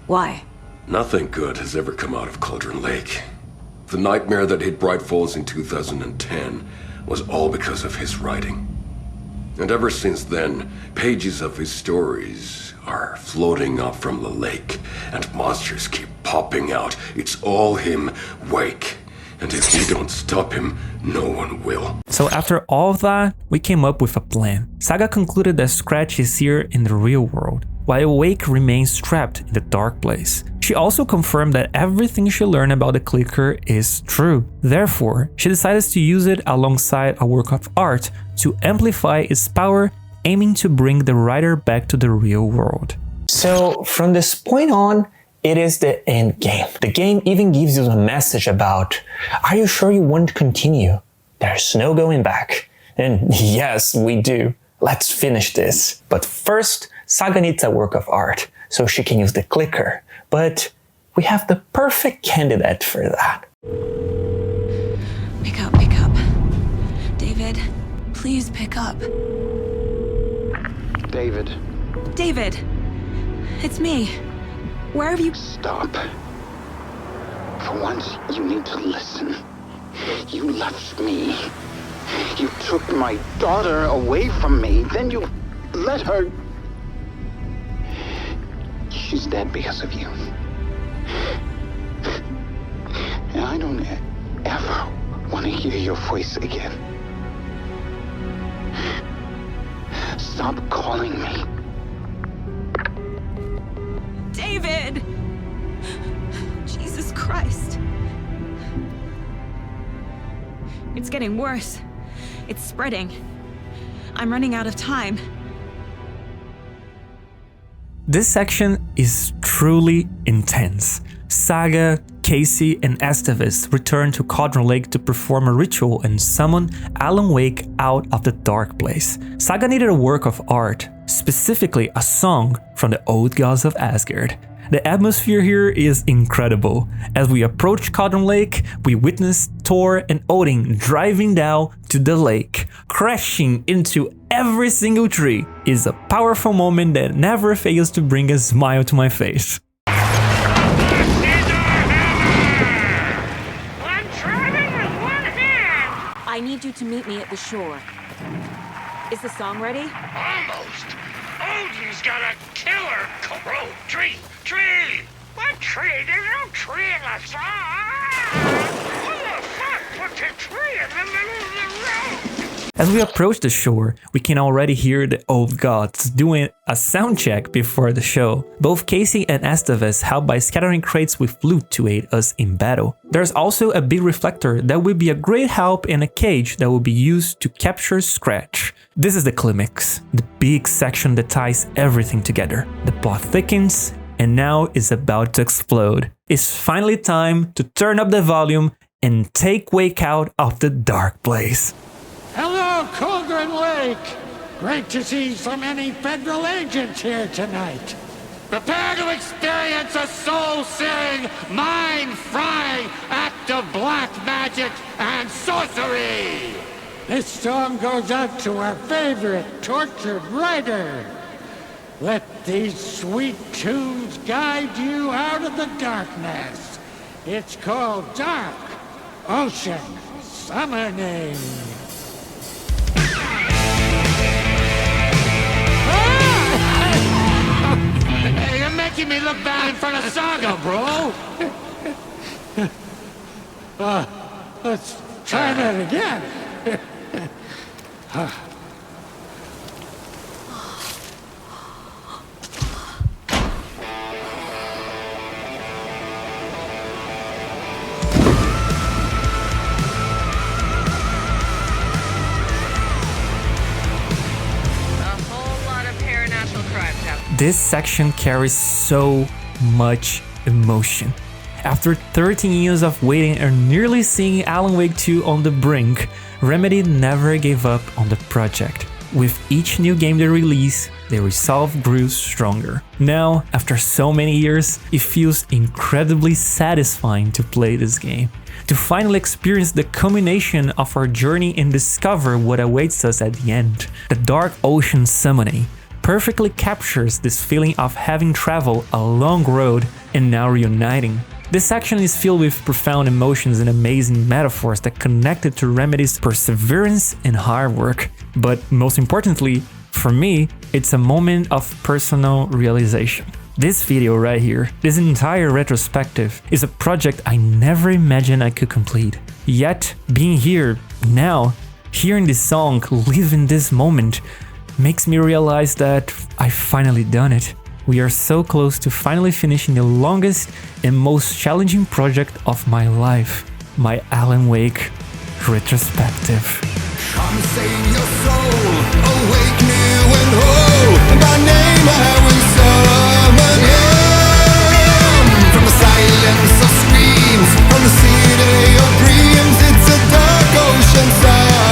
Why? Nothing good has ever come out of Cauldron Lake. The nightmare that hit Bright Falls in 2010 was all because of his writing. And ever since then, pages of his stories are floating up from the lake, and monsters keep popping out. It's all him, Wake. And if we don't stop him, no one will. So after all of that, we came up with a plan. Saga concluded that Scratch is here in the real world, while Wake remains trapped in the dark place. She also confirmed that everything she learned about the clicker is true. Therefore, she decides to use it alongside a work of art to amplify its power, aiming to bring the writer back to the real world. So from this point on, it is the end game. The game even gives you a message about, are you sure you want to continue? There's no going back. And yes, we do. Let's finish this. But first, Saga needs a work of art, so she can use the clicker. But we have the perfect candidate for that. Pick up, pick up. David, please pick up. David. David, it's me. Where have you... Stop. For once, you need to listen. You left me. You took my daughter away from me. Then you let her... She's dead because of you. And I don't ever want to hear your voice again. Stop calling me. David! Jesus Christ. It's getting worse. It's spreading. I'm running out of time. This section is truly intense. Saga, Casey, and Estevez return to Cauldron Lake to perform a ritual and summon Alan Wake out of the dark place. Saga needed a work of art, specifically a song from the old gods of Asgard. The atmosphere here is incredible. As we approach Cauldron Lake, we witness Thor and Odin driving down to the lake. Crashing into every single tree is a powerful moment that never fails to bring a smile to my face. I need you to meet me at the shore. Is the song ready? Almost. Odin's got a killer tree. What tree? There's no tree in the song. Who the fuck put a tree in the middle of the road? As we approach the shore, we can already hear the old gods doing a sound check before the show. Both Casey and Estevez help by scattering crates with loot to aid us in battle. There's also a big reflector that will be a great help and a cage that will be used to capture Scratch. This is the climax, the big section that ties everything together. The plot thickens and now is about to explode. It's finally time to turn up the volume and take Wake out of the dark place. Hello, Cauldron Lake. Great to see so many federal agents here tonight. Prepare to experience a soul-searing, mind-frying act of black magic and sorcery. This song goes out to our favorite tortured writer. Let these sweet tunes guide you out of the darkness. It's called Dark Ocean Summoning. Hey, you're making me look bad in front of Saga, bro. Let's try that again. This section carries so much emotion. After 13 years of waiting and nearly seeing Alan Wake 2 on the brink, Remedy never gave up on the project. With each new game they release, their resolve grew stronger. Now, after so many years, it feels incredibly satisfying to play this game. To finally experience the culmination of our journey and discover what awaits us at the end. The Dark Ocean Summoning perfectly captures this feeling of having traveled a long road and now reuniting. This section is filled with profound emotions and amazing metaphors that connect it to Remedy's perseverance and hard work. But most importantly, for me, it's a moment of personal realization. This video right here, this entire retrospective, is a project I never imagined I could complete. Yet, being here now, hearing this song, living this moment, makes me realize that I've finally done it. We are so close to finally finishing the longest and most challenging project of my life, my Alan Wake retrospective. Come save your soul, awake new and whole. By name I will summon him. From the silence of screams, from the city of dreams, it's a dark ocean summoning.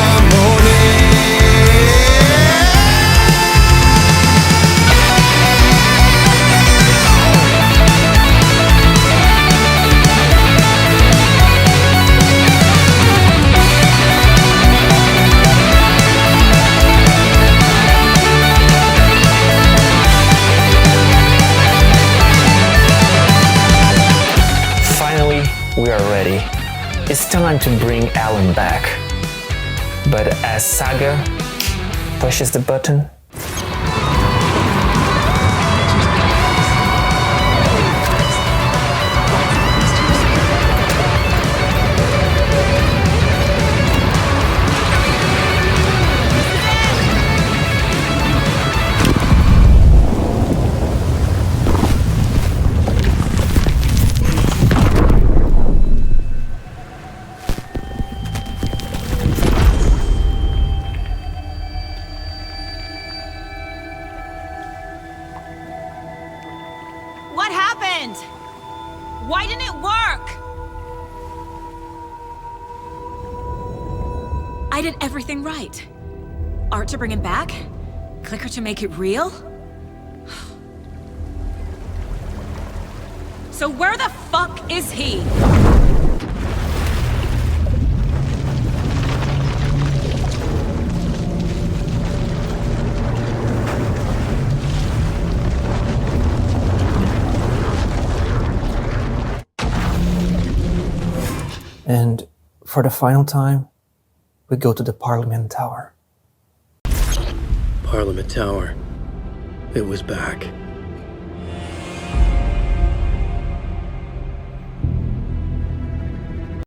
We are ready. It's time to bring Alan back. But as Saga pushes the button, happened? Why didn't it work? I did everything right. Art to bring him back? Clicker to make it real? So where the fuck is he? And for the final time, we go to the Parliament Tower. Parliament Tower. It was back.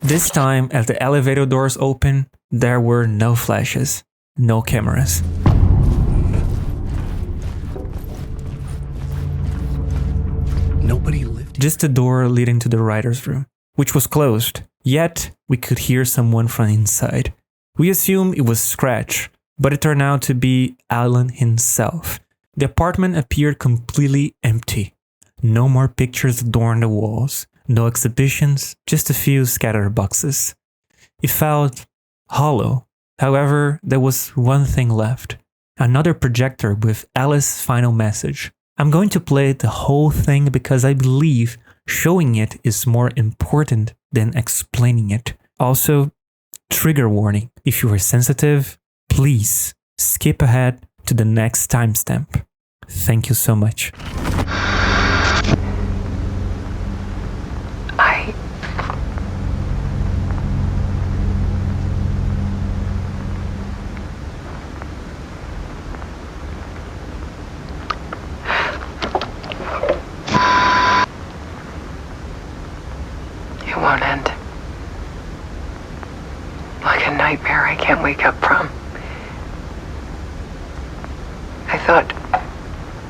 This time, as the elevator doors open, there were no flashes, no cameras. Nobody lived. Just a door leading to the writer's room, which was closed, yet we could hear someone from inside. We assumed it was Scratch, but it turned out to be Alan himself. The apartment appeared completely empty. No more pictures adorned the walls, no exhibitions, just a few scattered boxes. It felt hollow. However, there was one thing left. Another projector with Alice's final message. I'm going to play the whole thing because I believe showing it is more important than explaining it. Also, trigger warning. If you are sensitive, please skip ahead to the next timestamp. Thank you so much. It won't end. Like a nightmare I can't wake up from. I thought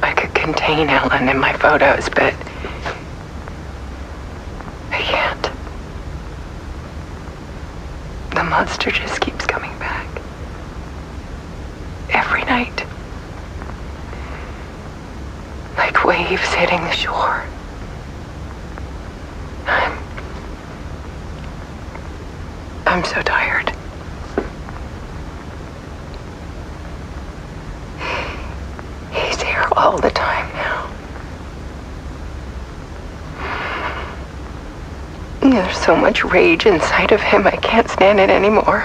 I could contain Ellen in my photos, but I can't. The monster just keeps coming back. Every night. Like waves hitting the shore. I'm so tired. He's here all the time now. There's so much rage inside of him, I can't stand it anymore.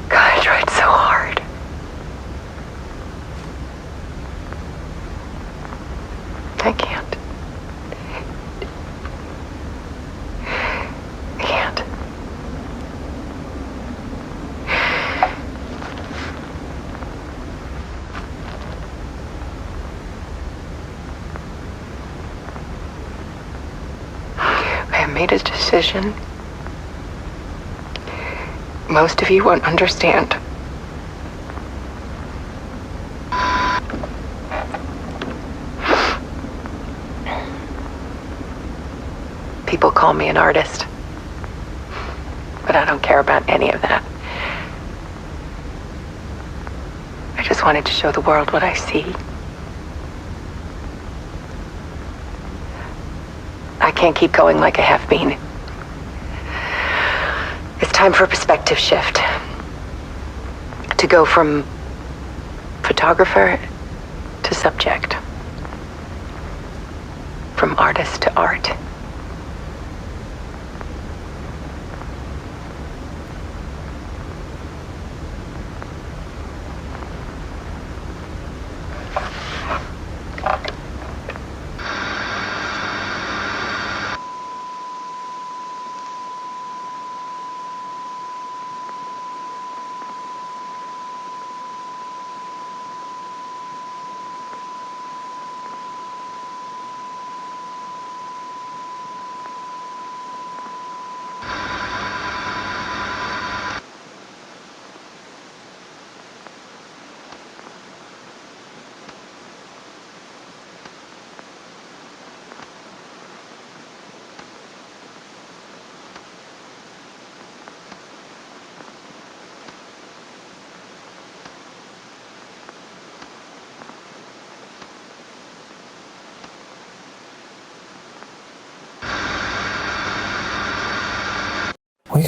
God, I tried so hard. I can't. Made a decision. Most of you won't understand. People call me an artist, but I don't care about any of that. I just wanted to show the world what I see. I can't keep going like I have been. It's time for a perspective shift. To go from photographer to subject. From artist to art.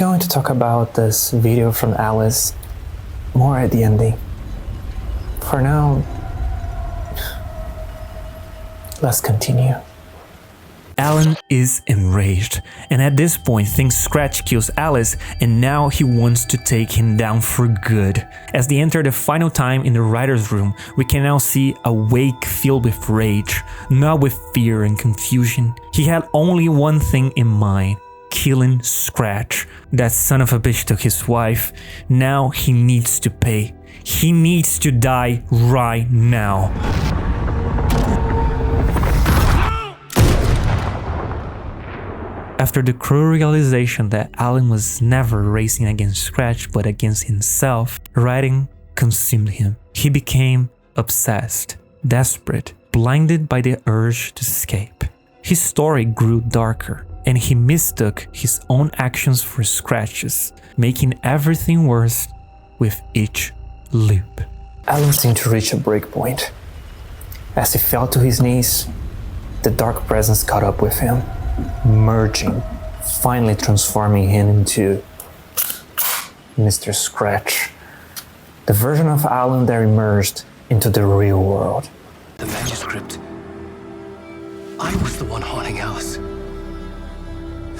going to talk about this video from Alice more at the ending. For now, let's continue. Alan is enraged, and at this point thinks Scratch kills Alice, and now he wants to take him down for good. As they enter the final time in the writer's room, we can now see a Wake filled with rage, not with fear and confusion. He had only one thing in mind: killing Scratch. That son of a bitch took his wife. Now he needs to pay. He needs to die right now. After the cruel realization that Alan was never racing against Scratch but against himself, writing consumed him. He became obsessed, desperate, blinded by the urge to escape. His story grew darker, and he mistook his own actions for Scratch's, making everything worse with each loop. Alan seemed to reach a breakpoint. As he fell to his knees, the dark presence caught up with him, merging, finally transforming him into Mr. Scratch, the version of Alan that emerged into the real world. The manuscript. I was the one haunting Alice.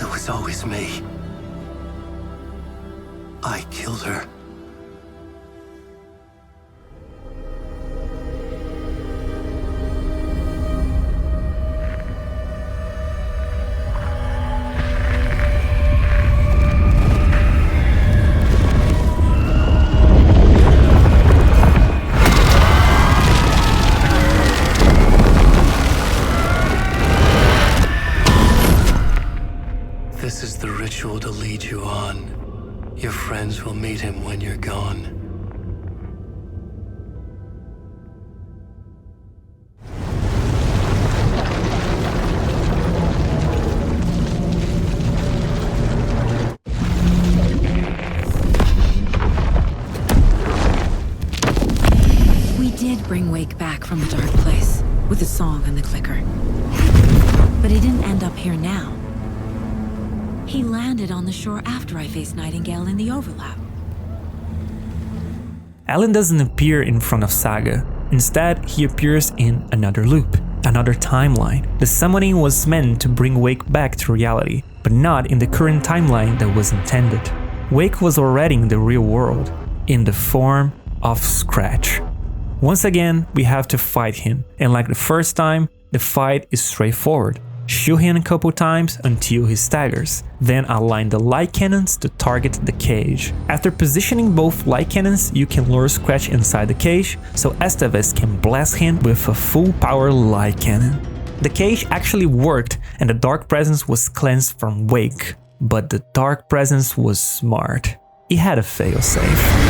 It was always me. I killed her. This is the ritual to lead you on. Your friends will meet him when you're gone. We did bring Wake back from the dark place with the song and the clicker. But he didn't end up here now. He landed on the shore after I faced Nightingale in the overlap. Alan doesn't appear in front of Saga. Instead, he appears in another loop, another timeline. The summoning was meant to bring Wake back to reality, but not in the current timeline that was intended. Wake was already in the real world, in the form of Scratch. Once again, we have to fight him, and like the first time, the fight is straightforward. Shoot him a couple times until he staggers, then align the light cannons to target the cage. After positioning both light cannons, you can lure Scratch inside the cage, so Estevez can blast him with a full power light cannon. The cage actually worked and the dark presence was cleansed from Wake, but the dark presence was smart. It had a failsafe.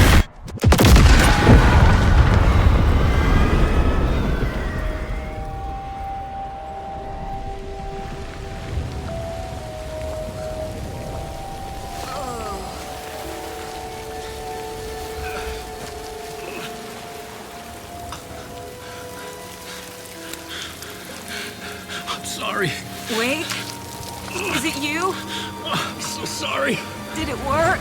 Sorry. Wait. Is it you? I'm so sorry. Did it work?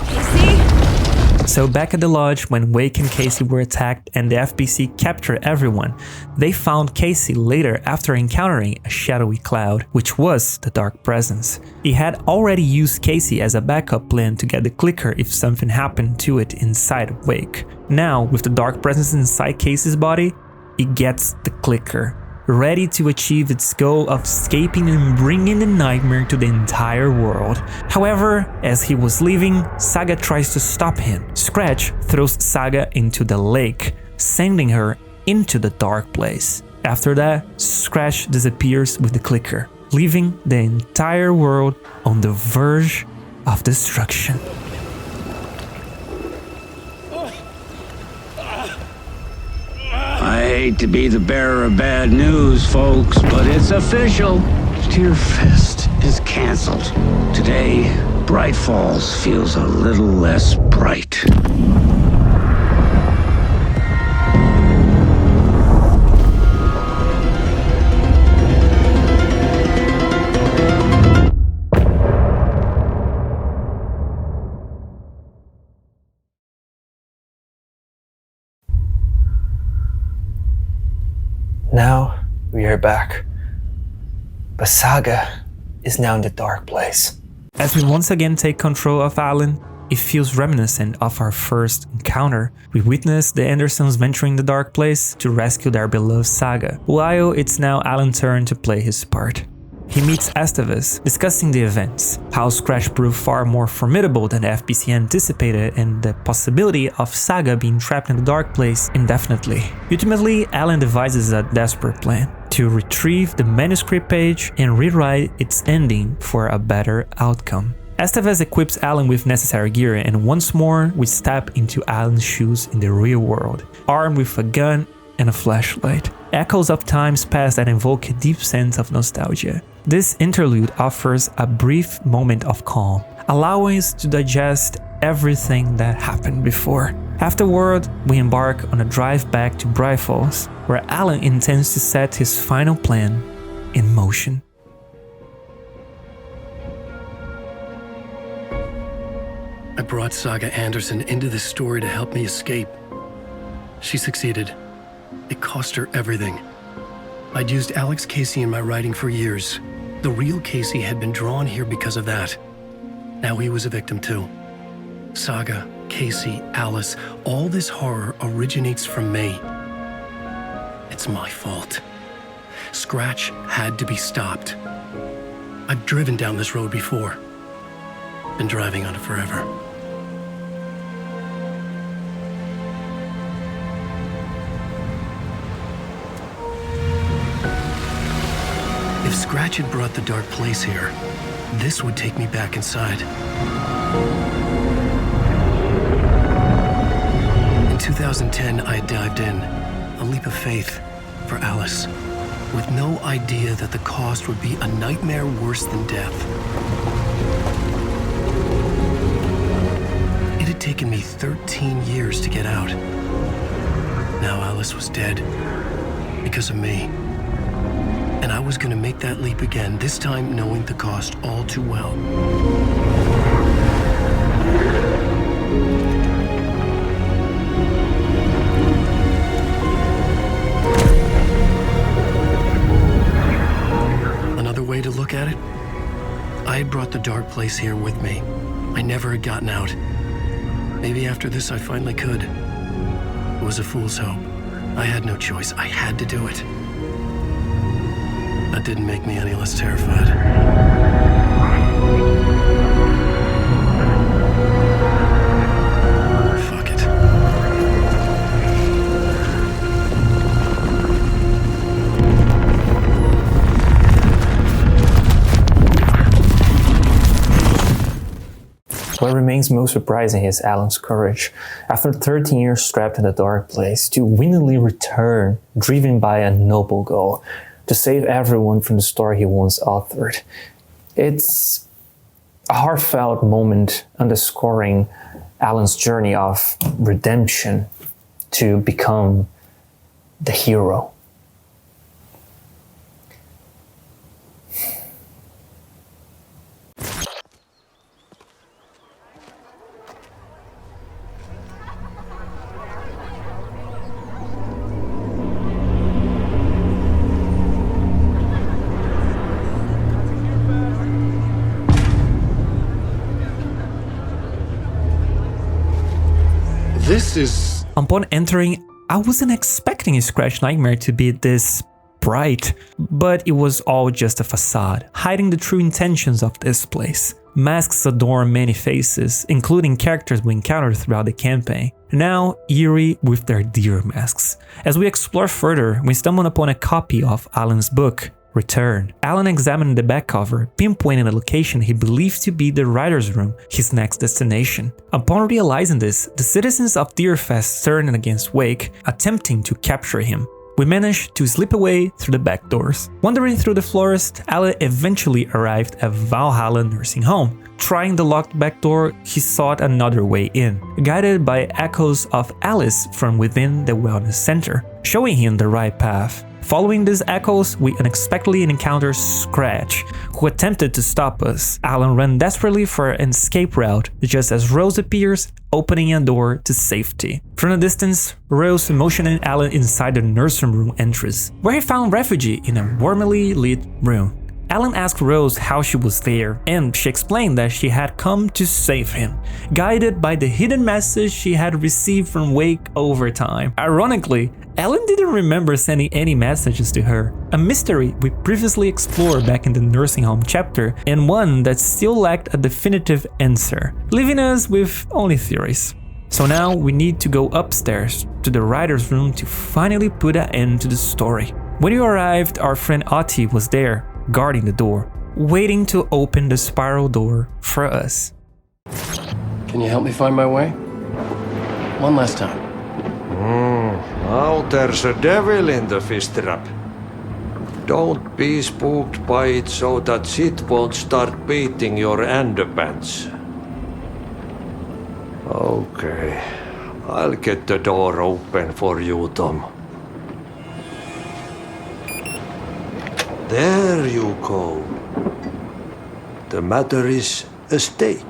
Casey? So back at the lodge, when Wake and Casey were attacked and the FBC captured everyone, they found Casey later after encountering a shadowy cloud, which was the dark presence. He had already used Casey as a backup plan to get the clicker if something happened to it inside of Wake. Now, with the dark presence inside Casey's body, it gets the clicker, ready to achieve its goal of escaping and bringing the nightmare to the entire world. However, as he was leaving, Saga tries to stop him. Scratch throws Saga into the lake, sending her into the dark place. After that, Scratch disappears with the clicker, leaving the entire world on the verge of destruction. I hate to be the bearer of bad news, folks, but it's official. Deerfest is canceled. Today, Bright Falls feels a little less bright. Now we are back. But Saga is now in the dark place. As we once again take control of Alan, it feels reminiscent of our first encounter. We witness the Andersons venturing the dark place to rescue their beloved Saga, while it's now Alan's turn to play his part. He meets Estevez, discussing the events, how Scratch proved far more formidable than the FBC anticipated, and the possibility of Saga being trapped in the dark place indefinitely. Ultimately, Alan devises a desperate plan to retrieve the manuscript page and rewrite its ending for a better outcome. Estevez equips Alan with necessary gear, and once more we step into Alan's shoes in the real world, armed with a gun and a flashlight. Echoes of times past that invoke a deep sense of nostalgia. This interlude offers a brief moment of calm, allowing us to digest everything that happened before. Afterward, we embark on a drive back to Bright Falls, where Alan intends to set his final plan in motion. I brought Saga Anderson into this story to help me escape. She succeeded. It cost her everything. I'd used Alex Casey in my writing for years. The real Casey had been drawn here because of that. Now he was a victim too. Saga, Casey, Alice, all this horror originates from me. It's my fault. Scratch had to be stopped. I've driven down this road before. Been driving on it forever. If Scratch had brought the dark place here, this would take me back inside. In 2010, I had dived in, a leap of faith for Alice, with no idea that the cost would be a nightmare worse than death. It had taken me 13 years to get out. Now Alice was dead, because of me. And I was gonna make that leap again, this time knowing the cost all too well. Another way to look at it, I had brought the dark place here with me. I never had gotten out. Maybe after this I finally could. It was a fool's hope. I had no choice. I had to do it. That didn't make me any less terrified. Fuck it. What remains most surprising is Alan's courage. After 13 years trapped in the dark place, to willingly return, driven by a noble goal, to save everyone from the story he once authored. It's a heartfelt moment underscoring Alan's journey of redemption to become the hero. This is... Upon entering, I wasn't expecting a Scratch Nightmare to be this bright, but it was all just a facade, hiding the true intentions of this place. Masks adorn many faces, including characters we encountered throughout the campaign, now eerie with their deer masks. As we explore further, we stumble upon a copy of Alan's book, Return. Alan examined the back cover, pinpointing a location he believed to be the writer's room, his next destination. Upon realizing this, the citizens of Deerfest turned against Wake, attempting to capture him. We managed to slip away through the back doors. Wandering through the forest, Alan eventually arrived at Valhalla Nursing Home. Trying the locked back door, he sought another way in, guided by echoes of Alice from within the wellness center, showing him the right path. Following these echoes, we unexpectedly encounter Scratch, who attempted to stop us. Alan ran desperately for an escape route. Just as Rose appears, opening a door to safety. From a distance, Rose motioned Alan inside the nursing room entrance, where he found refuge in a warmly lit room. Alan asked Rose how she was there, and she explained that she had come to save him, guided by the hidden message she had received from Wake over time. Ironically, Alan didn't remember sending any messages to her, a mystery we previously explored back in the nursing home chapter, and one that still lacked a definitive answer, leaving us with only theories. So now we need to go upstairs to the writer's room to finally put an end to the story. When we arrived, our friend Otti was there, guarding the door, waiting to open the spiral door for us. Can you help me find my way? One last time. Now there's a devil in the fist trap. Don't be spooked by it so that shit won't start beating your underpants. Okay, I'll get the door open for you, Tom. There you go. The matter is a stake.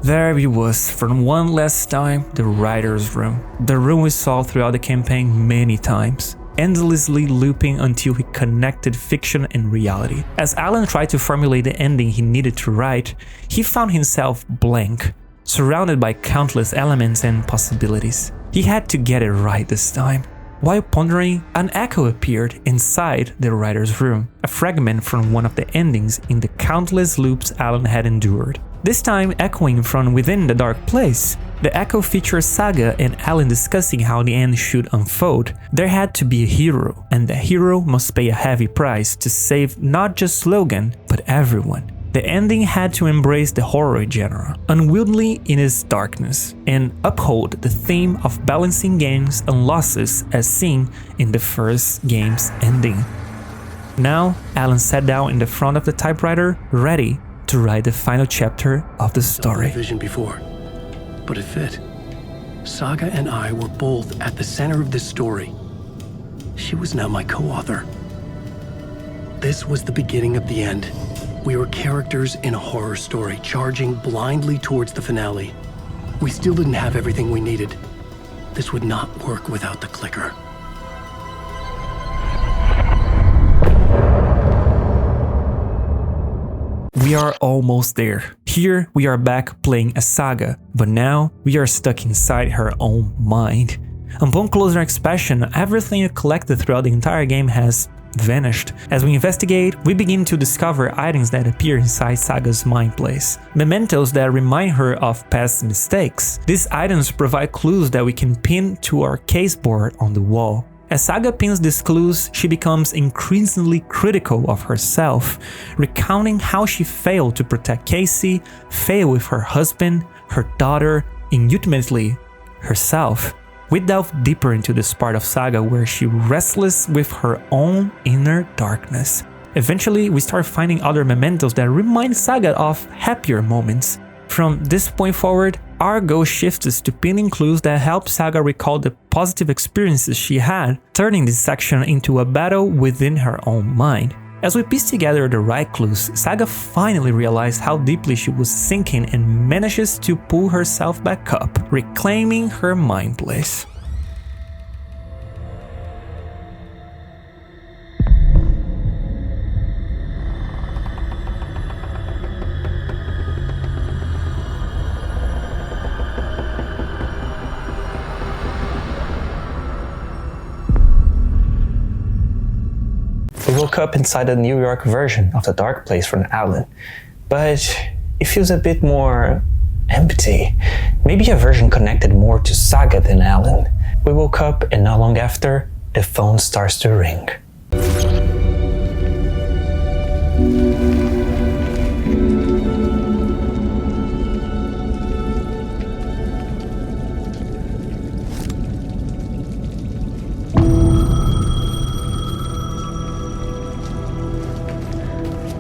There he was, for one last time, the writer's room. The room we saw throughout the campaign many times, endlessly looping until he connected fiction and reality. As Alan tried to formulate the ending he needed to write, he found himself blank, surrounded by countless elements and possibilities. He had to get it right this time. While pondering, an echo appeared inside the writer's room, a fragment from one of the endings in the countless loops Alan had endured. This time echoing from within the dark place. The echo features Saga and Alan discussing how the end should unfold. There had to be a hero, and the hero must pay a heavy price to save not just Logan, but everyone. The ending had to embrace the horror genre, unwieldy in its darkness, and uphold the theme of balancing gains and losses as seen in the first game's ending. Now, Alan sat down in the front of the typewriter, ready to write the final chapter of the story. I saw the vision before, but it fit. Saga and I were both at the center of this story. She was now my co-author. This was the beginning of the end. We were characters in a horror story, charging blindly towards the finale. We still didn't have everything we needed. This would not work without the clicker. We are almost there. Here we are back playing a Saga, but now we are stuck inside her own mind. Upon closer inspection, everything collected throughout the entire game has vanished. As we investigate, we begin to discover items that appear inside Saga's mind place. Mementos that remind her of past mistakes. These items provide clues that we can pin to our caseboard on the wall. As Saga pins these clues, she becomes increasingly critical of herself, recounting how she failed to protect Casey, failed with her husband, her daughter, and ultimately herself. We delve deeper into this part of Saga where she wrestles with her own inner darkness. Eventually, we start finding other mementos that remind Saga of happier moments. From this point forward, our goal shifts to pinning clues that help Saga recall the positive experiences she had, turning this section into a battle within her own mind. As we piece together the right clues, Saga finally realized how deeply she was sinking and manages to pull herself back up, reclaiming her mind place. We woke up inside the New York version of the Dark Place from Alan, but it feels a bit more empty. Maybe a version connected more to Saga than Alan. We woke up and not long after, the phone starts to ring.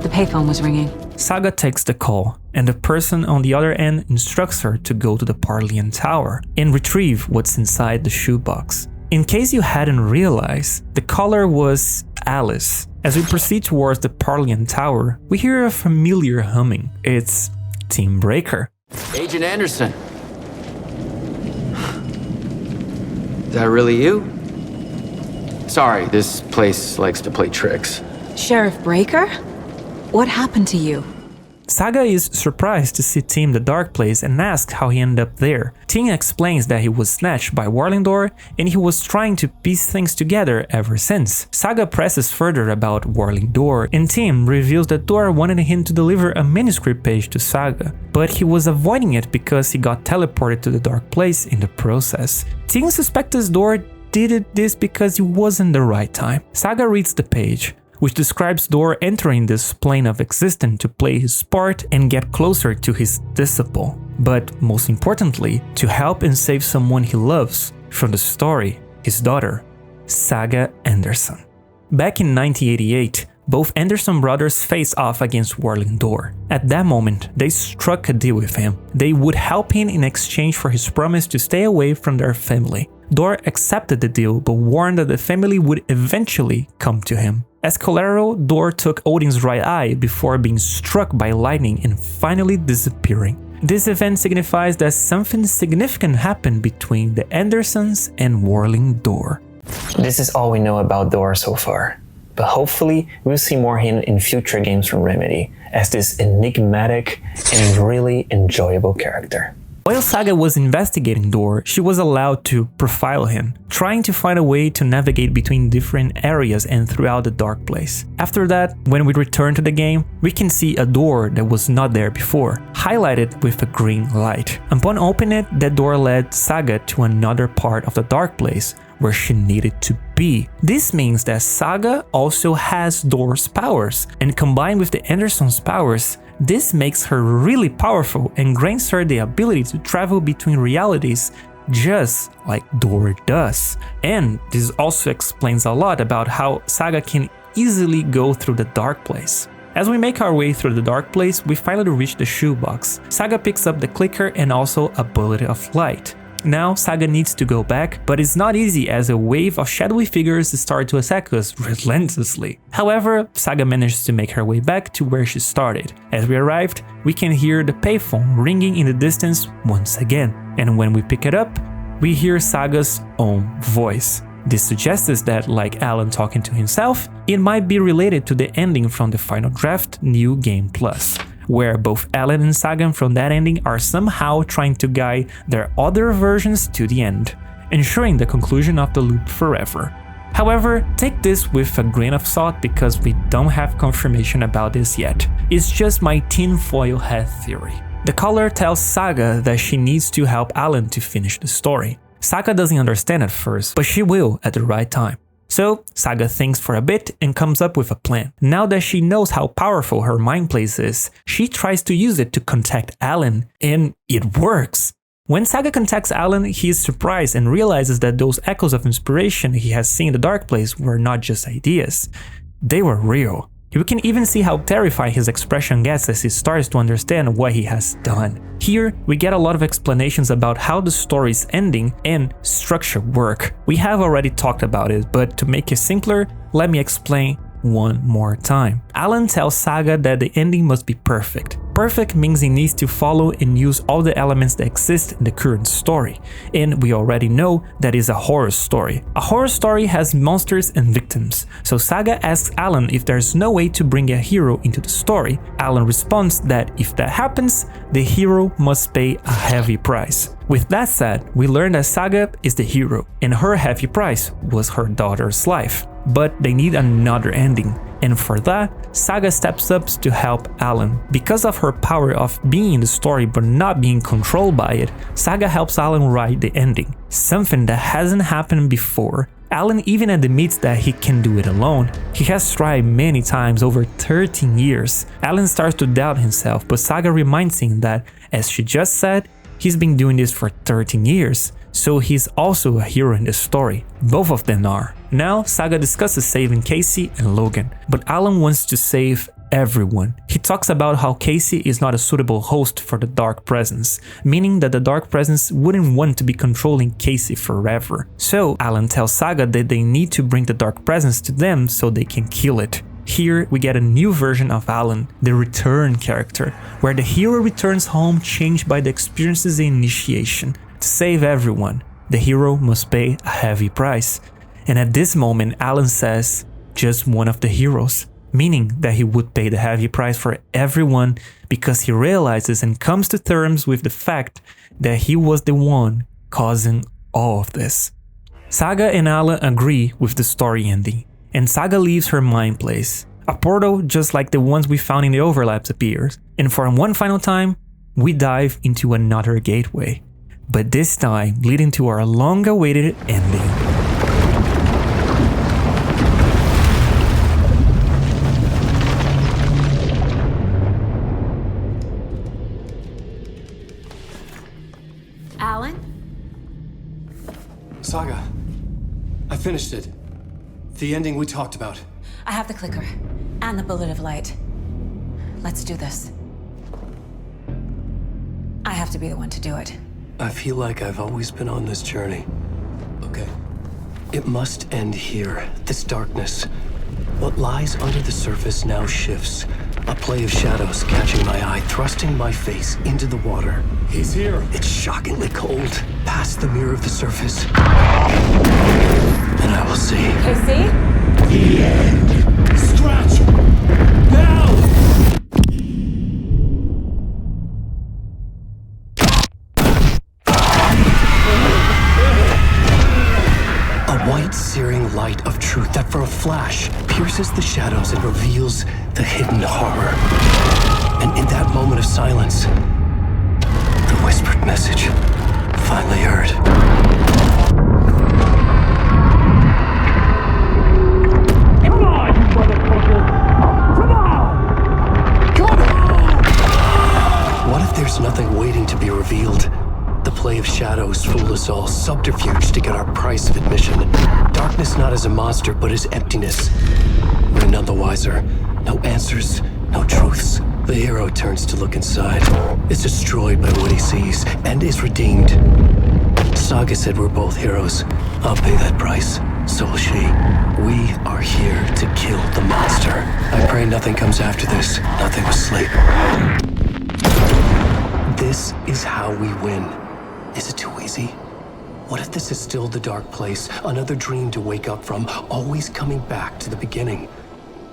The payphone was ringing. Saga takes the call, and the person on the other end instructs her to go to the Parlian Tower and retrieve what's inside the shoebox. In case you hadn't realized, the caller was Alice. As we proceed towards the Parlian Tower, we hear a familiar humming. It's Team Breaker. Agent Anderson. Is that really you? Sorry, this place likes to play tricks. Sheriff Breaker? What happened to you? Saga is surprised to see Tim the Dark Place and asks how he ended up there. Tim explains that he was snatched by Warlingdor and he was trying to piece things together ever since. Saga presses further about Warlingdor and Tim reveals that Dor wanted him to deliver a manuscript page to Saga, but he was avoiding it because he got teleported to the Dark Place in the process. Tim suspects Dor did this because it wasn't the right time. Saga reads the page, which describes Dor entering this plane of existence to play his part and get closer to his disciple, but most importantly, to help and save someone he loves from the story, his daughter, Saga Anderson. Back in 1988, both Anderson brothers faced off against Warlingdor. At that moment, they struck a deal with him. They would help him in exchange for his promise to stay away from their family. Dor accepted the deal but warned that the family would eventually come to him. As collateral, Dor took Odin's right eye before being struck by lightning and finally disappearing. This event signifies that something significant happened between the Andersons and Warlingdor. This is all we know about Dor so far, but hopefully we'll see more him in future games from Remedy as this enigmatic and really enjoyable character. While Saga was investigating Dor, she was allowed to profile him, trying to find a way to navigate between different areas and throughout the Dark Place. After that, when we return to the game, we can see a door that was not there before, highlighted with a green light. Upon opening it, that door led Saga to another part of the Dark Place, where she needed to be. This means that Saga also has Dor's powers, and combined with the Anderson's powers, this makes her really powerful and grants her the ability to travel between realities just like Dor does. And this also explains a lot about how Saga can easily go through the Dark Place. As we make our way through the Dark Place, we finally reach the shoebox. Saga picks up the clicker and also a bullet of light. Now Saga needs to go back, but it's not easy as a wave of shadowy figures start to attack us relentlessly. However, Saga manages to make her way back to where she started. As we arrived, we can hear the payphone ringing in the distance once again, and when we pick it up, we hear Saga's own voice. This suggests that, like Alan talking to himself, it might be related to the ending from the Final Draft New Game Plus, where both Alan and Saga from that ending are somehow trying to guide their other versions to the end, ensuring the conclusion of the loop forever. However, take this with a grain of salt because we don't have confirmation about this yet. It's just my tinfoil hat theory. The caller tells Saga that she needs to help Alan to finish the story. Saga doesn't understand at first, but she will at the right time. So, Saga thinks for a bit and comes up with a plan. Now that she knows how powerful her mind place is, she tries to use it to contact Alan, and it works. When Saga contacts Alan, he is surprised and realizes that those echoes of inspiration he has seen in the Dark Place were not just ideas, they were real. You can even see how terrified his expression gets as he starts to understand what he has done. Here, we get a lot of explanations about how the story's ending and structure work. We have already talked about it, but to make it simpler, let me explain one more time. Alan tells Saga that the ending must be perfect. Perfect means he needs to follow and use all the elements that exist in the current story, and we already know that is a horror story. A horror story has monsters and victims, so Saga asks Alan if there's no way to bring a hero into the story. Alan responds that if that happens, the hero must pay a heavy price. With that said, we learn that Saga is the hero, and her heavy price was her daughter's life. But they need another ending, and for that, Saga steps up to help Alan. Because of her power of being in the story but not being controlled by it, Saga helps Alan write the ending, something that hasn't happened before. Alan even admits that he can do it alone. He has tried many times over 13 years. Alan starts to doubt himself, but Saga reminds him that, as she just said, he's been doing this for 13 years, so he's also a hero in the story. Both of them are. Now, Saga discusses saving Casey and Logan, but Alan wants to save everyone. He talks about how Casey is not a suitable host for the Dark Presence, meaning that the Dark Presence wouldn't want to be controlling Casey forever. So, Alan tells Saga that they need to bring the Dark Presence to them so they can kill it. Here we get a new version of Alan, the return character, where the hero returns home changed by the experiences and initiation. To save everyone, the hero must pay a heavy price. And at this moment, Alan says, just one of the heroes, meaning that he would pay the heavy price for everyone because he realizes and comes to terms with the fact that he was the one causing all of this. Saga and Alan agree with the story ending, and Saga leaves her mind place. A portal just like the ones we found in the overlaps appears, and for one final time, we dive into another gateway, but this time leading to our long-awaited ending. Alan? Saga, I finished it. The ending we talked about. I have the clicker and the bullet of light. Let's do this. I have to be the one to do it. I feel like I've always been on this journey. Okay. It must end here, this darkness. What lies under the surface now shifts. A play of shadows catching my eye, thrusting my face into the water. He's here. It's shockingly cold. Past the mirror of the surface. And I will see. Casey? The end. Scratch! Now! A white, searing light of truth that for a flash pierces the shadows and reveals the hidden horror. And in that moment of silence, the whispered message finally heard. Come on, you motherfucker! Come on! Come on! What if there's nothing waiting to be revealed? The play of shadows fool us all, subterfuge to get our price of admission. Darkness not as a monster, but as emptiness. We're none the wiser. No answers, no truths. The hero turns to look inside, is destroyed by what he sees, and is redeemed. Saga said we're both heroes. I'll pay that price. So will she. We are here to kill the monster. I pray nothing comes after this. Nothing will sleep. This is how we win. Is it too easy? What if this is still the dark place, another dream to wake up from, always coming back to the beginning?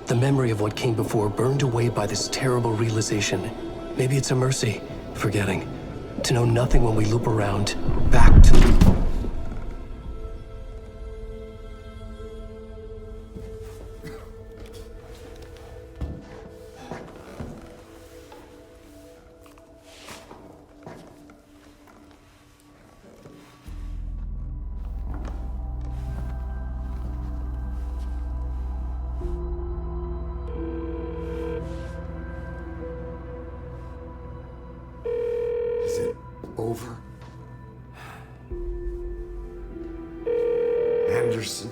The memory of what came before burned away by this terrible realization. Maybe it's a mercy, forgetting. To know nothing when we loop around, back to the... Over. Anderson.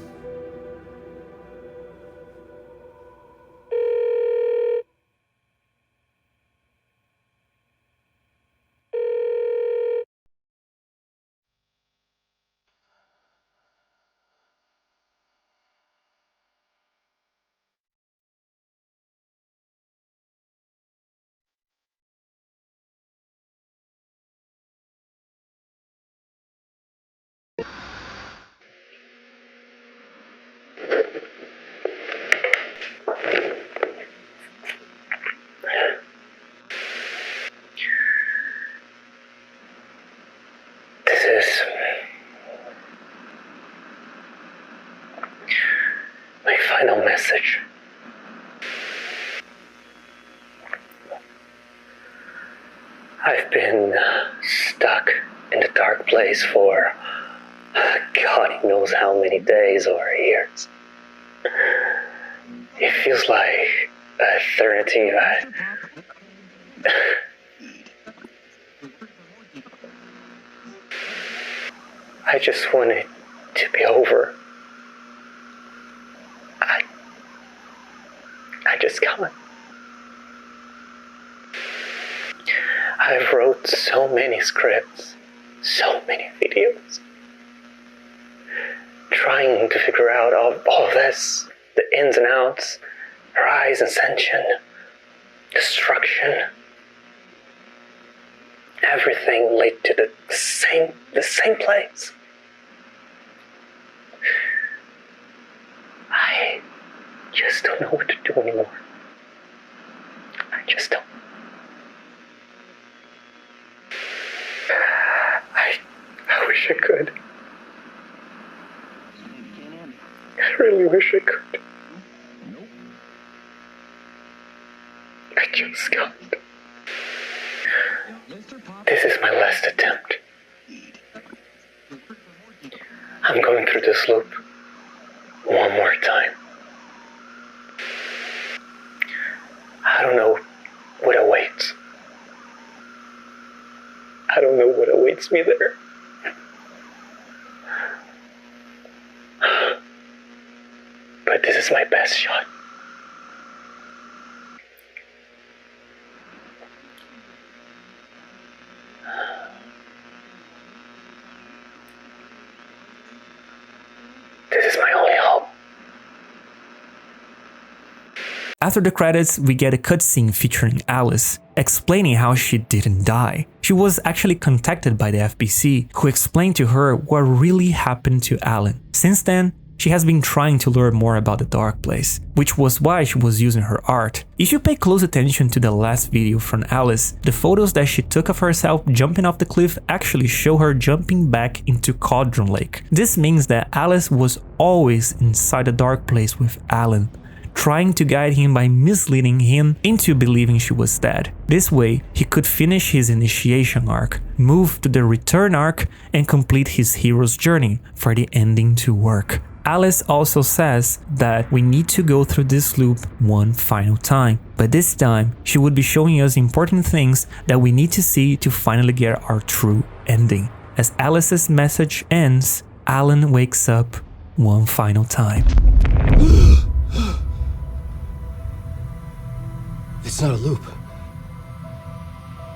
This is my final message. I've been stuck in the dark place for God knows how many days or years. It feels like an eternity. I just want it to be over. I just can't. I've wrote so many scripts, so many videos, trying to figure out all this, the ins and outs, rise, ascension, destruction. Everything led to the same place. I just don't know what to do anymore. I just don't. I wish I could. I really wish I could. I just can't. This is my last attempt. I'm going through this loop one more time. I don't know what awaits. I don't know what awaits me there. But this is my best shot. This is my only hope. After the credits, we get a cutscene featuring Alice, explaining how she didn't die. She was actually contacted by the FBC, who explained to her what really happened to Alan. Since then, she has been trying to learn more about the Dark Place, which was why she was using her art. If you pay close attention to the last video from Alice, the photos that she took of herself jumping off the cliff actually show her jumping back into Cauldron Lake. This means that Alice was always inside the Dark Place with Alan, trying to guide him by misleading him into believing she was dead. This way, he could finish his initiation arc, move to the return arc, and complete his hero's journey for the ending to work. Alice also says that we need to go through this loop one final time, but this time she would be showing us important things that we need to see to finally get our true ending. As Alice's message ends, Alan wakes up one final time. It's not a loop.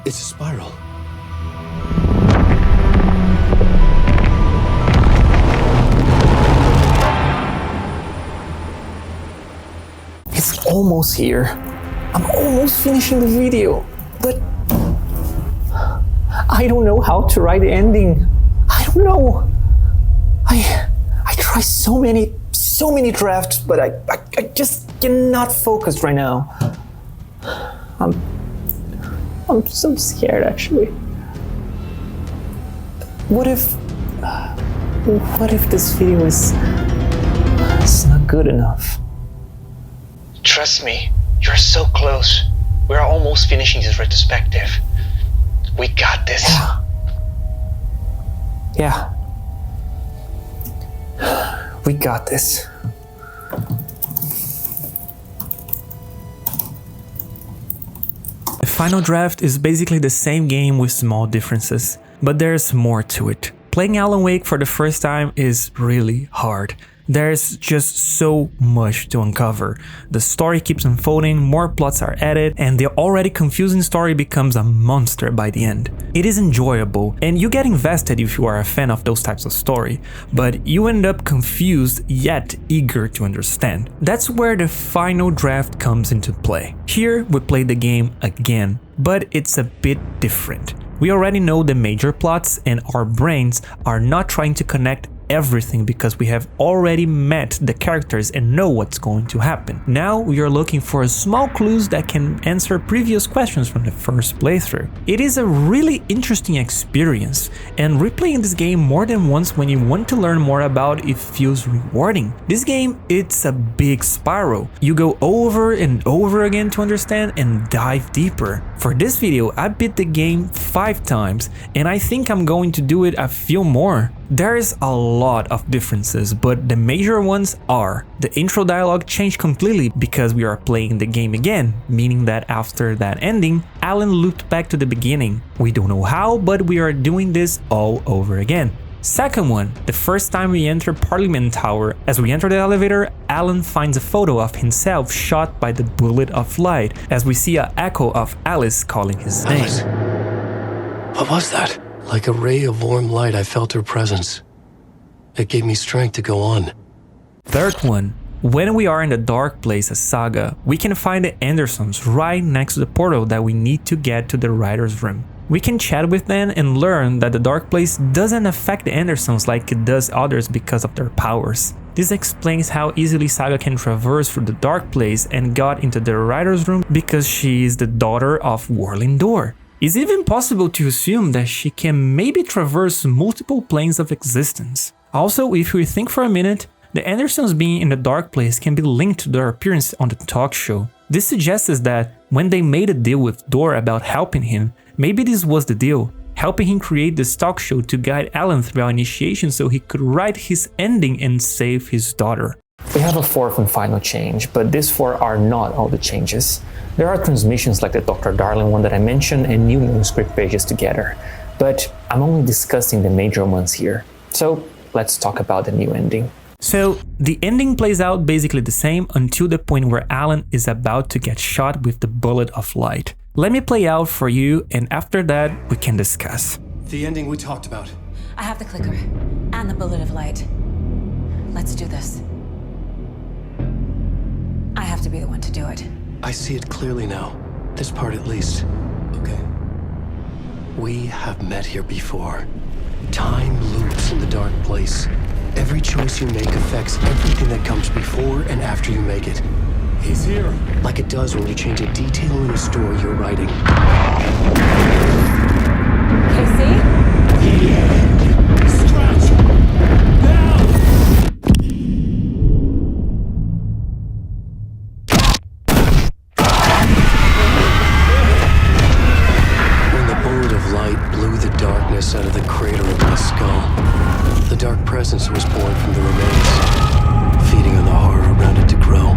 It's a spiral. It's almost here. I'm almost finishing the video, but I don't know how to write the ending. I don't know. I try so many drafts, but I just cannot focus right now. I'm so scared, actually. What if this video is not good enough? Trust me, you're so close. We're almost finishing this retrospective. We got this. Yeah. We got this. The final draft is basically the same game with small differences, but there's more to it. Playing Alan Wake for the first time is really hard. There's just so much to uncover. The story keeps unfolding, more plots are added, and the already confusing story becomes a monster by the end. It is enjoyable, and you get invested if you are a fan of those types of story, but you end up confused yet eager to understand. That's where the final draft comes into play. Here we play the game again, but it's a bit different. We already know the major plots, and our brains are not trying to connect everything because we have already met the characters and know what's going to happen. Now we are looking for small clues that can answer previous questions from the first playthrough. It is a really interesting experience, and replaying this game more than once when you want to learn more about it feels rewarding. This game, it's a big spiral. You go over and over again to understand and dive deeper. For this video, I beat the game 5 times, and I think I'm going to do it a few more. There is a lot of differences, but the major ones are: the intro dialogue changed completely because we are playing the game again, meaning that after that ending, Alan looped back to the beginning. We don't know how, but we are doing this all over again. Second one, the first time we enter Parliament Tower, as we enter the elevator, Alan finds a photo of himself shot by the bullet of light, as we see an echo of Alice calling his name. Alice. What was that? Like a ray of warm light, I felt her presence. It gave me strength to go on. Third one, When we are in the Dark Place saga, we can find the Andersons right next to the portal that we need to get to the writer's room. We can chat with them and learn that the Dark Place doesn't affect the Andersons like it does others because of their powers. This explains how easily Saga can traverse through the Dark Place and got into the writer's room because she is the daughter of Whirling Door. It's even possible to assume that she can maybe traverse multiple planes of existence. Also, if we think for a minute, the Andersons being in the Dark Place can be linked to their appearance on the talk show. This suggests that when they made a deal with Door about helping him, maybe this was the deal, helping him create this talk show to guide Alan throughout initiation so he could write his ending and save his daughter. We have a fourth and final change, but these four are not all the changes. There are transmissions like the Dr. Darling one that I mentioned and new manuscript pages together, but I'm only discussing the major ones here. So let's talk about the new ending. So, the ending plays out basically the same until the point where Alan is about to get shot with the bullet of light. Let me play out for you, and after that, we can discuss. The ending we talked about. I have the clicker and the bullet of light. Let's do this. I have to be the one to do it. I see it clearly now. This part at least. Okay. We have met here before. Time loops in the Dark Place. Every choice you make affects everything that comes before and after you make it. He's here. Like it does when you change a detail in a story you're writing. Casey? Scratch! When the bullet of light blew the darkness out of the crater of my skull, the dark presence was born from the remains, feeding on the horror around it to grow.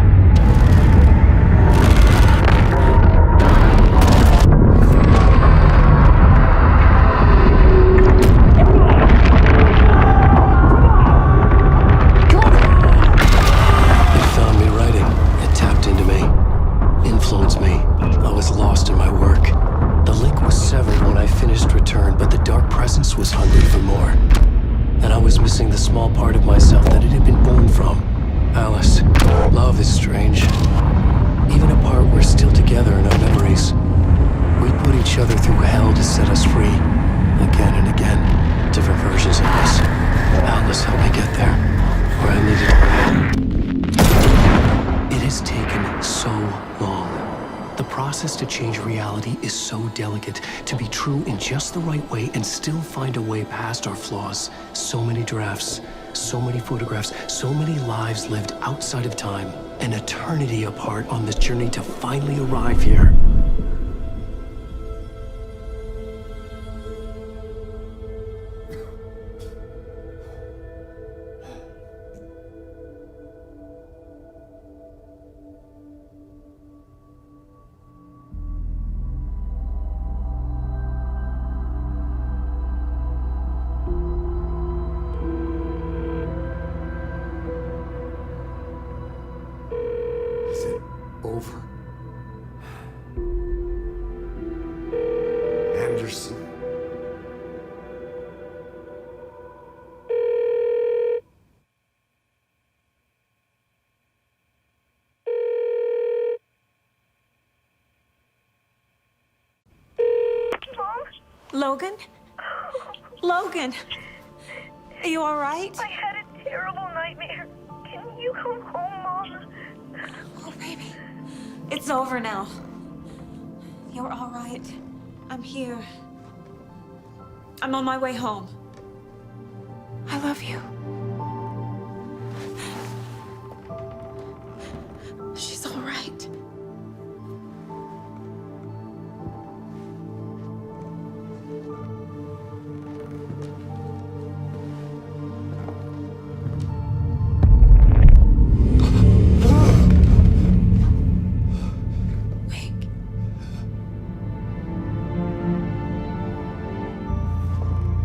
It found me writing. It tapped into me, influenced me. I was lost in my work. The link was severed when I finished Return, but the dark presence was hungry for more. And I was missing the small part of myself that it had been born from. Alice, love is strange. Even apart, we're still together in our memories. We put each other through hell to set us free. Again and again. Different versions of us. Alice helped me get there. Where I needed her. It has taken so long. The process to change reality is so delicate, to be true in just the right way and still find a way past our flaws. So many drafts, so many photographs, so many lives lived outside of time, an eternity apart on this journey to finally arrive here. Over. Anderson. Logan? Logan! Are you alright? I had a terrible nightmare. Can you come home, Mom? Oh, baby. It's over now. You're alright. I'm here. I'm on my way home. I love you. She's alright.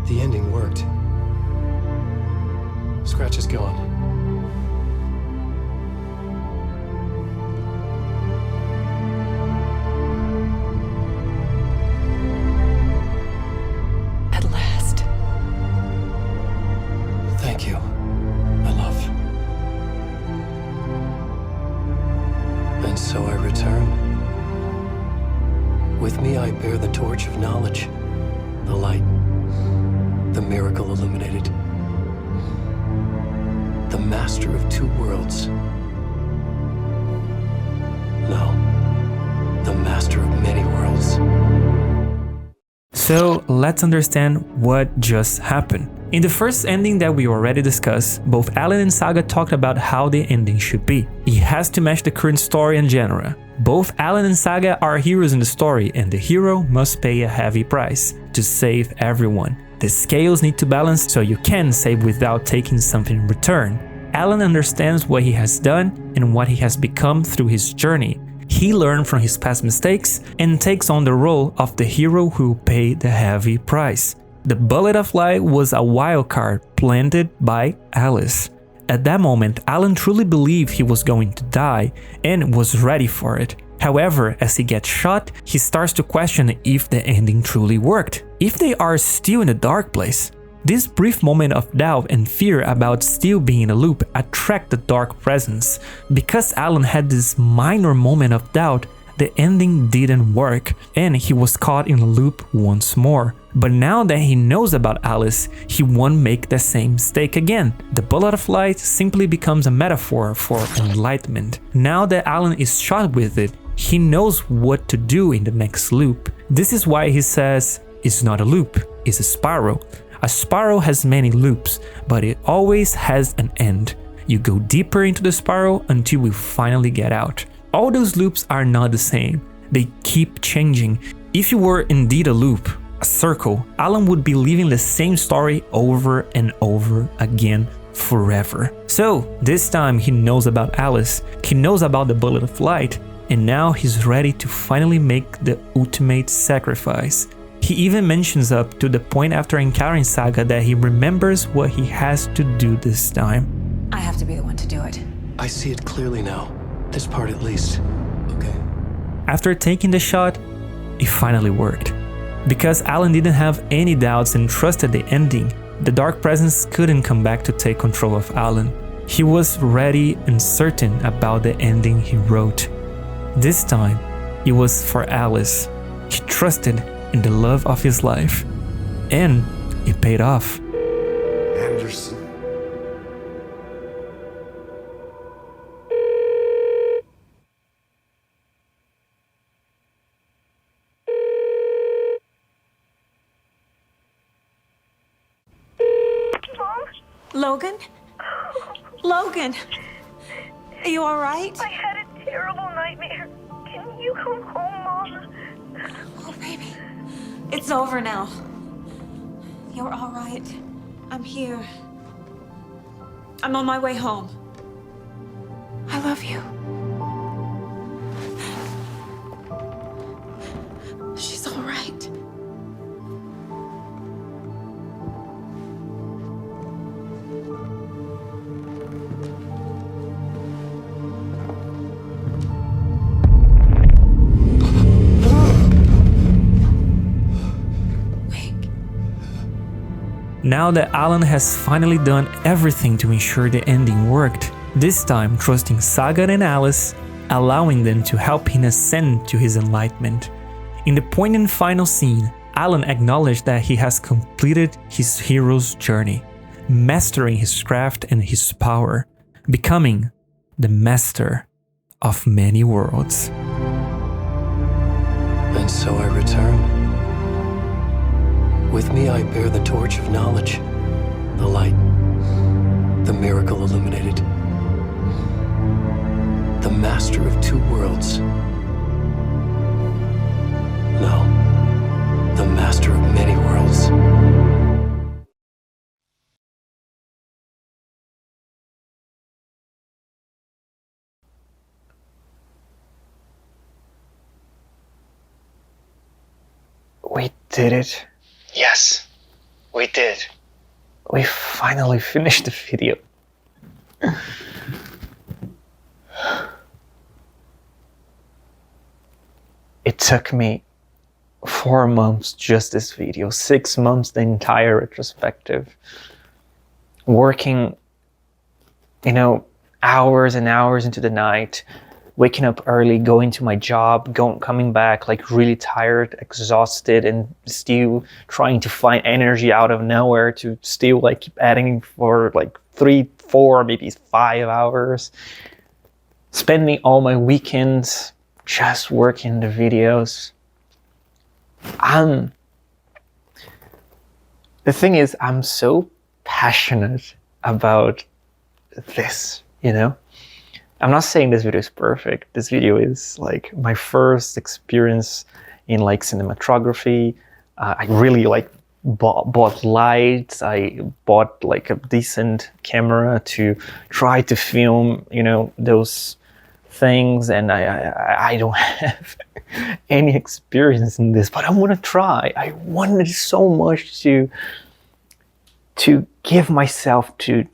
The ending worked. Scratch is gone. At last. Thank you, my love. I bear the torch of knowledge, the light, the miracle illuminated, the master of two worlds. No, the master of many worlds. So let's understand what just happened. In the first ending that we already discussed, both Alan and Saga talked about how the ending should be. It has to match the current story and genre. Both Alan and Saga are heroes in the story, and the hero must pay a heavy price to save everyone. The scales need to balance so you can save without taking something in return. Alan understands what he has done and what he has become through his journey. He learned from his past mistakes and takes on the role of the hero who paid the heavy price. The bullet of light was a wild card planted by Alice. At that moment, Alan truly believed he was going to die and was ready for it. However, as he gets shot, he starts to question if the ending truly worked, if they are still in a dark place. This brief moment of doubt and fear about still being in a loop attract the dark presence. Because Alan had this minor moment of doubt, the ending didn't work and he was caught in a loop once more. But now that he knows about Alice, he won't make the same mistake again. The bullet of light simply becomes a metaphor for enlightenment. Now that Alan is shot with it, he knows what to do in the next loop. This is why he says, it's not a loop, it's a spiral. A spiral has many loops, but it always has an end. You go deeper into the spiral until you finally get out. All those loops are not the same. They keep changing. If you were indeed a loop, a circle, Alan would be living the same story over and over again forever. So this time he knows about Alice, he knows about the bullet of light, and now he's ready to finally make the ultimate sacrifice. He even mentions up to the point after encountering Saga that he remembers what he has to do this time. I have to be the one to do it. I see it clearly now. This part at least. Okay. After taking the shot, it finally worked. Because Alan didn't have any doubts and trusted the ending, the dark presence couldn't come back to take control of Alan. He was ready and certain about the ending he wrote. This time, it was for Alice. He trusted in the love of his life. And it paid off. Anderson. Logan? Logan? Are you alright? I had a terrible nightmare. Can you come home, Mom? Oh, baby. It's over now. You're alright. I'm here. I'm on my way home. I love you. She's alright. Now that Alan has finally done everything to ensure the ending worked, this time trusting Saga and Alice, allowing them to help him ascend to his enlightenment. In the poignant final scene, Alan acknowledged that he has completed his hero's journey, mastering his craft and his power, becoming the master of many worlds. And so I return. With me I bear the torch of knowledge, the light, the miracle illuminated, the master of two worlds. No, the master of many worlds. We did it. Yes, we did. We finally finished the video. It took me 4 months just this video, 6 months the entire retrospective. Working, hours and hours into the night, waking up early, going to my job, coming back like really tired, exhausted, and still trying to find energy out of nowhere to still like keep adding for like 3, 4, maybe 5 hours. Spending all my weekends just working the videos. The thing is, I'm so passionate about this, you know? I'm not saying this video is perfect. This video is like my first experience in like cinematography. I really like bought lights. I bought like a decent camera to try to film, you know, those things. And I don't have any experience in this, but I want to try. I wanted so much to give myself to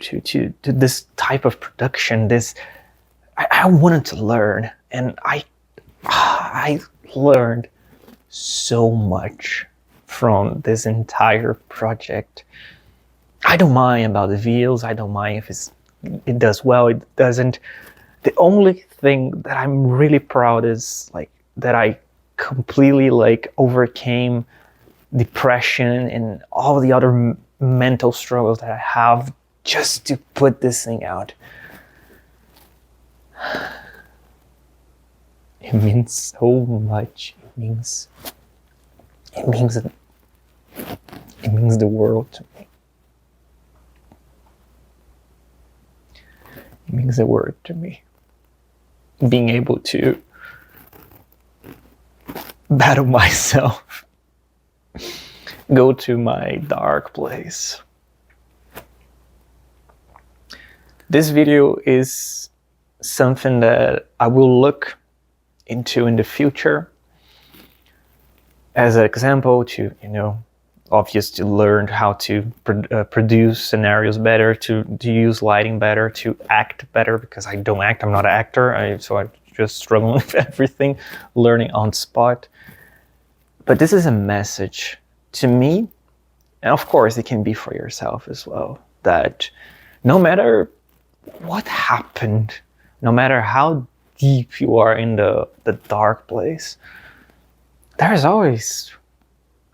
this type of production. I wanted to learn, and I learned so much from this entire project. I don't mind about the videos. I don't mind if it does well, it doesn't. The only thing that I'm really proud is like that I completely like overcame depression and all the other mental struggles that I have just to put this thing out. It means so much. It means the world to me. It means the world to me. Being able to battle myself, go to my dark place. This video is something that I will look into in the future as an example to, you know, obviously learn how to produce scenarios better, to use lighting better, to act better, because I don't act, I'm not an actor, so I just struggle with everything, learning on spot. But this is a message to me, and of course it can be for yourself as well, that no matter what happened, no matter how deep you are in the dark place, there's always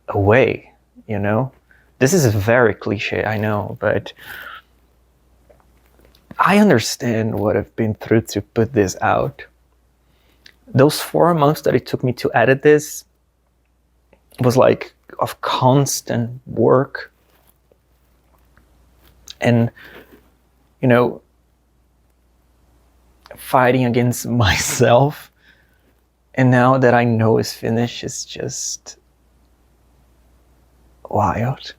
a way. You know, this is very cliche, I know, but I understand what I've been through to put this out. Those 4 months that it took me to edit this was like of constant work. And, you know, fighting against myself. And now that I know it's finished, it's just wild.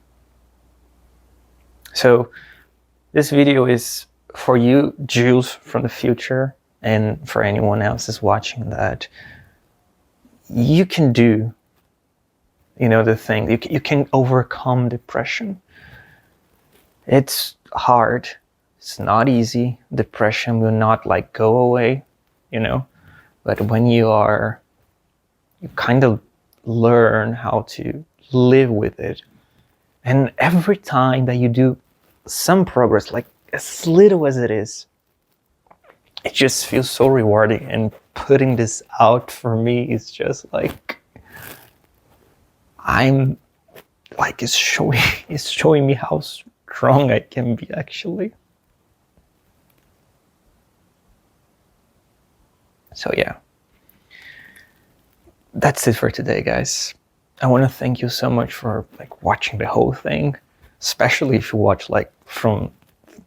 So this video is for you, Jules from the future, and for anyone else is watching, that you can do, you know, the thing. You can overcome depression. It's hard. It's not easy. Depression will not like go away, you know, but when you kind of learn how to live with it. And every time that you do some progress, like as little as it is, it just feels so rewarding. And putting this out for me is just like, I'm like, it's showing me how strong I can be actually. So yeah, that's it for today, guys. I want to thank you so much for like watching the whole thing, especially if you watch like from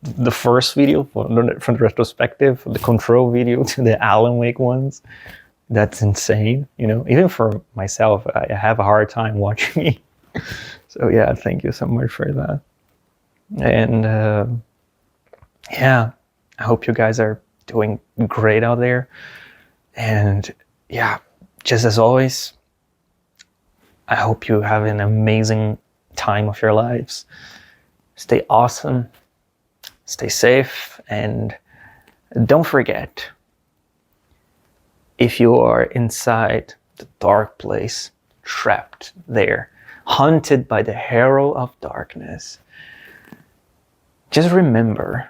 the first video, from the retrospective, the Control video to the Alan Wake ones. That's insane, you know. Even for myself, I have a hard time watching me. So yeah, thank you so much for that. And yeah, I hope you guys are doing great out there. And yeah, just as always, I hope you have an amazing time of your lives. Stay awesome, stay safe, and don't forget, if you are inside the dark place, trapped there, haunted by the Herald of Darkness, just remember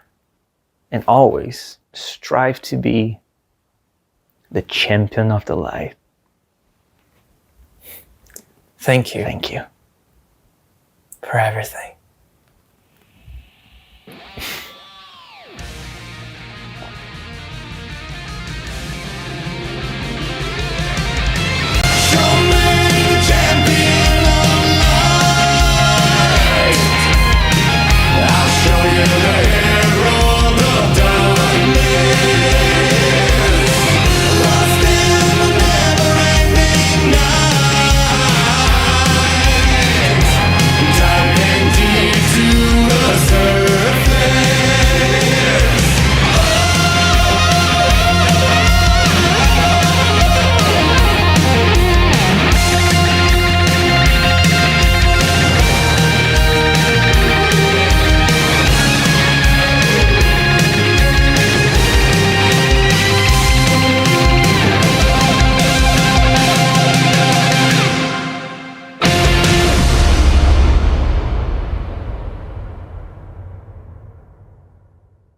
and always strive to be the champion of the light. Thank you. For everything.